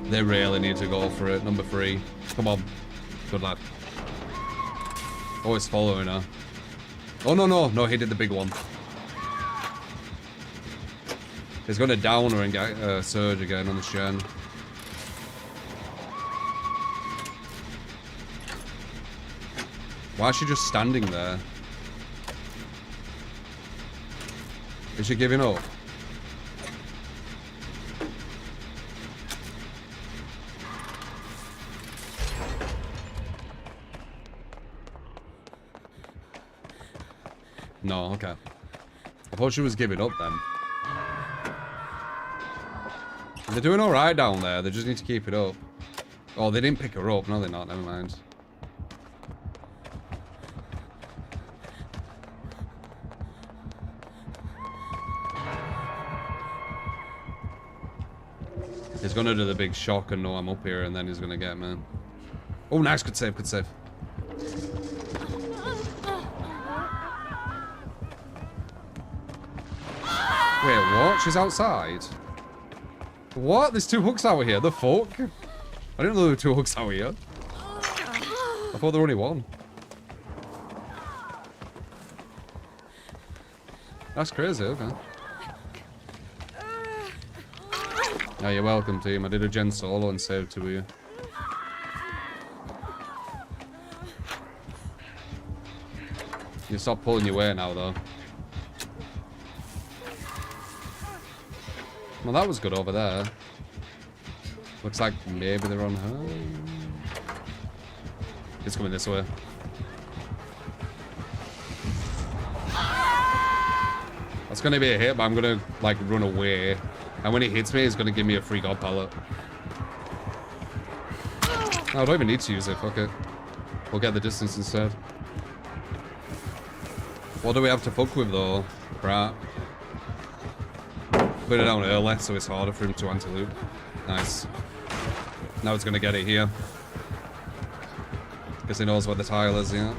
They really need to go for it. Number 3. Come on. Good lad. Oh, it's following her. Oh, no, he did the big one. He's going to down her and get Surge again on the gen. Why is she just standing there? Is she giving up? No, okay. I thought she was giving up then. They're doing alright down there, they just need to keep it up. Oh, they didn't pick her up. No, they're not, never mind. He's gonna do the big shock and know I'm up here, and then he's gonna get me. Oh, nice, good save, good save. Wait, what? She's outside? What? There's 2 hooks out here. The fuck? I didn't know there were 2 hooks out here. I thought there were only 1. That's crazy, okay. Oh, you're welcome, team. I did a gen solo and saved 2 of you. You stop pulling your weight now, though. Well, that was good over there. Looks like maybe they're on her. It's coming this way. That's gonna be a hit, but I'm gonna, like, run away. And when it hits me, it's gonna give me a free god pallet. Oh, I don't even need to use it, fuck it. We'll get the distance instead. What do we have to fuck with, though? Crap. Put it down early, so it's harder for him to anti-loop. Nice. Now he's gonna get it here. Because he knows where the tile is, yeah.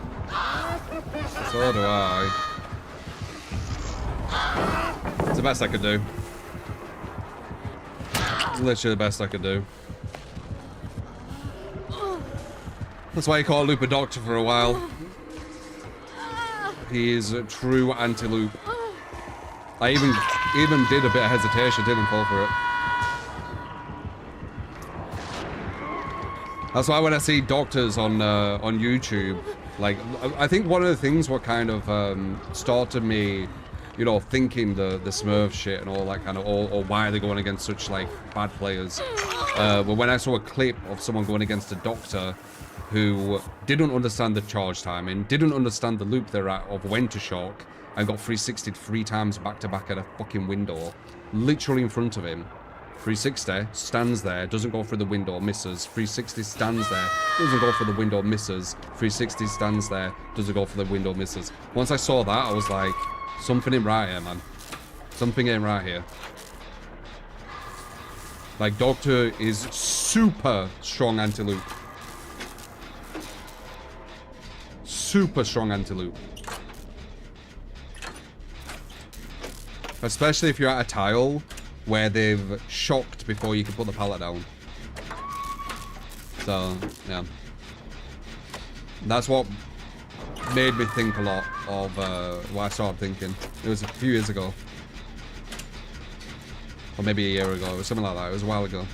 So do I. It's the best I could do. Literally the best I could do. That's why you can't loop a doctor for a while. He is a true anti-loop. I even did a bit of hesitation, didn't fall for it. That's why when I see doctors on YouTube, like, I think one of the things what kind of started me, you know, thinking the Smurf shit and all that kind of, or why they're going against such, like, bad players. But when I saw a clip of someone going against a doctor who didn't understand the charge timing, didn't understand the loop they're at of when to shock, and got 360'd 3 times back to back at a fucking window, literally in front of him. 360, stands there, doesn't go through the window, misses. 360 stands there, doesn't go for the window, misses. 360 stands there, doesn't go for the window, misses. Once I saw that, I was like, something ain't right here, man. Something ain't right here. Like, Doctor is super strong anti-loop. Super strong anti-loop. Especially if you're at a tile where they've shocked before you can put the pallet down. So, yeah. That's what made me think a lot of what I started thinking. It was a few years ago. Or maybe a year ago, or something like that. It was a while ago.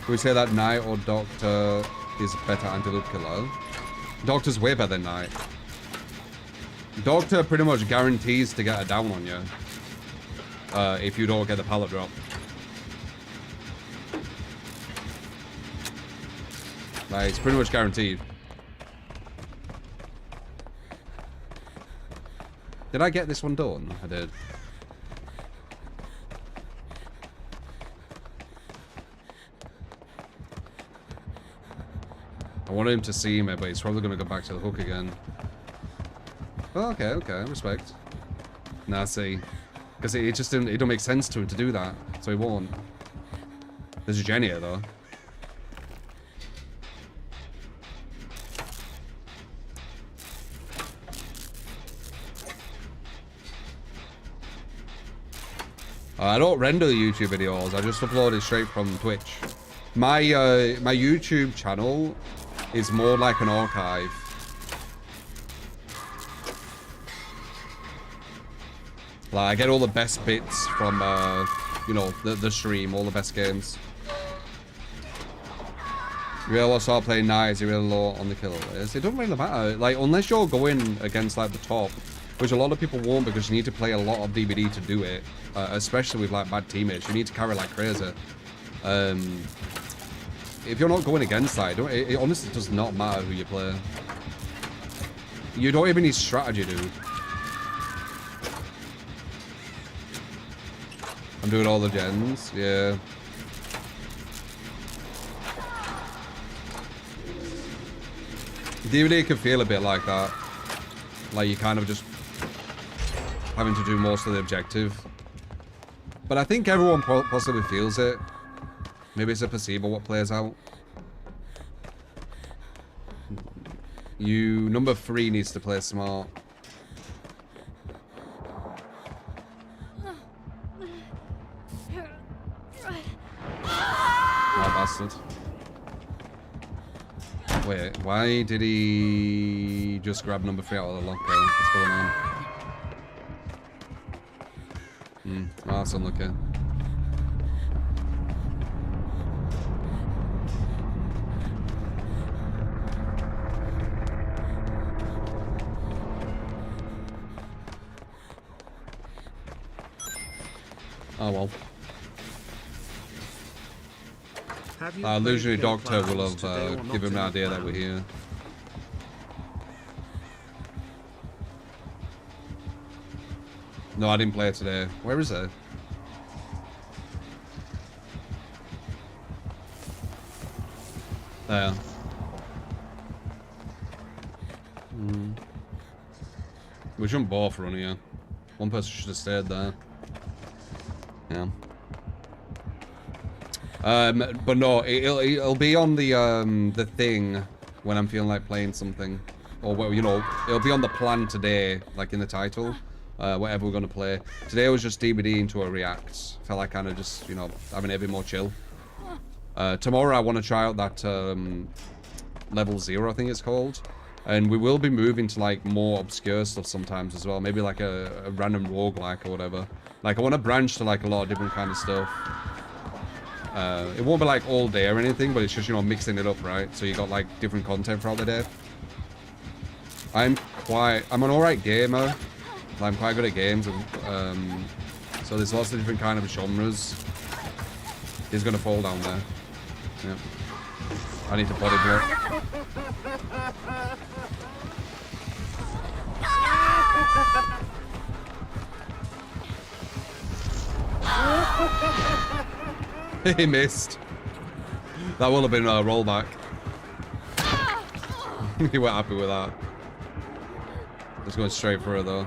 Would we say that Knight or Doctor is a better anti-loop killer? Doctor's way better than Knight. Doctor pretty much guarantees to get a down on you. If you don't get the pallet drop. Like, it's pretty much guaranteed. Did I get this one done? I did. I wanted him to see me, but he's probably going to go back to the hook again. Oh, okay, okay, respect. Nah, see. Because it just didn't, it don't make sense to him to do that, so he won't. There's a gen here, though. I don't render the YouTube videos, I just upload it straight from Twitch. My my YouTube channel is more like an archive. Like, I get all the best bits from, you know, the stream, all the best games. You really start playing nice, you're really low on the kill list. It doesn't really matter. Like, unless you're going against, like, the top, which a lot of people won't because you need to play a lot of DBD to do it. Especially with, like, bad teammates. You need to carry like crazy. If you're not going against that, it honestly does not matter who you play. You don't even need strategy, dude. I'm doing all the gens, yeah. DBD can feel a bit like that. Like, you kind of just having to do most of the objective. But I think everyone possibly feels it. Maybe it's a placebo what plays out. You, number 3 needs to play smart. Oh, bastard. Wait, why did he just grab number 3 out of the locker? What's going on? Oh, that's unlucky. Oh well. Illusionary Doctor will have given him an idea that we're here. No, I didn't play it today. Where is it? There. We shouldn't both run here. One person should have stayed there. Yeah. But no, it'll be on the thing when I'm feeling like playing something, or well, you know, it'll be on the plan today, like in the title, whatever we're gonna play. Today was just DBD into a React. Felt like kind of just, you know, having it a bit more chill. Tomorrow I want to try out that level 0, I think it's called, and we will be moving to like more obscure stuff sometimes as well. Maybe like a random roguelike or whatever. Like I want to branch to like a lot of different kind of stuff. It won't be like all day or anything, but it's just, you know, mixing it up, right? So you got like different content throughout the day. I'm an alright gamer. I'm quite good at games, and, so there's lots of different kind of genres. He's gonna fall down there. Yeah. I need to body block. He missed. That will have been a rollback. He weren't happy with that. Just going straight for it though.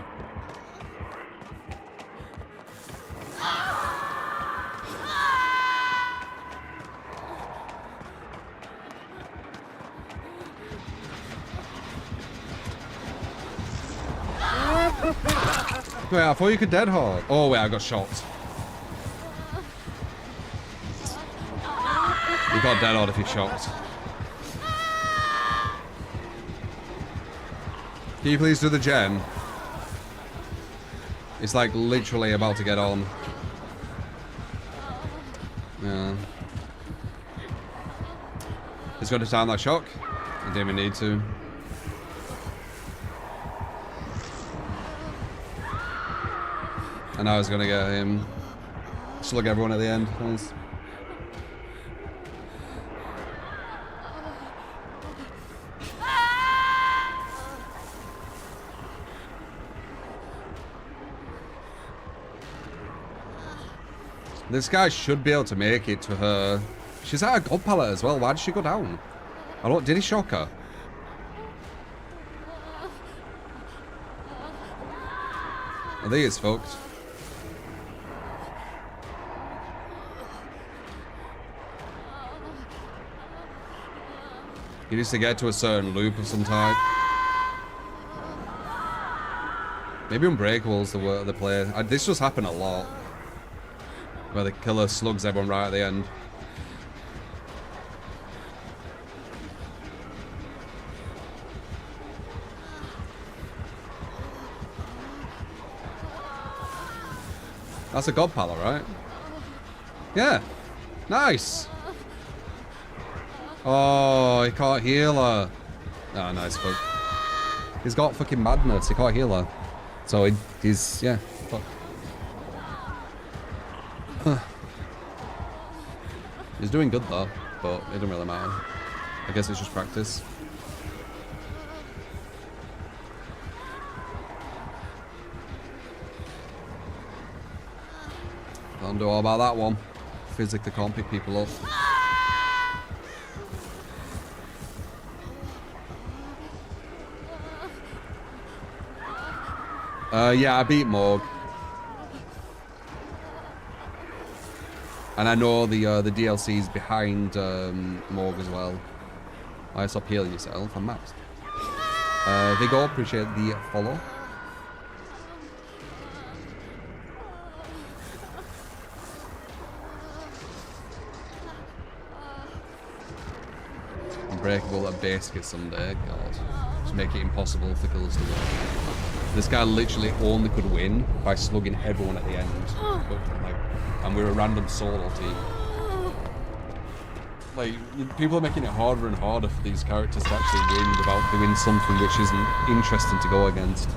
Wait, I thought you could dead hard. Oh wait, I got shot. You got dead odd if you're shocked. Can you please do the gen? It's like literally about to get on. Yeah. It's going to time that shock. I didn't even need to. And I was going to get him. Slug everyone at the end. Nice. This guy should be able to make it to her. She's at a god pallet as well. Why did she go down? I don't. Did he shock her? I think it's fucked. He needs to get to a certain loop of some type. Maybe Unbreakable's the play. This just happened a lot. Where the killer slugs everyone right at the end. That's a god pala, right? Yeah. Nice. Oh, he can't heal her. Ah, nice fuck. He's got fucking madness. He can't heal her. So he's yeah. Fuck. He's doing good though, but it doesn't really matter. I guess it's just practice. Don't do all about that one. Physically can't pick people up. Yeah, I beat Morg. And I know the DLC's behind Morg as well. I stop healing yourself. I'm maxed. Vigo, appreciate the follow. Unbreakable at basket someday. God. Just make it impossible for killers to win. This guy literally only could win by slugging everyone at the end. And we're a random solo team. Like, people are making it harder and harder for these characters to actually win without doing something which isn't interesting to go against.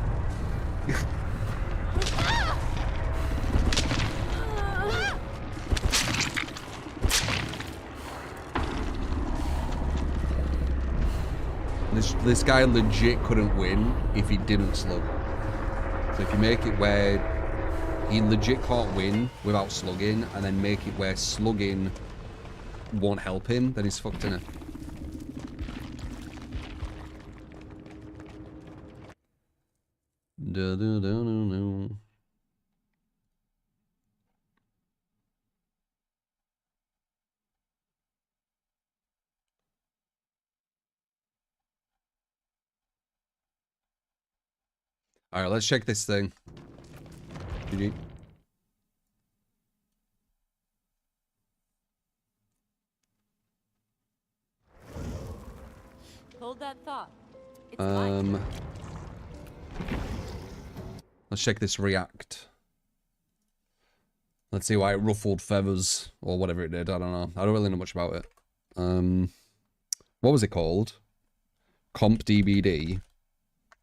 This guy legit couldn't win if he didn't slug. So if you make it where he legit can't win without slugging, and then make it where slugging won't help him, then he's fucked, innit? Alright, let's check this thing. GG. Hold that thought. It's mine. Let's check this React. Let's see why it ruffled feathers or whatever it did. I don't know. I don't really know much about it. What was it called? Comp DBD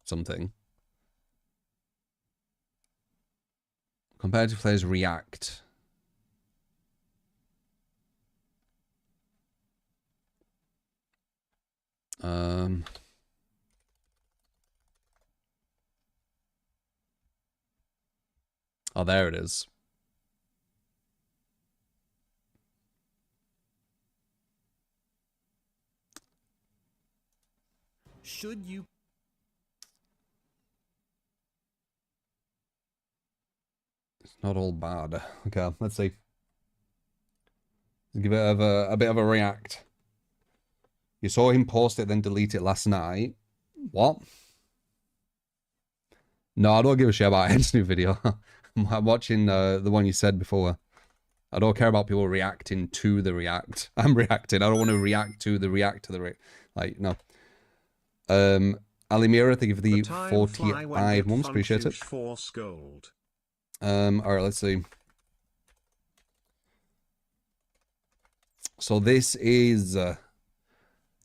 something. Comparative players react. Oh, there it is. Should you? It's not all bad. Okay, let's see. Let's give it a bit of a react. You saw him post it, then delete it last night. What? No, I don't give a shit about Ed's new video. I'm watching the one you said before. I don't care about people reacting to the react. I'm reacting. I don't want to react to the react to the like, no. Alimira, thank you for the 45 months. Appreciate it. All right, let's see. So this is the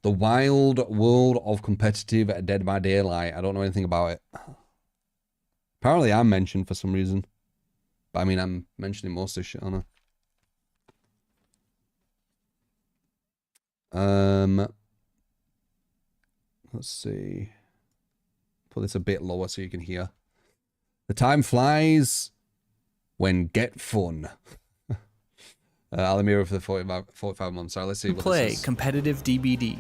wild world of competitive Dead by Daylight. I don't know anything about it. Apparently I'm mentioned for some reason. But I mean, I'm mentioning most of this shit, aren't I? Let's see. Put this a bit lower so you can hear. The time flies when get fun. Alamira for the 45 months. Sorry, let's see what play this is. competitive DBD.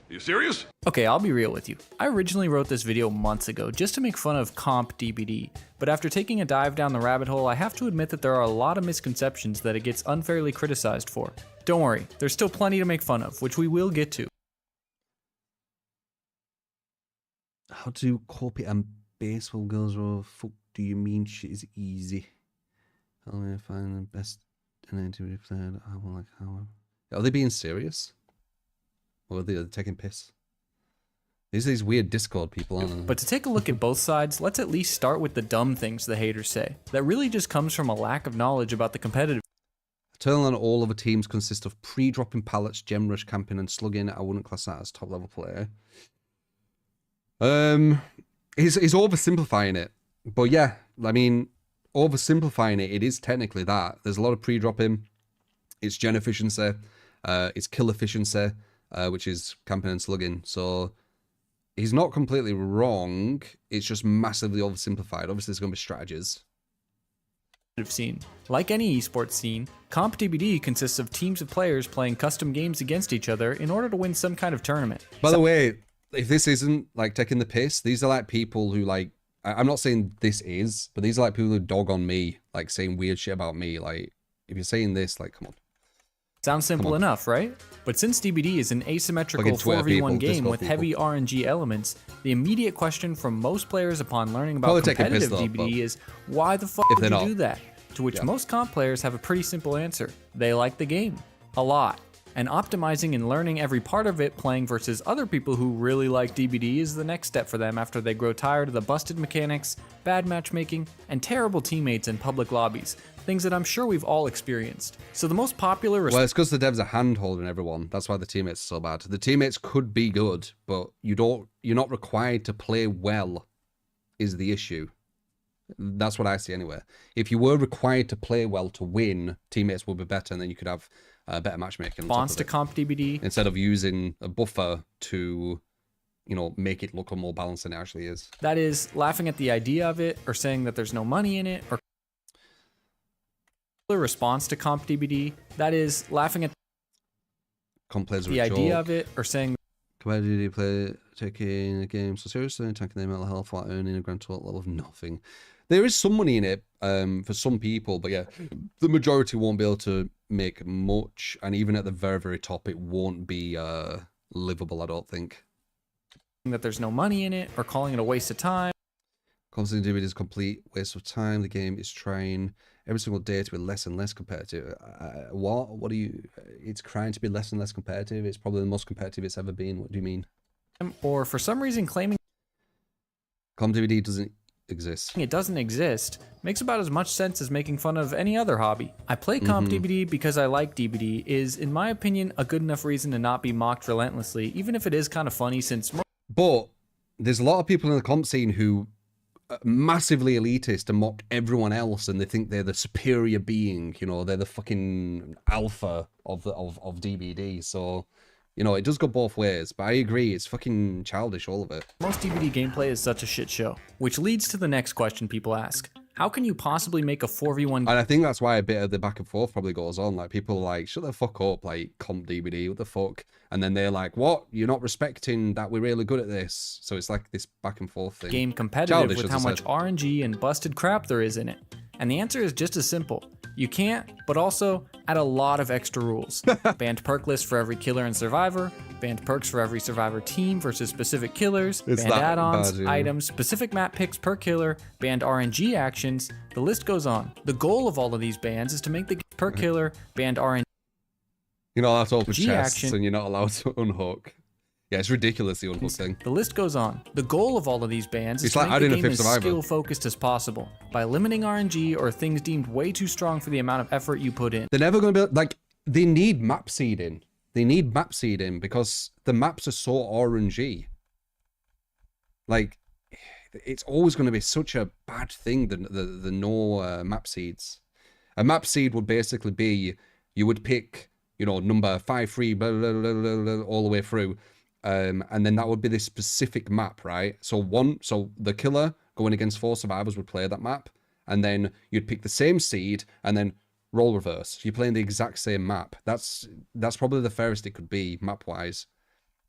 You serious? Okay, I'll be real with you. I originally wrote this video months ago just to make fun of comp DBD, but after taking a dive down the rabbit hole, I have to admit that there are a lot of misconceptions that it gets unfairly criticized for. Don't worry, there's still plenty to make fun of, which we will get to. How to copy and baseball girls? What the fuck do you mean shit is easy? How do I find the best NNT player? I want like how? Are they being serious? Or are they taking piss? These are these weird Discord people, aren't they? But to take a look at both sides, let's at least start with the dumb things the haters say. That really just comes from a lack of knowledge about the competitive. Eternal and all other teams consist of pre-dropping pallets, gem rush, camping, and slugging. I wouldn't class that as top level player. He's oversimplifying it. But yeah, I mean, oversimplifying it, it is technically that. There's a lot of pre-dropping. It's gen efficiency. It's kill efficiency. Which is camping and slugging. So he's not completely wrong. It's just massively oversimplified. Obviously, there's going to be strategies. Scene. Like any esports scene, Comp DBD consists of teams of players playing custom games against each other in order to win some kind of tournament. By the way, if this isn't like taking the piss, these are like people who like, I'm not saying this is, but these are like people who dog on me, like saying weird shit about me. Like, if you're saying this, like, come on. Sounds simple enough, right? But since DBD is an asymmetrical 4v1 game with heavy RNG elements, the immediate question from most players upon learning about competitive DBD is, why the fuck would you do that? To which most comp players have a pretty simple answer. They like the game. A lot. And optimizing and learning every part of it playing versus other people who really like DBD is the next step for them after they grow tired of the busted mechanics, bad matchmaking, and terrible teammates in public lobbies. Things that I'm sure we've all experienced. So the most popular... Well, it's because the devs are hand-holding everyone. That's why the teammates are so bad. The teammates could be good, but you're not required to play well is the issue. That's what I see anyway. If you were required to play well to win, teammates would be better, and then you could have better matchmaking. Response to comp DBD. Instead of using a buffer to, you know, make it look more balanced than it actually is. That is, laughing at the idea of it, or saying that there's no money in it, or... response to comp DBD. That is, laughing at the idea of it, or saying... Competitive play taking a game so seriously, attacking their mental health while earning a grand total level of nothing. There is some money in it for some people, but yeah, the majority won't be able to make much, and even at the very, very top, it won't be livable, I don't think. That there's no money in it, or calling it a waste of time. Constantly DBD is a complete waste of time. The game is trying every single day to be less and less competitive. What do you... It's trying to be less and less competitive. It's probably the most competitive it's ever been. What do you mean? Or for some reason claiming... Comp DBD doesn't exist. It doesn't exist makes about as much sense as making fun of any other hobby. I play comp DBD because I like DBD is, in my opinion, a good enough reason to not be mocked relentlessly, even if it is kind of funny since... But there's a lot of people in the comp scene who are massively elitist and mock everyone else, and they think they're the superior being, you know, they're the fucking alpha of DBD. So, you know, it does go both ways, but I agree, it's fucking childish, all of it. Most DBD gameplay is such a shit show, which leads to the next question people ask. How can you possibly make a 4v1... And I think that's why a bit of the back and forth probably goes on. Like, people are like, shut the fuck up, like, comp DBD, what the fuck? And then they're like, what? You're not respecting that we're really good at this. So it's like this back and forth thing. Game competitive childish, with how much RNG and busted crap there is in it. And the answer is just as simple. You can't, but also add a lot of extra rules. Banned perk list for every killer and survivor, banned perks for every survivor team versus specific killers, It's banned that add-ons, bad, yeah. items, specific map picks per killer, banned RNG actions, the list goes on. The goal of all of these bans is to make the game per killer, banned RNG You're not allowed to open chests action. and you're not allowed to unhook. Yeah, it's ridiculous, the unhook thing. The list goes on. The goal of all of these bans is It's to like make adding the a game fifth as survivor. skill-focused as possible by limiting RNG or things deemed way too strong for the amount of effort you put in. They're never going to be, like, they need map seeding. They need map seeding because the maps are so RNG. Like, it's always going to be such a bad thing, the no map seeds. A map seed would basically be, you would pick, you know, number 5-3, blah, blah, blah, blah, blah, all the way through. And then that would be this specific map, right? So the killer going against 4 survivors would play that map, and then you'd pick the same seed and then roll reverse. You're playing the exact same map. That's probably the fairest it could be map-wise,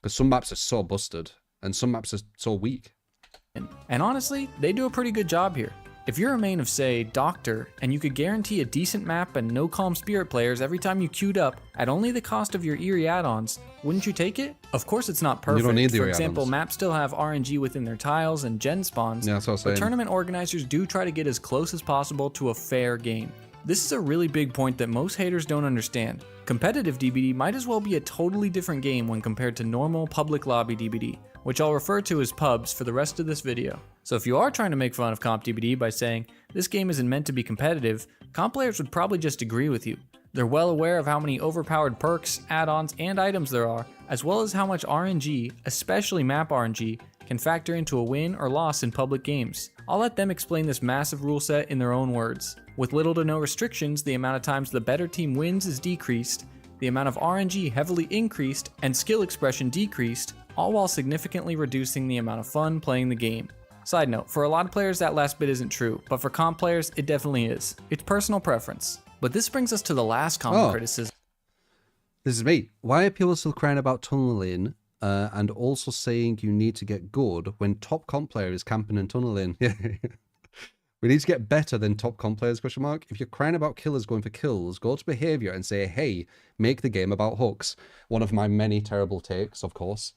because some maps are so busted and some maps are so weak. And honestly, they do a pretty good job here. If you're a main of, say, Doctor, and you could guarantee a decent map and no Calm Spirit players every time you queued up at only the cost of your Eerie add-ons, wouldn't you take it? Of course it's not perfect. You don't need the For Eerie example, add-ons. maps still have RNG within their tiles and gen spawns, Yeah, that's what I was saying. but tournament organizers do try to get as close as possible to a fair game. This is a really big point that most haters don't understand. Competitive DBD might as well be a totally different game when compared to normal public lobby DBD, which I'll refer to as pubs for the rest of this video. So if you are trying to make fun of comp DBD by saying, this game isn't meant to be competitive, comp players would probably just agree with you. They're well aware of how many overpowered perks, add-ons, and items there are, as well as how much RNG, especially map RNG, can factor into a win or loss in public games. I'll let them explain this massive rule set in their own words. With little to no restrictions, the amount of times the better team wins is decreased, the amount of RNG heavily increased, and skill expression decreased, all while significantly reducing the amount of fun playing the game. Side note, for a lot of players that last bit isn't true, but for comp players it definitely is. It's personal preference. But this brings us to the last common criticism. This is me. Why are people still crying about tunneling and also saying you need to get good when top comp player is camping and tunneling? We need to get better than top comp players, question mark. If you're crying about killers going for kills, go to behavior and say, hey, make the game about hooks. One of my many terrible takes, of course.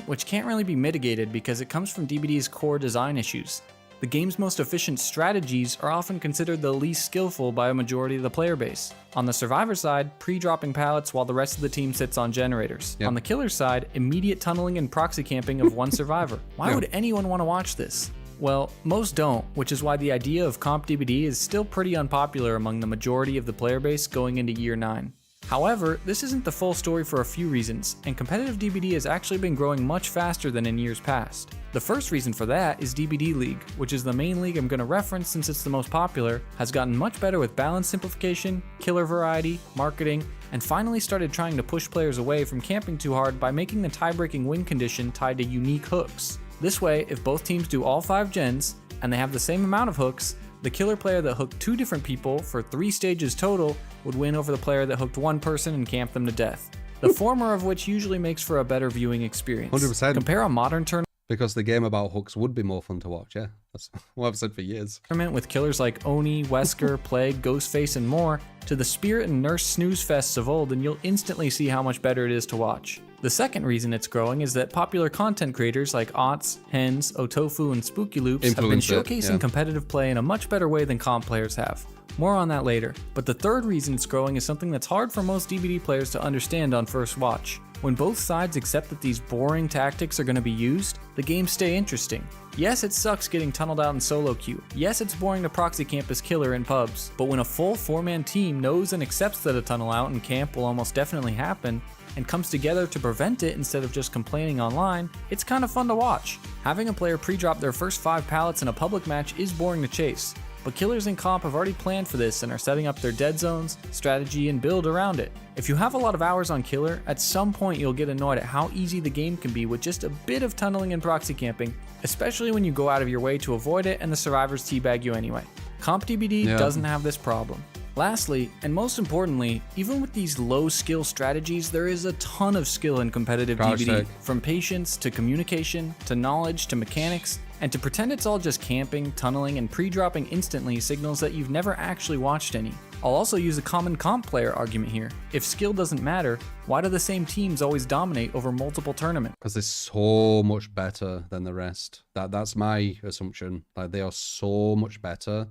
Which can't really be mitigated because it comes from DBD's core design issues. The game's most efficient strategies are often considered the least skillful by a majority of the player base. On the survivor side, pre-dropping pallets while the rest of the team sits on generators. Yep. On the killer side, immediate tunneling and proxy camping of one survivor. Why would anyone want to watch this? Well, most don't, which is why the idea of comp DBD is still pretty unpopular among the majority of the player base going into year 9. However, this isn't the full story for a few reasons, and competitive DBD has actually been growing much faster than in years past. The first reason for that is DBD League, which is the main league I'm going to reference since it's the most popular, has gotten much better with balance simplification, killer variety, marketing, and finally started trying to push players away from camping too hard by making the tie-breaking win condition tied to unique hooks. This way, if both teams do all 5 gens, and they have the same amount of hooks, the killer player that hooked 2 different people for 3 stages total would win over the player that hooked 1 person and camped them to death. The former of which usually makes for a better viewing experience. 100%. Compare a modern tournament Because the game about hooks would be more fun to watch, yeah. That's what I've said for years. with killers like Oni, Wesker, Plague, Ghostface, and more, to the Spirit and Nurse snooze fests of old, and you'll instantly see how much better it is to watch. The second reason it's growing is that popular content creators like Otts, Hens, Otofu, and Spooky Loops have been Influence it, showcasing yeah. competitive play in a much better way than comp players have. More on that later. But the third reason it's growing is something that's hard for most DBD players to understand on first watch. When both sides accept that these boring tactics are going to be used, the games stay interesting. Yes, it sucks getting tunneled out in solo queue. Yes, it's boring to proxy camp as killer in pubs. But when a full 4-man team knows and accepts that a tunnel out and camp will almost definitely happen, and comes together to prevent it instead of just complaining online, it's kind of fun to watch. Having a player pre-drop their first 5 pallets in a public match is boring to chase, but killers in comp have already planned for this and are setting up their dead zones, strategy, and build around it. If you have a lot of hours on killer, at some point you'll get annoyed at how easy the game can be with just a bit of tunneling and proxy camping, especially when you go out of your way to avoid it and the survivors teabag you anyway. Comp DBD doesn't have this problem. Lastly, and most importantly, even with these low skill strategies, there is a ton of skill in competitive DBD, from patience to communication to knowledge to mechanics, And to pretend it's all just camping, tunneling, and pre-dropping instantly signals that you've never actually watched any. I'll also use a common comp player argument here. If skill doesn't matter, why do the same teams always dominate over multiple tournaments? Because they're so much better than the rest. That's my assumption. Like, they are so much better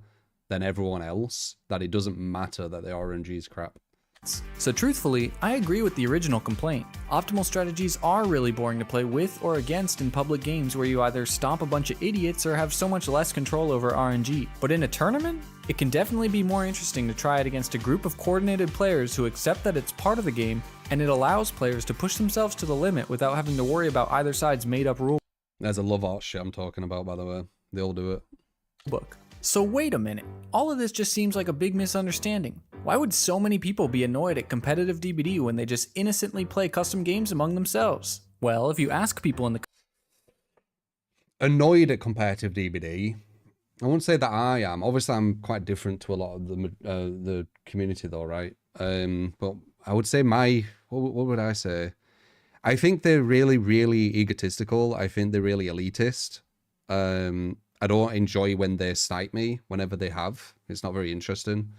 than everyone else that it doesn't matter that the RNG is crap. So truthfully, I agree with the original complaint. Optimal strategies are really boring to play with or against in public games where you either stomp a bunch of idiots or have so much less control over RNG. But in a tournament, it can definitely be more interesting to try it against a group of coordinated players who accept that it's part of the game, and it allows players to push themselves to the limit without having to worry about either side's made-up rule. There's a love art shit I'm talking about, by the way. They all do it. Book. So wait a minute, all of this just seems like a big misunderstanding. Why would so many people be annoyed at competitive DBD when they just innocently play custom games among themselves? Well, if you ask people in the annoyed at competitive DBD, I won't say that I am. Obviously, I'm quite different to a lot of the community, though, right? But I would say what would I say? I think they're really, really egotistical. I think they're really elitist. I don't enjoy when they snipe me whenever they have. It's not very interesting.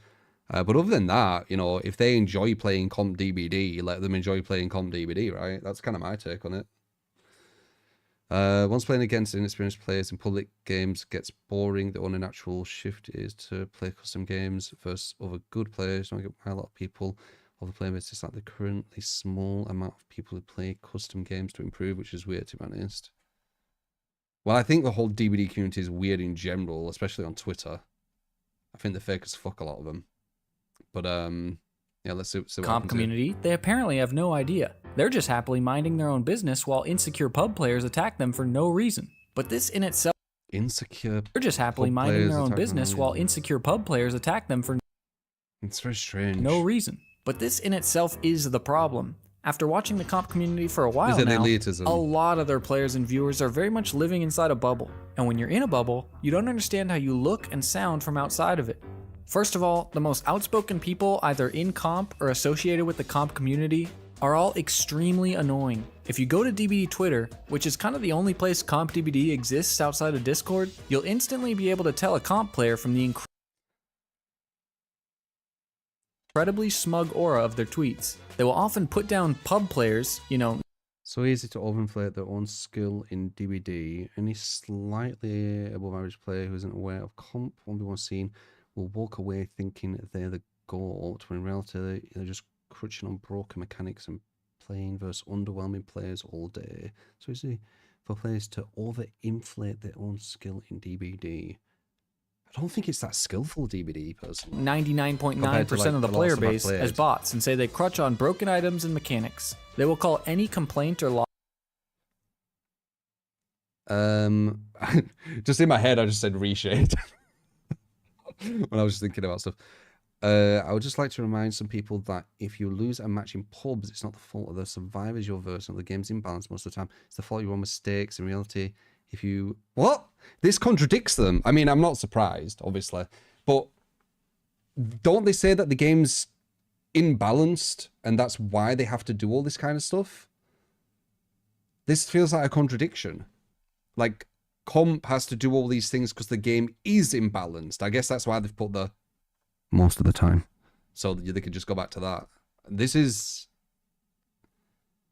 But other than that, you know, if they enjoy playing comp DBD, let them enjoy playing comp DBD, right? That's kind of my take on it. Once playing against inexperienced players in public games gets boring. The only natural shift is to play custom games versus other good players. Don't get why a lot of people of the player base is like the currently small amount of people who play custom games to improve, which is weird to be honest. Well, I think the whole DBD community is weird in general, especially on Twitter. I think they're fake as fuck, a lot of them. But, yeah, let's see what comp community, they apparently have no idea. They're just happily minding their own business while insecure pub players attack them for no reason. But this in itself... They're just happily minding their own business while insecure pub players attack them for... It's very strange. No reason. But this in itself is the problem. After watching the comp community for a while now, elitism? A lot of their players and viewers are very much living inside a bubble. And when you're in a bubble, you don't understand how you look and sound from outside of it. First of all, the most outspoken people either in comp or associated with the comp community are all extremely annoying. If you go to DBD Twitter, which is kind of the only place comp DBD exists outside of Discord, you'll instantly be able to tell a comp player from the incredibly smug aura of their tweets. They will often put down pub players, you know. So easy to overinflate their own skill in DBD. Any slightly above average player who isn't aware of comp 1v1 scene will walk away thinking they're the GOAT, when in reality they're just crutching on broken mechanics and playing versus underwhelming players all day. So easy for players to overinflate their own skill in DBD. I don't think it's that skillful, DBD, personally. 99.9% of the player base as bots and say they crutch on broken items and mechanics. They will call any complaint or loss. Just in my head, I just said reshade. When I was just thinking about stuff. I would just like to remind some people that if you lose a match in pubs, it's not the fault of the survivors, your version of the game's imbalance most of the time. It's the fault of your own mistakes. In reality, if you... What? This contradicts them. I mean, I'm not surprised, obviously. But don't they say that the game's imbalanced and that's why they have to do all this kind of stuff? This feels like a contradiction. Like, comp has to do all these things because the game is imbalanced. I guess that's why they've put the... most of the time. So they could just go back to that. This is...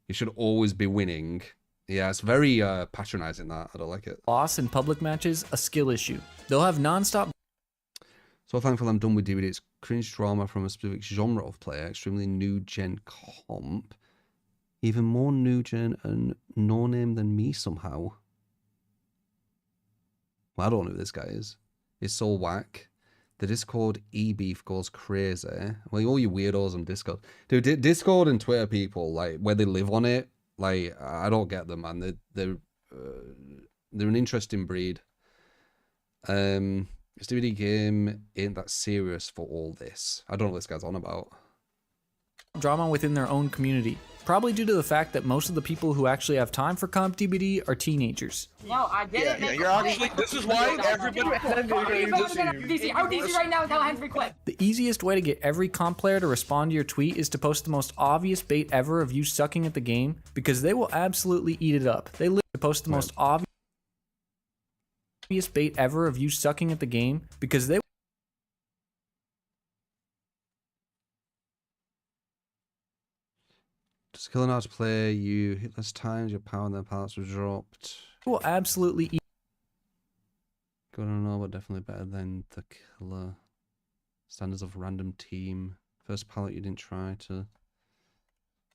You should always be winning. Yeah, it's very patronizing, that. I don't like it. Loss in public matches, a skill issue. They'll have non-stop... So thankful I'm done with DBD. It's cringe drama from a specific genre of player. Extremely new-gen comp. Even more new-gen and no-name than me somehow. Well, I don't know who this guy is. It's so whack. The Discord e-beef goes crazy. Well, all you weirdos on Discord. Dude, Discord and Twitter people, like, where they live on it, like, I don't get them, man. They're an interesting breed. This DBD game ain't that serious for all this. I don't know what this guy's on about. Drama within their own community. Probably due to the fact that most of the people who actually have time for comp DBD are teenagers. No, I get it. Yeah, you're obviously... This is why everybody... How DC right now without hands-free clip? The easiest way to get every comp player to respond to your tweet is to post the most obvious bait ever of you sucking at the game, because they will absolutely eat it up. They literally post the most obvious... obvious bait ever of you sucking at the game because they Just killing how to play, you hit less times, your power and their pallets were dropped. will absolutely eat Good on all, but definitely better than the killer. Standards of random team. First pallet you didn't try to...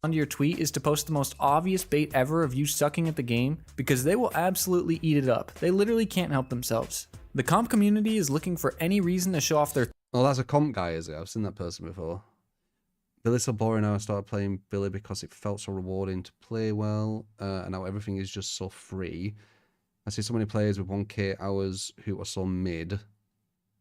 onto your tweet is to post the most obvious bait ever of you sucking at the game because they will absolutely eat it up. They literally can't help themselves. The comp community is looking for any reason to show off their... Oh, that's a comp guy, is it? I've seen that person before. Billy's so boring now. I started playing Billy because it felt so rewarding to play well, and now everything is just so free. I see so many players with 1k hours who are so mid,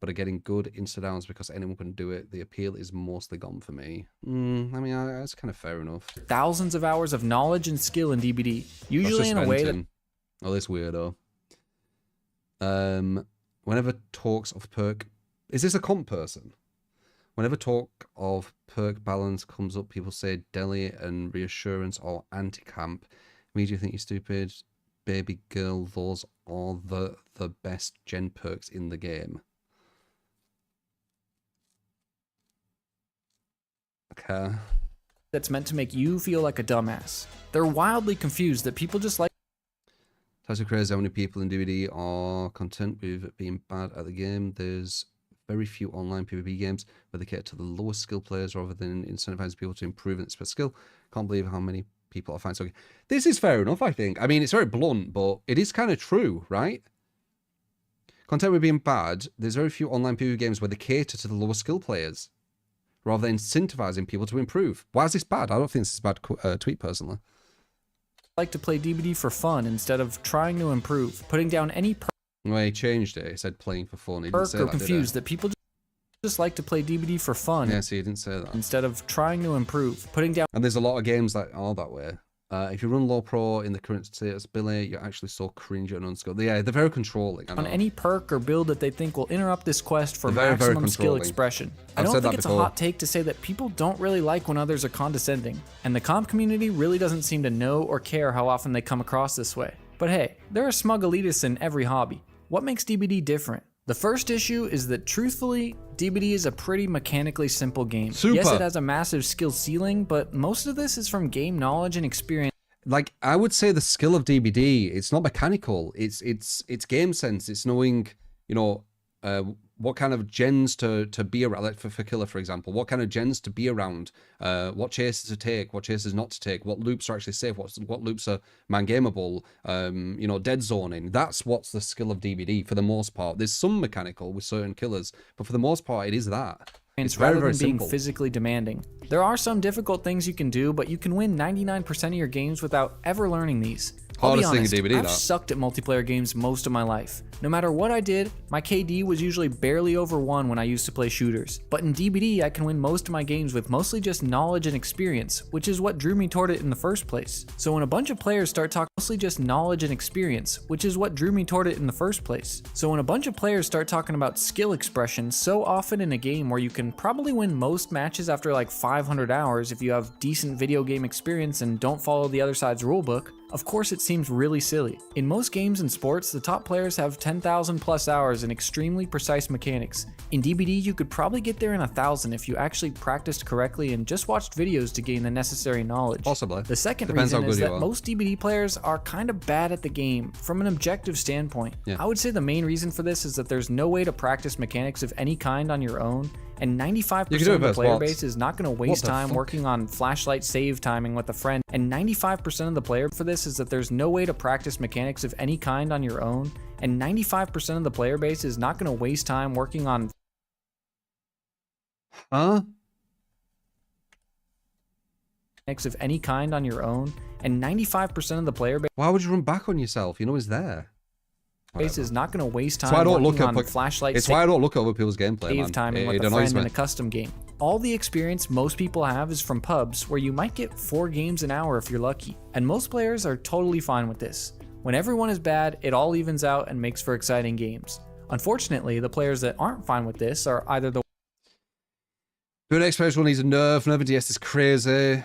but are getting good insta-downs because anyone can do it. The appeal is mostly gone for me. I mean, that's kind of fair enough. thousands of hours of knowledge and skill in DBD, usually in a way that... Oh, this weirdo. Whenever talks of perk... Is this a comp person? Whenever talk of perk balance comes up, people say deli and reassurance or anti-camp. Immediately think you're stupid. Baby girl, those are the best gen perks in the game. Okay. That's meant to make you feel like a dumbass. They're wildly confused that people just like... That's so crazy how many people in DBD are content with being bad at the game. There's very few online PvP games where they cater to the lowest skill players rather than incentivizing people to improve in their skill. Can't believe how many people are fine. So this is fair enough, I think. I mean, it's very blunt, but it is kind of true, right? Content with being bad, there's very few online PvP games where they cater to the lower skill players rather than incentivizing people to improve. Why is this bad? I don't think this is a bad tweet, personally. Like to play DBD for fun instead of trying to improve, putting down any Well, he changed it. He said playing for fun. He didn't say or that, confused that people just like to play DBD for fun. Yeah, see, he didn't say that. Instead of trying to improve, putting down... And there's a lot of games that are that way. If you run low pro in the current status, Billy, you're actually so cringe and unskilled. Yeah, they're very controlling. On any perk or build that they think will interrupt this quest for maximum skill expression. I don't think it's a hot take to say that people don't really like when others are condescending, and the comp community really doesn't seem to know or care how often they come across this way. But hey, there are smug elitists in every hobby. What makes DBD different? The first issue is that, truthfully, DBD is a pretty mechanically simple game. Yes, it has a massive skill ceiling, but most of this is from game knowledge and experience. Like, I would say the skill of DBD, it's not mechanical. It's game sense. It's knowing, you know, what kind of gens to be around, like for Killer, for example, what kind of gens to be around, what chases to take, what chases not to take, what loops are actually safe, what loops are man-gameable, you know, dead zoning. That's what's the skill of DBD for the most part. There's some mechanical with certain killers, but for the most part, it is that. It's very, very simple. Being physically demanding. There are some difficult things you can do, but you can win 99% of your games without ever learning these. I'll be honest, I've sucked at multiplayer games most of my life. No matter what I did, my KD was usually barely over 1 when I used to play shooters. But in DBD, I can win most of my games with mostly just knowledge and experience, which is what drew me toward it in the first place. So when a bunch of players start talking mostly just knowledge and experience, which is what drew me toward it in the first place. So when a bunch of players start talking about skill expression so often in a game where you can probably win most matches after like 500 hours if you have decent video game experience and don't follow the other side's rulebook, of course it seems really silly. In most games and sports, the top players have 10,000 plus hours and extremely precise mechanics. In DBD, you could probably get there in 1,000 if you actually practiced correctly and just watched videos to gain the necessary knowledge. Possibly. The second reason is that most DBD players are kind of bad at the game from an objective standpoint. Yeah. I would say the main reason for this is that there's no way to practice mechanics of any kind on your own, and 95% of the player base is not going to waste time working on flashlight save timing with a friend, and 95% of the player for this is that there's no way to practice mechanics of any kind on your own, and 95% of the player base is not going to waste time working on mechanics of any kind on your own, and 95% of the player base... Why would you run back on yourself? You know it's there. Base is not going to waste time working on flashlight. It's why I don't look at other people's gameplay, man. Timing with a friend in a custom game. All the experience most people have is from pubs, where you might get 4 games an hour if you're lucky. And most players are totally fine with this. When everyone is bad, it all evens out and makes for exciting games. Unfortunately, the players that aren't fine with this are either the... Good experience needs a nerf. Nerf DS is crazy.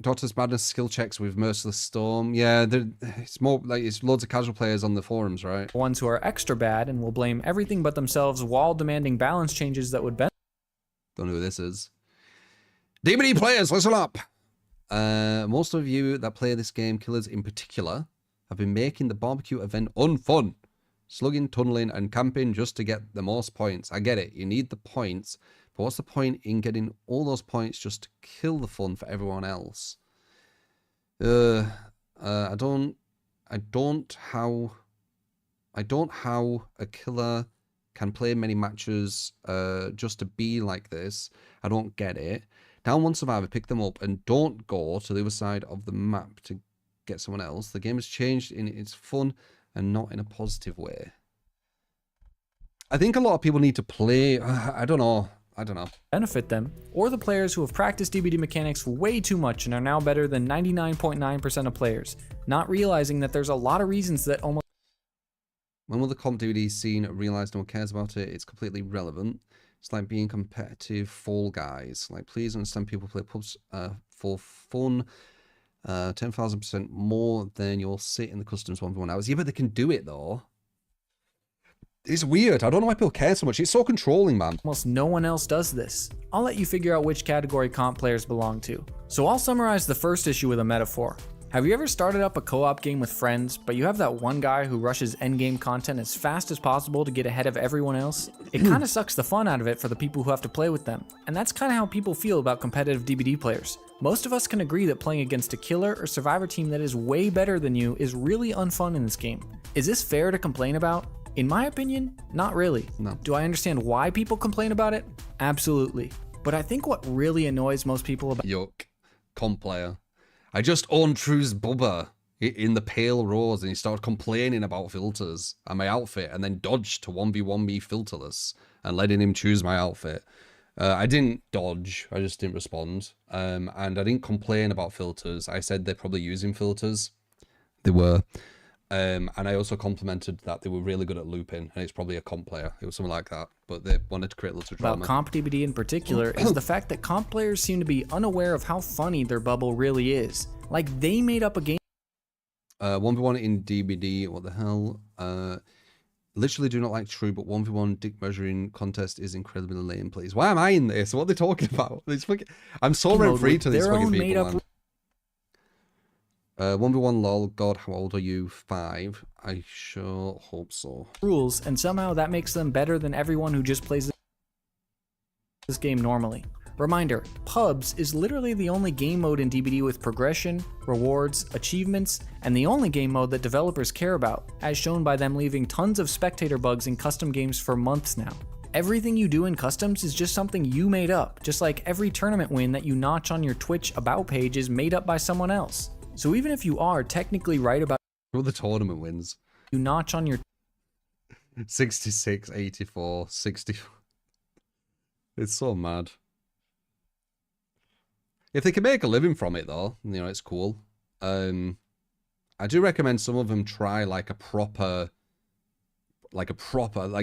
Doctor's Madness skill checks with Merciless Storm. Yeah, it's more like it's loads of casual players on the forums, right? Ones who are extra bad and will blame everything but themselves while demanding balance changes that would benefit. Don't know who this is. DBD players, listen up. Most of you that play this game, killers in particular, have been making the barbecue event unfun. Slugging, tunneling, and camping just to get the most points. I get it. You need the points. But what's the point in getting all those points just to kill the fun for everyone else? I don't how a killer can play many matches just to be like this. I don't get it. Down one survivor, pick them up and don't go to the other side of the map to get someone else. The game has changed in its fun and not in a positive way. I think a lot of people need to play. I don't know. Benefit them, or the players who have practiced DBD mechanics way too much and are now better than 99.9% of players, not realizing that there's a lot of reasons that almost. When will the comp DBD scene realize no one cares about it? It's completely irrelevant. It's like being competitive Fall Guys. Like, please understand people play pubs for fun. 10,000% more than you'll sit in the customs 1v1 hours. Yeah, but they can do it though. It's weird. I don't know why people care so much. It's so controlling, man. Almost no one else does this. I'll let you figure out which category comp players belong to. So I'll summarize the first issue with a metaphor. Have you ever started up a co-op game with friends, but you have that one guy who rushes endgame content as fast as possible to get ahead of everyone else? It kind of sucks the fun out of it for the people who have to play with them. And that's kind of how people feel about competitive DBD players. Most of us can agree that playing against a killer or survivor team that is way better than you is really unfun in this game. Is this fair to complain about? In my opinion, not really. No. Do I understand why people complain about it? Absolutely. But I think what really annoys most people about Yuck. Comp player. I just owned True's Bubba in the Pale Rose and he started complaining about filters and my outfit and then dodged to 1v1 me filterless and letting him choose my outfit. I didn't dodge, I just didn't respond. And I didn't complain about filters. I said they're probably using filters. They were. And I also complimented that they were really good at looping, and it's probably a comp player. It was something like that, but they wanted to create lots of drama. About comp DBD in particular is the fact that comp players seem to be unaware of how funny their bubble really is. Like, they made up a game. 1v1 in DBD, what the hell? Literally do not like True, but 1v1 dick measuring contest is incredibly lame, please. Why am I in this? What are they talking about? I'm so rent free to these fucking people, man. 1v1 lol, god, how old are you? 5. I sure hope so. Rules, and somehow that makes them better than everyone who just plays this game normally. Reminder, pubs is literally the only game mode in DBD with progression, rewards, achievements, and the only game mode that developers care about, as shown by them leaving tons of spectator bugs in custom games for months now. Everything you do in customs is just something you made up, just like every tournament win that you notch on your Twitch about page is made up by someone else. So even if you are technically right about all the tournament wins, you notch on your 66, 84, 60. It's so mad. If they can make a living from it though, you know, it's cool. I do recommend some of them try like a proper, like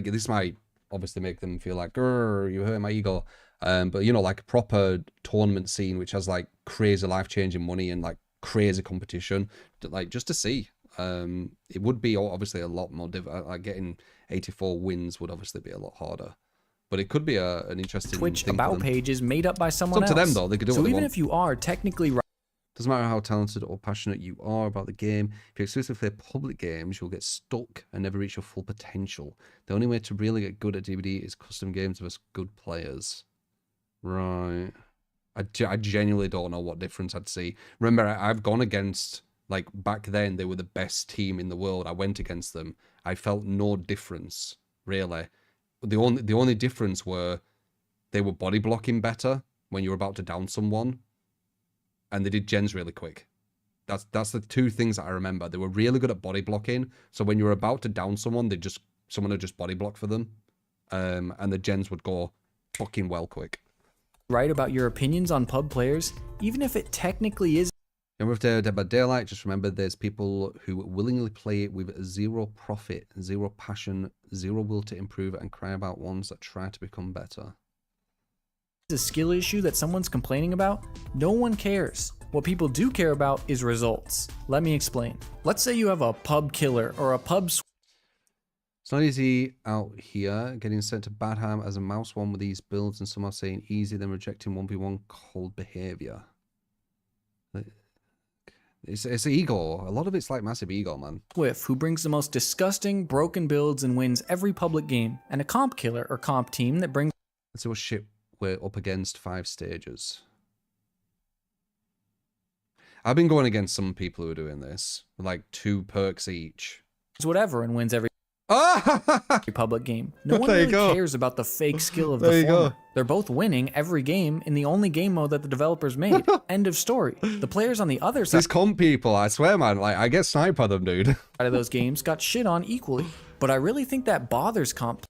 this might obviously make them feel like, grr, you hurt my ego. But you know, like a proper tournament scene, which has like crazy life-changing money and like crazy competition, like just to see. It would be obviously a lot more difficult. Like getting 84 wins would obviously be a lot harder, but it could be an interesting Twitch thing about page is made up by someone else. It's up to them though. They could do what they even want. If you are technically right, doesn't matter how talented or passionate you are about the game. If you exclusively play public games, you'll get stuck and never reach your full potential. The only way to really get good at DBD is custom games versus good players. Right. I genuinely don't know what difference I'd see. Remember, I've gone against, like, back then, they were the best team in the world. I went against them. I felt no difference, really. The only difference were they were body blocking better when you were about to down someone, and they did gens really quick. That's the two things that I remember. They were really good at body blocking, so when you were about to down someone, someone would just body block for them, and the gens would go fucking well quick. Right about your opinions on pub players, even if it technically is. And with Dead by Daylight, just remember there's people who willingly play it with zero profit, zero passion, zero will to improve, and cry about ones that try to become better. A skill issue that someone's complaining about, no one cares. What people do care about is results. Let me explain. Let's say you have a pub killer or a pub. It's not easy out here. Getting sent to Badham as a mouse one with these builds, and some are saying easy, then rejecting 1v1 cold behavior. It's ego. A lot of it's like massive ego, man. Swift, who brings the most disgusting, broken builds and wins every public game, and a comp killer or comp team that brings. Let's see what shit we're up against 5 stages. I've been going against some people who are doing this, like 2 perks each. Whatever and wins every public game. No one really cares about the fake skill of the former. They're both winning every game in the only game mode that the developers made. End of story. The players on the other side. These comp people, I swear, man, like I get sniped by them, dude. Out of those games got shit on equally, but I really think that bothers comp.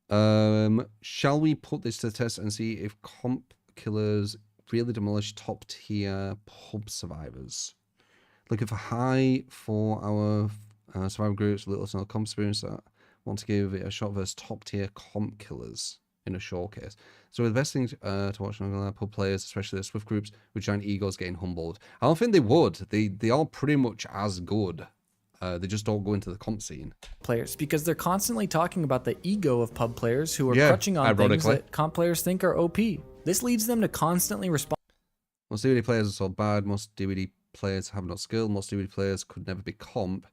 Shall we put this to the test and see if comp killers really demolish top tier pub survivors? Looking for high for our survivor groups, little to no comp experience that want to give it a shot versus top tier comp killers in a showcase. So the best thing to watch pub players, especially the Swift groups with giant egos getting humbled. I don't think they would. They are pretty much as good. They just don't go into the comp scene. Players, because they're constantly talking about the ego of pub players who are crutching on things that comp players think are OP. This leads them to constantly respond. Most DBD players are so bad. Most DBD players have no skill. Most DBD players could never be comp.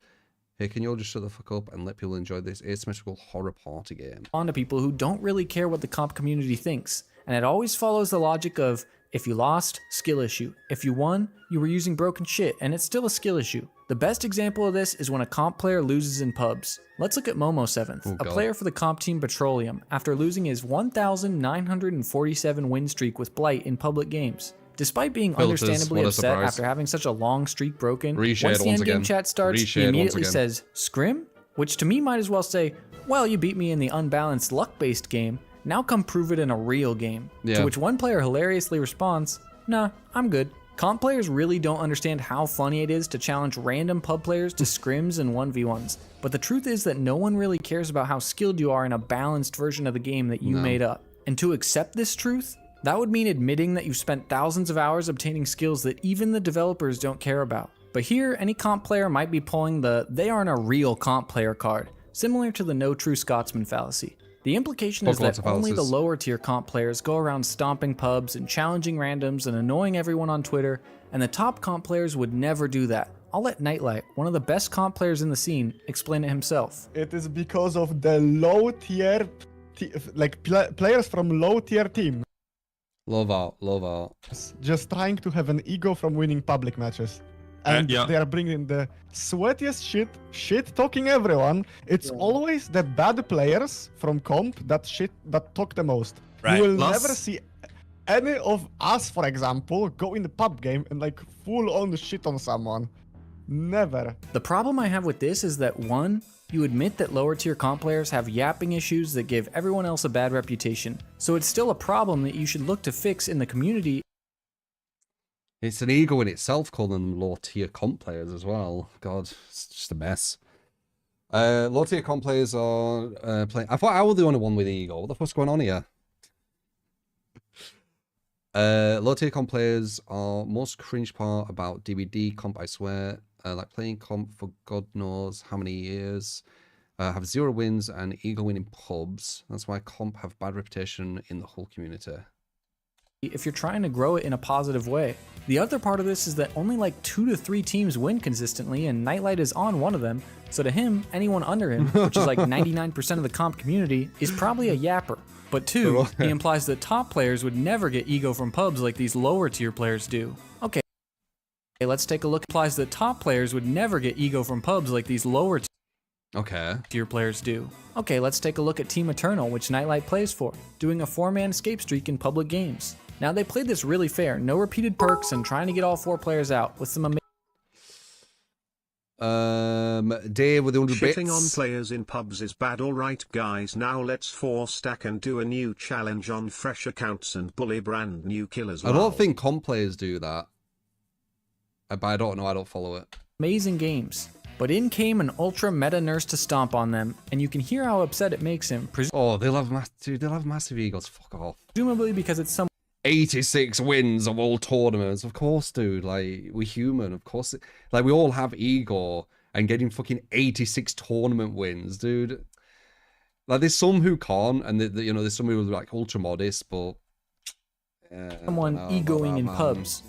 Hey, can you all just shut the fuck up and let people enjoy this asymmetrical horror party game? On to people who don't really care what the comp community thinks, and it always follows the logic of, if you lost, skill issue. If you won, you were using broken shit, and it's still a skill issue. The best example of this is when a comp player loses in pubs. Let's look at Momo7th, a player for the comp team Petroleum, after losing his 1,947 win streak with Blight in public games. Despite being understandably upset after having such a long streak broken, once the endgame chat starts, he immediately says, "Scrim?" Which to me might as well say, well, you beat me in the unbalanced luck-based game, now come prove it in a real game. To which one player hilariously responds, nah, I'm good. Comp players really don't understand how funny it is to challenge random pub players to scrims and 1v1s, but the truth is that no one really cares about how skilled you are in a balanced version of the game that you made up. And to accept this truth, that would mean admitting that you've spent thousands of hours obtaining skills that even the developers don't care about. But here, any comp player might be pulling the "they aren't a real comp player" card, similar to the no true Scotsman fallacy. The implication is that only the lower tier comp players go around stomping pubs and challenging randoms and annoying everyone on Twitter, and the top comp players would never do that. I'll let Nightlight, one of the best comp players in the scene, explain it himself. It is because of the low tier, players from low tier team. Love art. Just trying to have an ego from winning public matches. And they are bringing the sweatiest shit talking everyone. It's always the bad players from comp that talk the most. You will never see any of us, for example, go in the pub game and like full on shit on someone. Never. The problem I have with this is that 1, you admit that lower tier comp players have yapping issues that give everyone else a bad reputation, so it's still a problem that you should look to fix in the community. It's an ego in itself calling them low tier comp players as well. God, it's just a mess. Low tier comp players are playing. I thought I was the only one with ego. What the fuck's going on here? Low tier comp players are most cringe part about DBD comp, I swear. Like playing comp for God knows how many years, have 0 wins and ego win in pubs. That's why comp have bad reputation in the whole community. If you're trying to grow it in a positive way. The other part of this is that only like 2 to 3 teams win consistently, and Nightlight is on one of them, so to him, anyone under him, which is like 99% of the comp community, is probably a yapper. But 2, he implies that top players would never get ego from pubs like these lower tier players do. Okay, let's take a look. Implies that top players would never get ego from pubs like these lower tier players do. Okay, let's take a look at Team Eternal, which Nightlight plays for, doing a 4-man escape streak in public games. Now they played this really fair, no repeated perks, and trying to get all 4 players out with some amazing. Dave with the 100 bits. Shitting on players in pubs is bad. Alright guys, now let's 4-stack and do a new challenge on fresh accounts and bully brand new killers. I don't think comp players do that. But I don't know, I don't follow it. Amazing games. But in came an ultra meta nurse to stomp on them, and you can hear how upset it makes him. Oh, they'll have massive egos. Fuck off. Presumably because it's some. 86 wins of all tournaments. Of course, dude. Like, we're human. Of course. Like, we all have ego. And getting fucking 86 tournament wins, dude. Like, there's some who can't. And, you know, there's some who are, like, ultra modest. But... someone egoing in pubs.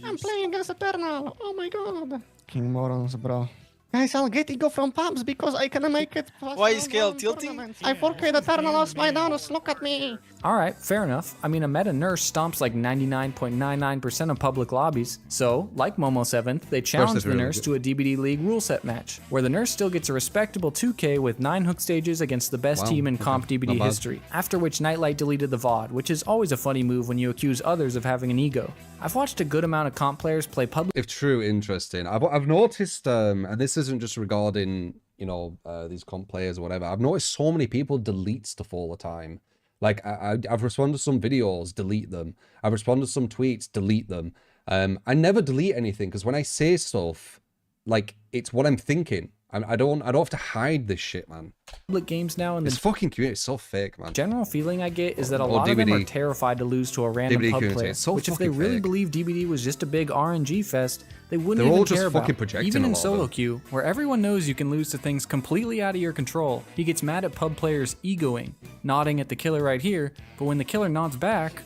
I'm playing against Eternal. Oh my god. King morons, bro. Guys, I'll get ego from pubs because I can make it. Why is Scale tilting? I forget Eternal lost my donuts. Look at me. Alright, fair enough. I mean, a meta nurse stomps like 99.99% of public lobbies. So, like Momo7th, they challenged the nurse to a DBD League rule set match, where the nurse still gets a respectable 2K with 9 hook stages against the best team in comp DBD history, after which Nightlight deleted the VOD, which is always a funny move when you accuse others of having an ego. I've watched a good amount of comp players play public. If true, interesting. I've noticed, and this isn't just regarding, you know, these comp players or whatever. I've noticed so many people delete stuff all the time. Like, I've responded to some videos, delete them. I've responded to some tweets, delete them. I never delete anything because when I say stuff, like, it's what I'm thinking. I don't have to hide this shit, man. Public games now, and this fucking community is so fake, man. General feeling I get is that a lot of them are terrified to lose to a random pub player, which if they really believe DBD was just a big RNG fest, they wouldn't even care about. Even in solo queue, where everyone knows you can lose to things completely out of your control, he gets mad at pub players egoing, nodding at the killer right here, but when the killer nods back...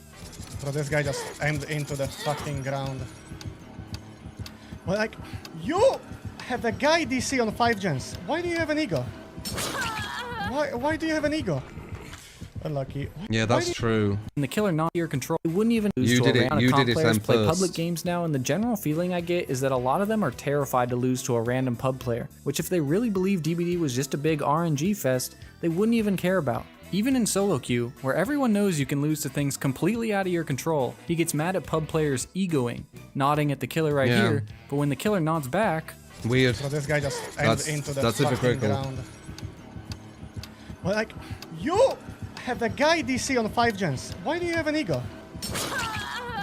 Bro, this guy just aimed into the fucking ground. Well, like, you have a guy DC on 5 gens. Why do you have an ego? Why do you have an ego? Unlucky. Yeah, that's true. And the killer not your control, they wouldn't even lose to a round of comp players play public games now, and the general feeling I get is that a lot of them are terrified to lose to a random pub player, which if they really believe DBD was just a big RNG fest, they wouldn't even care about. Even in solo queue, where everyone knows you can lose to things completely out of your control, he gets mad at pub players egoing, nodding at the killer right here, but when the killer nods back... Weird. So this guy just aimed into the fucking ground. Well, like, you have a guy DC on 5 gens. Why do you have an ego?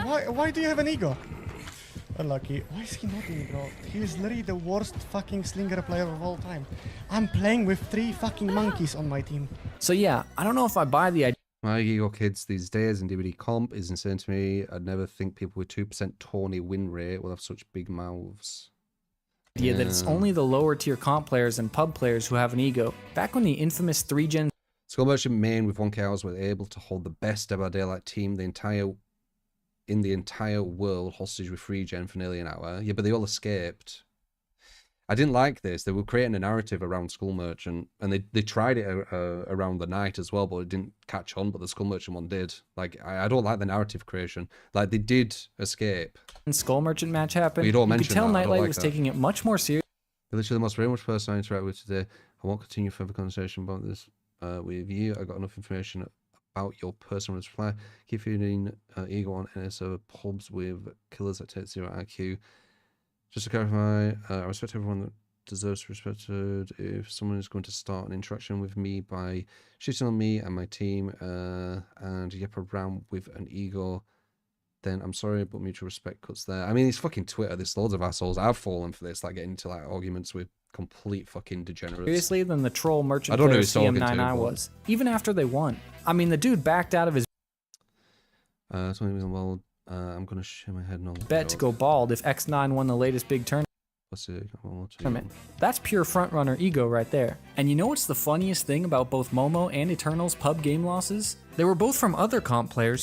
Why do you have an ego? Unlucky. Why is he not me, bro? He is literally the worst fucking slinger player of all time. I'm playing with 3 fucking monkeys on my team. So yeah, I don't know if I buy the idea. My ego kids these days in DBD comp is insane to me. I'd never think people with 2% tourney win rate will have such big mouths. Yeah, that it's only the lower tier comp players and pub players who have an ego. Back when the infamous 3-gen Skull Merchant main with 1k hours were able to hold the best Dead by Daylight team in the entire world hostage with 3-gen for nearly an hour. Yeah, but they all escaped. I didn't like this. They were creating a narrative around Skull Merchant, and they tried it around the night as well, but it didn't catch on, but the Skull Merchant one did. Like, I don't like the narrative creation. Like, they did escape. Skull Merchant match happened, you could tell Nightlight was taking it much more serious. You're literally the most brainwashed person I interact with today. I won't continue further conversation about this with you. I got enough information about your personal reply. Keep feeding ego on NSO pubs with killers that take 0 IQ. Just to clarify, I respect everyone that deserves to be respected. If someone is going to start an interaction with me by shitting on me and my team and yep around with an ego, then I'm sorry, but mutual respect cuts there. I mean, it's fucking Twitter. There's loads of assholes. I've fallen for this, like getting into like arguments with complete fucking degenerates. Seriously, than the troll merchant player CM99 was. Even after they won. I mean, the dude backed out of his I'm gonna shave my head and all bet to go bald if X9 won the latest big tournament. That's pure frontrunner ego right there. And you know what's the funniest thing about both Momo and Eternal's pub game losses? They were both from other comp players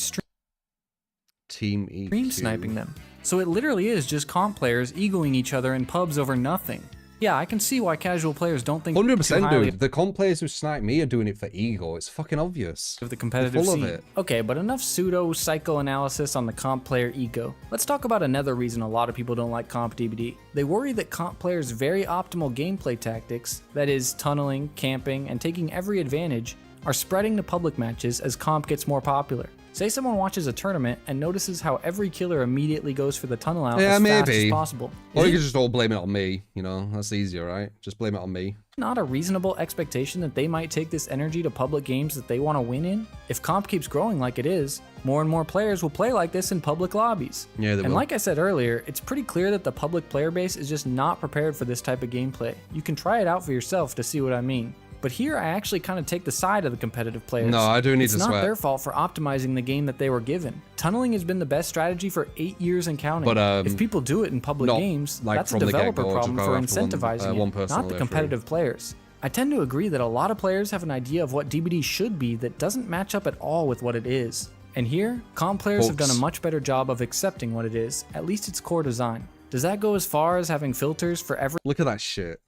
stream sniping them. So it literally is just comp players egoing each other in pubs over nothing. Yeah, I can see why casual players don't think 100%, dude. The comp players who snipe me are doing it for ego. It's fucking obvious. Of the competitive scene. Of it. Okay, but enough pseudo psychoanalysis on the comp player ego. Let's talk about another reason a lot of people don't like comp DBD. They worry that comp players' very optimal gameplay tactics, that is, tunneling, camping, and taking every advantage, are spreading to public matches as comp gets more popular. Say someone watches a tournament and notices how every killer immediately goes for the tunnel out as fast as possible. Or you can just all blame it on me, you know, that's easier, right? Just blame it on me. Not a reasonable expectation that they might take this energy to public games that they want to win in? If comp keeps growing like it is, more and more players will play like this in public lobbies. Yeah, they will. And like I said earlier, it's pretty clear that the public player base is just not prepared for this type of gameplay. You can try it out for yourself to see what I mean. But here I actually kind of take the side of the competitive players. No, I do need to sweat. It's not their fault for optimizing the game that they were given. Tunneling has been the best strategy for 8 years and counting. But if people do it in public games, that's a developer problem for incentivizing it, not the competitive players. I tend to agree that a lot of players have an idea of what DBD should be that doesn't match up at all with what it is. And here, comp players have done a much better job of accepting what it is, at least its core design. Does that go as far as having filters for every— Look at that shit.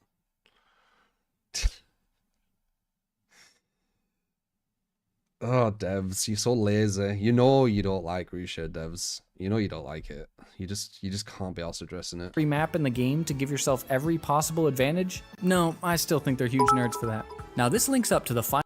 Oh, devs, you're so lazy. You know you don't like reshare, devs. You know you don't like it. You just can't be also addressing it. Free map in the game to give yourself every possible advantage? No, I still think they're huge nerds for that. Now this links up to the final.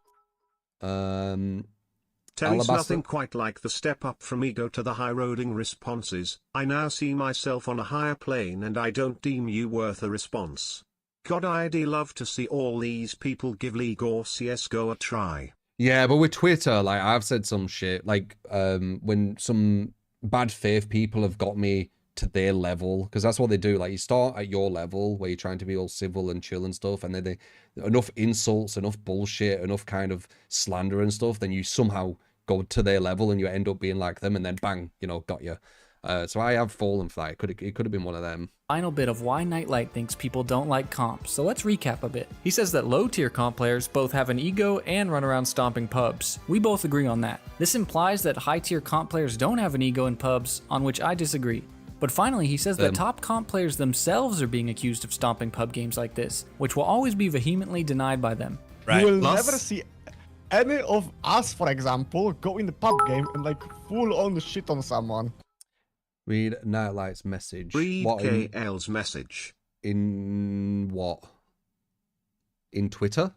Terry's nothing quite like the step up from ego to the high-roading responses. I now see myself on a higher plane and I don't deem you worth a response. God, I'd love to see all these people give League or CSGO a try. Yeah, but with Twitter, like, I've said some shit, like, when some bad faith people have got me to their level, because that's what they do. Like, you start at your level where you're trying to be all civil and chill and stuff, and then they enough insults, enough bullshit, enough kind of slander and stuff, then you somehow go to their level and you end up being like them, and then bang, you know, got you. So I have fallen for that. It could have been one of them. Final bit of why Nightlight thinks people don't like comp, so let's recap a bit. He says that low tier comp players both have an ego and run around stomping pubs. We both agree on that. This implies that high tier comp players don't have an ego in pubs, on which I disagree. But finally, he says that top comp players themselves are being accused of stomping pub games like this, which will always be vehemently denied by them. Right. You will never see any of us, for example, go in the pub game and like full on shit on someone. Read Nightlight's message. Read KL's message. In what? In Twitter?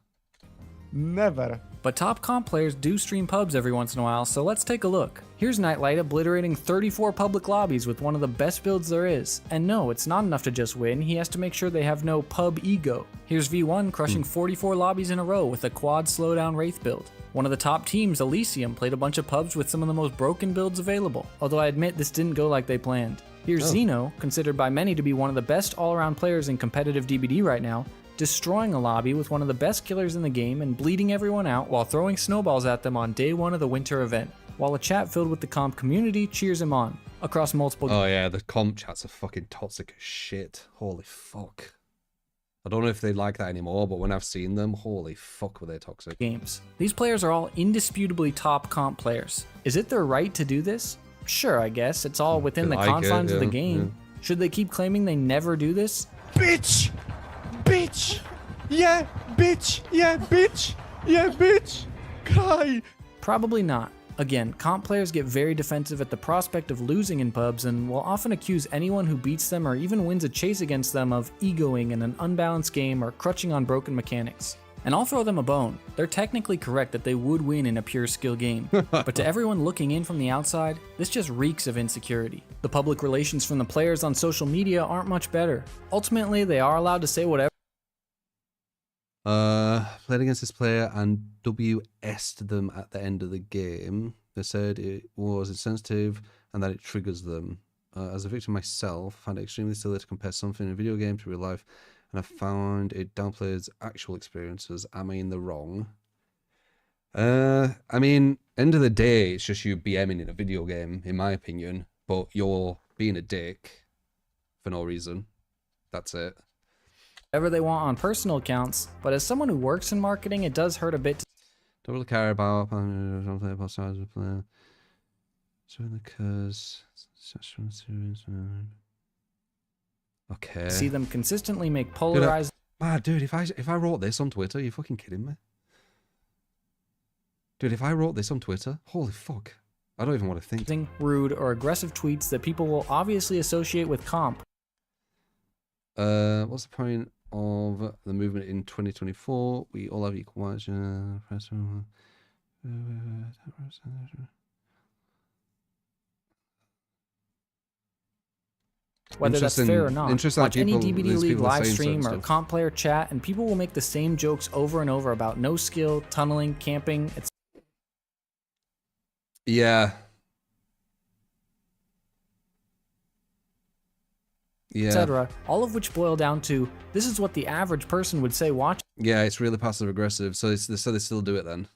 Never. But top comp players do stream pubs every once in a while, so let's take a look. Here's Nightlight obliterating 34 public lobbies with one of the best builds there is. And no, it's not enough to just win, he has to make sure they have no pub ego. Here's V1 crushing 44 lobbies in a row with a quad slowdown Wraith build. One of the top teams, Elysium, played a bunch of pubs with some of the most broken builds available, although I admit this didn't go like they planned. Here's Xeno, considered by many to be one of the best all-around players in competitive DBD right now, destroying a lobby with one of the best killers in the game and bleeding everyone out while throwing snowballs at them on day one of the winter event, while a chat filled with the comp community cheers him on, across multiple— Oh yeah, the comp chats are fucking toxic as shit. Holy fuck. I don't know if they like that anymore, but when I've seen them, holy fuck were they toxic. Games. These players are all indisputably top comp players. Is it their right to do this? Sure, I guess. It's all within the confines of the game. Yeah. Should they keep claiming they never do this? Bitch! Bitch! Yeah, bitch! Yeah, bitch! Yeah, bitch! Cry! Probably not. Again, comp players get very defensive at the prospect of losing in pubs and will often accuse anyone who beats them or even wins a chase against them of egoing in an unbalanced game or crutching on broken mechanics. And I'll throw them a bone. They're technically correct that they would win in a pure skill game, but to everyone looking in from the outside, this just reeks of insecurity. The public relations from the players on social media aren't much better. Ultimately, they are allowed to say whatever. Played against this player and WS'd them at the end of the game. They said it was insensitive and that it triggers them. As a victim myself, I found it extremely silly to compare something in a video game to real life, and I found it downplays actual experiences. Am I in the wrong? I mean, end of the day, it's just you BMing in a video game, in my opinion, but you're being a dick for no reason. That's it. Whatever they want on personal accounts, but as someone who works in marketing, it does hurt a bit. Don't really care about don't play both sides of the player. So because okay. See them consistently make polarized. Dude, if I wrote this on Twitter, are you fucking kidding me? Dude, if I wrote this on Twitter, holy fuck. I don't even want to think. Rude or aggressive tweets that people will obviously associate with comp. What's the point of the movement in 2024? We all have equal rights. Whether that's fair or not, watch any DBD League live stream or comp player chat, and people will make the same jokes over and over about no skill, tunneling, camping, etc. Yeah. etc., all of which boil down to this is what the average person would say watching. Yeah, it's really passive aggressive, so they still do it then.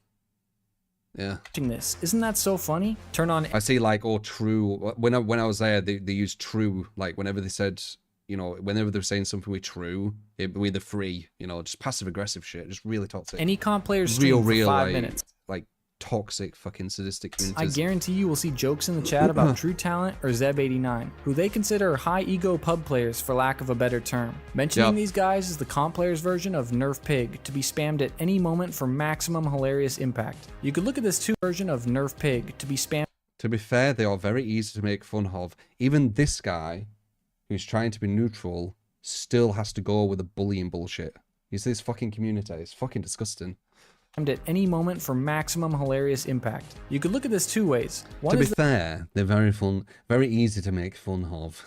Yeah. This isn't that so funny? Turn on. I see like true. When I was there, they used true. Like whenever they said, you know, whenever they're saying something with true, it with the free, you know, just passive aggressive shit, just really toxic. Any comp players stream for 5 minutes. Like toxic fucking sadistic communities. I guarantee you will see jokes in the chat about True Talent or Zeb89, who they consider high ego pub players for lack of a better term. Mentioning these guys is the comp players version of Nerf Pig, to be spammed at any moment for maximum hilarious impact. You could look at this too version of Nerf Pig, to be spammed. To be fair, they are very easy to make fun of. Even this guy, who's trying to be neutral, still has to go with the bullying bullshit. You see this fucking community, it's fucking disgusting. At any moment for maximum hilarious impact. You could look at this 2 ways. One to be fair, they're very fun, very easy to make fun of.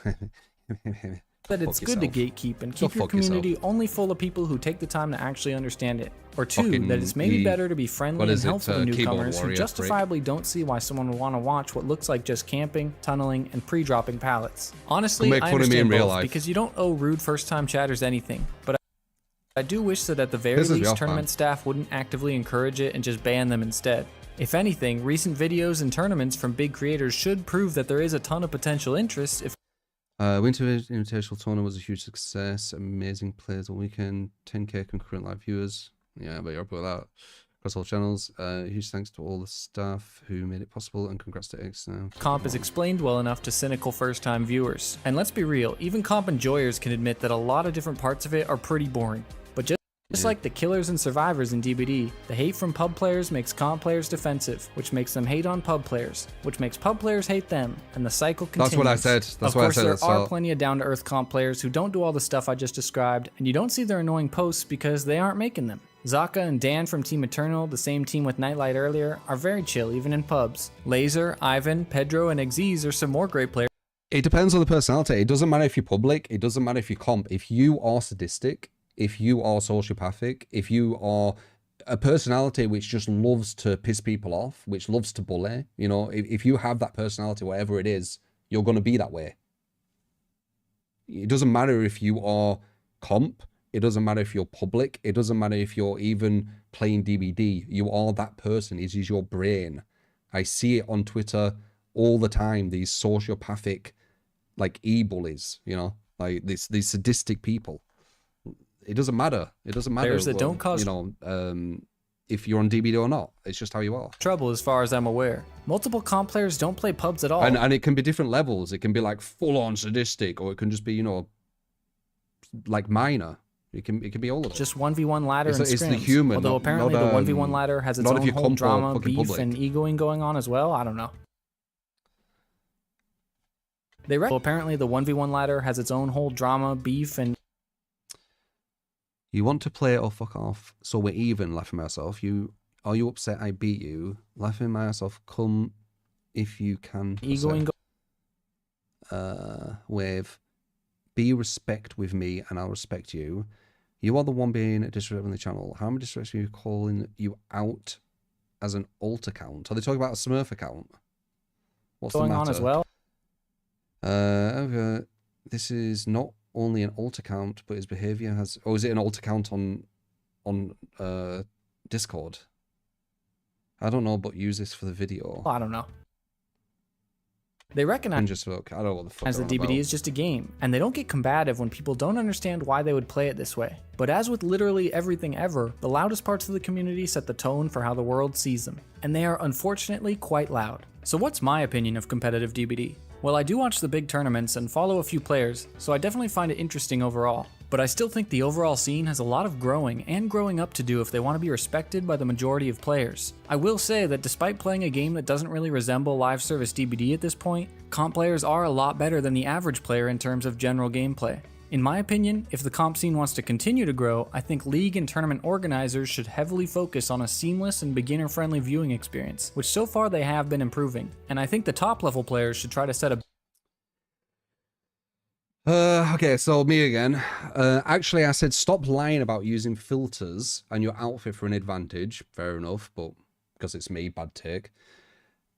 that it's good to gatekeep and keep your community only full of people who take the time to actually understand it. Or 2, that it's maybe better to be friendly and helpful to newcomers who justifiably don't see why someone would want to watch what looks like just camping, tunneling, and pre-dropping pallets. Honestly, I understand both, because you don't owe rude first-time chatters anything, but I do wish that at the very least tournament staff wouldn't actively encourage it and just ban them instead. If anything, recent videos and tournaments from big creators should prove that there is a ton of potential interest. If Winter Invitational Tournament was a huge success, amazing players all weekend, 10k concurrent live viewers. Yeah, but you're up with that across all channels. Huge thanks to all the staff who made it possible, and congrats to X. Comp is explained well enough to cynical first-time viewers. And let's be real, even comp enjoyers can admit that a lot of different parts of it are pretty boring. But just like the killers and survivors in DBD, the hate from pub players makes comp players defensive, which makes them hate on pub players, which makes pub players hate them, and the cycle continues. That's what I said. That's what I said. Of course, there are plenty of down-to-earth comp players who don't do all the stuff I just described, and you don't see their annoying posts because they aren't making them. Zaka and Dan from Team Eternal, the same team with Nightlight earlier, are very chill even in pubs. Laser, Ivan, Pedro, and Xyz are some more great players. It depends on the personality. It doesn't matter if you're public. It doesn't matter if you're comp. If you are sadistic, if you are sociopathic, if you are a personality which just loves to piss people off, which loves to bully, you know, if you have that personality, whatever it is, you're going to be that way. It doesn't matter if you are comp. It doesn't matter if you're public. It doesn't matter if you're even playing DBD. You are that person. It is your brain. I see it on Twitter all the time. These sociopathic, like e-bullies, you know, like these sadistic people. It doesn't matter. It doesn't matter. Players that don't cause, you know, if you're on DBD or not. It's just how you are. Trouble, as far as I'm aware. Multiple comp players don't play pubs at all. And it can be different levels. It can be like full-on sadistic, or it can just be, you know, like minor. It can be all of it. Just 1v1 ladder and scrims. It's the human. Although apparently the 1v1 ladder has its own whole drama, beef, and egoing going on as well. I don't know. Apparently the 1v1 ladder has its own whole drama, beef, and... You want to play it or fuck off, so we're even, laughing myself. Are you upset I beat you? Laughing myself, come if you can. Egoing wave. Be respect with me and I'll respect you. You are the one being disrespectful on the channel. How many disrespects are you calling you out as an alt account? Are they talking about a Smurf account? What's going the matter? On as well? This is not only an alt account, but his behavior has... Oh, is it an alt account on Discord? I don't know, but use this for the video. I don't know. They recognize I don't know what the fuck as the DBD is just a game, and they don't get combative when people don't understand why they would play it this way. But as with literally everything ever, the loudest parts of the community set the tone for how the world sees them, and they are unfortunately quite loud. So what's my opinion of competitive DBD? Well, I do watch the big tournaments and follow a few players, so I definitely find it interesting overall. But I still think the overall scene has a lot of growing and growing up to do if they want to be respected by the majority of players. I will say that despite playing a game that doesn't really resemble live service DBD at this point, comp players are a lot better than the average player in terms of general gameplay. In my opinion, if the comp scene wants to continue to grow, I think league and tournament organizers should heavily focus on a seamless and beginner-friendly viewing experience, which so far they have been improving. And I think the top-level players should try to set a... Okay, so me again. Actually, I said stop lying about using filters and your outfit for an advantage. Fair enough, but because it's me, bad take.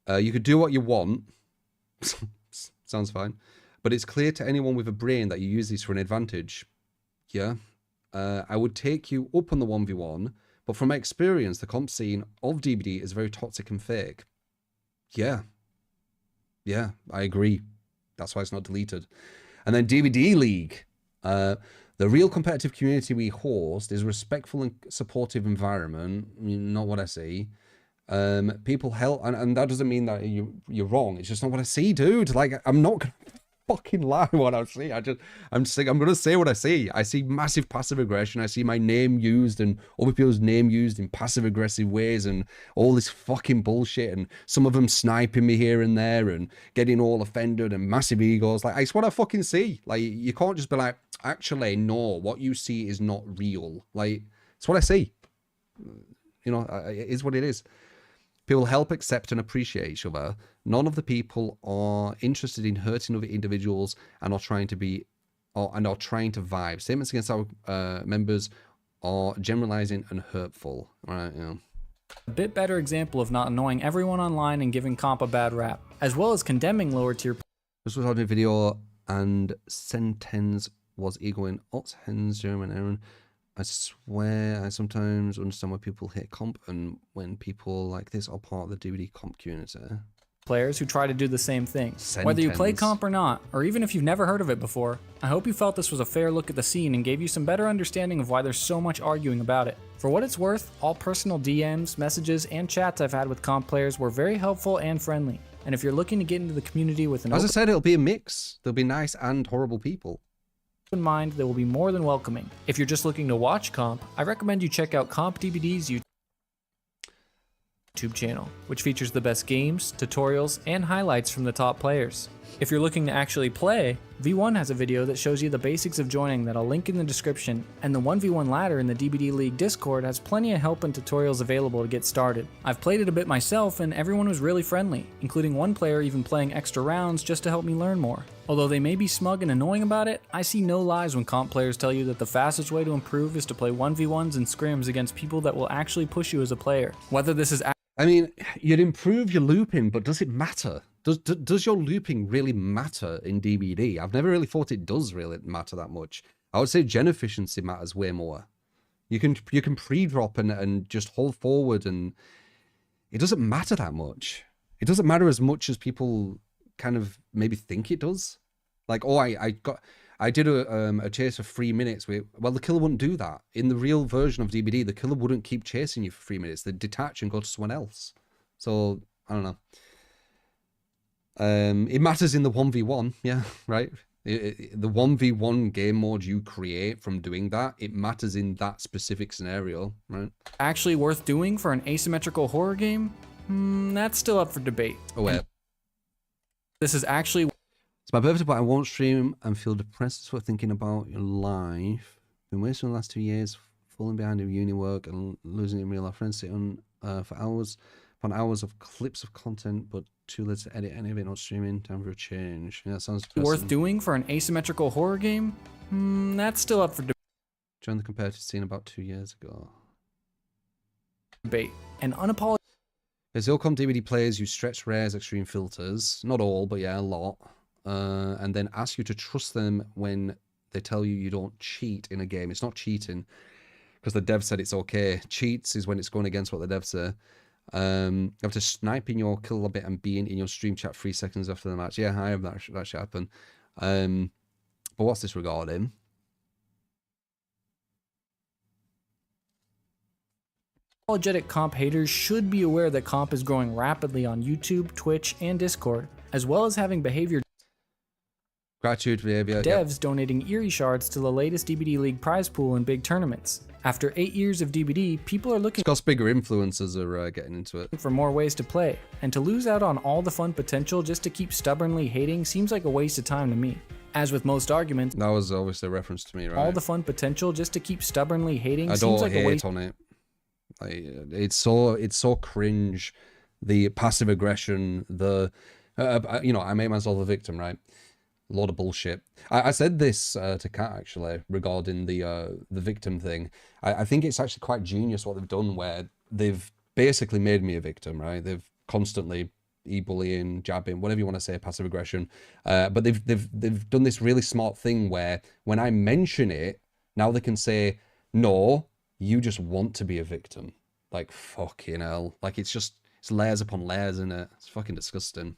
You could do what you want. Sounds fine. but it's clear to anyone with a brain that you use this for an advantage. Yeah. I would take you up on the 1v1, but from my experience, the comp scene of DBD is very toxic and fake. Yeah. Yeah, I agree. That's why it's not deleted. And then DBD League. The real competitive community we host is a respectful and supportive environment. I mean, not what I see. People help, and that doesn't mean that you're wrong. It's just not what I see, dude. Like, I'm not gonna fucking lie what I see. I'm gonna say what I see. I see massive passive aggression. I see my name used and other people's name used in passive aggressive ways and all this fucking bullshit, and some of them sniping me here and there and getting all offended and massive egos. Like, it's what I fucking see. Like, you can't just be like, actually, no, what you see is not real. Like, it's what I see. You know, it is what it is. People help, accept, and appreciate each other. None of the people are interested in hurting other individuals and are trying to vibe. Statements against our members are generalizing and hurtful. Right? Yeah. A bit better example of not annoying everyone online and giving comp a bad rap, as well as condemning lower tier. This was on a video, and sentence was egoing Ots, Hens, German, Aaron. I swear I sometimes understand why people hate comp and when people like this are part of the DBD comp community. Players who try to do the same thing. Whether you play comp or not, or even if you've never heard of it before, I hope you felt this was a fair look at the scene and gave you some better understanding of why there's so much arguing about it. For what it's worth, all personal DMs, messages, and chats I've had with comp players were very helpful and friendly. And if you're looking to get into the community with an As I said, it'll be a mix. There'll be nice and horrible people. In mind, they will be more than welcoming. If you're just looking to watch comp, I recommend you check out Comp DBD's YouTube channel, which features the best games, tutorials, and highlights from the top players. If you're looking to actually play, V1 has a video that shows you the basics of joining that I'll link in the description, and the 1v1 ladder in the DBD League Discord has plenty of help and tutorials available to get started. I've played it a bit myself and everyone was really friendly, including one player even playing extra rounds just to help me learn more. Although they may be smug and annoying about it, I see no lies when comp players tell you that the fastest way to improve is to play 1v1s and scrims against people that will actually push you as a player. Whether this is I mean, you'd improve your looping, but does it matter? Does your looping really matter in DBD? I've never really thought it does really matter that much. I would say gen efficiency matters way more. You can pre-drop and just hold forward, and it doesn't matter that much. It doesn't matter as much as people kind of maybe think it does. Like, oh, I did a chase for 3 minutes. Well, the killer wouldn't do that. In the real version of DBD, the killer wouldn't keep chasing you for 3 minutes. They'd detach and go to someone else. So, I don't know. It matters in the 1v1, yeah, right? The 1v1 game mode you create from doing that, it matters in that specific scenario, right? Actually worth doing for an asymmetrical horror game? That's still up for debate. Oh, wait. This is actually... It's my birthday, but I won't stream and feel depressed for thinking about your life. Been wasting the last 2 years, falling behind in uni work and losing in real life friends, sitting for hours upon hours of clips of content, but too late to edit any of it, not streaming. Time for a change. Yeah, that sounds depressing. Worth doing for an asymmetrical horror game? That's still up for joined the competitive scene about 2 years ago. Debate. And unapologetic. There's Ilcom DBD players who stretch rares, extreme filters. Not all, but yeah, a lot. And then ask you to trust them when they tell you don't cheat in a game. It's not cheating because the dev said it's okay. Cheats is when it's going against what the dev say. You have to snipe in your kill a bit and be in your stream chat 3 seconds after the match. Yeah, I have that should happen. But what's this regarding? Apologetic comp haters should be aware that comp is growing rapidly on YouTube, Twitch, and Discord, as well as having behavior Gratitude behavior. devs donating Eerie shards to the latest DBD League prize pool in big tournaments. After 8 years of DBD, people are looking because bigger influencers are getting into it for more ways to play, and to lose out on all the fun potential just to keep stubbornly hating seems like a waste of time to me. As with most arguments, that was obviously a reference to me, right? All the fun potential just to keep stubbornly hating seems like a waste on it. It's so cringe. The passive aggression, the you know, I made myself a victim, right? A lot of bullshit. I said this to Kat actually regarding the victim thing. I think it's actually quite genius what they've done, where they've basically made me a victim, right? They've constantly e-bullying, jabbing, whatever you want to say, passive aggression. But they've done this really smart thing where when I mention it, now they can say, no, you just want to be a victim. Like, fucking hell. Like, it's layers upon layers, isn't it? It's fucking disgusting.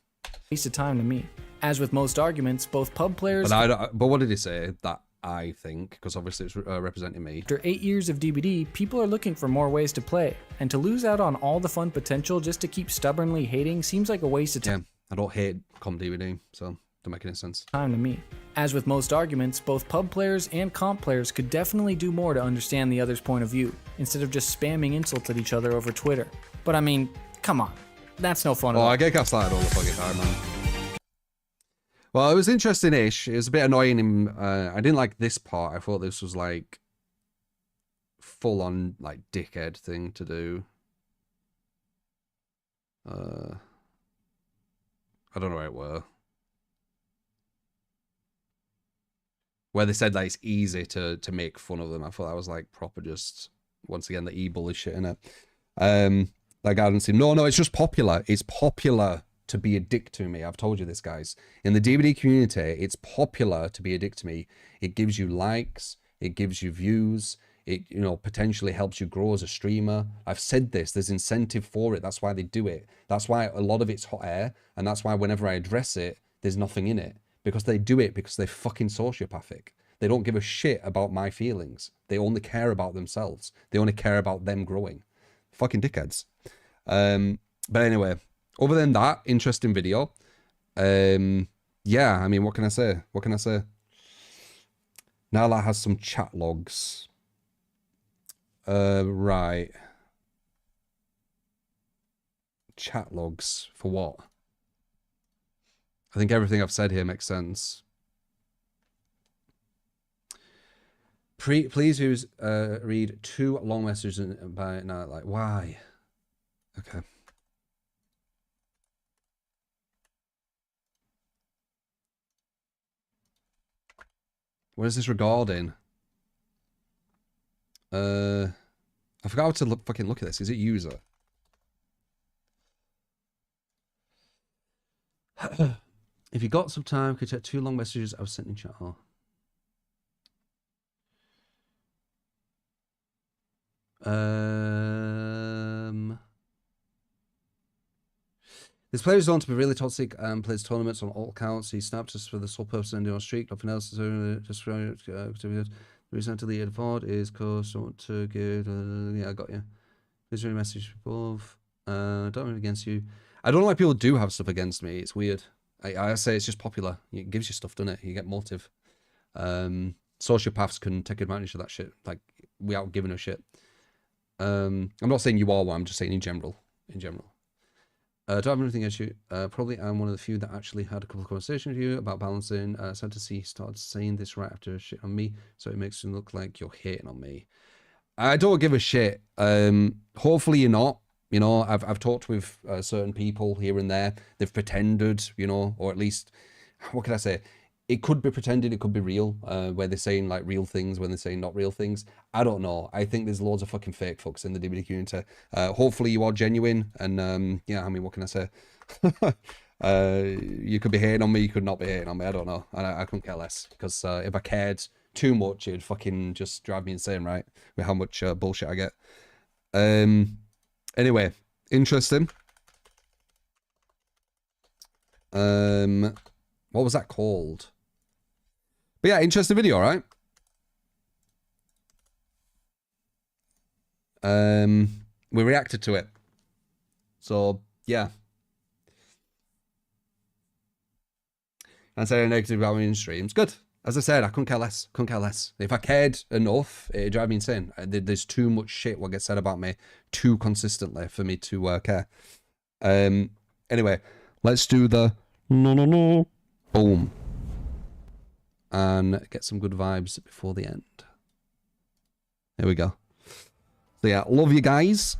Waste of time to me. As with most arguments, both pub players... But what did he say? That I think, because obviously it's representing me. After 8 years of DBD, people are looking for more ways to play, and to lose out on all the fun potential just to keep stubbornly hating seems like a waste of time. Yeah, I don't hate comp DBD, so don't make any sense. Time to me. As with most arguments, both pub players and comp players could definitely do more to understand the other's point of view, instead of just spamming insults at each other over Twitter. But I mean, come on. That's no fun at all. I get gaslighted all the fucking time, man. Well, it was interesting-ish. It was a bit annoying. I didn't like this part. I thought this was like full-on like dickhead thing to do. I don't know how it were. Where they said that it's easy to make fun of them. I thought that was like proper just, once again, the e-bully shit, innit? Like I didn't see. No, it's just popular. It's popular to be a dick to me. I've told you this, guys. In the DBD community, it's popular to be a dick to me. It gives you likes. It gives you views. It, you know, potentially helps you grow as a streamer. I've said this. There's incentive for it. That's why they do it. That's why a lot of it's hot air. And that's why whenever I address it, there's nothing in it. Because they do it because they're fucking sociopathic. They don't give a shit about my feelings. They only care about themselves. They only care about them growing. Fucking dickheads. But anyway, other than that, interesting video. Yeah, I mean, what can I say? What can I say? Now that has some chat logs. Right. Chat logs for what? I think everything I've said here makes sense. Please read 2 long messages by night. Like, why? Okay. What is this regarding? I forgot how to fucking look at this. Is it user? If you got some time, could check 2 long messages I've sent in chat. Oh. This player is known to be really toxic and plays tournaments on all accounts. He snaps us for the sole purpose of ending on streak. Nothing else. Just the reason to lead forward is cause someone to get. Yeah, I got you. Please read a message above. Don't have it against you. I don't know why people do have stuff against me. It's weird. I say it's just popular. It gives you stuff, doesn't it? You get motive. Sociopaths can take advantage of that shit, like without giving a shit. I'm not saying you are one. I'm just saying in general. In general. Don't have anything against you. Probably I'm one of the few that actually had a couple of conversations with you about balancing. Sad to see you started saying this right after shit on me, so it makes you look like you're hating on me. I don't give a shit. Hopefully you're not. You know, I've talked with certain people here and there. They've pretended, you know, or at least, what can I say? It could be pretended, it could be real, where they're saying like real things when they're saying not real things. I don't know. I think there's loads of fucking fake fucks in the DBD community. Hopefully you are genuine, and yeah, I mean, what can I say? You could be hating on me, you could not be hating on me. I don't know. I couldn't care less, because if I cared too much, it'd fucking just drive me insane, right? With how much bullshit I get. Anyway, interesting. What was that called? But yeah, interesting video, right? We reacted to it. So, yeah. And say negative about me in streams. Good. As I said, I couldn't care less. Couldn't care less. If I cared enough, it'd drive me insane. There's too much shit what gets said about me too consistently for me to care. Anyway, let's do the no. Boom. And get some good vibes before the end. There we go. So yeah, love you guys.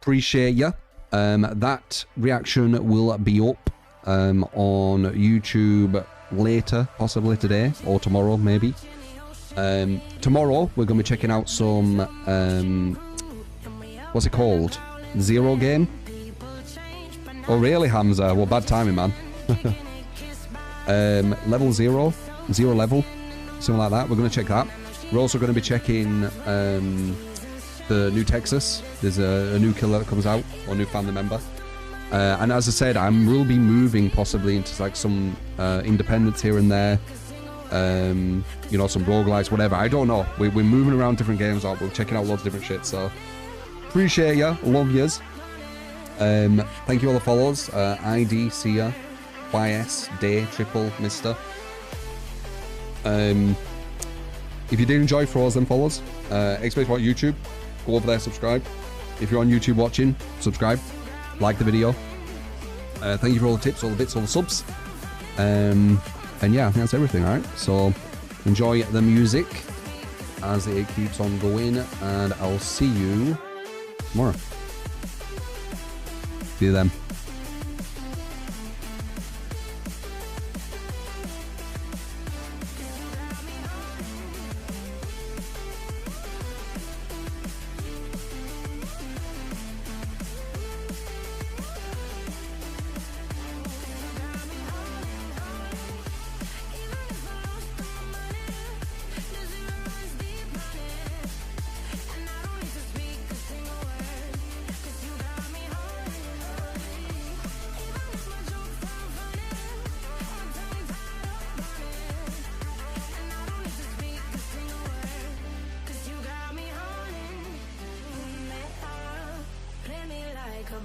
Appreciate you. That reaction will be up on YouTube later, possibly today or tomorrow, maybe. Tomorrow we're going to be checking out some what's it called? Zero game. Oh, really, Hamza? Well, bad timing, man. Level 0 level, something like that. We're going to check that. We're also going to be checking the new Texas. There's a new killer that comes out, or new family member. And as I said, I will be moving possibly into like some independents here and there. You know, some roguelites, whatever. I don't know. We're moving around different games. We're checking out loads of different shit. So appreciate ya, love yous. Thank you all the follows. ID, Sia, YS, Day, Triple, Mister. If you did enjoy, throw us them follows. Expect what YouTube. Go over there, subscribe. If you're on YouTube watching, subscribe. Like the video. Thank you for all the tips, all the bits, all the subs. And yeah, I think that's everything, alright? So enjoy the music as it keeps on going, and I'll see you tomorrow. See you then.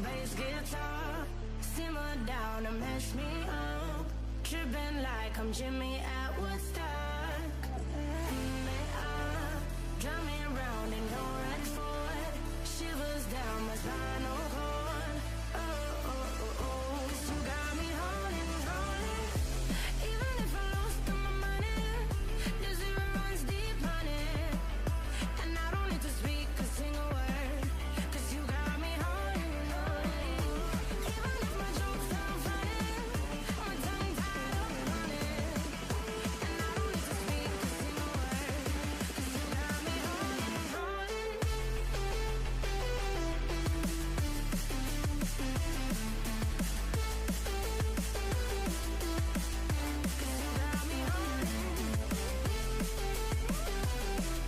bass guitar, simmer down and mess me up, tripping like I'm Jimmy at Woodstock. Drumming round in no red fort, shivers down my spinal cord.